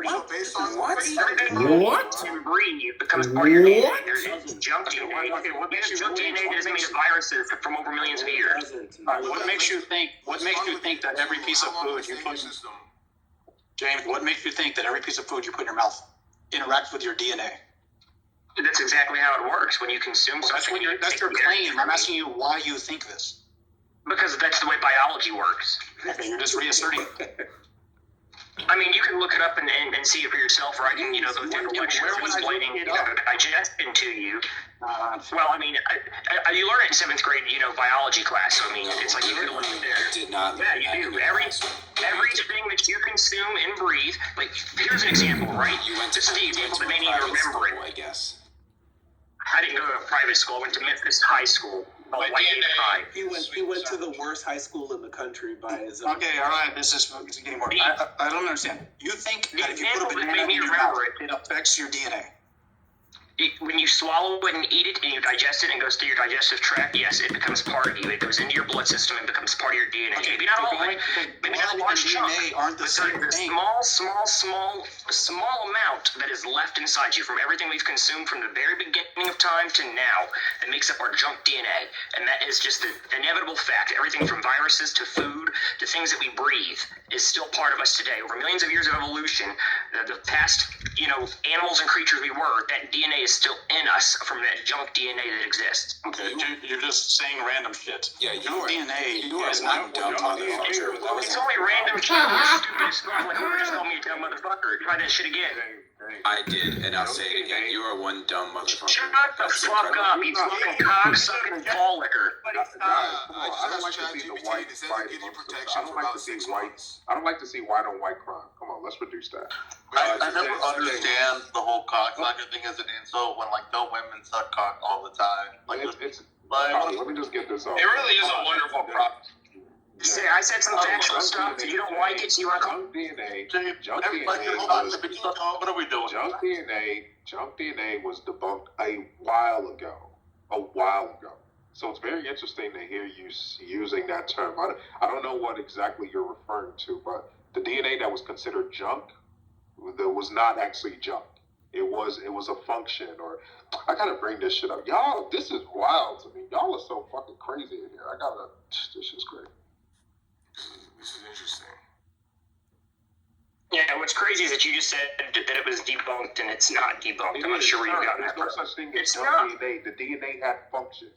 Speaker 18: What?
Speaker 13: and breathe becomes part of your DNA.
Speaker 18: What?
Speaker 13: There's junk DNA. What makes junk DNA that is made of viruses from over millions of years?
Speaker 6: What makes you think? What makes you think that every piece of food you put, James? What makes you think that every piece of food you put in your mouth interacts with your DNA?
Speaker 13: That's exactly how it works. When you consume something,
Speaker 6: That's your claim. I'm asking you why you think this.
Speaker 13: Because that's the way biology works.
Speaker 6: Okay, you're just reasserting.
Speaker 13: I mean, you can look it up and see it for yourself, right? And, go through the lectures explaining, digestion to you. Well, I mean, you learn it in 7th grade, biology class. So, I mean, it's like you can learn it there.
Speaker 3: Did not.
Speaker 13: Yeah, you do. Everything that you consume and breathe. Like, here's an example, right? This is the example that made me remember it.
Speaker 3: I guess.
Speaker 13: I didn't go to a private school. I went to Memphis High School. White High.
Speaker 11: He went to the worst high school in the country by his own.
Speaker 6: Okay, all right. This is getting more. I don't understand. You think that if you put a banana in your mouth, it affects your DNA?
Speaker 13: When you swallow it and eat it and you digest it and it goes through your digestive tract, yes, it becomes part of you. It goes into your blood system and becomes part of your DNA.
Speaker 6: Okay,
Speaker 13: maybe not all of it, maybe not a large chunk.
Speaker 6: DNA aren't the same thing.
Speaker 13: Small amount that is left inside you from everything we've consumed from the very beginning of time to now that makes up our junk DNA. And that is just the inevitable fact. Everything from viruses to food to things that we breathe is still part of us today. Over millions of years of evolution, the past, animals and creatures we were, that DNA is still in us from that junk DNA that exists.
Speaker 6: Okay, you're just saying random shit.
Speaker 3: Yeah,
Speaker 6: your DNA
Speaker 3: is one dumb motherfucker.
Speaker 13: It's only random shit. You're stupid as fuck. Like, whoever just called me a dumb motherfucker. Try that shit again.
Speaker 3: I did, and I'll say it again. You are one dumb motherfucker.
Speaker 13: Shut the fuck up, you fucking cock-sucking ball licker.
Speaker 20: I don't like to see the white fight amongst themselves. I don't like to see white on white crime. Come on, let's reduce that.
Speaker 16: I never understand the whole cocksucker thing as an insult when no women suck cock all the time.
Speaker 20: Let me just get this off.
Speaker 16: It really is a wonderful problem.
Speaker 13: I said some factual stuff. If you don't like it, so you want to
Speaker 20: Junk DNA.
Speaker 16: What are we doing?
Speaker 20: Junk DNA was debunked a while ago. So it's very interesting to hear you using that term. I don't know what exactly you're referring to, but the DNA that was considered junk, that was not actually junk. It was a function, or I gotta bring this shit up. Y'all, this is wild to me. Y'all are so fucking crazy in here. This is great.
Speaker 4: This is interesting.
Speaker 13: Yeah, what's crazy is that you just said that it was debunked and it's not debunked. I'm not sure where you got that from.
Speaker 20: There's no such thing as junk DNA. The DNA had function.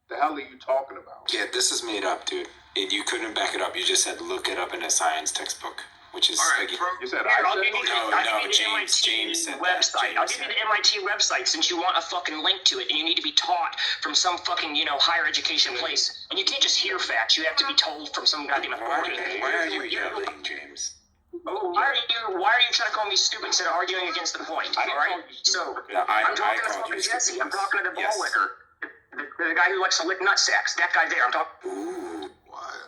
Speaker 20: The hell are you talking about?
Speaker 3: Yeah, this is made up, dude. You couldn't back it up. You just said look it up in a science textbook, which is
Speaker 20: you said
Speaker 13: I'll give you the
Speaker 3: James
Speaker 13: MIT website. I'll give you the MIT website since you want a fucking link to it and you need to be taught from some fucking higher education place. And you can't just hear facts. You have to be told from some goddamn authority.
Speaker 3: Why are you yelling, James?
Speaker 13: Oh, why are you trying to call me stupid instead of arguing against the point? All right. So I'm talking to fucking Jesse. I'm talking to the ball licker. The guy who likes to lick nut sacks. That guy there. I'm talking.
Speaker 4: Ooh.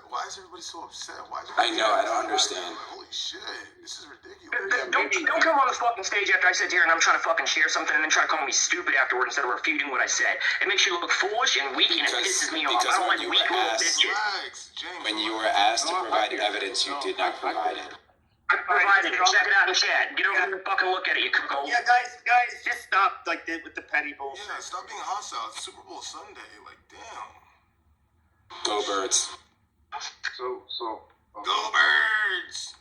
Speaker 4: Why is everybody so upset?
Speaker 3: I know. I don't understand.
Speaker 4: Holy shit. This is ridiculous.
Speaker 13: Don't come on the fucking stage after I sit here and I'm trying to fucking share something and then try to call me stupid afterward instead of refuting what I said. It makes you look foolish and weak and it pisses me off. I don't like weak little bitches.
Speaker 3: When you were asked to provide evidence, you did not provide it.
Speaker 13: I provided it. Check it out in chat. Get over here and fucking look at it, you cuckold.
Speaker 12: Yeah, guys, just stop with the petty bullshit.
Speaker 4: Yeah, stop being hostile. It's Super Bowl Sunday. Damn.
Speaker 3: Go Birds.
Speaker 20: So
Speaker 4: Go Birds.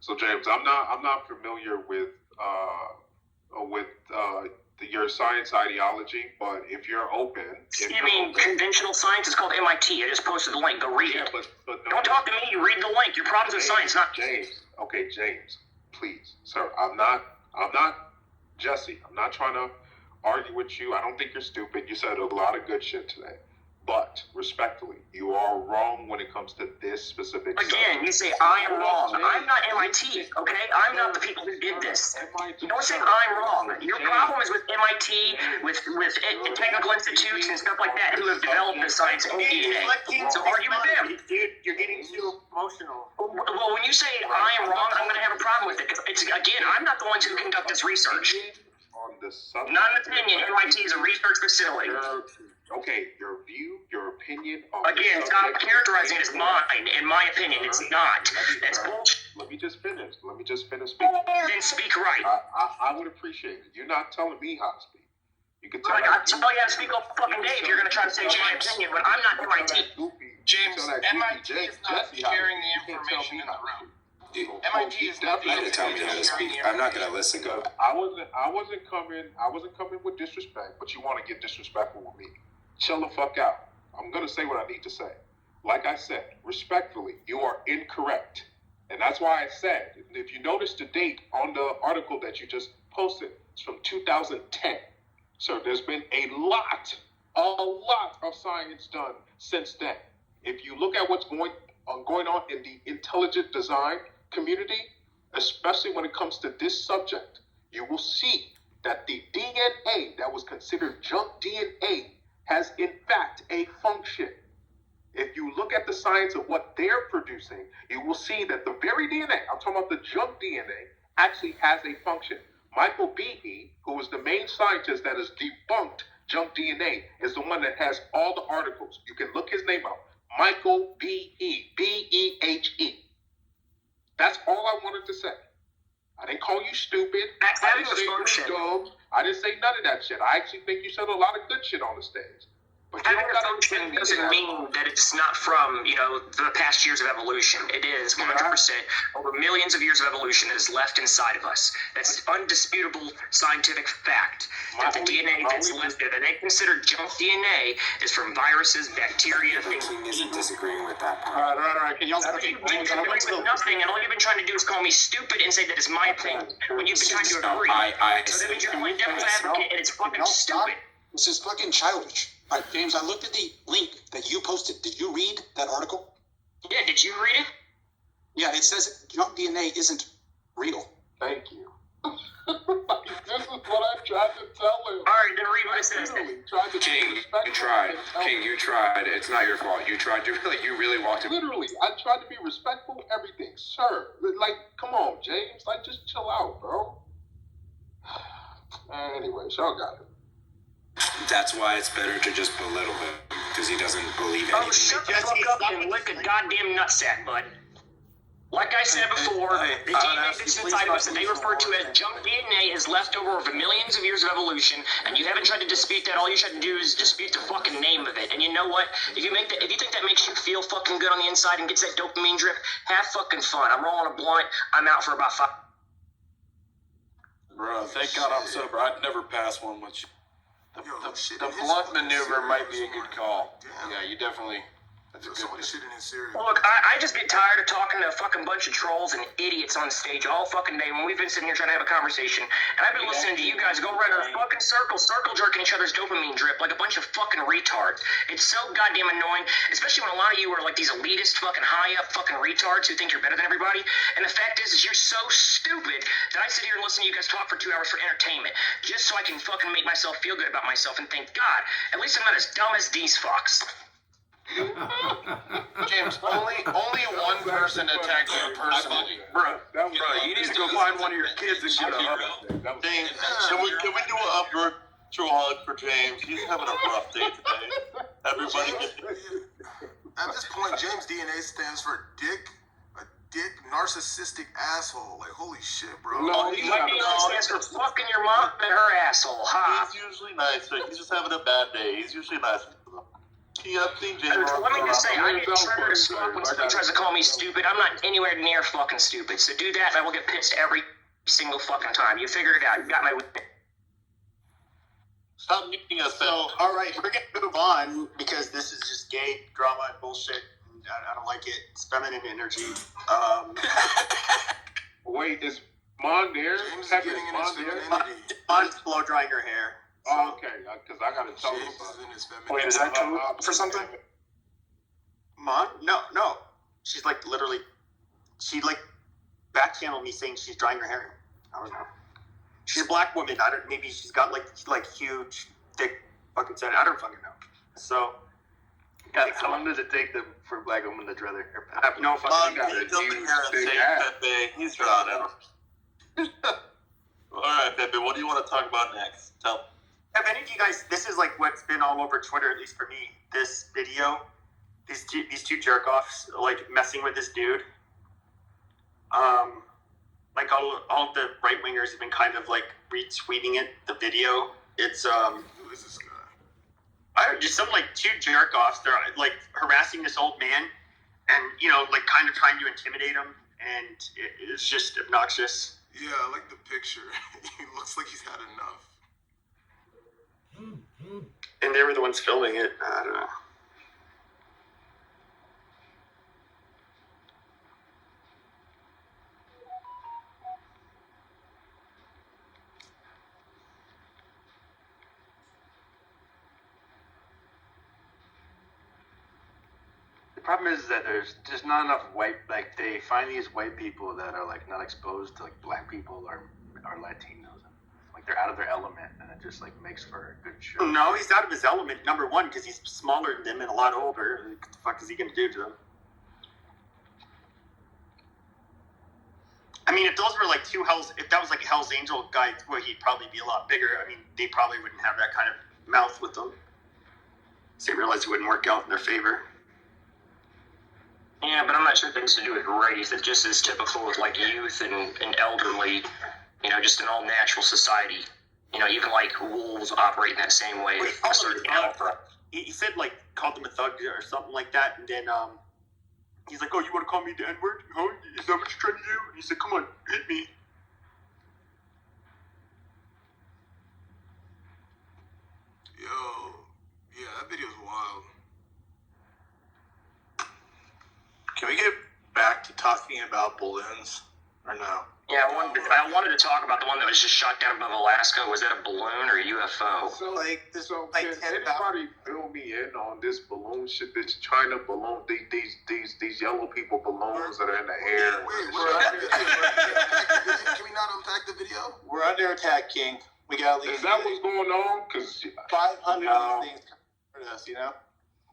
Speaker 20: So James, I'm not familiar with your science ideology, but if you're open,
Speaker 13: You mean conventional science? It's called MIT. I just posted the link. Go read it.
Speaker 20: But
Speaker 13: Don't talk to me. You read the link. Your problem's with science, not
Speaker 20: James. Okay, James, please, sir. I'm not Jesse. I'm not trying to argue with you. I don't think you're stupid. You said a lot of good shit today. But respectfully, you are wrong when it comes to this specific
Speaker 13: Again, you say I am wrong. I'm not MIT, okay? I'm not the people who did this. Don't say I'm wrong. Your problem is with MIT, with technical institutes and stuff like that who have developed the science of DNA. So argue with them.
Speaker 12: Dude, you're getting too emotional.
Speaker 13: Well, when you say I am wrong, I'm going to have a problem with it. It's again, I'm not the ones who conduct this research. Not an opinion. MIT is a research facility.
Speaker 20: Okay, your view, your opinion.
Speaker 13: Again, stop characterizing it as mine. In my opinion, it's not. That's bullshit.
Speaker 20: Let me just finish speaking.
Speaker 13: Then speak right.
Speaker 20: I would appreciate it. You're not telling me how to speak. You can tell
Speaker 13: me. I tell you how to speak all fucking day if you're going to try to say my opinion when I'm not MIT.
Speaker 5: James, MIT is not sharing the information in the room. MIT is not
Speaker 3: going to tell me how to speak. I'm not going to listen.
Speaker 20: I wasn't coming with disrespect, but you want to get disrespectful with me. Chill the fuck out. I'm going to say what I need to say. Like I said, respectfully, you are incorrect. And that's why I said, if you notice the date on the article that you just posted, it's from 2010. So there's been a lot of science done since then. If you look at what's going on in the intelligent design community, especially when it comes to this subject, you will see that the DNA that was considered junk DNA has in fact a function. If you look at the science of what they're producing, you will see that the very DNA, I'm talking about the junk DNA, actually has a function. Michael Behe, who is the main scientist that has debunked junk DNA, is the one that has all the articles. You can look his name up. Michael Behe, B-E-H-E. That's all I wanted to say. I didn't call you stupid. I didn't say you were dumb. I didn't say none of that shit. I actually think you said a lot of good shit on the stage. But
Speaker 13: having a function doesn't mean that it's not from, the past years of evolution. It is 100% over millions of years of evolution that is left inside of us. That's undisputable scientific fact. That the DNA that's left there, that they consider junk DNA, is from viruses, bacteria, things.
Speaker 3: Isn't disagreeing with that.
Speaker 6: All right. Can y'all
Speaker 13: agree with nothing, and all you've been trying to do is call me stupid and say that it's my opinion when you've been trying to agree. So that means you're playing devil's advocate, and it's fucking stupid.
Speaker 6: This is fucking childish. All right, James, I looked at the link that you posted. Did you read that article?
Speaker 13: Yeah, did you read it?
Speaker 6: Yeah, it says junk DNA isn't real.
Speaker 20: Thank you. This is what I tried to tell him.
Speaker 13: All right, then read what it says.
Speaker 3: King, you tried. King, you tried. It's not your fault. You tried. You really walked it.
Speaker 20: Literally, I tried to be respectful. Everything, sir. Like, come on, James. Like, just chill out, bro. Anyway, y'all got it.
Speaker 3: That's why it's better to just belittle him, because he doesn't believe anything.
Speaker 13: Oh, shut the fuck up and lick a goddamn nutsack, bud. Like I said before, the DNA that's inside of us that they refer to as junk DNA is left over millions of years of evolution, and you haven't tried to dispute that. All you tried to do is dispute the fucking name of it. And you know what? If you think that makes you feel fucking good on the inside and gets that dopamine drip, have fucking fun. I'm rolling a blunt. I'm out for about 5.
Speaker 7: Bro, thank God I'm sober. I'd never pass one with you. The blunt maneuver might be a good call. Yeah, you definitely. That's a good one.
Speaker 13: Look, I just get tired of talking to a fucking bunch of trolls and idiots on stage all fucking day when we've been sitting here trying to have a conversation. And I've been listening to you guys go around in a fucking circle jerking each other's dopamine drip like a bunch of fucking retards. It's so goddamn annoying, especially when a lot of you are like these elitist fucking high up fucking retards who think you're better than everybody. And the fact is you're so stupid that I sit here and listen to you guys talk for 2 hours for entertainment just so I can fucking make myself feel good about myself and think, God, at least I'm not as dumb as these fucks.
Speaker 5: James, only one person attacked you personally.
Speaker 7: Bro, you need to go find one of your kids and get a hug.
Speaker 21: James, can we do a virtual hug for James? He's having a rough day today. Everybody
Speaker 4: at this point, James DNA stands for a dick narcissistic asshole. Like, holy shit, bro.
Speaker 13: No, he stands for fucking your mom and her asshole, huh?
Speaker 21: He's usually nice. He's just having a bad day. He's usually nice.
Speaker 13: Let me just say, I get triggered as fuck when somebody tries to call me stupid. I'm not anywhere near fucking stupid. So do that and I will get pissed every single fucking time. You figured it out. You got my...
Speaker 21: Stop muting us.
Speaker 12: So, all right, we're gonna move on because this is just gay drama and bullshit. I don't like it. It's feminine energy.
Speaker 20: Wait, is Mon there?
Speaker 4: James is getting in his femininity.
Speaker 12: Mon's blow drying her hair.
Speaker 20: Oh, okay, because I got to tell you
Speaker 4: James
Speaker 20: about
Speaker 4: is
Speaker 20: it.
Speaker 4: in his femininity.
Speaker 6: Wait, is that code for something?
Speaker 12: Mon? No. She's like literally, she like back channeled me saying she's drying her hair. I don't know. She's a black woman. Maybe she's got like huge, thick fucking set. I don't fucking know. So.
Speaker 19: How long does it take for a black woman to dry their hair?
Speaker 12: I have no fucking
Speaker 21: Mon,
Speaker 12: idea.
Speaker 21: he's up in here and say Pepe. He's got it. All right, Pepe. What do you want to talk about next? Tell.
Speaker 12: Have any of you guys? This is like what's been all over Twitter, at least for me. This video, these two jerk offs like messing with this dude. Like all the right wingers have been kind of like retweeting it. The video. It's
Speaker 4: Who is this guy?
Speaker 12: I don't, just some like two jerk offs. They're like harassing this old man, and like kind of trying to intimidate him, and it's just obnoxious.
Speaker 4: Yeah, I like the picture. He looks like he's had enough.
Speaker 12: And they were the ones filming it. I don't know.
Speaker 19: The problem is that there's just not enough they find these white people that are like not exposed to like black people or Latinos. Like they're out of their element, and it just like makes for a good show.
Speaker 12: No, he's out of his element. Number one, because he's smaller than them and a lot older. What the fuck is he gonna do to them? I mean, if those were like if that was like a Hell's Angel guy, well, he'd probably be a lot bigger. I mean, they probably wouldn't have that kind of mouth with them. So they realized it wouldn't work out in their favor.
Speaker 13: Yeah, but I'm not sure things to do with race. It just is typical of like youth and elderly, just an all natural society. Even like wolves operate in that same way.
Speaker 12: He said like called them a thug or something like that, and then he's like, "Oh, you want to call me the N-word? Huh? Is that what you're trying to do?" And he said, "Come on, hit me."
Speaker 4: Yo, yeah, that video's wild.
Speaker 21: Can we get back to talking about balloons or no?
Speaker 13: Yeah, I wanted to talk about the one that was just shot down above Alaska. Was that a balloon or a UFO?
Speaker 20: So can anybody fill me in on this balloon shit? This China balloon, these yellow people balloons that are in the air.
Speaker 4: Wait, can we not unpack the video?
Speaker 21: We're under attack, King. We gotta leave.
Speaker 20: Is that what's going on? Because
Speaker 21: 500 of these things come us,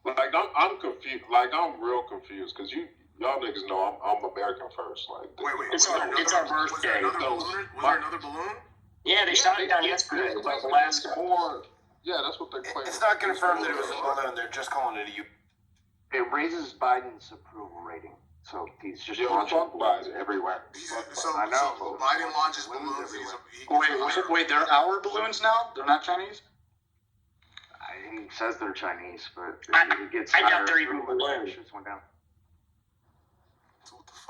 Speaker 20: Like I'm confused. Like I'm real confused because y'all niggas know I'm American first. Like
Speaker 4: Wait.
Speaker 13: It's our birthday.
Speaker 4: Was there another balloon?
Speaker 13: Yeah, they shot it down yesterday. Above Alaska.
Speaker 20: Yeah, that's what they're claiming.
Speaker 7: It's not confirmed that it was a balloon. They're just calling it a U.
Speaker 19: It raises Biden's approval rating, so he's just
Speaker 20: launching
Speaker 19: balloons everywhere.
Speaker 4: So Biden launches balloons.
Speaker 6: Wait, they're our balloons now? They're not Chinese?
Speaker 19: He says they're Chinese, but
Speaker 13: I doubt they're even balloons.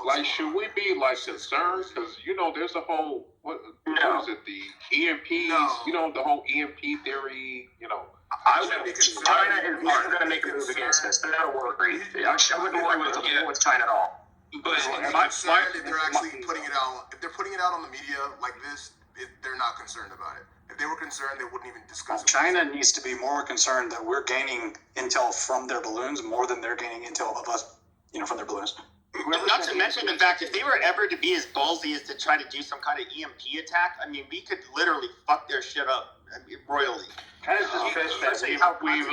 Speaker 20: Like, should we be like concerned? Because there's a whole what is it? The EMPs. The whole EMP theory.
Speaker 12: I wouldn't be concerned.
Speaker 13: China is not going to make a move against us. They're not worried. I wouldn't worry with China at all.
Speaker 12: But
Speaker 4: if they're actually putting it out, if they're putting it out on the media like this, they're not concerned about it. If they were concerned, they wouldn't even discuss it.
Speaker 6: China needs to be more concerned that we're gaining intel from their balloons more than they're gaining intel of us, from their balloons.
Speaker 12: Not to mention the fact, if they were ever to be as ballsy as to try to do some kind of EMP attack, I mean, we could literally fuck their shit up royally.
Speaker 19: Kind of just pissed that we've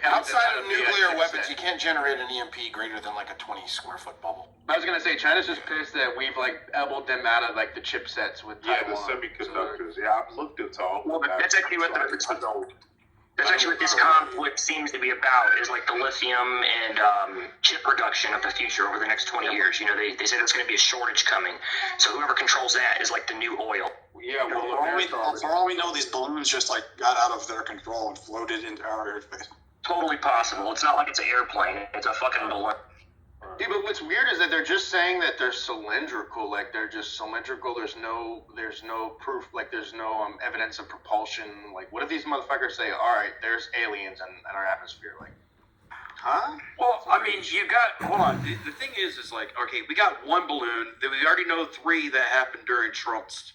Speaker 7: outside of nuclear weapons, you can't generate an EMP greater than like a 20 square foot bubble.
Speaker 19: I was gonna say China's just pissed that we've elbowed them out of the chipsets with Taiwan.
Speaker 20: The semiconductors. I've looked into all.
Speaker 13: Well, that's actually what that's actually what this conflict seems to be about, is the lithium and chip production of the future over the next 20 years. They say there's going to be a shortage coming. So whoever controls that is the new oil.
Speaker 20: Yeah,
Speaker 6: for all we know, these balloons just got out of their control and floated into our airspace.
Speaker 13: Totally possible. It's not like it's an airplane. It's a fucking balloon.
Speaker 7: Yeah, but what's weird is that they're just saying that they're cylindrical. Like they're just cylindrical. There's no proof. Like there's no evidence of propulsion. Like what if these motherfuckers say, all right, there's aliens in our atmosphere? Like, huh?
Speaker 2: Well, I mean, you got. Hold on. The thing is like, okay, we got one balloon. That we already know 3 that happened during Trump's,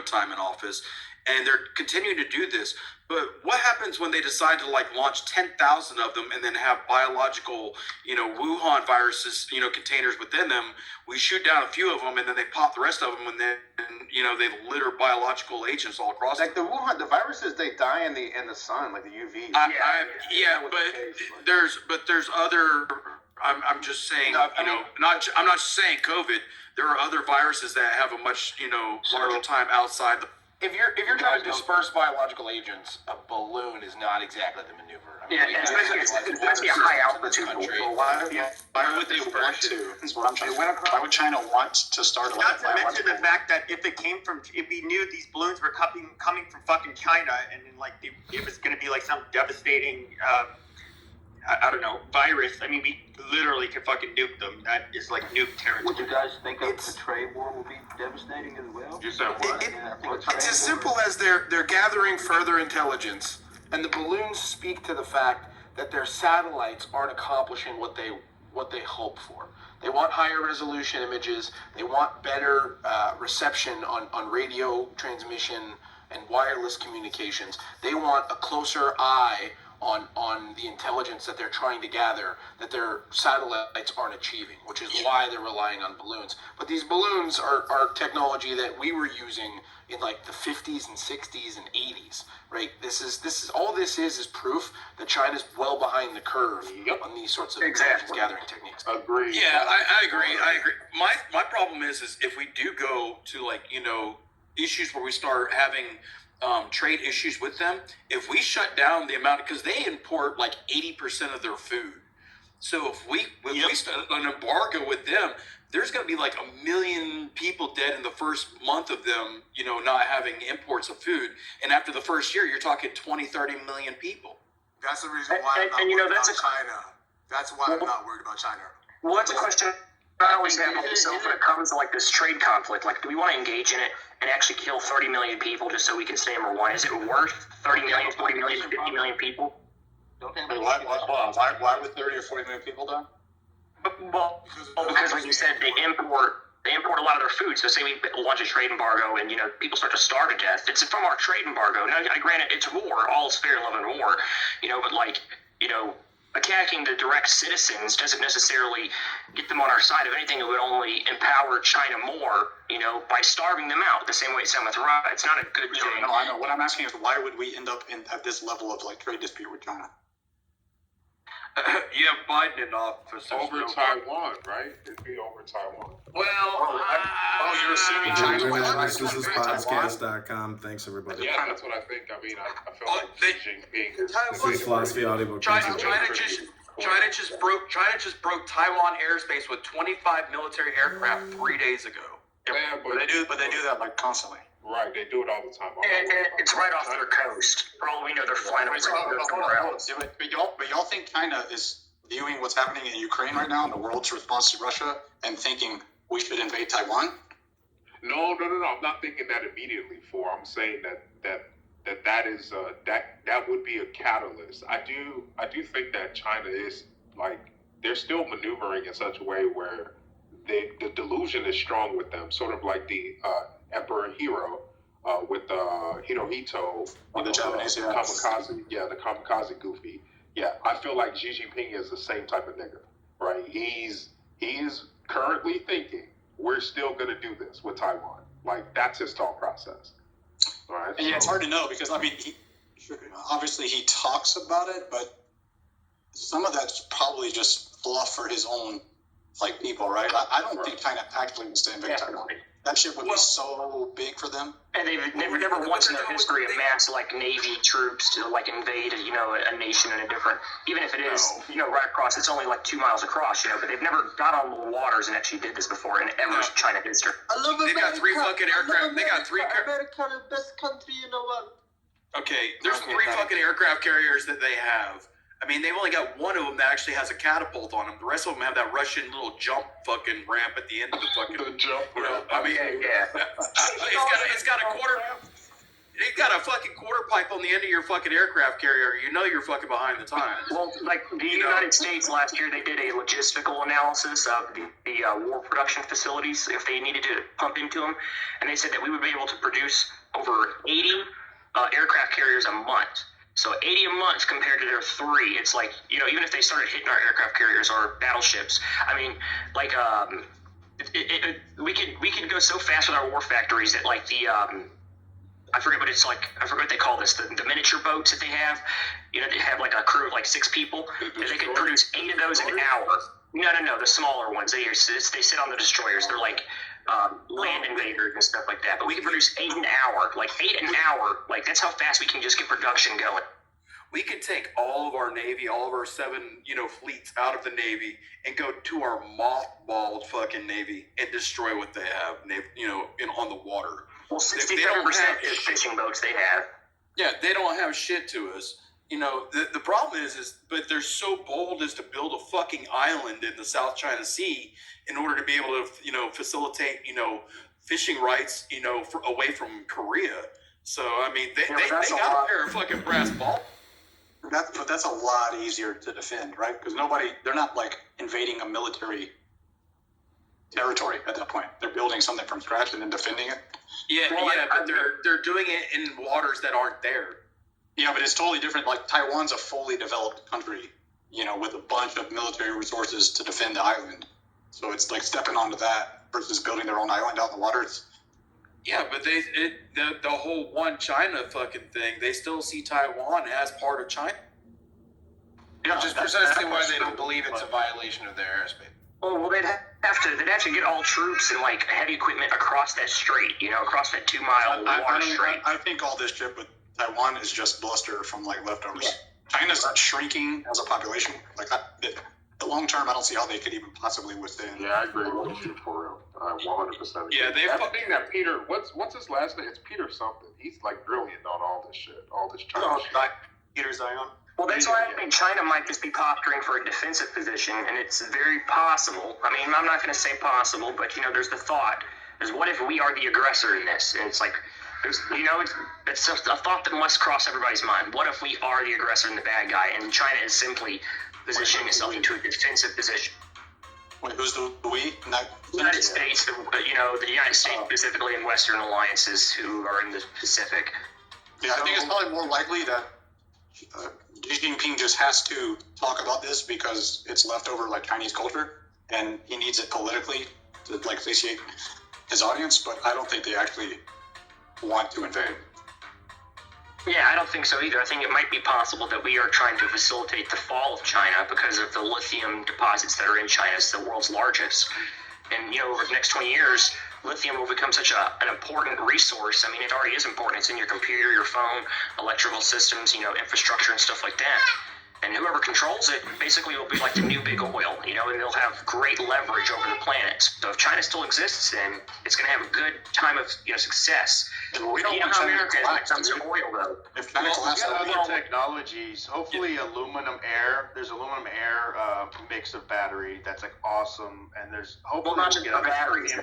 Speaker 2: time in office, and they're continuing to do this. But what happens when they decide to like launch 10,000 of them and then have biological, Wuhan viruses, containers within them? We shoot down a few of them and then they pop the rest of them, and then they litter biological agents all across.
Speaker 7: Like the Wuhan, the viruses, they die in the sun, like the UV.
Speaker 2: But there's other. I'm just saying, I'm not just saying COVID. There are other viruses that have a much larger time outside the.
Speaker 9: If you're trying to disperse biological agents, a balloon is not exactly the maneuver. I mean,
Speaker 11: especially a high altitude.
Speaker 6: Why would they want to? That's what I'm trying to. Why would China want to start a
Speaker 12: Not to mention the fact that if we knew these balloons were coming from fucking China, and then like it was going to be like some devastating, I don't know, virus. I mean, we literally could fucking nuke them. That is like nuke territory.
Speaker 22: Would you guys think a trade war will be devastating as well?
Speaker 20: You said what?
Speaker 9: It's as simple as they're gathering further intelligence, and the balloons speak to the fact that their satellites aren't accomplishing what they hope for. They want higher resolution images. They want better reception on radio transmission and wireless communications. They want a closer eye on the intelligence that they're trying to gather that their satellites aren't achieving, which is why they're relying on balloons. But these balloons are technology that we were using in like the 50s and 60s and 80s, right? This is all this is proof that China's well behind the curve on these sorts of intelligence gathering techniques.
Speaker 20: Agreed.
Speaker 2: Yeah, I agree. My problem is if we do go to issues where we start having trade issues with them, if we shut down the amount, because they import like 80% of their food. So if we start an embargo with them, there's going to be like 1 million people dead in the first month of them, not having imports of food. And after the first year, you're talking 20-30 million people.
Speaker 4: That's the reason why I'm not worried about China. That's why I'm not worried about China.
Speaker 13: Well, that's a question I always have myself when it comes to like this trade conflict. Like, do we want to engage in it and actually kill 30 million people just so we can stay number one? Is it worth 30 million, 40 million, 50 million people?
Speaker 6: Why would 30 or 40 million people die?
Speaker 13: Well, because like you said, they import a lot of their food. So say we launch a trade embargo and, people start to starve to death. It's from our trade embargo. Now, granted, it's war. All is fair in love and war. But attacking the direct citizens doesn't necessarily get them on our side. If anything, it would only empower China more, by starving them out. The same way it's done with Russia. It's not a good thing.
Speaker 6: No, I know. What I'm asking is why would we end up at this level of like trade dispute with China?
Speaker 2: You have Biden in office.
Speaker 20: Over Taiwan, right? It'd be over Taiwan.
Speaker 2: Well,
Speaker 6: you're assuming China.
Speaker 18: This is podcast.com. Thanks, everybody.
Speaker 20: Yeah, that's what I think. I mean, I feel like Xi Jinping.
Speaker 18: This is Philosophy Audiobook.
Speaker 2: China just broke Taiwan airspace with 25 military aircraft 3 days ago.
Speaker 20: Yeah,
Speaker 6: but they do that like constantly.
Speaker 20: Right, they do it all the time.
Speaker 13: It's right off their coast. For all we know, they're flying over somewhere else.
Speaker 6: But y'all think China is viewing what's happening in Ukraine right now and the world's response to Russia and thinking we should invade Taiwan?
Speaker 20: No. I'm not thinking that immediately. I'm saying that is that would be a catalyst. I do think that China is they're still maneuvering in such a way where the delusion is strong with them, sort of like the Emperor Hero with Hirohito,
Speaker 6: the Japanese
Speaker 20: kamikaze, the kamikaze goofy. Yeah, I feel like Xi Jinping is the same type of nigga, right? He's currently thinking we're still gonna do this with Taiwan. Like that's his thought process. Right?
Speaker 6: And it's hard to know because obviously he talks about it, but some of that's probably just fluff for his own people, right? I don't think China actually wants to invade Taiwan. That shit would be so big for them.
Speaker 13: And they've never once in their history amassed Navy troops to invade a nation in a different, even if it is right across. It's only 2 miles across, but they've never got on the waters and actually did this before in ever China history.
Speaker 12: I love America.
Speaker 2: They got 3 fucking aircraft. They got 3.
Speaker 12: America, the best country in the world.
Speaker 2: Okay, there's 3 fucking aircraft carriers that they have. I mean, they've only got one of them that actually has a catapult on them. The rest of them have that Russian little jump fucking ramp at the end of the fucking
Speaker 21: jump ramp.
Speaker 2: I mean, it's got a quarter. It's got a fucking quarter pipe on the end of your fucking aircraft carrier. You know you're fucking behind the times.
Speaker 13: Well, like the United States last year, they did a logistical analysis of the war production facilities if they needed to pump into them, and they said that we would be able to produce over 80 aircraft carriers a month. So 80 a month compared to their 3, it's like, even if they started hitting our aircraft carriers or battleships, I mean, like, we could go so fast with our war factories that like the I forget what they call this, the miniature boats that they have. They have like a crew of like 6 people. They can produce 8 of those in an hour. No, the smaller ones. They sit on the destroyers. They're like land invaders and stuff like that. But we can produce 8 an hour. Like 8 an hour. Like that's how fast we can just get production going.
Speaker 2: We could take all of our Navy, all of our 7, fleets out of the Navy and go to our mothballed fucking Navy and destroy what they have, on the water.
Speaker 13: Well, 67% is fishing boats they have.
Speaker 2: Yeah, they don't have shit to us. The problem is, but they're so bold as to build a fucking island in the South China Sea in order to be able to, facilitate, fishing rights, away from Korea. So, I mean, they got a pair of fucking brass balls.
Speaker 6: But that's a lot easier to defend, right? Because they're not like invading a military territory at that point. They're building something from scratch and then defending it.
Speaker 2: Yeah, but they're doing it in waters that aren't there.
Speaker 6: Yeah, but it's totally different. Like Taiwan's a fully developed country, with a bunch of military resources to defend the island. So it's like stepping onto that versus building their own island out in the waters.
Speaker 2: Yeah, but the whole one China fucking thing, they still see Taiwan as part of China.
Speaker 9: Which is precisely why they don't believe it's a violation of their airspace.
Speaker 13: Well, they'd have to get all troops and like heavy equipment across that strait, across that 2-mile water strait.
Speaker 6: I think all this shit with Taiwan is just bluster from like leftovers. Yeah. China's not shrinking as a population. Like the long term, I don't see how they could even possibly withstand.
Speaker 20: Yeah, I agree with you for real. 100%.
Speaker 2: Yeah,
Speaker 20: I think that Peter. What's his last name? It's Peter something. He's like brilliant on all this shit, all this China shit.
Speaker 7: Peter Zion.
Speaker 13: Well, that's why I think China might just be posturing for a defensive position, and it's very possible. I mean, I'm not going to say possible, but there's the thought: is what if we are the aggressor in this? And it's like, it's just a thought that must cross everybody's mind. What if we are the aggressor and the bad guy, and China is simply positioning itself into a defensive position?
Speaker 6: Wait, who's the we?
Speaker 13: The United States, the United States specifically, and Western alliances who are in the Pacific.
Speaker 6: Yeah, I think it's probably more likely that Xi Jinping just has to talk about this because it's leftover like Chinese culture, and he needs it politically to like satiate his audience. But I don't think they actually want to invade.
Speaker 13: Yeah, I don't think so either. I think it might be possible that we are trying to facilitate the fall of China because of the lithium deposits that are in China. It's the world's largest. And, over the next 20 years, lithium will become such an important resource. I mean, it already is important. It's in your computer, your phone, electrical systems, infrastructure and stuff like that. And whoever controls it basically will be like the new big oil, and they'll have great leverage over the planet. So if China still exists, then it's going to have a good time of success.
Speaker 6: We don't want China to collapse.
Speaker 13: When it comes to oil, though.
Speaker 6: If China collapses,
Speaker 7: Other technologies, hopefully aluminum air. There's aluminum air mix of battery that's like awesome, and there's hopefully
Speaker 13: not just the batteries.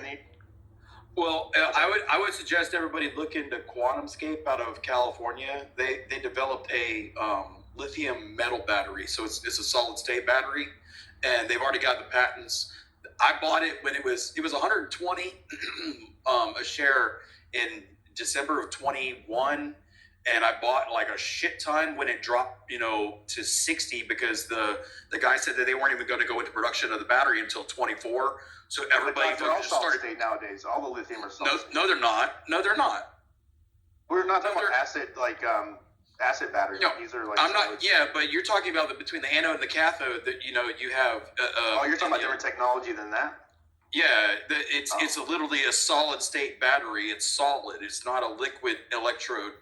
Speaker 2: Well, I would suggest everybody look into QuantumScape out of California. They developed a lithium metal battery, so it's a solid state battery, and they've already got the patents. I bought it when it was 120 a share in December of 21, and I bought like a shit ton when it dropped to 60 because the guy said that they weren't even going to go into production of the battery until 24. So everybody
Speaker 7: they're all
Speaker 2: just
Speaker 7: solid
Speaker 2: started
Speaker 7: state nowadays. All the lithium are solid state.
Speaker 2: No, they're not.
Speaker 7: We're not talking about acid batteries.
Speaker 2: No,
Speaker 7: these are like
Speaker 2: I'm not. Yeah, but you're talking about between the anode and the cathode. That you have.
Speaker 7: You're talking about different technology than that.
Speaker 2: Yeah, it's literally a solid state battery. It's solid. It's not a liquid electrode.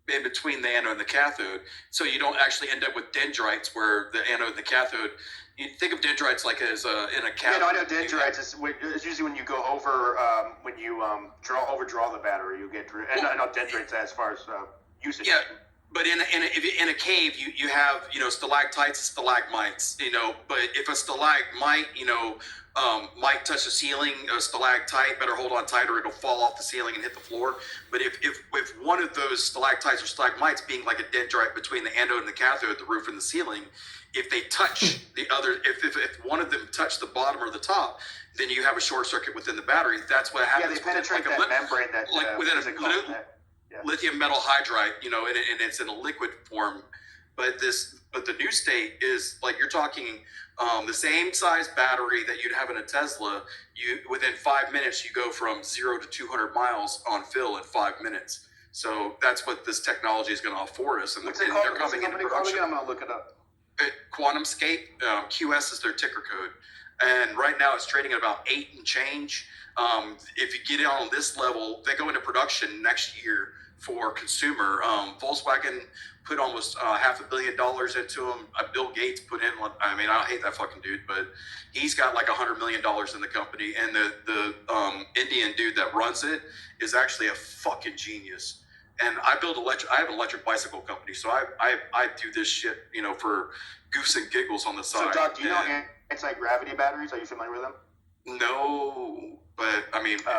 Speaker 2: In between the anode and the cathode, so you don't actually end up with dendrites where the anode and the cathode. You think of dendrites like as in a cathode.
Speaker 7: Yeah, I know dendrites is usually when you go over overdraw the battery, you get and not dendrites as far as usage.
Speaker 2: Yeah, But in a cave, you have, stalactites, stalagmites, but if a stalagmite, might touch the ceiling, a stalactite better hold on tight or it'll fall off the ceiling and hit the floor. But if one of those stalactites or stalagmites, being like a dendrite between the anode and the cathode, the roof and the ceiling, if they touch the other, if one of them touch the bottom or the top, then you have a short circuit within the battery. That's what happens.
Speaker 7: Yeah, they penetrate that membrane that
Speaker 2: within lithium metal hydride, and it's in a liquid form. But the new state is like, you're talking the same size battery that you'd have in a Tesla. Within 5 minutes, you go from 0 to 200 miles on fill in 5 minutes. So that's what this technology is going to afford us. And they're coming into production.
Speaker 7: I'm gonna look it up.
Speaker 2: QuantumScape, QS is their ticker code. And right now it's trading at about 8 and change. If you get it on this level, they go into production next year for consumer. Volkswagen put almost $500 million into them. Bill Gates put in, I hate that fucking dude, but he's got like $100 million in the company. And the Indian dude that runs it is actually a fucking genius. And I have an electric bicycle company, so I do this shit, for goofs and giggles on the side.
Speaker 7: So, Doc, do you know anti-gravity batteries? Are you familiar with them?
Speaker 2: No, but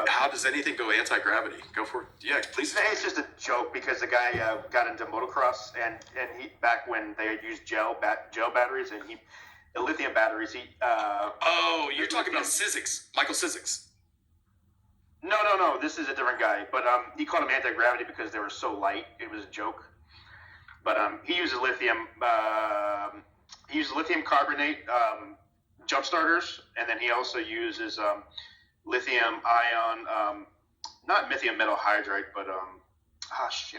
Speaker 2: how does anything go anti-gravity? Go for it. Yeah, please.
Speaker 7: It's just a joke because the guy got into motocross, and he, back when they had used gel batteries, and the lithium batteries.
Speaker 2: You're talking about Sizzix, Michael Sizzix.
Speaker 7: No. This is a different guy, but he called them anti-gravity because they were so light. It was a joke. But he uses lithium. He uses lithium carbonate jump starters, and then he also uses lithium ion, not lithium metal hydride, but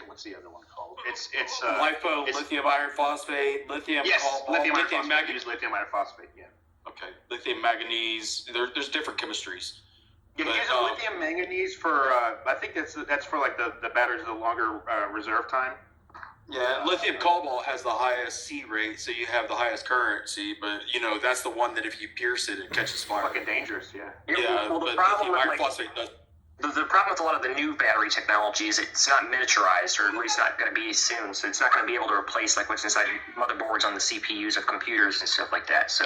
Speaker 7: what's the other one called? It's
Speaker 2: LiPo, lithium iron phosphate, lithium cobalt,
Speaker 7: lithium manganese, lithium iron phosphate. Yeah.
Speaker 2: Okay, lithium manganese. There's different chemistries.
Speaker 7: Yeah, he uses lithium manganese for. I think that's for like the batteries with the longer reserve time.
Speaker 2: Yeah, lithium cobalt has the highest C rate, so you have the highest current C. But that's the one that if you pierce it, it catches fire.
Speaker 7: Fucking dangerous, yeah.
Speaker 13: Well, the problem with the problem with a lot of the new battery technology is it's not miniaturized, or at least not going to be soon. So it's not going to be able to replace like what's inside motherboards on the CPUs of computers and stuff like that. So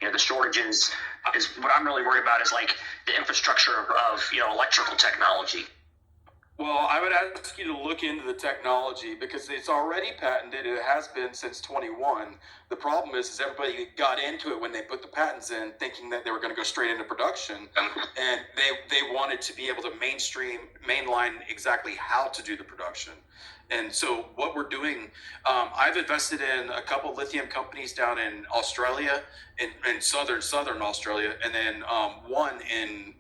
Speaker 13: the shortages is what I'm really worried about, is like the infrastructure of electrical technology.
Speaker 2: Well, I would ask you to look into the technology because it's already patented. It has been since 21. The problem is everybody got into it when they put the patents in, thinking that they were going to go straight into production, and they wanted to be able to mainline exactly how to do the production. And so what we're doing, I've invested in a couple lithium companies down in Australia, in southern Australia, and then one in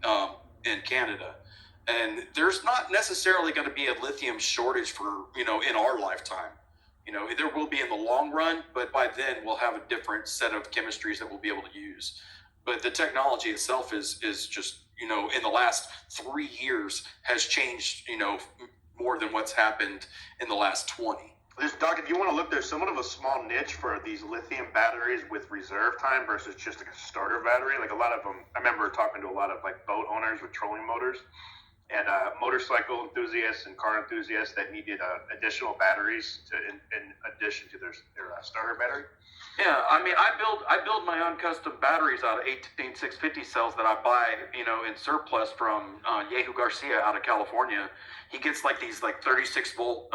Speaker 2: Canada. And there's not necessarily going to be a lithium shortage for, in our lifetime. There will be in the long run, but by then we'll have a different set of chemistries that we'll be able to use. But the technology itself is just, in the last 3 years has changed, more than what's happened in the last 20.
Speaker 7: Doc, if you want to look, there's somewhat of a small niche for these lithium batteries with reserve time versus just like a starter battery. Like a lot of them, I remember talking to a lot of like boat owners with trolling motors, and motorcycle enthusiasts and car enthusiasts that needed additional batteries in addition to their starter battery.
Speaker 2: Yeah, I build my own custom batteries out of 18650 cells that I buy, in surplus from Yehu Garcia out of California. He gets like these 36 volt,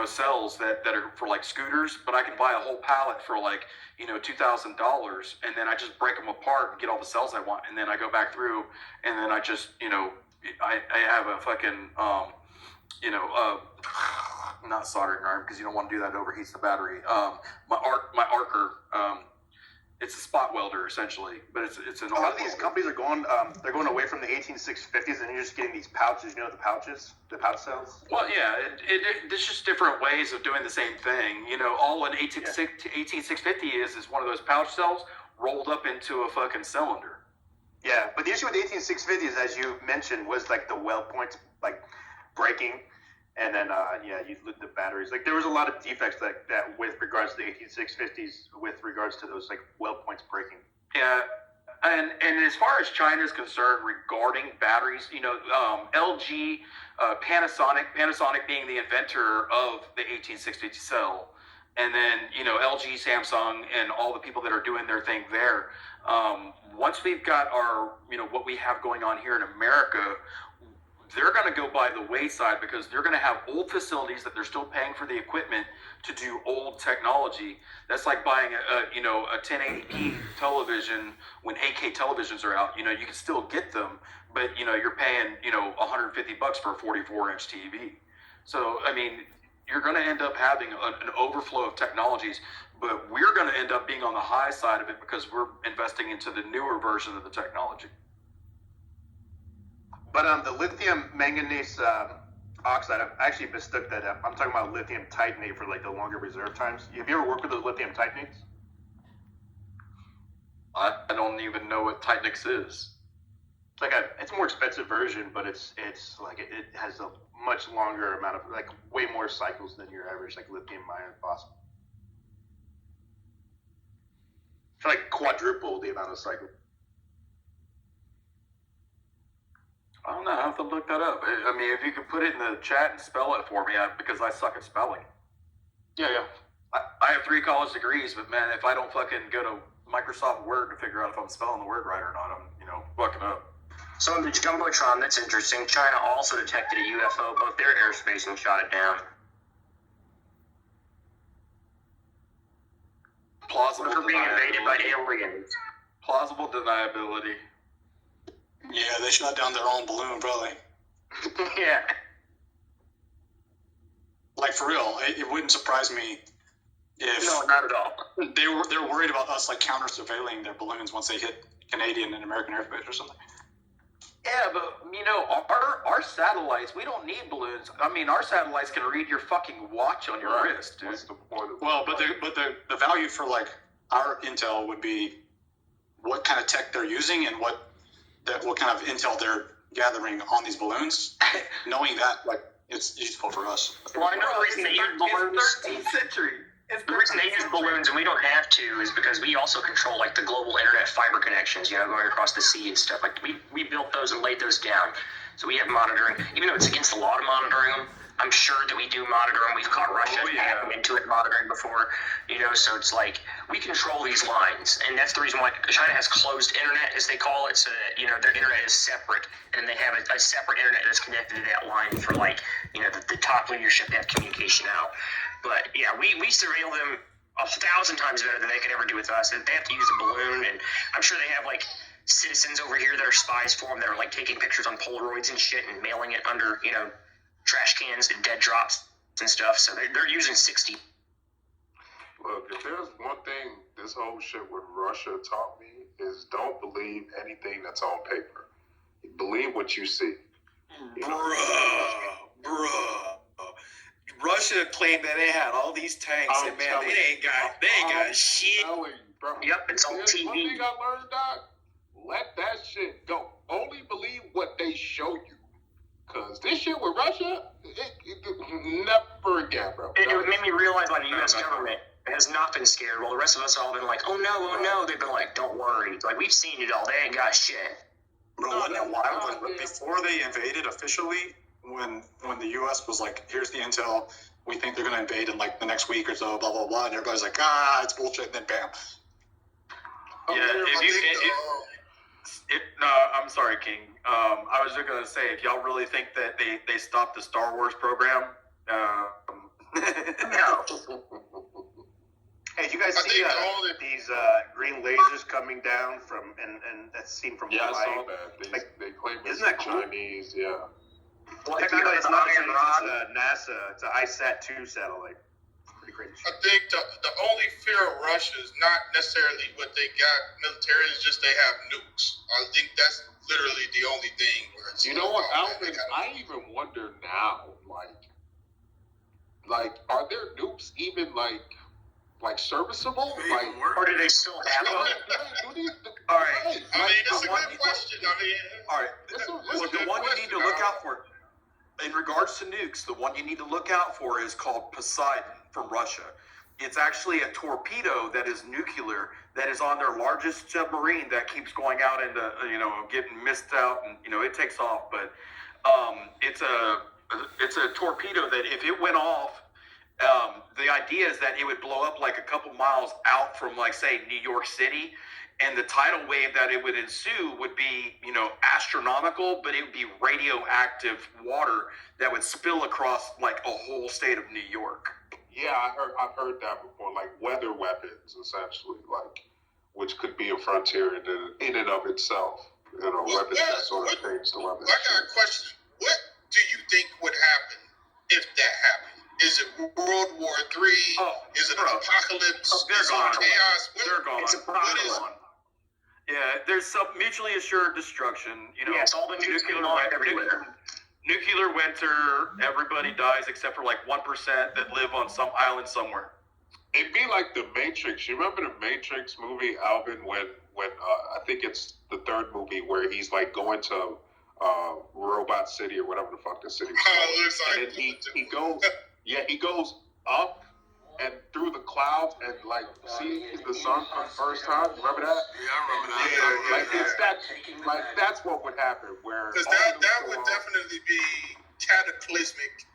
Speaker 2: cells that are for like scooters, but I can buy a whole pallet for like, $2,000, and then I just break them apart and get all the cells I want, and then I go back through, and then I just, I have a fucking, not soldering iron because you don't want to do that. It overheats the battery. My arcer, it's a spot welder essentially, but it's an.
Speaker 7: A lot of these companies are going, they're going away from the 18650s, and you're just getting these pouches. The pouches, the pouch cells.
Speaker 2: Well, yeah, there's just different ways of doing the same thing. All an 18650 is one of those pouch cells rolled up into a fucking cylinder.
Speaker 7: Yeah, but the issue with the 18650s, as you mentioned, was like the weld points like breaking, and then you look at the batteries. Like there was a lot of defects that with regards to the 18650s, with regards to those like weld points breaking.
Speaker 2: Yeah, And as far as China is concerned regarding batteries, LG, Panasonic being the inventor of the 1860 cell, and then LG, Samsung, and all the people that are doing their thing there. Once we've got our what we have going on here in America, they're going to go by the wayside because they're going to have old facilities that they're still paying for the equipment to do old technology. That's like buying a 1080p television when 8K televisions are out. You can still get them, but you're paying $150 for a 44-inch TV. So I mean, you're going to end up having an overflow of technologies, but we're going to end up being on the high side of it because we're investing into the newer version of the technology.
Speaker 7: But the lithium manganese oxide, I actually mistook that up. I'm talking about lithium titanate for like the longer reserve times. Have you ever worked with those lithium titanates?
Speaker 2: I don't even know what Titanix is.
Speaker 7: It's a more expensive version, but it's like it has a much longer amount of way more cycles than your average lithium iron phosphate. It's quadruple the amount of cycles.
Speaker 2: I don't know. I have to look that up. I mean, if you could put it in the chat and spell it for me, because I suck at spelling.
Speaker 7: Yeah.
Speaker 2: I have 3 college degrees, but man, if I don't fucking go to Microsoft Word to figure out if I'm spelling the word right or not, I'm fucking up.
Speaker 13: So on the Jumbotron, that's interesting. China also detected a UFO, both their airspace, and shot it down.
Speaker 2: Plausible
Speaker 13: for being invaded by aliens.
Speaker 2: Plausible deniability.
Speaker 6: Yeah, they shot down their own balloon, probably.
Speaker 13: Yeah.
Speaker 6: For real, it wouldn't surprise me if...
Speaker 13: No, not at all.
Speaker 6: They were worried about us, counter surveilling their balloons once they hit Canadian and American airspace or something.
Speaker 2: Yeah, but, our satellites, we don't need balloons. I mean, our satellites can read your fucking watch on your wrist, dude.
Speaker 20: What's the point of
Speaker 6: Well, but the value for, our intel would be what kind of tech they're using and what kind of intel they're gathering on these balloons. Knowing that, it's useful for us.
Speaker 13: Well, I know the reason they use balloons.
Speaker 2: It's 13th century.
Speaker 13: The reason they use balloons and we don't have to is because we also control the global internet fiber connections, going across the sea and stuff. We built those and laid those down, so we have monitoring. Even though it's against the law to monitor them, I'm sure that we do monitor them. We've caught Russia hacking into it monitoring before, so it's we control these lines, and that's the reason why China has closed internet, as they call it, so that their internet is separate, and they have a separate internet that's connected to that line for the top leadership to have communication out. But yeah, we surveil them 1,000 times better than they could ever do with us. They have to use a balloon, and I'm sure they have citizens over here that are spies for them that are taking pictures on Polaroids and shit and mailing it under trash cans and dead drops and stuff. So they're using 60.
Speaker 20: Look, if there's one thing this whole shit with Russia taught me is don't believe anything that's on paper. Believe what you see.
Speaker 2: Bruh. Russia claimed that they had all these tanks, and man, they ain't got shit.
Speaker 13: Yep, it's on TV.
Speaker 20: One thing I learned, Doc, let that shit go. Only believe what they show you. Because this shit with Russia, it never again, bro.
Speaker 13: It made me realize the U.S. government has not been scared, while the rest of us all been oh no. They've been don't worry. We've seen it all. They ain't got shit.
Speaker 6: Bro, wasn't it wild? Before they invaded officially, when the U.S. was here's the intel, we think they're going to invade in the next week or so, blah, blah, blah, and everybody's it's bullshit, and then bam.
Speaker 2: I'm sorry, King. I was just going to say, if y'all really think that they stopped the Star Wars program,
Speaker 13: no.
Speaker 7: Hey, did you guys see these green lasers coming down from and that's seen from Hawaii?
Speaker 20: I saw that. They claim it's Chinese, yeah.
Speaker 7: Well, it's not NASA. It's an ISAT-2 satellite. Pretty crazy.
Speaker 8: I think the only fear of Russia is not necessarily what they got military, it's just they have nukes. I think that's literally the only thing where it's
Speaker 20: what, Alvin? I even wonder now, are their nukes even serviceable?
Speaker 13: Or do they still have them?
Speaker 2: All right.
Speaker 8: It's a good question.
Speaker 2: All right. The one you need to look out for, in regards to nukes, the one you need to look out for is called Poseidon from Russia.
Speaker 1: It's actually a torpedo that is nuclear that is on their largest submarine that keeps going out into, getting missed out, and it takes off. But it's a torpedo that if it went off, the idea is that it would blow up like a couple miles out from, like, say, New York City, and the tidal wave that it would ensue would be, astronomical, but it would be radioactive water that would spill across like a whole state of New York.
Speaker 20: Yeah, I've heard that before, like weather weapons, essentially, like, which could be a frontier in and of itself. Weapons that sort of change the weather.
Speaker 8: I got a question. What do you think would happen if that happened? Is it World War III? Is it an apocalypse?
Speaker 1: They're
Speaker 8: Is it
Speaker 1: gone.
Speaker 8: chaos?
Speaker 1: They're gone.
Speaker 17: It's
Speaker 1: Gone. Yeah, there's some mutually assured destruction.
Speaker 13: Yes, all the
Speaker 1: nuclear winter. Everybody dies except for like 1% that live on some island somewhere.
Speaker 20: It'd be like the Matrix. You remember the Matrix movie, Alvin, when I think it's the third movie where he's like going to Robot City or whatever the fuck the city is called. And then he goes up and through the clouds and like sees the sun for the first time. Remember that?
Speaker 4: Yeah, I remember that.
Speaker 20: Yeah, it's that. Like that's what would happen. Where
Speaker 8: because that would definitely be cataclysmic.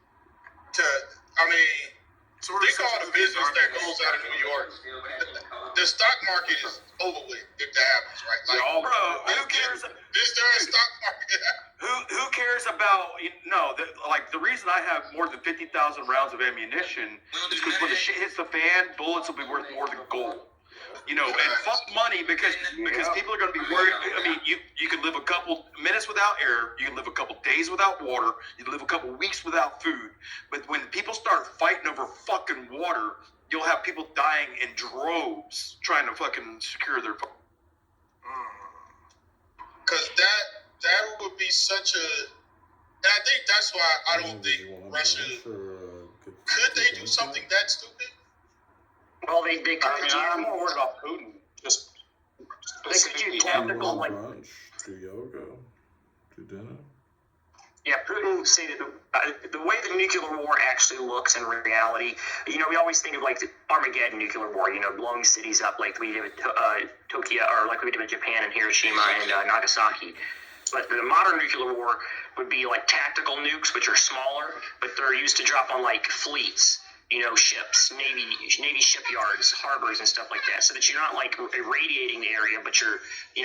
Speaker 8: Think all the business that goes out of New York. The stock market is over with if that happens, right? Like,
Speaker 1: who cares?
Speaker 8: Is there a stock market?
Speaker 1: Who cares about the reason I have more than 50,000 rounds of ammunition is because when the shit hits the fan, bullets will be worth more than gold. And fuck money because people are going to be worried. I mean, you can live a couple minutes without air, you can live a couple days without water, you can live a couple weeks without food. But when people start fighting over fucking water, you'll have people dying in droves trying to fucking secure their.
Speaker 8: Because that would be such a. And I think that's why I don't think Russia. Could they do something that stupid?
Speaker 13: Well, they could
Speaker 6: I'm more worried about Putin.
Speaker 13: They could do tactical, like.
Speaker 18: Do yoga. Do dinner.
Speaker 13: Yeah, Putin stated the way the nuclear war actually looks in reality. We always think of like the Armageddon nuclear war. Blowing cities up like we did with Tokyo, or like we did with Japan and Hiroshima and Nagasaki. But the modern nuclear war would be like tactical nukes, which are smaller, but they're used to drop on like fleets. Ships, Navy shipyards, harbors, and stuff like that, so that you're not like irradiating the area, but you're,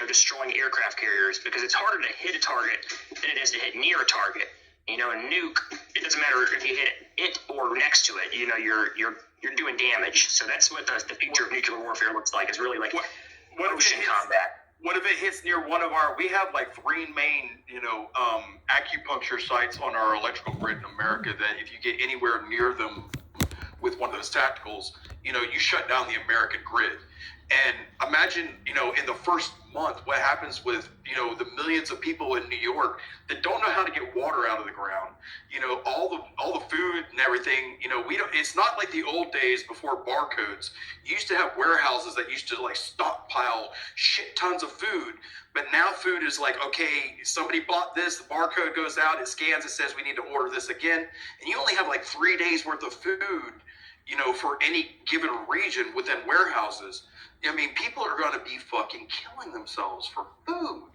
Speaker 13: destroying aircraft carriers, because it's harder to hit a target than it is to hit near a target. A nuke, it doesn't matter if you hit it or next to it. You're doing damage. So that's what the future of nuclear warfare looks like. Is really like ocean combat.
Speaker 1: What if it hits near one of our? We have like 3 main, acupuncture sites on our electrical grid in America. That if you get anywhere near them with one of those tacticals, you shut down the American grid. And imagine, in the first month, what happens with, the millions of people in New York that don't know how to get water out of the ground. All the food and everything, it's not like the old days before barcodes. You used to have warehouses that used to like stockpile shit tons of food. But now food is like, okay, somebody bought this, the barcode goes out, it scans, it says we need to order this again. And you only have like 3 days worth of food, for any given region within warehouses. I mean, people are going to be fucking killing themselves for food.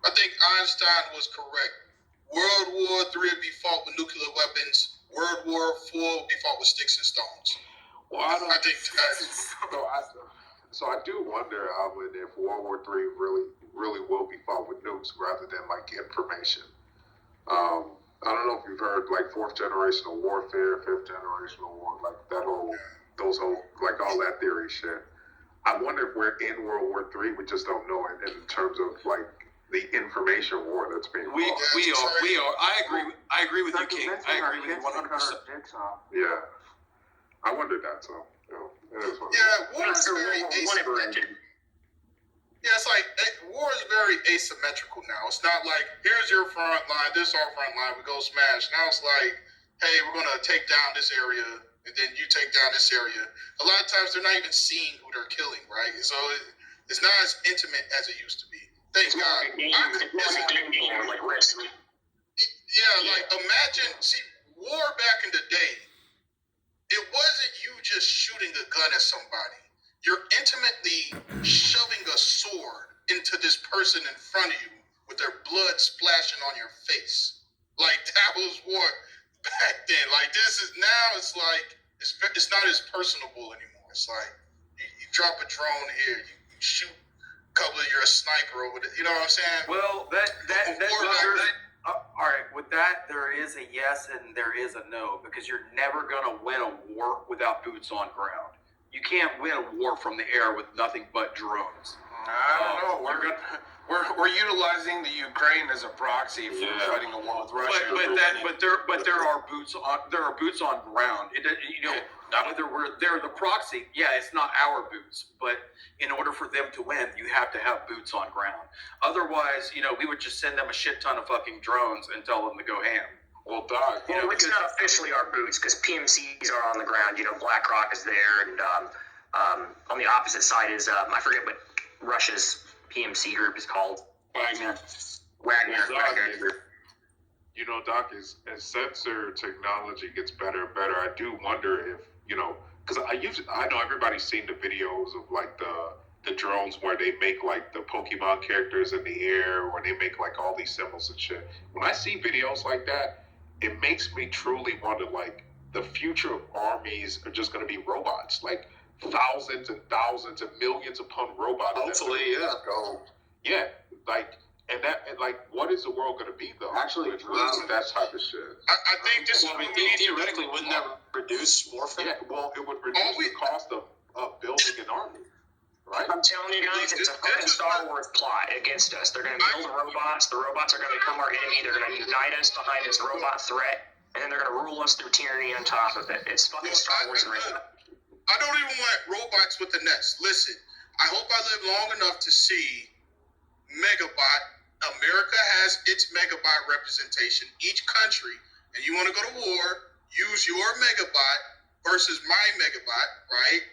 Speaker 8: I think Einstein was correct. World War III would be fought with nuclear weapons. World War IV would be fought with sticks and stones.
Speaker 20: Well, I think so I do wonder, Alvin, if World War III really will be fought with nukes rather than like information. I don't know if you've heard like 4th generational warfare, 5th generational war, like those whole like all that theory shit. I wonder if we're in World War III. We just don't know it in terms of like the information war that's being fought.
Speaker 1: We are. I agree with you, King. I agree with you 100%.
Speaker 20: Yeah, I wondered that. So
Speaker 8: war is very asymmetrical. Yeah, it's like war is very asymmetrical now. It's not like here's your front line, this our front line, we go smash. Now it's like, hey, we're gonna take down this area, and then you take down this area. A lot of times they're not even seeing who they're killing, right? So it's not as intimate as it used to be. Thank God. Like imagine, war back in the day. it wasn't you just shooting a gun at somebody. You're intimately shoving a sword into this person in front of you with their blood splashing on your face. Like, that was what back then. Like, this is now, it's like, it's not as personable anymore. It's like, you drop a drone here, you shoot a couple of, you're a sniper over there. You know what I'm saying?
Speaker 10: Well, all right, with that, there is a yes and there is a no, because you're never going to win a war without boots on ground. You can't win a war from the air with nothing but drones.
Speaker 9: I don't know. We're utilizing the Ukraine as a proxy for fighting a war with Russia.
Speaker 10: But there are boots on ground. Whether they're the proxy, it's not our boots. But in order for them to win, you have to have boots on ground. Otherwise, we would just send them a shit ton of fucking drones and tell them to go ham.
Speaker 9: Well, Doc,
Speaker 13: it's not officially our boots because PMCs are on the ground. BlackRock is there, and on the opposite side is I forget what Russia's PMC group is called. Wagner.
Speaker 20: Doc, as sensor technology gets better and better, I do wonder if because I know everybody's seen the videos of like the drones where they make like the Pokemon characters in the air, or they make like all these symbols and shit. When I see videos like that, it makes me truly wonder, like, the future of armies are just going to be robots, like thousands and thousands and millions upon robots.
Speaker 6: Hopefully, yeah.
Speaker 20: Yeah, what is the world going to be though?
Speaker 6: Actually,
Speaker 20: that type of shit.
Speaker 8: I think this is what we need.
Speaker 6: Theoretically, wouldn't that reduce warfare?
Speaker 20: Yeah, well, it would reduce the cost of building an army. Right?
Speaker 13: I'm telling you guys, it's a fucking Star Wars plot against us. They're going to build robots. The robots are going to become our enemy. They're going to unite us behind this robot threat, and then they're going to rule us through tyranny on top of it. It's fucking Star Wars written.
Speaker 8: I don't even want robots with the nest. Listen, I hope I live long enough to see Megabot. America has its Megabot representation. Each country, and you want to go to war, use your Megabot versus my Megabot, right?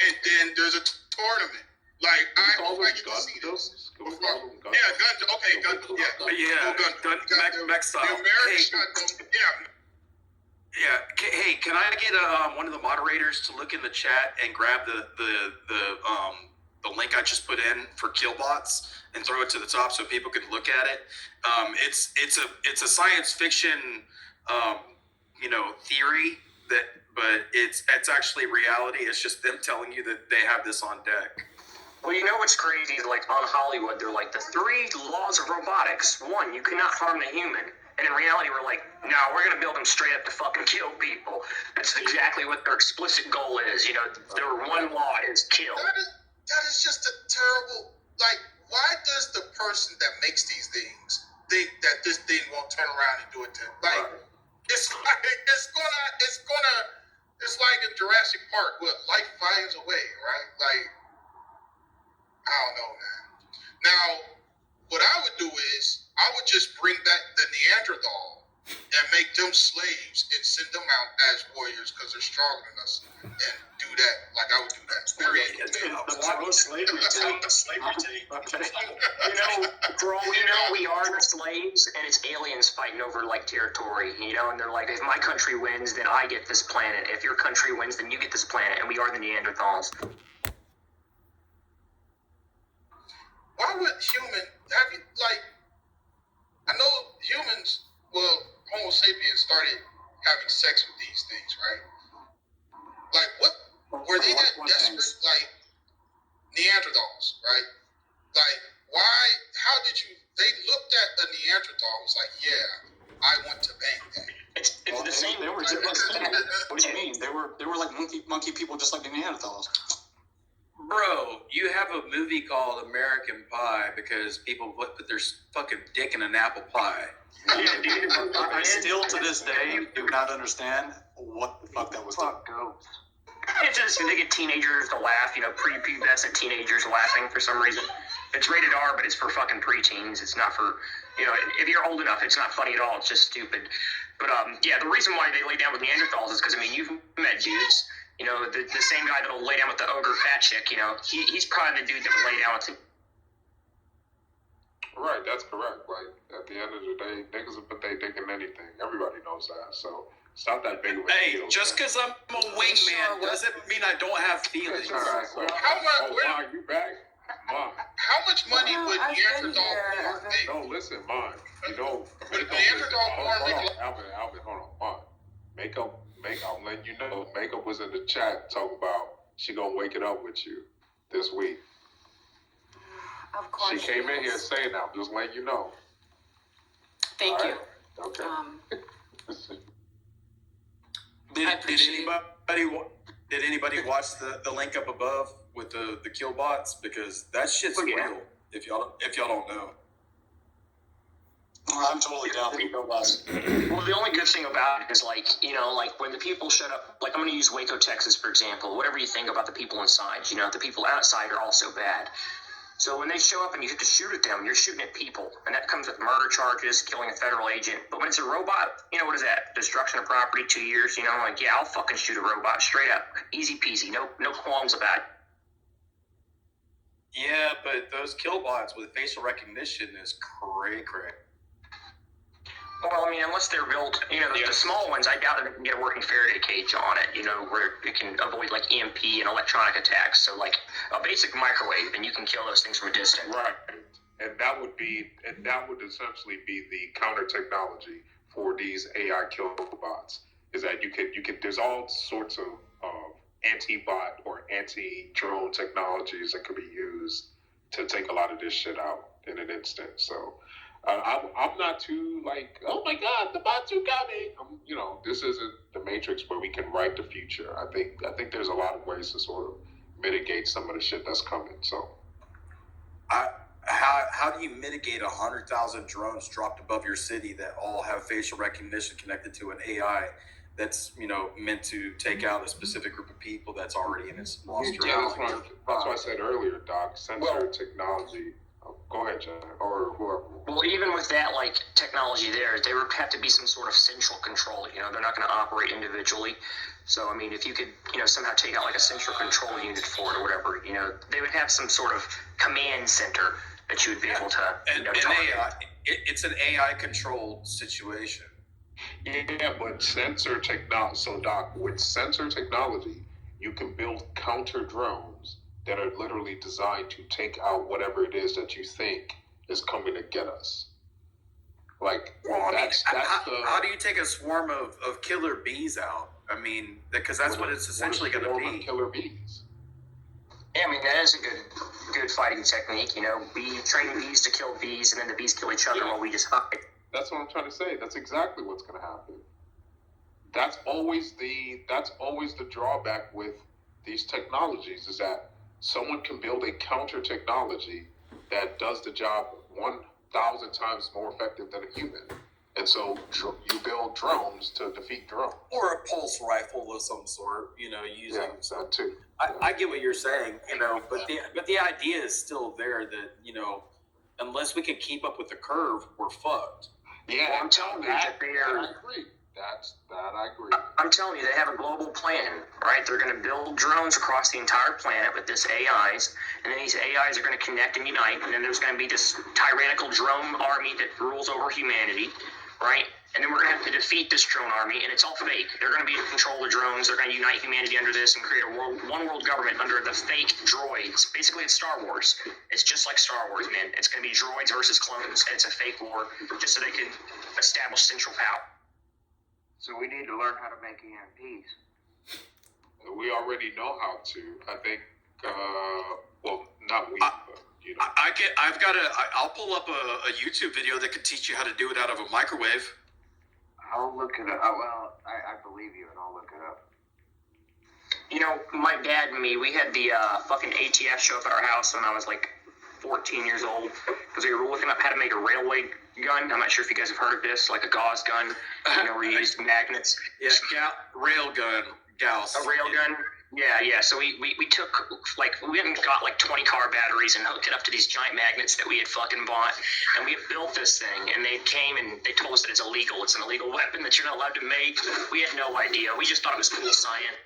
Speaker 8: And then there's a tournament. Like, I hope I get to see this. Gun. Okay, gun.
Speaker 10: Mech style.
Speaker 8: The Americans got them.
Speaker 10: Hey, can I get one of the moderators to look in the chat and grab the link I just put in for Killbots and throw it to the top so people can look at it? It's a science fiction theory but it's actually reality. It's just them telling you that they have this on deck.
Speaker 13: Well, you know what's crazy? Like on Hollywood, they're like the 3 laws of robotics. 1, you cannot harm the human. And in reality, we're like, no, we're going to build them straight up to fucking kill people. That's exactly what their explicit goal is. Their one law is kill.
Speaker 8: That is just a terrible, like, why does the person that makes these things think that this thing won't turn around and do it to him? Like, it's like in Jurassic Park, what, life finds a way, right? Like, I don't know, man. Now, what I would do is I would just bring back the Neanderthal and make them slaves and send them out as warriors because they're stronger than us, and do that. Like, I would do that.
Speaker 13: For all we know, we are the slaves, and it's aliens fighting over like territory, and they're like, if my country wins, then I get this planet. If your country wins, then you get this planet, and we are the Neanderthals.
Speaker 8: Why would I know humans, Homo sapiens started having sex with these things, right? Like, what were they that desperate? Like, Neanderthals, right? Like, why? How did you? They looked at a Neanderthal and was like, yeah, I want to bang that.
Speaker 13: It's the same.
Speaker 6: They were different. What do you mean? They were like monkey people, just like the Neanderthals.
Speaker 10: Bro, you have a movie called American Pie because people put their fucking dick in an apple pie.
Speaker 6: I still, to this day, do not understand what the fuck that was.
Speaker 13: It's just they get teenagers to laugh, prepubescent teenagers laughing for some reason. It's rated R, but it's for fucking preteens. It's not for, if you're old enough, it's not funny at all. It's just stupid. But the reason why they lay down with Neanderthals is because you've met dudes. The same guy that'll lay down with the ogre fat chick, he's probably the dude that would lay down with him.
Speaker 20: Right, that's correct. Like, the end of the day, niggas will put they dick in anything. Everybody knows that. So it's not that big of a
Speaker 10: Hey,
Speaker 20: deal.
Speaker 10: just because I'm a wingman doesn't mean I don't have feelings.
Speaker 20: All right, so,
Speaker 8: How much?
Speaker 20: Mom, you back? Mom.
Speaker 8: How much money would Neanderthal porn make?
Speaker 20: No, listen, Mom. You know,
Speaker 8: Would Neanderthal porn make?
Speaker 20: Alvin, hold on, Mom. Makeup. I'm letting you know. Makeup was in the chat talking about she gonna wake it up with you this week.
Speaker 14: Of course.
Speaker 20: She came in here saying that. I'm just letting you know.
Speaker 14: Thank you.
Speaker 20: Okay.
Speaker 10: Did anybody watch the link up above with the kill bots? Because that shit's real. If y'all don't know.
Speaker 6: I'm totally down for kill bots.
Speaker 13: Well, the only good thing about it is, like, you know, like when the people shut up, like I'm going to use Waco, Texas, for example. Whatever you think about the people inside, you know, the people outside are also bad. So when they show up and you have to shoot at them, you're shooting at people. And that comes with murder charges, killing a federal agent. But when it's a robot, you know, what is that? Destruction of property, 2 years, you know, like, yeah, I'll fucking shoot a robot straight up. Easy peasy, no qualms about it.
Speaker 10: Yeah, but those kill bots with facial recognition is cray.
Speaker 13: Well, I mean, unless they're built, you know, the small ones, I doubt that they can get a working Faraday cage on it, you know, where it can avoid, like, EMP and electronic attacks. So, like, a basic microwave, and you can kill those things from a distance.
Speaker 20: Right. And that would essentially be the counter technology for these AI kill bots. Is that you can there's all sorts of anti-bot or anti-drone technologies that could be used to take a lot of this shit out in an instant. So I'm not too like, oh my God, the bots are coming. You know, this isn't the Matrix where we can write the future. I think there's a lot of ways to sort of mitigate some of the shit that's coming. So,
Speaker 10: how do you mitigate 100,000 drones dropped above your city that all have facial recognition connected to an AI that's, you know, meant to take out a specific group of people that's already in its roster?
Speaker 20: Yeah, that's what I said earlier, Doc. Sensor technology. Go ahead, John, or whoever.
Speaker 13: Well, even with that, like, technology there would have to be some sort of central control. You know, they're not going to operate individually. So, I mean, if you could, you know, somehow take out, like, a central control unit for it or whatever, you know, they would have some sort of command center that you would be able to, you know, target.
Speaker 10: It's an AI-controlled situation.
Speaker 20: Yeah, but sensor technology. So, Doc, with sensor technology, you can build counter drones that are literally designed to take out whatever it is that you think is coming to get us. Like,
Speaker 10: how do you take a swarm of killer bees out? I mean, because that's what it's essentially going to be.
Speaker 20: Killer bees.
Speaker 13: Yeah, I mean, that is a good fighting technique. You know, training bees to kill bees, and then the bees kill each other while we just hide.
Speaker 20: That's what I'm trying to say. That's exactly what's going to happen. That's always the drawback with these technologies, is that someone can build a counter technology that does the job 1,000 times more effective than a human. And so you build drones to defeat drones.
Speaker 10: Or a pulse rifle of some sort, you know, using...
Speaker 20: Yeah, that too.
Speaker 10: I get what you're saying, you know, but the idea is still there that, you know, unless we can keep up with the curve, we're fucked.
Speaker 13: Yeah, well, I'm telling you that they are...
Speaker 20: I agree. I agree.
Speaker 13: I'm telling you, they have a global plan, right? They're going to build drones across the entire planet with this AIs, and then these AIs are going to connect and unite, and then there's going to be this tyrannical drone army that rules over humanity, right? And then we're going to have to defeat this drone army, and it's all fake. They're going to be in control of drones. They're going to unite humanity under this and create one world government under the fake droids. Basically, it's Star Wars. It's just like Star Wars, man. It's going to be droids versus clones, and it's a fake war just so they can establish central power.
Speaker 22: So we need to learn how to make EMPs.
Speaker 20: We already know how to. I think, well, not we, but, you know.
Speaker 10: I'll pull up a YouTube video that could teach you how to do it out of a microwave.
Speaker 22: I'll look it up. Well, I believe you, and I'll look it up.
Speaker 13: You know, my dad and me, we had the fucking ATF show up at our house when I was like 14 years old, because we were looking up how to make a railway gun. I'm not sure if you guys have heard of this, like a gauze gun, you know, where you use magnets.
Speaker 10: Yeah, rail gun, gauze.
Speaker 13: A rail gun? Yeah. So we took, like, we hadn't got like 20 car batteries and hooked it up to these giant magnets that we had fucking bought, and we had built this thing, and they came and they told us that it's illegal. It's an illegal weapon that you're not allowed to make. We had no idea. We just thought it was cool science.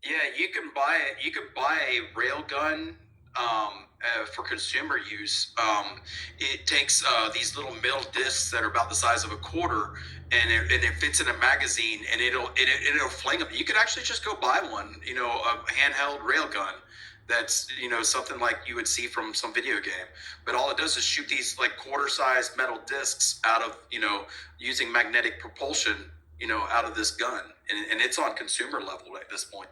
Speaker 10: Yeah, you can buy a rail gun, for consumer use. It takes these little metal discs that are about the size of a quarter, and it fits in a magazine, and it'll fling them. You could actually just go buy one, a handheld railgun. That's something like you would see from some video game, but all it does is shoot these like quarter-sized metal discs out of using magnetic propulsion out of this gun, and it's on consumer level at this point.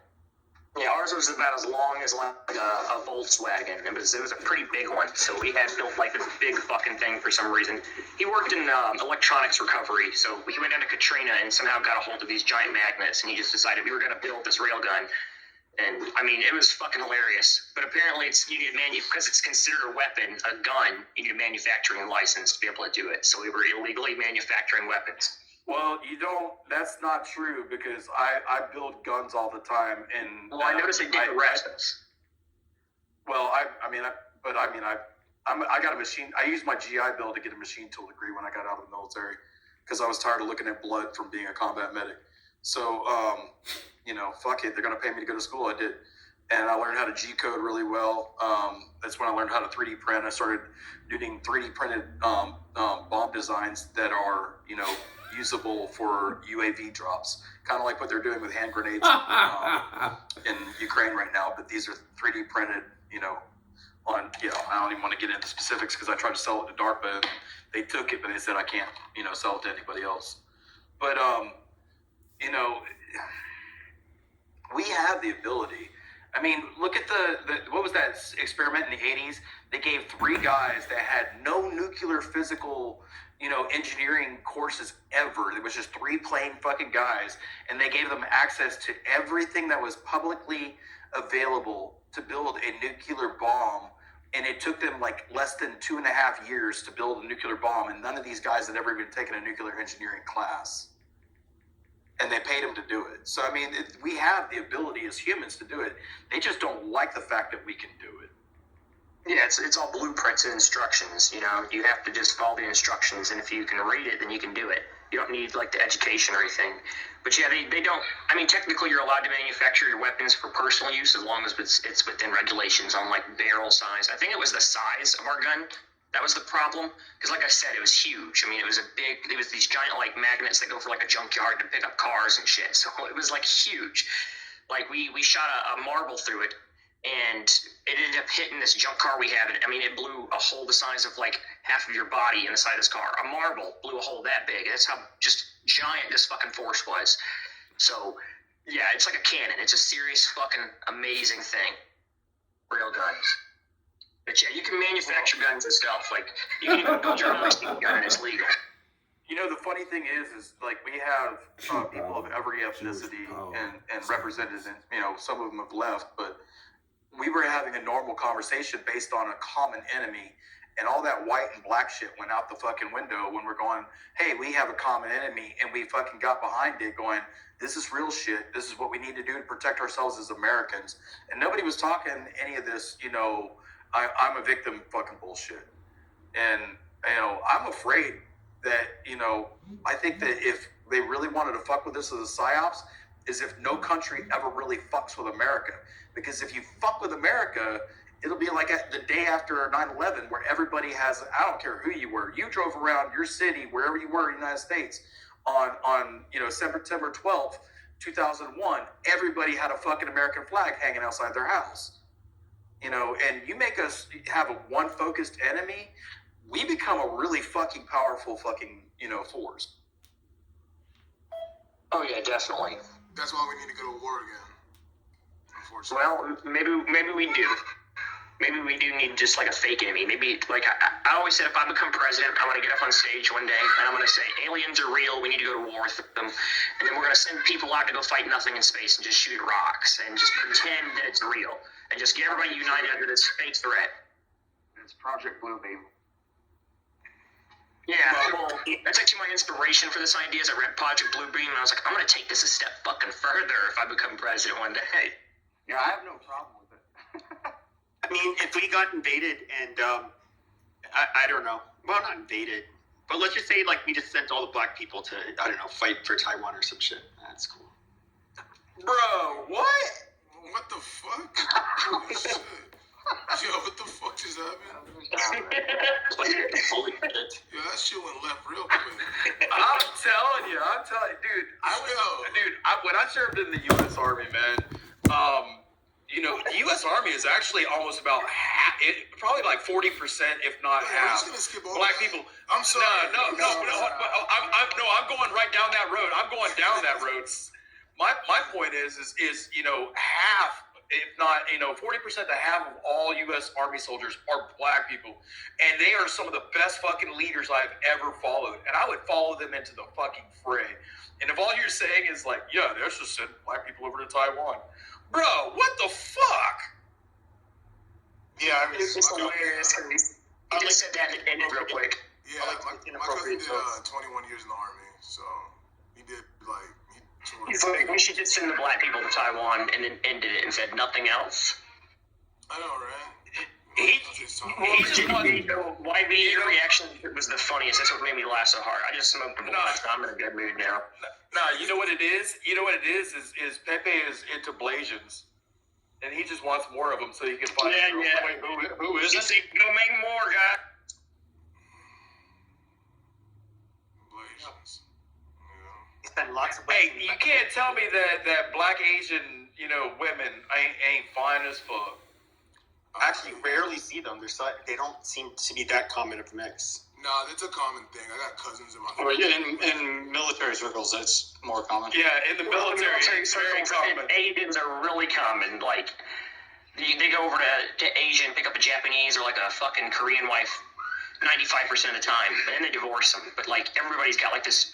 Speaker 13: Yeah, ours was about as long as like a Volkswagen. It was a pretty big one, so we had built like this big fucking thing for some reason. He worked in electronics recovery, so he went down to Katrina and somehow got a hold of these giant magnets, and he just decided we were going to build this railgun. And I mean, it was fucking hilarious. But apparently, you need because it's considered a weapon, a gun. You need a manufacturing license to be able to do it. So we were illegally manufacturing weapons.
Speaker 10: Well, you don't. That's not true because I build guns all the time, and
Speaker 13: I noticed they did arrest us.
Speaker 10: Well, I got a machine. I used my GI Bill to get a machine tool degree when I got out of the military because I was tired of looking at blood from being a combat medic. So, fuck it. They're gonna pay me to go to school. I did, and I learned how to G code really well. That's when I learned how to 3D print. I started doing 3D printed bomb designs that are usable for UAV drops, kind of like what they're doing with hand grenades in Ukraine right now. But these are 3D printed, I don't even want to get into specifics because I tried to sell it to DARPA and they took it, but they said I can't, sell it to anybody else. But, we have the ability. I mean, look at what was that experiment in the 80s? They gave 3 guys that had no nuclear physical, engineering courses ever. It was just 3 plain fucking guys, and they gave them access to everything that was publicly available to build a nuclear bomb. And it took them like less than 2.5 years to build a nuclear bomb, and none of these guys had ever even taken a nuclear engineering class. And they paid them to do it. So, I mean, we have the ability as humans to do it. They just don't like the fact that we can do it.
Speaker 13: Yeah, it's all blueprints and instructions. You have to just follow the instructions, and if you can read it, then you can do it. You don't need like the education or anything. But yeah, they don't. I mean, technically, you're allowed to manufacture your weapons for personal use as long as it's within regulations on like barrel size. I think it was the size of our gun. That was the problem, because like I said, it was huge. I mean, it was these giant like magnets that go for like a junkyard to pick up cars and shit. So it was like huge. Like we shot a marble through it, and it ended up hitting this junk car we had. I mean, it blew a hole the size of like half of your body in the side of this car. A marble blew a hole that big. That's how just giant this fucking force was. So yeah, it's like a cannon. It's a serious fucking amazing thing. Real guns. But yeah, you can manufacture guns and stuff. Like, you can even build your own machine gun and it's legal.
Speaker 10: The funny thing is like we have people of every ethnicity and represented, and some of them have left, but we were having a normal conversation based on a common enemy, and all that white and black shit went out the fucking window when we're going, hey, we have a common enemy, and we fucking got behind it going, this is real shit. This is what we need to do to protect ourselves as Americans. And nobody was talking any of this, I'm a victim fucking bullshit. And, I'm afraid that, I think that if they really wanted to fuck with this as a psyops, is if no country ever really fucks with America. Because if you fuck with America, it'll be like the day after 9/11 where everybody has, I don't care who you were, you drove around your city, wherever you were in the United States, on September 12th, 2001, everybody had a fucking American flag hanging outside their house. And you make us have a one focused enemy, we become a really fucking powerful fucking, force.
Speaker 13: Oh yeah, definitely.
Speaker 4: That's why we need to go to war again. Unfortunately.
Speaker 13: Well, maybe we do. Maybe we do need just like a fake enemy. Maybe like I always said, if I become president, I want to get up on stage one day and I'm going to say aliens are real. We need to go to war with them, and then we're going to send people out to go fight nothing in space and just shoot rocks and just pretend that it's real and just get everybody united under this fake threat.
Speaker 22: It's Project Blue Beam.
Speaker 13: Yeah, well, that's actually my inspiration for this idea. Is I read Project Blue Beam and I was like, I'm going to take this a step fucking further if I become president one day.
Speaker 22: Yeah, I have no problem with it.
Speaker 12: I mean, if we got invaded and, I don't know. Well, not invaded. But let's just say, like, we just sent all the black people to, I don't know, fight for Taiwan or some shit. That's cool.
Speaker 10: Bro, what?
Speaker 4: What the fuck? Holy shit. Yo, what the fuck just happened?
Speaker 10: Holy shit.
Speaker 4: Yo, that shit went left real quick.
Speaker 10: I'm telling you, dude. When I served in the U.S. Army, man. The U.S. Army is actually almost about half, probably like 40%, if not half. Black people.
Speaker 4: I'm sorry.
Speaker 10: No. I'm going right down that road. My point is half, if not 40% to half of all U.S. Army soldiers are black people, and they are some of the best fucking leaders I've ever followed, and I would follow them into the fucking fray. And if all you're saying is like, yeah, let's just send black people over to Taiwan. Bro, what the fuck?
Speaker 4: Yeah, I mean,
Speaker 13: It's just hilarious. He just said that and it ended real quick.
Speaker 4: Yeah, my cousin did 21 years in the army, so he did
Speaker 13: He's like, we should just send the black people to Taiwan, and then ended it and said nothing else.
Speaker 4: I know, right?
Speaker 13: Why your reaction was the funniest? That's what made me laugh so hard. I just smoked a blunt, so I'm in a good mood now.
Speaker 10: No, you know what it is? Is Pepe is into Blasians. And he just wants more of them so he can find
Speaker 13: Wait, who is it? Go make more, guy.
Speaker 4: Blasians.
Speaker 12: Spend lots of
Speaker 10: Hey, you can't tell me that black Asian, women ain't fine as fuck.
Speaker 15: I actually rarely see them. They don't seem to be that common of a mix.
Speaker 4: Nah, it's a common thing. I got cousins in my
Speaker 6: Well, yeah, in military circles, that's more common.
Speaker 10: Yeah, in the military it's very common.
Speaker 13: Asians are really common. Like, they go over to Asia and pick up a Japanese or like a fucking Korean wife 95% of the time, and then they divorce them. But like, everybody's got like this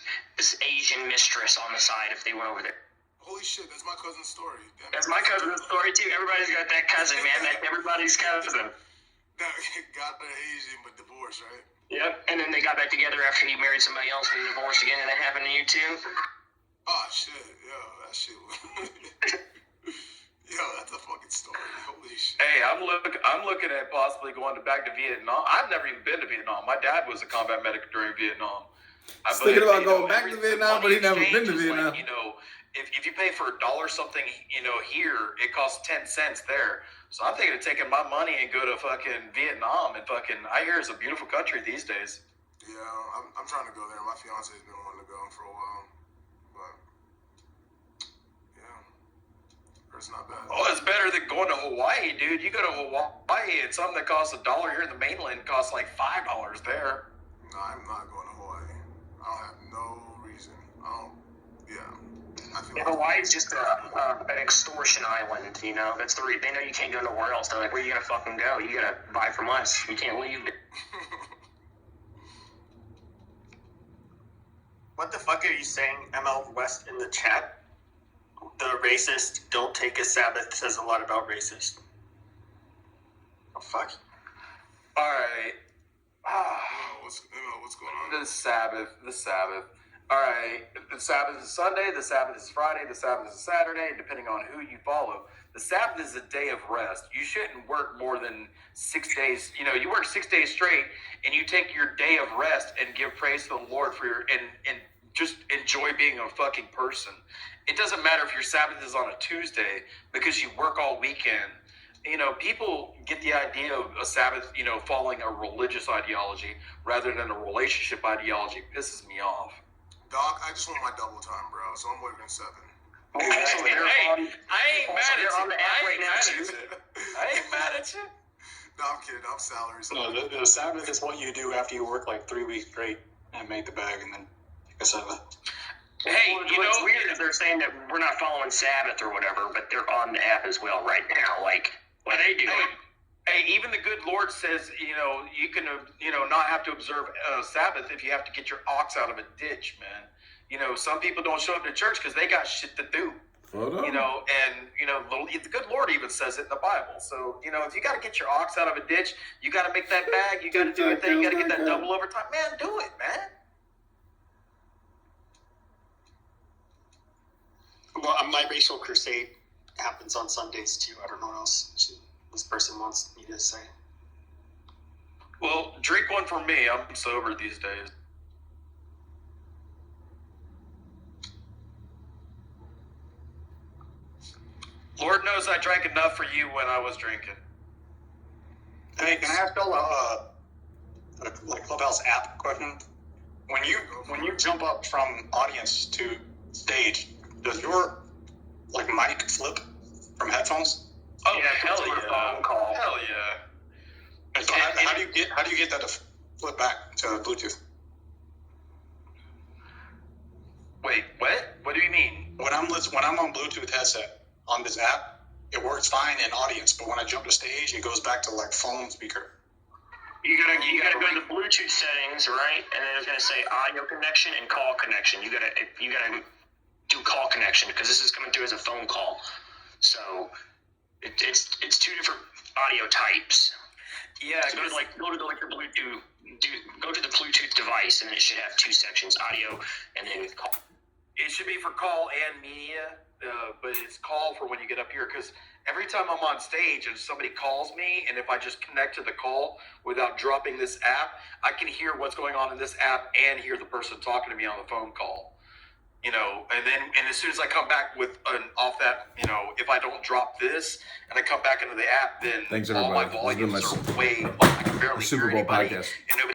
Speaker 13: Asian mistress on the side if they went over there.
Speaker 4: Holy shit, that's my cousin's story.
Speaker 13: That's my cousin's story too. Everybody's got that cousin, man. That's everybody's cousin.
Speaker 4: That got the Asian but divorced, right?
Speaker 13: Yep. And then they got back together after he married somebody else and divorced again, and that happened to you too.
Speaker 4: Oh shit, yo, that shit. Yo, that's a fucking story. Holy shit.
Speaker 10: Hey, I'm looking at possibly going back to Vietnam. I've never even been to Vietnam. My dad was a combat medic during Vietnam.
Speaker 18: I was thinking about going back to Vietnam, but he never been to Vietnam.
Speaker 10: Like, if you pay for $1 something, here, it costs 10 cents there. So I'm thinking of taking my money and go to fucking Vietnam and I hear it's a beautiful country these days.
Speaker 4: Yeah, I'm trying to go there. My fiance has been wanting to go for a while, but yeah, it's not bad.
Speaker 10: Oh, it's better than going to Hawaii, dude. You go to Hawaii and something that costs $1 here in the mainland costs like $5 there.
Speaker 4: No, I'm not going to Hawaii. I don't have no reason.
Speaker 13: Hawaii's just an extortion island, That's the reason. They know you can't go nowhere else. They're like, where are you gonna fucking go? You gotta buy from us. You can't leave.
Speaker 15: What the fuck are you saying, ML West, in the chat? The racist don't take a Sabbath says a lot about racist. Oh, fuck.
Speaker 10: All right.
Speaker 4: What's going on?
Speaker 10: The Sabbath. All right. The Sabbath is Sunday. The Sabbath is Friday. The Sabbath is Saturday, depending on who you follow. The Sabbath is a day of rest. You shouldn't work more than 6 days. You work 6 days straight, and you take your day of rest and give praise to the Lord for and just enjoy being a fucking person. It doesn't matter if your Sabbath is on a Tuesday because you work all weekend. People get the idea of a Sabbath, following a religious ideology rather than a relationship ideology. It pisses me off.
Speaker 4: Doc, I just want my double time, bro. So I'm working 7.
Speaker 10: Hey, I ain't mad at you. I ain't mad at you.
Speaker 4: No, I'm kidding. I'm salary. So
Speaker 6: No, the Sabbath is what you do after you work like 3 weeks straight and make the bag and then take a Sabbath.
Speaker 13: Hey, what's weird is they're saying that we're not following Sabbath or whatever, but they're on the app as well right now. Like, what are they doing?
Speaker 10: Hey, even the good Lord says, you can, not have to observe Sabbath if you have to get your ox out of a ditch, man. Some people don't show up to church because they got shit to do. The good Lord even says it in the Bible. So, if you got to get your ox out of a ditch, you got to make that bag, you got to do a thing, you got to get that double overtime. Man, do it, man.
Speaker 15: Well, my racial crusade happens on Sundays too. I don't know what else this person wants me to say.
Speaker 10: Well, drink one for me. I'm sober these days. Lord knows I drank enough for you when I was drinking.
Speaker 6: Hey, can I ask y'all a Clubhouse app question? When you jump up from audience to stage, does your mic flip from headphones?
Speaker 10: Oh, yeah, hell yeah. Hell yeah.
Speaker 6: And so how do you get that to flip back to Bluetooth?
Speaker 10: Wait, what? What do you mean?
Speaker 6: When I'm on Bluetooth headset on this app, it works fine in audience, but when I jump to stage, it goes back to phone speaker.
Speaker 13: You gotta go to the Bluetooth settings, right? And then it's gonna say audio connection and call connection. You gotta do call connection because this is coming through as a phone call. So it's two different audio types.
Speaker 10: Yeah.
Speaker 13: So go to your Bluetooth. Go to the Bluetooth device, and it should have two sections: audio and then call.
Speaker 10: It should be for call and media, but it's call for when you get up here. Because every time I'm on stage and somebody calls me, and if I just connect to the call without dropping this app, I can hear what's going on in this app and hear the person talking to me on the phone call. And as soon as I come back off that, if I don't drop this and I come back into the app, then
Speaker 18: Thanks,
Speaker 10: all my
Speaker 18: everybody. This has been
Speaker 10: volumes
Speaker 18: my
Speaker 10: are way up. I can barely
Speaker 18: Super
Speaker 10: hear
Speaker 18: Bowl
Speaker 10: anybody,
Speaker 18: podcast.
Speaker 10: and nobody